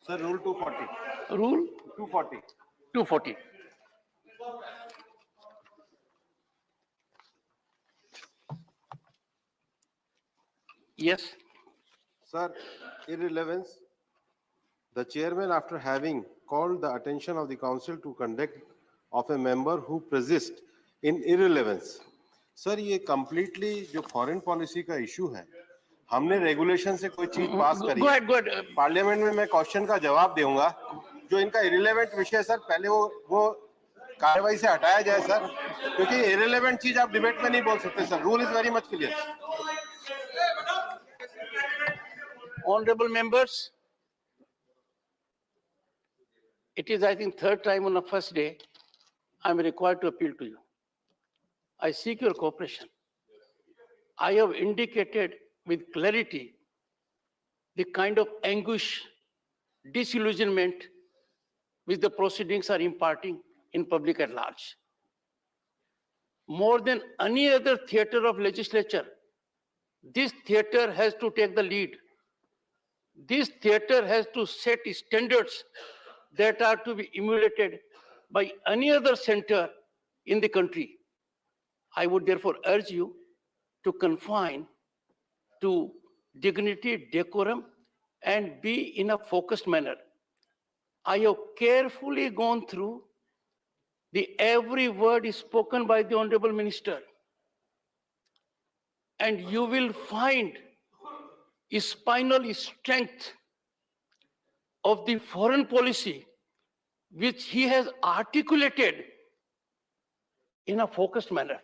S20: Sir, rule 240.
S12: Rule?
S20: 240.
S12: 240. Yes.
S9: Sir, irrelevance. The chairman, after having called the attention of the council to conduct of a member who persist in irrelevance. Sir ये completely जो foreign policy का issue है, हमने regulation से कोई चीज पास करी
S12: Go ahead, go ahead.
S9: Parliament में मैं क्वेश्चन का जवाब दूंगा जो इनका irrelevant विषय सर पहले वो कार्रवाई से हटाया जाए सर क्योंकि irrelevant चीज आप डिबेट में नहीं बोल सकते sir rule is very much clear
S12: Honorable members, it is, I think, third time on the first day, I'm required to appeal to you. I seek your cooperation. I have indicated with clarity the kind of anguish, disillusionment which the proceedings are imparting in public at large. More than any other theater of legislature, this theater has to take the lead. This theater has to set standards that are to be emulated by any other center in the country. I would therefore urge you to confine to dignity, decorum, and be in a focused manner. I have carefully gone through every word is spoken by the Honorable Minister. And you will find spinal strength of the foreign policy which he has articulated in a focused manner.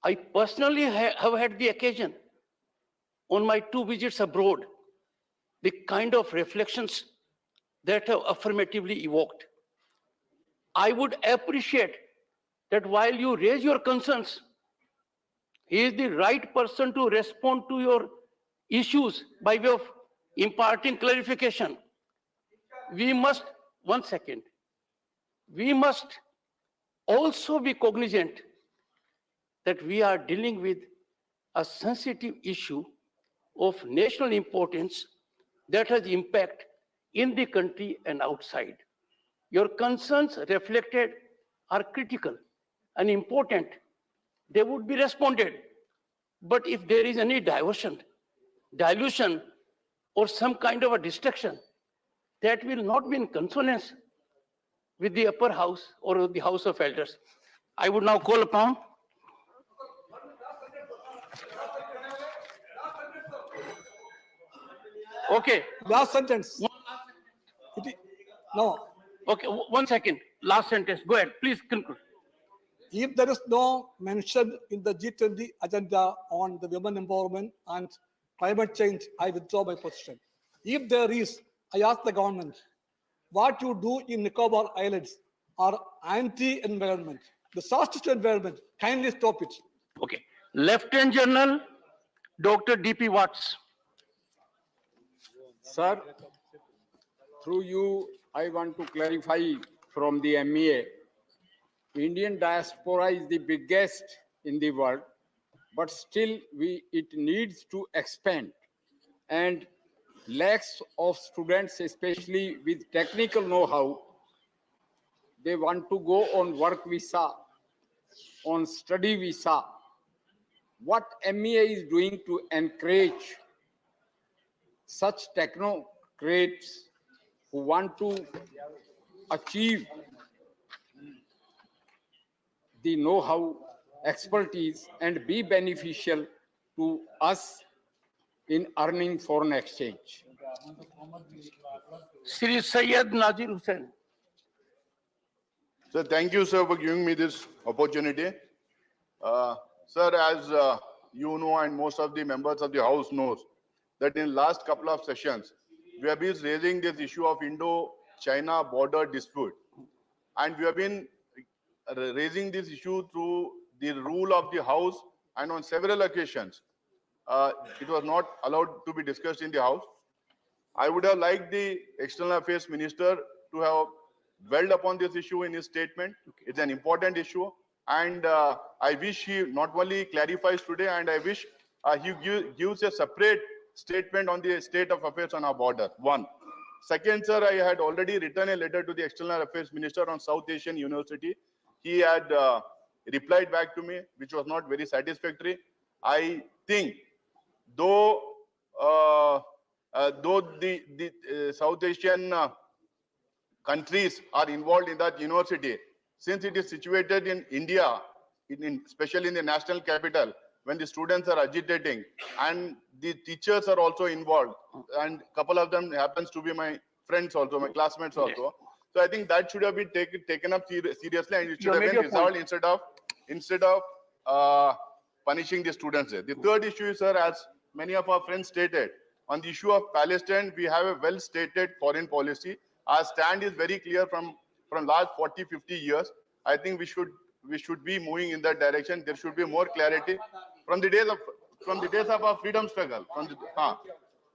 S12: I personally have had the occasion on my 2 visits abroad, the kind of reflections that have affirmatively evoked. I would appreciate that while you raise your concerns, he is the right person to respond to your issues by way of imparting clarification. We must, one second, we must also be cognizant that we are dealing with a sensitive issue of national importance that has impact in the country and outside. Your concerns reflected are critical and important. They would be responded. But if there is any diversion, dilution, or some kind of a distraction, that will not be in consonance with the upper house or the House of Elders. I would now call upon Okay.
S7: Last sentence. No.
S12: Okay, 1 second. Last sentence. Go ahead. Please conclude.
S7: If there is no mention in the G20 agenda on the women empowerment and climate change, I withdraw my position. If there is, I ask the government, what you do in Nicobar Islands are anti-environment. Disaster to environment. Kindly stop it.
S12: Okay. Lieutenant General Dr. D.P. Watts.
S21: Sir, through you, I want to clarify from the MEA. Indian diaspora is the biggest in the world, but still it needs to expand. And lacks of students, especially with technical know-how, they want to go on work visa, on study visa. What MEA is doing to encourage such technocrats who want to achieve the know-how, expertise, and be beneficial to us in earning foreign exchange.
S12: Sri Syed Nazir Hussain.
S22: Sir, thank you, sir, for giving me this opportunity. Sir, as you know, and most of the members of the House knows, that in last couple of sessions, we have been raising this issue of Indo-China border dispute. And we have been raising this issue through the rule of the House, and on several occasions, it was not allowed to be discussed in the House. I would have liked the External Affairs Minister to have dwelled upon this issue in his statement. It's an important issue. And I wish he not only clarifies today, and I wish he gives a separate statement on the state of affairs on our border. One. Second, sir, I had already written a letter to the External Affairs Minister on South Asian University. He had replied back to me, which was not very satisfactory. I think, though the South Asian countries are involved in that university, since it is situated in India, especially in the national capital, when the students are agitating and the teachers are also involved, and a couple of them happens to be my friends also, my classmates also. So I think that should have been taken up seriously, and it should have been resolved instead of punishing the students. The third issue is, sir, as many of our friends stated, on the issue of Palestine, we have a well-stated foreign policy. Our stand is very clear from last 40, 50 years. I think we should be moving in that direction. There should be more clarity from the days of our freedom struggle.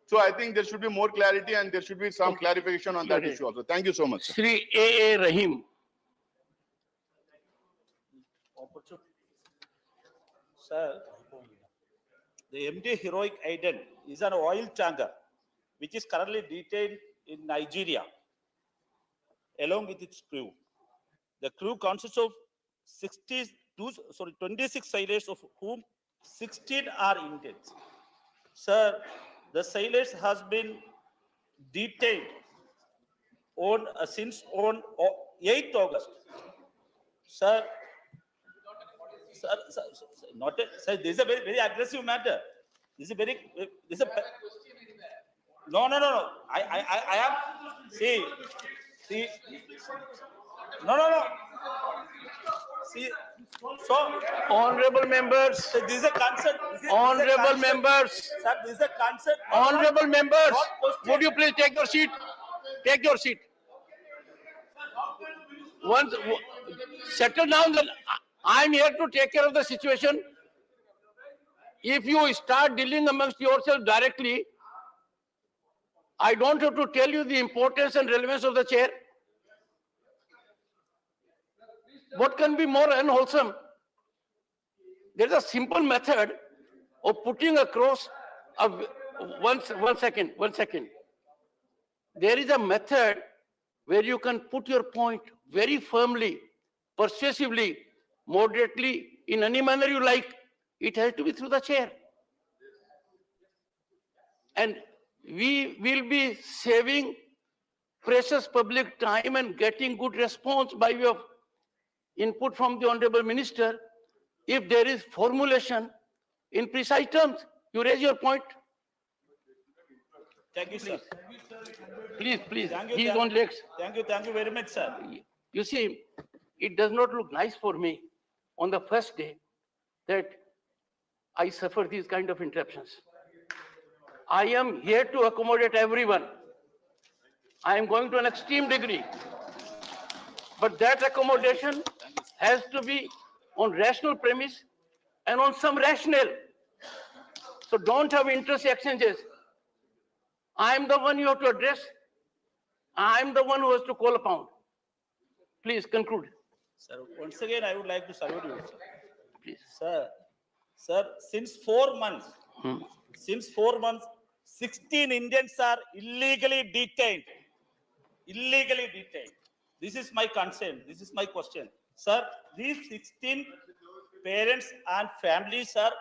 S22: So I think there should be more clarity, and there should be some clarification on that issue also. Thank you so much, sir.
S12: Shri A. Rahim.
S8: Sir, the MD Heroic Aiden is an oil tanker which is currently detained in Nigeria along with its crew. The crew consists of 26 sailors, of whom 16 are Indians. Sir, the sailors has been detained since on 8th August. Sir, sir, this is a very aggressive matter. No. I am, see, no. See, so
S12: Honorable members,
S8: this is a concern.
S12: honorable members,
S8: Sir, this is a concern.
S12: honorable members, would you please take your seat? Take your seat. Once, settle down. I am here to take care of the situation. If you start dealing amongst yourselves directly, I don't have to tell you the importance and relevance of the chair. What can be more unwholesome? There is a simple method of putting across one second. There is a method where you can put your point very firmly, persuasively, moderately, in any manner you like. It has to be through the chair. And we will be saving precious public time and getting good response by way of input from the Honorable Minister. If there is formulation in precise terms, you raise your point.
S8: Thank you, sir.
S12: Please.
S8: Thank you,
S12: He is on legs.
S8: Thank you very much, sir.
S12: You see, it does not look nice for me on the first day that I suffer these kind of interruptions. I am here to accommodate everyone. I am going to an extreme degree. But that accommodation has to be on rational premise and on some rationale. So don't have interest exchanges. I am the one you have to address. I am the one who has to call upon. Please conclude.
S8: Sir, once again, I would like to salute you, sir.
S12: Please.
S8: Sir, since 4 months, 16 Indians are illegally detained. This is my concern. This is my question. Sir, these 16 parents and families are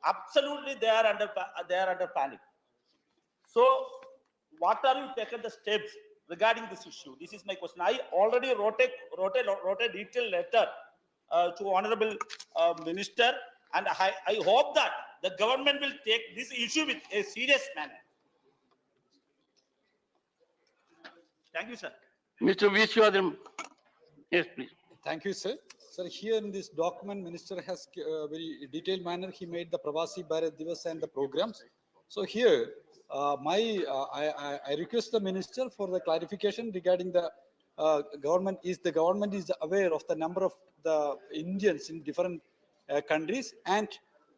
S8: absolutely, they are under panic. So what are you taking the steps regarding this issue? This is my question. I already wrote a detailed letter to Honorable Minister, and I hope that the government will take this issue with a serious manner. Thank you, sir.
S12: Mr. Vishwadram. Yes, please.
S10: Thank you, sir. Sir, here in this document, Minister has very detailed manner. He made the Pravasi Bharat Divas and the programs. So here, I request the Minister for the clarification regarding the government is aware of the number of the Indians in different countries and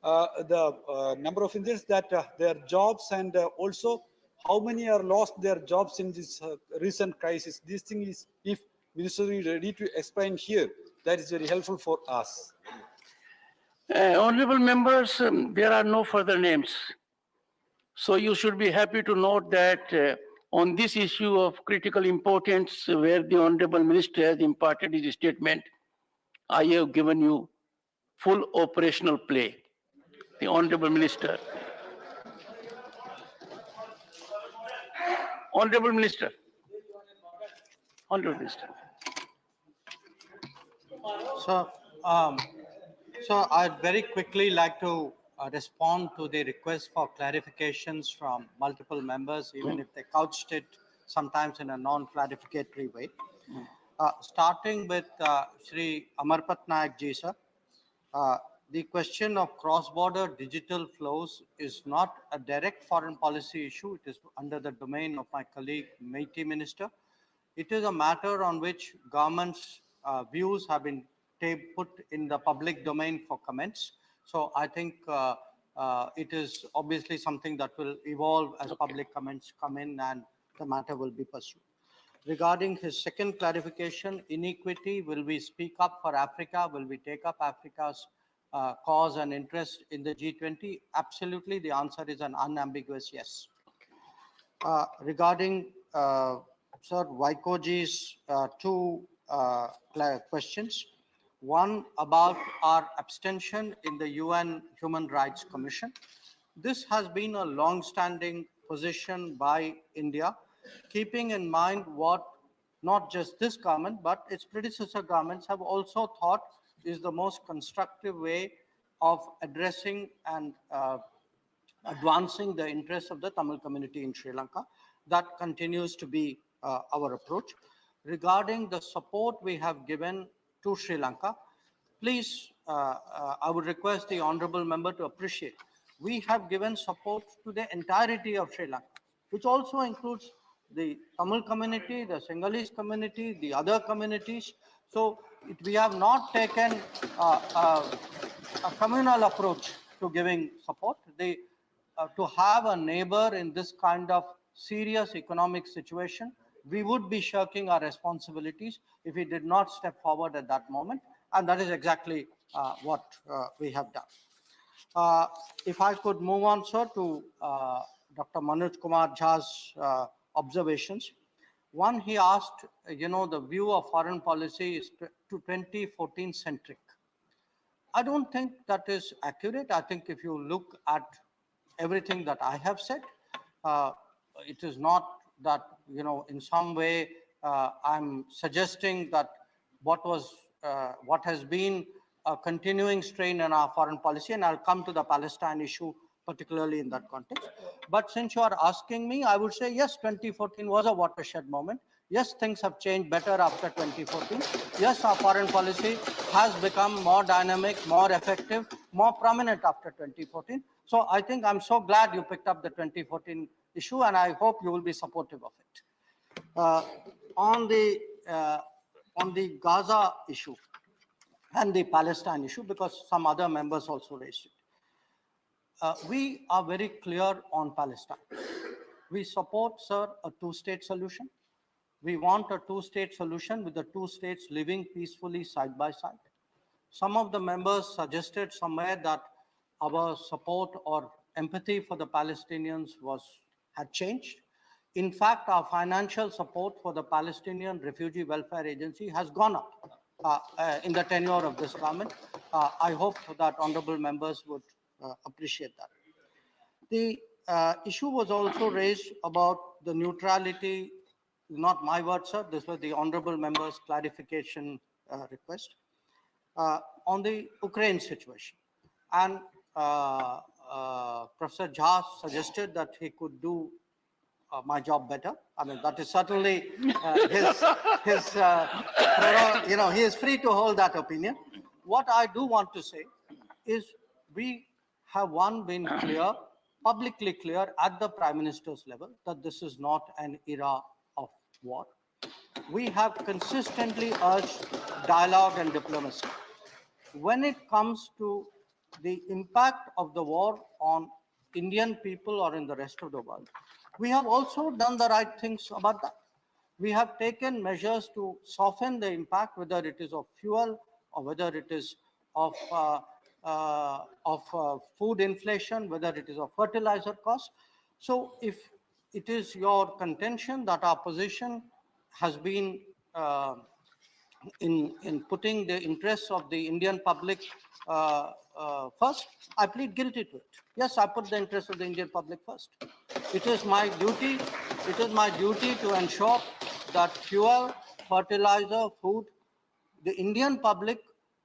S10: the number of Indians that their jobs and also how many are lost their jobs in this recent crisis. This thing is, if Minister is ready to explain here, that is very helpful for us.
S12: Honorable members, there are no further names. So you should be happy to note that
S3: on this issue of critical importance where the Honorable Minister has imparted his statement, I have given you full operational play. The Honorable Minister. Honorable Minister. Honorable Minister.
S2: So, I'd very quickly like to respond to the request for clarifications from multiple members, even if they couched it sometimes in a non-clarificatory way. Starting with Shri Amarpat Nayak ji, sir. The question of cross-border digital flows is not a direct foreign policy issue. It is under the domain of my colleague, Meity Minister. It is a matter on which government's views have been put in the public domain for comments. So I think it is obviously something that will evolve as public comments come in and the matter will be pursued. Regarding his second clarification, inequity, will we speak up for Africa? Will we take up Africa's cause and interest in the G20? Absolutely, the answer is an unambiguous yes. Regarding Sir Vaikoji's two questions. One about our abstention in the UN Human Rights Commission. This has been a long-standing position by India, keeping in mind what not just this government, but its predecessor governments have also thought is the most constructive way of addressing and advancing the interests of the Tamil community in Sri Lanka. That continues to be our approach. Regarding the support we have given to Sri Lanka, please, I would request the honorable member to appreciate. We have given support to the entirety of Sri Lanka, which also includes the Tamil community, the Sinhalese community, the other communities. So we have not taken a communal approach to giving support. To have a neighbor in this kind of serious economic situation, we would be shirking our responsibilities if we did not step forward at that moment. And that is exactly what we have done. If I could move on, sir, to Dr. Manoj Kumar Jha's observations. One, he asked, the view of foreign policy is to 2014 centric. I don't think that is accurate. I think if you look at everything that I have said, it is not that, in some way I'm suggesting that what has been a continuing strain in our foreign policy, and I'll come to the Palestine issue, particularly in that context. But since you are asking me, I would say, yes, 2014 was a watershed moment. Yes, things have changed better after 2014. Yes, our foreign policy has become more dynamic, more effective, more prominent after 2014. So I think I'm so glad you picked up the 2014 issue, and I hope you will be supportive of it. On the Gaza issue and the Palestine issue, because some other members also raised it. We are very clear on Palestine. We support, sir, a two-state solution. We want a two-state solution with the two states living peacefully side by side. Some of the members suggested somewhere that our support or empathy for the Palestinians had changed. In fact, our financial support for the Palestinian Refugee Welfare Agency has gone up in the tenure of this government. I hope that honorable members would appreciate that. The issue was also raised about the neutrality, not my words, sir, this was the honorable member's clarification request, on the Ukraine situation. And Professor Jha suggested that he could do my job better. I mean, that is certainly he is free to hold that opinion. What I do want to say is we have been clear, publicly clear at the Prime Minister's level that this is not an era of war. We have consistently urged dialogue and diplomacy. When it comes to the impact of the war on Indian people or in the rest of the world, we have also done the right things about that. We have taken measures to soften the impact, whether it is of fuel or whether it is of food inflation, whether it is of fertilizer costs. So if it is your contention that our position has been in putting the interests of the Indian public first, I plead guilty to it. Yes, I put the interests of the Indian public first. It is my duty to ensure that fuel, fertilizer, food, the Indian public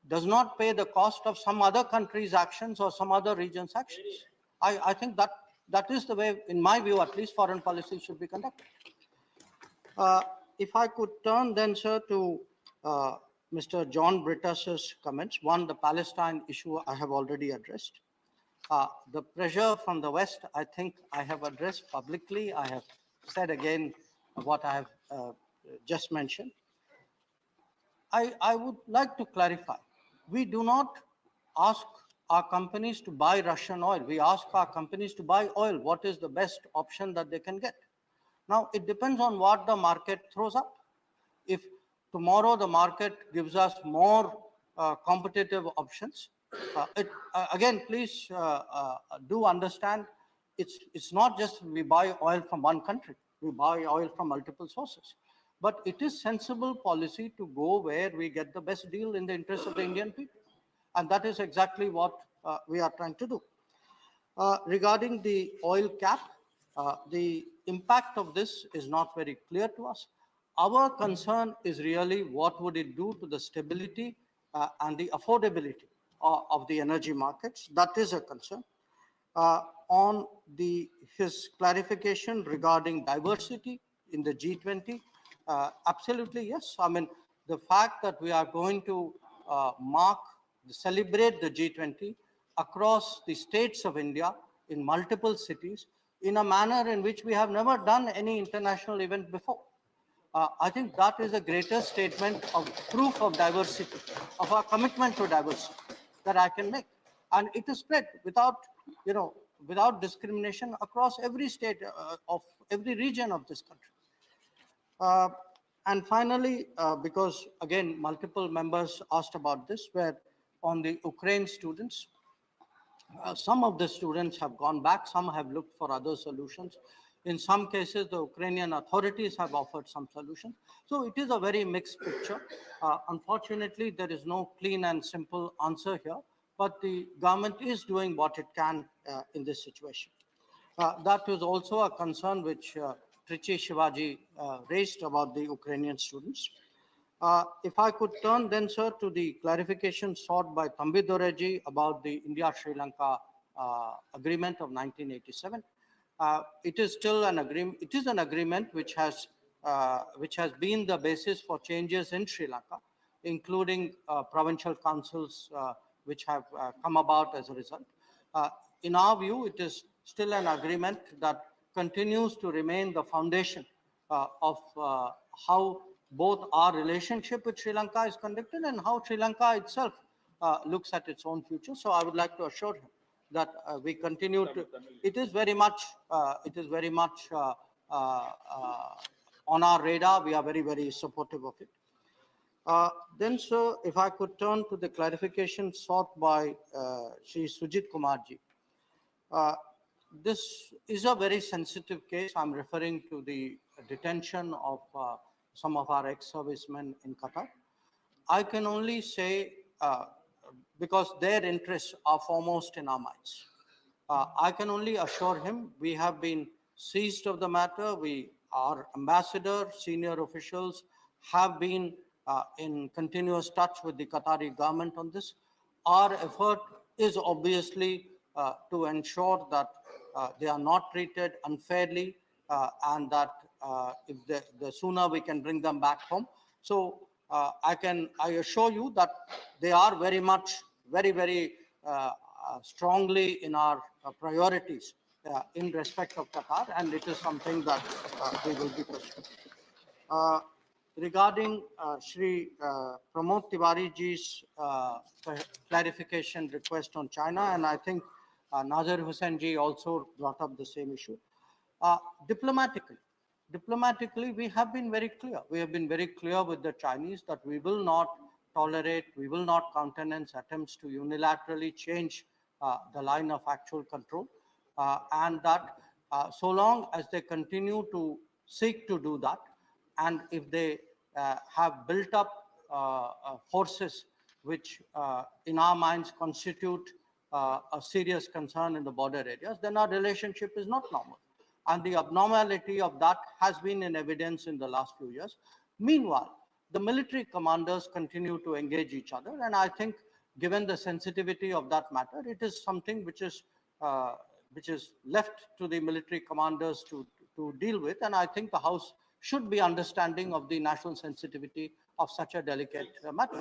S2: does not pay the cost of some other country's actions or some other region's actions. I think that is the way, in my view at least, foreign policy should be conducted. If I could turn then, sir, to Mr. John Brittas's comments. One, the Palestine issue I have already addressed. The pressure from the West, I think I have addressed publicly. I have said again what I have just mentioned. I would like to clarify. We do not ask our companies to buy Russian oil. We ask our companies to buy oil. What is the best option that they can get? Now, it depends on what the market throws up. If tomorrow the market gives us more competitive options, again, please do understand, it's not just we buy oil from one country. We buy oil from multiple sources. But it is sensible policy to go where we get the best deal in the interest of the Indian people. And that is exactly what we are trying to do. Regarding the oil cap, the impact of this is not very clear to us. Our concern is really what would it do to the stability and the affordability of the energy markets. That is a concern. On his clarification regarding diversity in the G20, absolutely yes. I mean, the fact that we are going to celebrate the G20 across the states of India in multiple cities in a manner in which we have never done any international event before. I think that is a greater statement of proof of diversity, of our commitment to diversity that I can make. And it is spread without discrimination across every state of every region of this country. And finally, because again, multiple members asked about this, where on the Ukraine students, some of the students have gone back, some have looked for other solutions. In some cases, the Ukrainian authorities have offered some solutions. So it is a very mixed picture. Unfortunately, there is no clean and simple answer here, but the government is doing what it can in this situation. That was also a concern which Trichy Shivaji raised about the Ukrainian students. If I could turn then, sir, to the clarification sought by Thambi Doreji about the India-Sri Lanka agreement of 1987. It is still an agreement. It is an agreement which has been the basis for changes in Sri Lanka, including provincial councils which have come about as a result. In our view, it is still an agreement that continues to remain the foundation of how both our relationship with Sri Lanka is conducted and how Sri Lanka itself looks at its own future. So I would like to assure him that we continue to, it is very much on our radar. We are very, very supportive of it. Then, sir, if I could turn to the clarification sought by Shri Sujit Kumarji. This is a very sensitive case. I'm referring to the detention of some of our ex-servicemen in Qatar. I can only say, because their interests are foremost in our minds, I can only assure him we have been seized of the matter. Our ambassador, senior officials have been in continuous touch with the Qatari government on this. Our effort is obviously to ensure that they are not treated unfairly and that if the sooner we can bring them back home. So I assure you that they are very much, very strongly in our priorities in respect of Qatar, and it is something that we will be pursuing. Regarding Shri Pramod Tiwariji's clarification request on China, and I think Nazir Hussain ji also brought up the same issue. Diplomatically, we have been very clear. We have been very clear with the Chinese that we will not tolerate, we will not countenance attempts to unilaterally change the line of actual control, and that So long as they continue to seek to do that, and if they have built up forces which in our minds constitute a serious concern in the border areas, then our relationship is not normal. And the abnormality of that has been in evidence in the last few years. Meanwhile, the military commanders continue to engage each other, and I think given the sensitivity of that matter, it is something which is left to the military commanders to deal with, and I think the House should be understanding of the national sensitivity of such a delicate matter.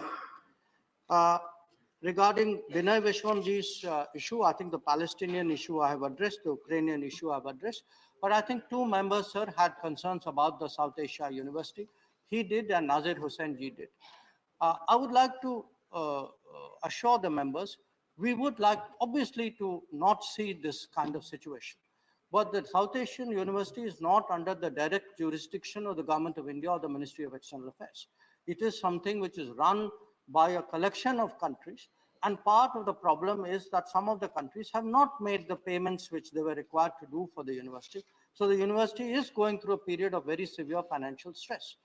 S2: Regarding Vinay Vishwamji's issue, I think the Palestinian issue I have addressed, the Ukrainian issue I have addressed, but I think two members, sir, had concerns about the South Asia University. He did, and Nazir Hussain ji did. I would like to assure the members, we would like, obviously, to not see this kind of situation. But the South Asian University is not under the direct jurisdiction of the Government of India or the Ministry of External Affairs. It is something which is run by a collection of countries, and part of the problem is that some of the countries have not made the payments which they were required to do for the university. So the university is going through a period of very severe financial stress.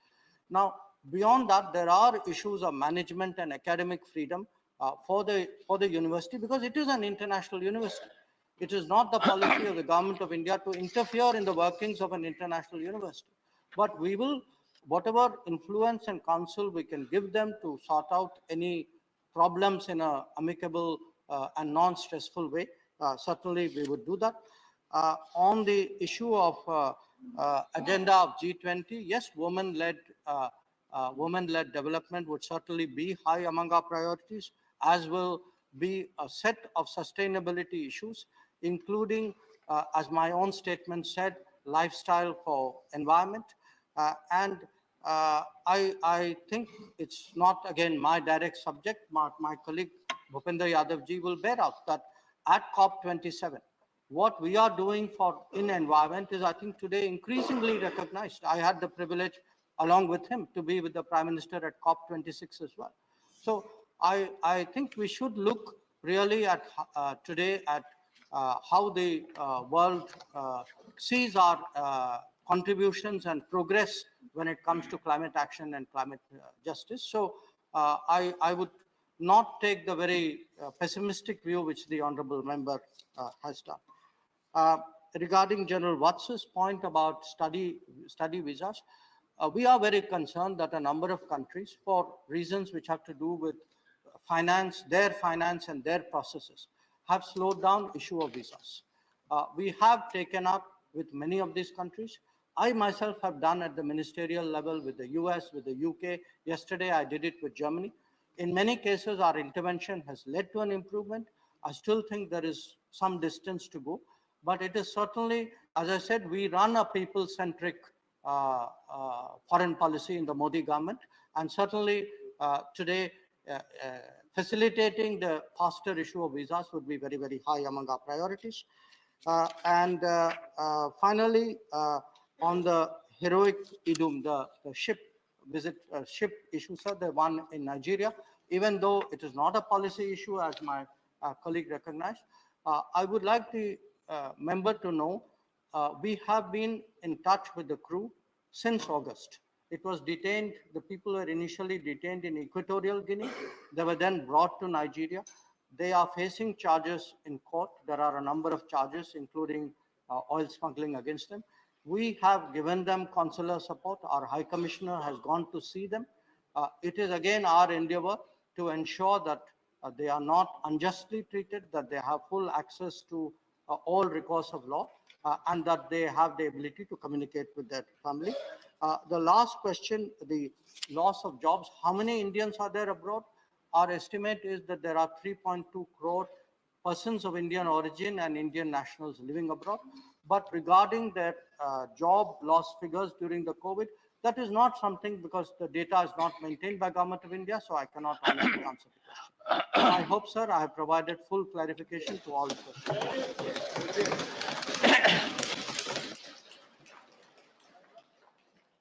S2: Now, beyond that, there are issues of management and academic freedom for the university, because it is an international university. It is not the policy of the Government of India to interfere in the workings of an international university. But we will, whatever influence and counsel we can give them to sort out any problems in an amicable and non-stressful way, certainly we would do that. On the issue of agenda of G20, yes, women-led development would certainly be high among our priorities, as will be a set of sustainability issues, including, as my own statement said, lifestyle for environment. I think it's not, again, my direct subject. My colleague Bhupender Yadav ji will bear out that at COP27, what we are doing in environment is, I think, today increasingly recognized. I had the privilege, along with him, to be with the Prime Minister at COP26 as well. So I think we should look really at today at how the world sees our contributions and progress when it comes to climate action and climate justice. So I would not take the very pessimistic view which the honorable member has done. Regarding General Wats's point about study visas, we are very concerned that a number of countries, for reasons which have to do with finance and their processes, have slowed down issue of visas. We have taken up with many of these countries. I myself have done at the ministerial level with the US, with the UK. Yesterday, I did it with Germany. In many cases, our intervention has led to an improvement. I still think there is some distance to go, but it is certainly, as I said, we run a people-centric foreign policy in the Modi government, and certainly today, facilitating the faster issue of visas would be very, very high among our priorities. Finally, on the heroic Idum, the ship issue, sir, the one in Nigeria, even though it is not a policy issue, as my colleague recognized, I would like the member to know we have been in touch with the crew since August. It was detained, the people were initially detained in Equatorial Guinea. They were then brought to Nigeria. They are facing charges in court. There are a number of charges, including oil smuggling against them. We have given them consular support. Our High Commissioner has gone to see them. It is again our endeavor to ensure that they are not unjustly treated, that they have full access to all recourse of law, and that they have the ability to communicate with their family. The last question, the loss of jobs, how many Indians are there abroad? Our estimate is that there are 3.2 crore persons of Indian origin and Indian nationals living abroad. But regarding their job loss figures during the COVID, that is not something, because the data is not maintained by Government of India, so I cannot honestly answer the question. And I hope, sir, I have provided full clarification to all the questions.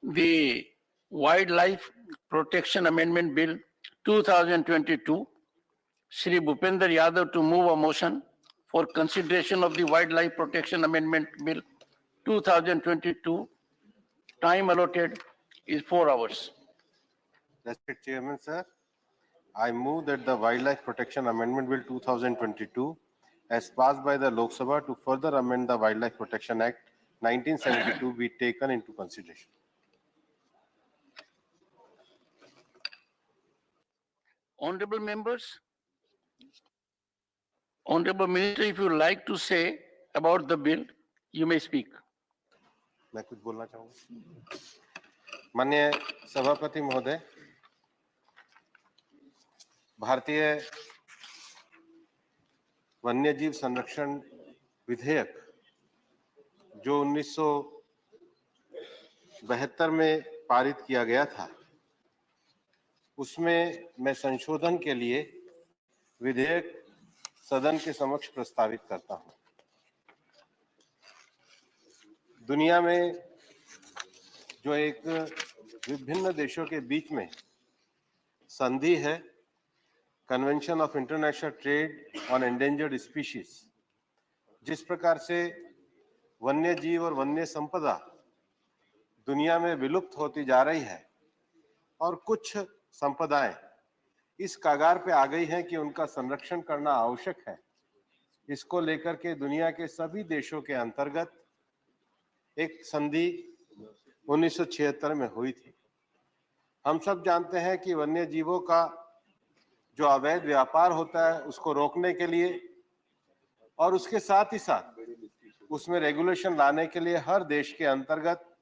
S3: The Wildlife Protection Amendment Bill 2022, Shri Bhupender Yadav to move a motion for consideration of the Wildlife Protection Amendment Bill 2022. Time allotted is 4 hours.
S9: Respected Chairman, sir, I move that the Wildlife Protection Amendment Bill 2022 as passed by the Lok Sabha to further amend the Wildlife Protection Act 1972 be taken into consideration.
S3: Honorable members, Honorable Minister, if you like to say about the bill, you may speak.
S9: मैं कुछ बोलना चाहूंगा। माननीय सभापति महोदय, भारतीय वन्यजीव संरक्षण विधेयक जो 1972 में पारित किया गया था, उसमें मैं संशोधन के लिए विधेयक सदन के समक्ष प्रस्तावित करता हूं। दुनिया में जो एक विभिन्न देशों के बीच में संधि है, convention of international trade on endangered species, जिस प्रकार से वन्य जीव और वन्य संपदा दुनिया में विलुप्त होती जा रही है और कुछ संपदाएं इस कगार पे आ गई हैं कि उनका संरक्षण करना आवश्यक है, इसको लेकर के दुनिया के सभी देशों के अंतर्गत एक संधि 1976 में हुई थी। हम सब जानते हैं कि वन्य जीवों का जो अवैध व्यापार होता है उसको रोकने के लिए और उसके साथ ही साथ उसमें रेगुलेशन लाने के लिए हर देश के अंतर्गत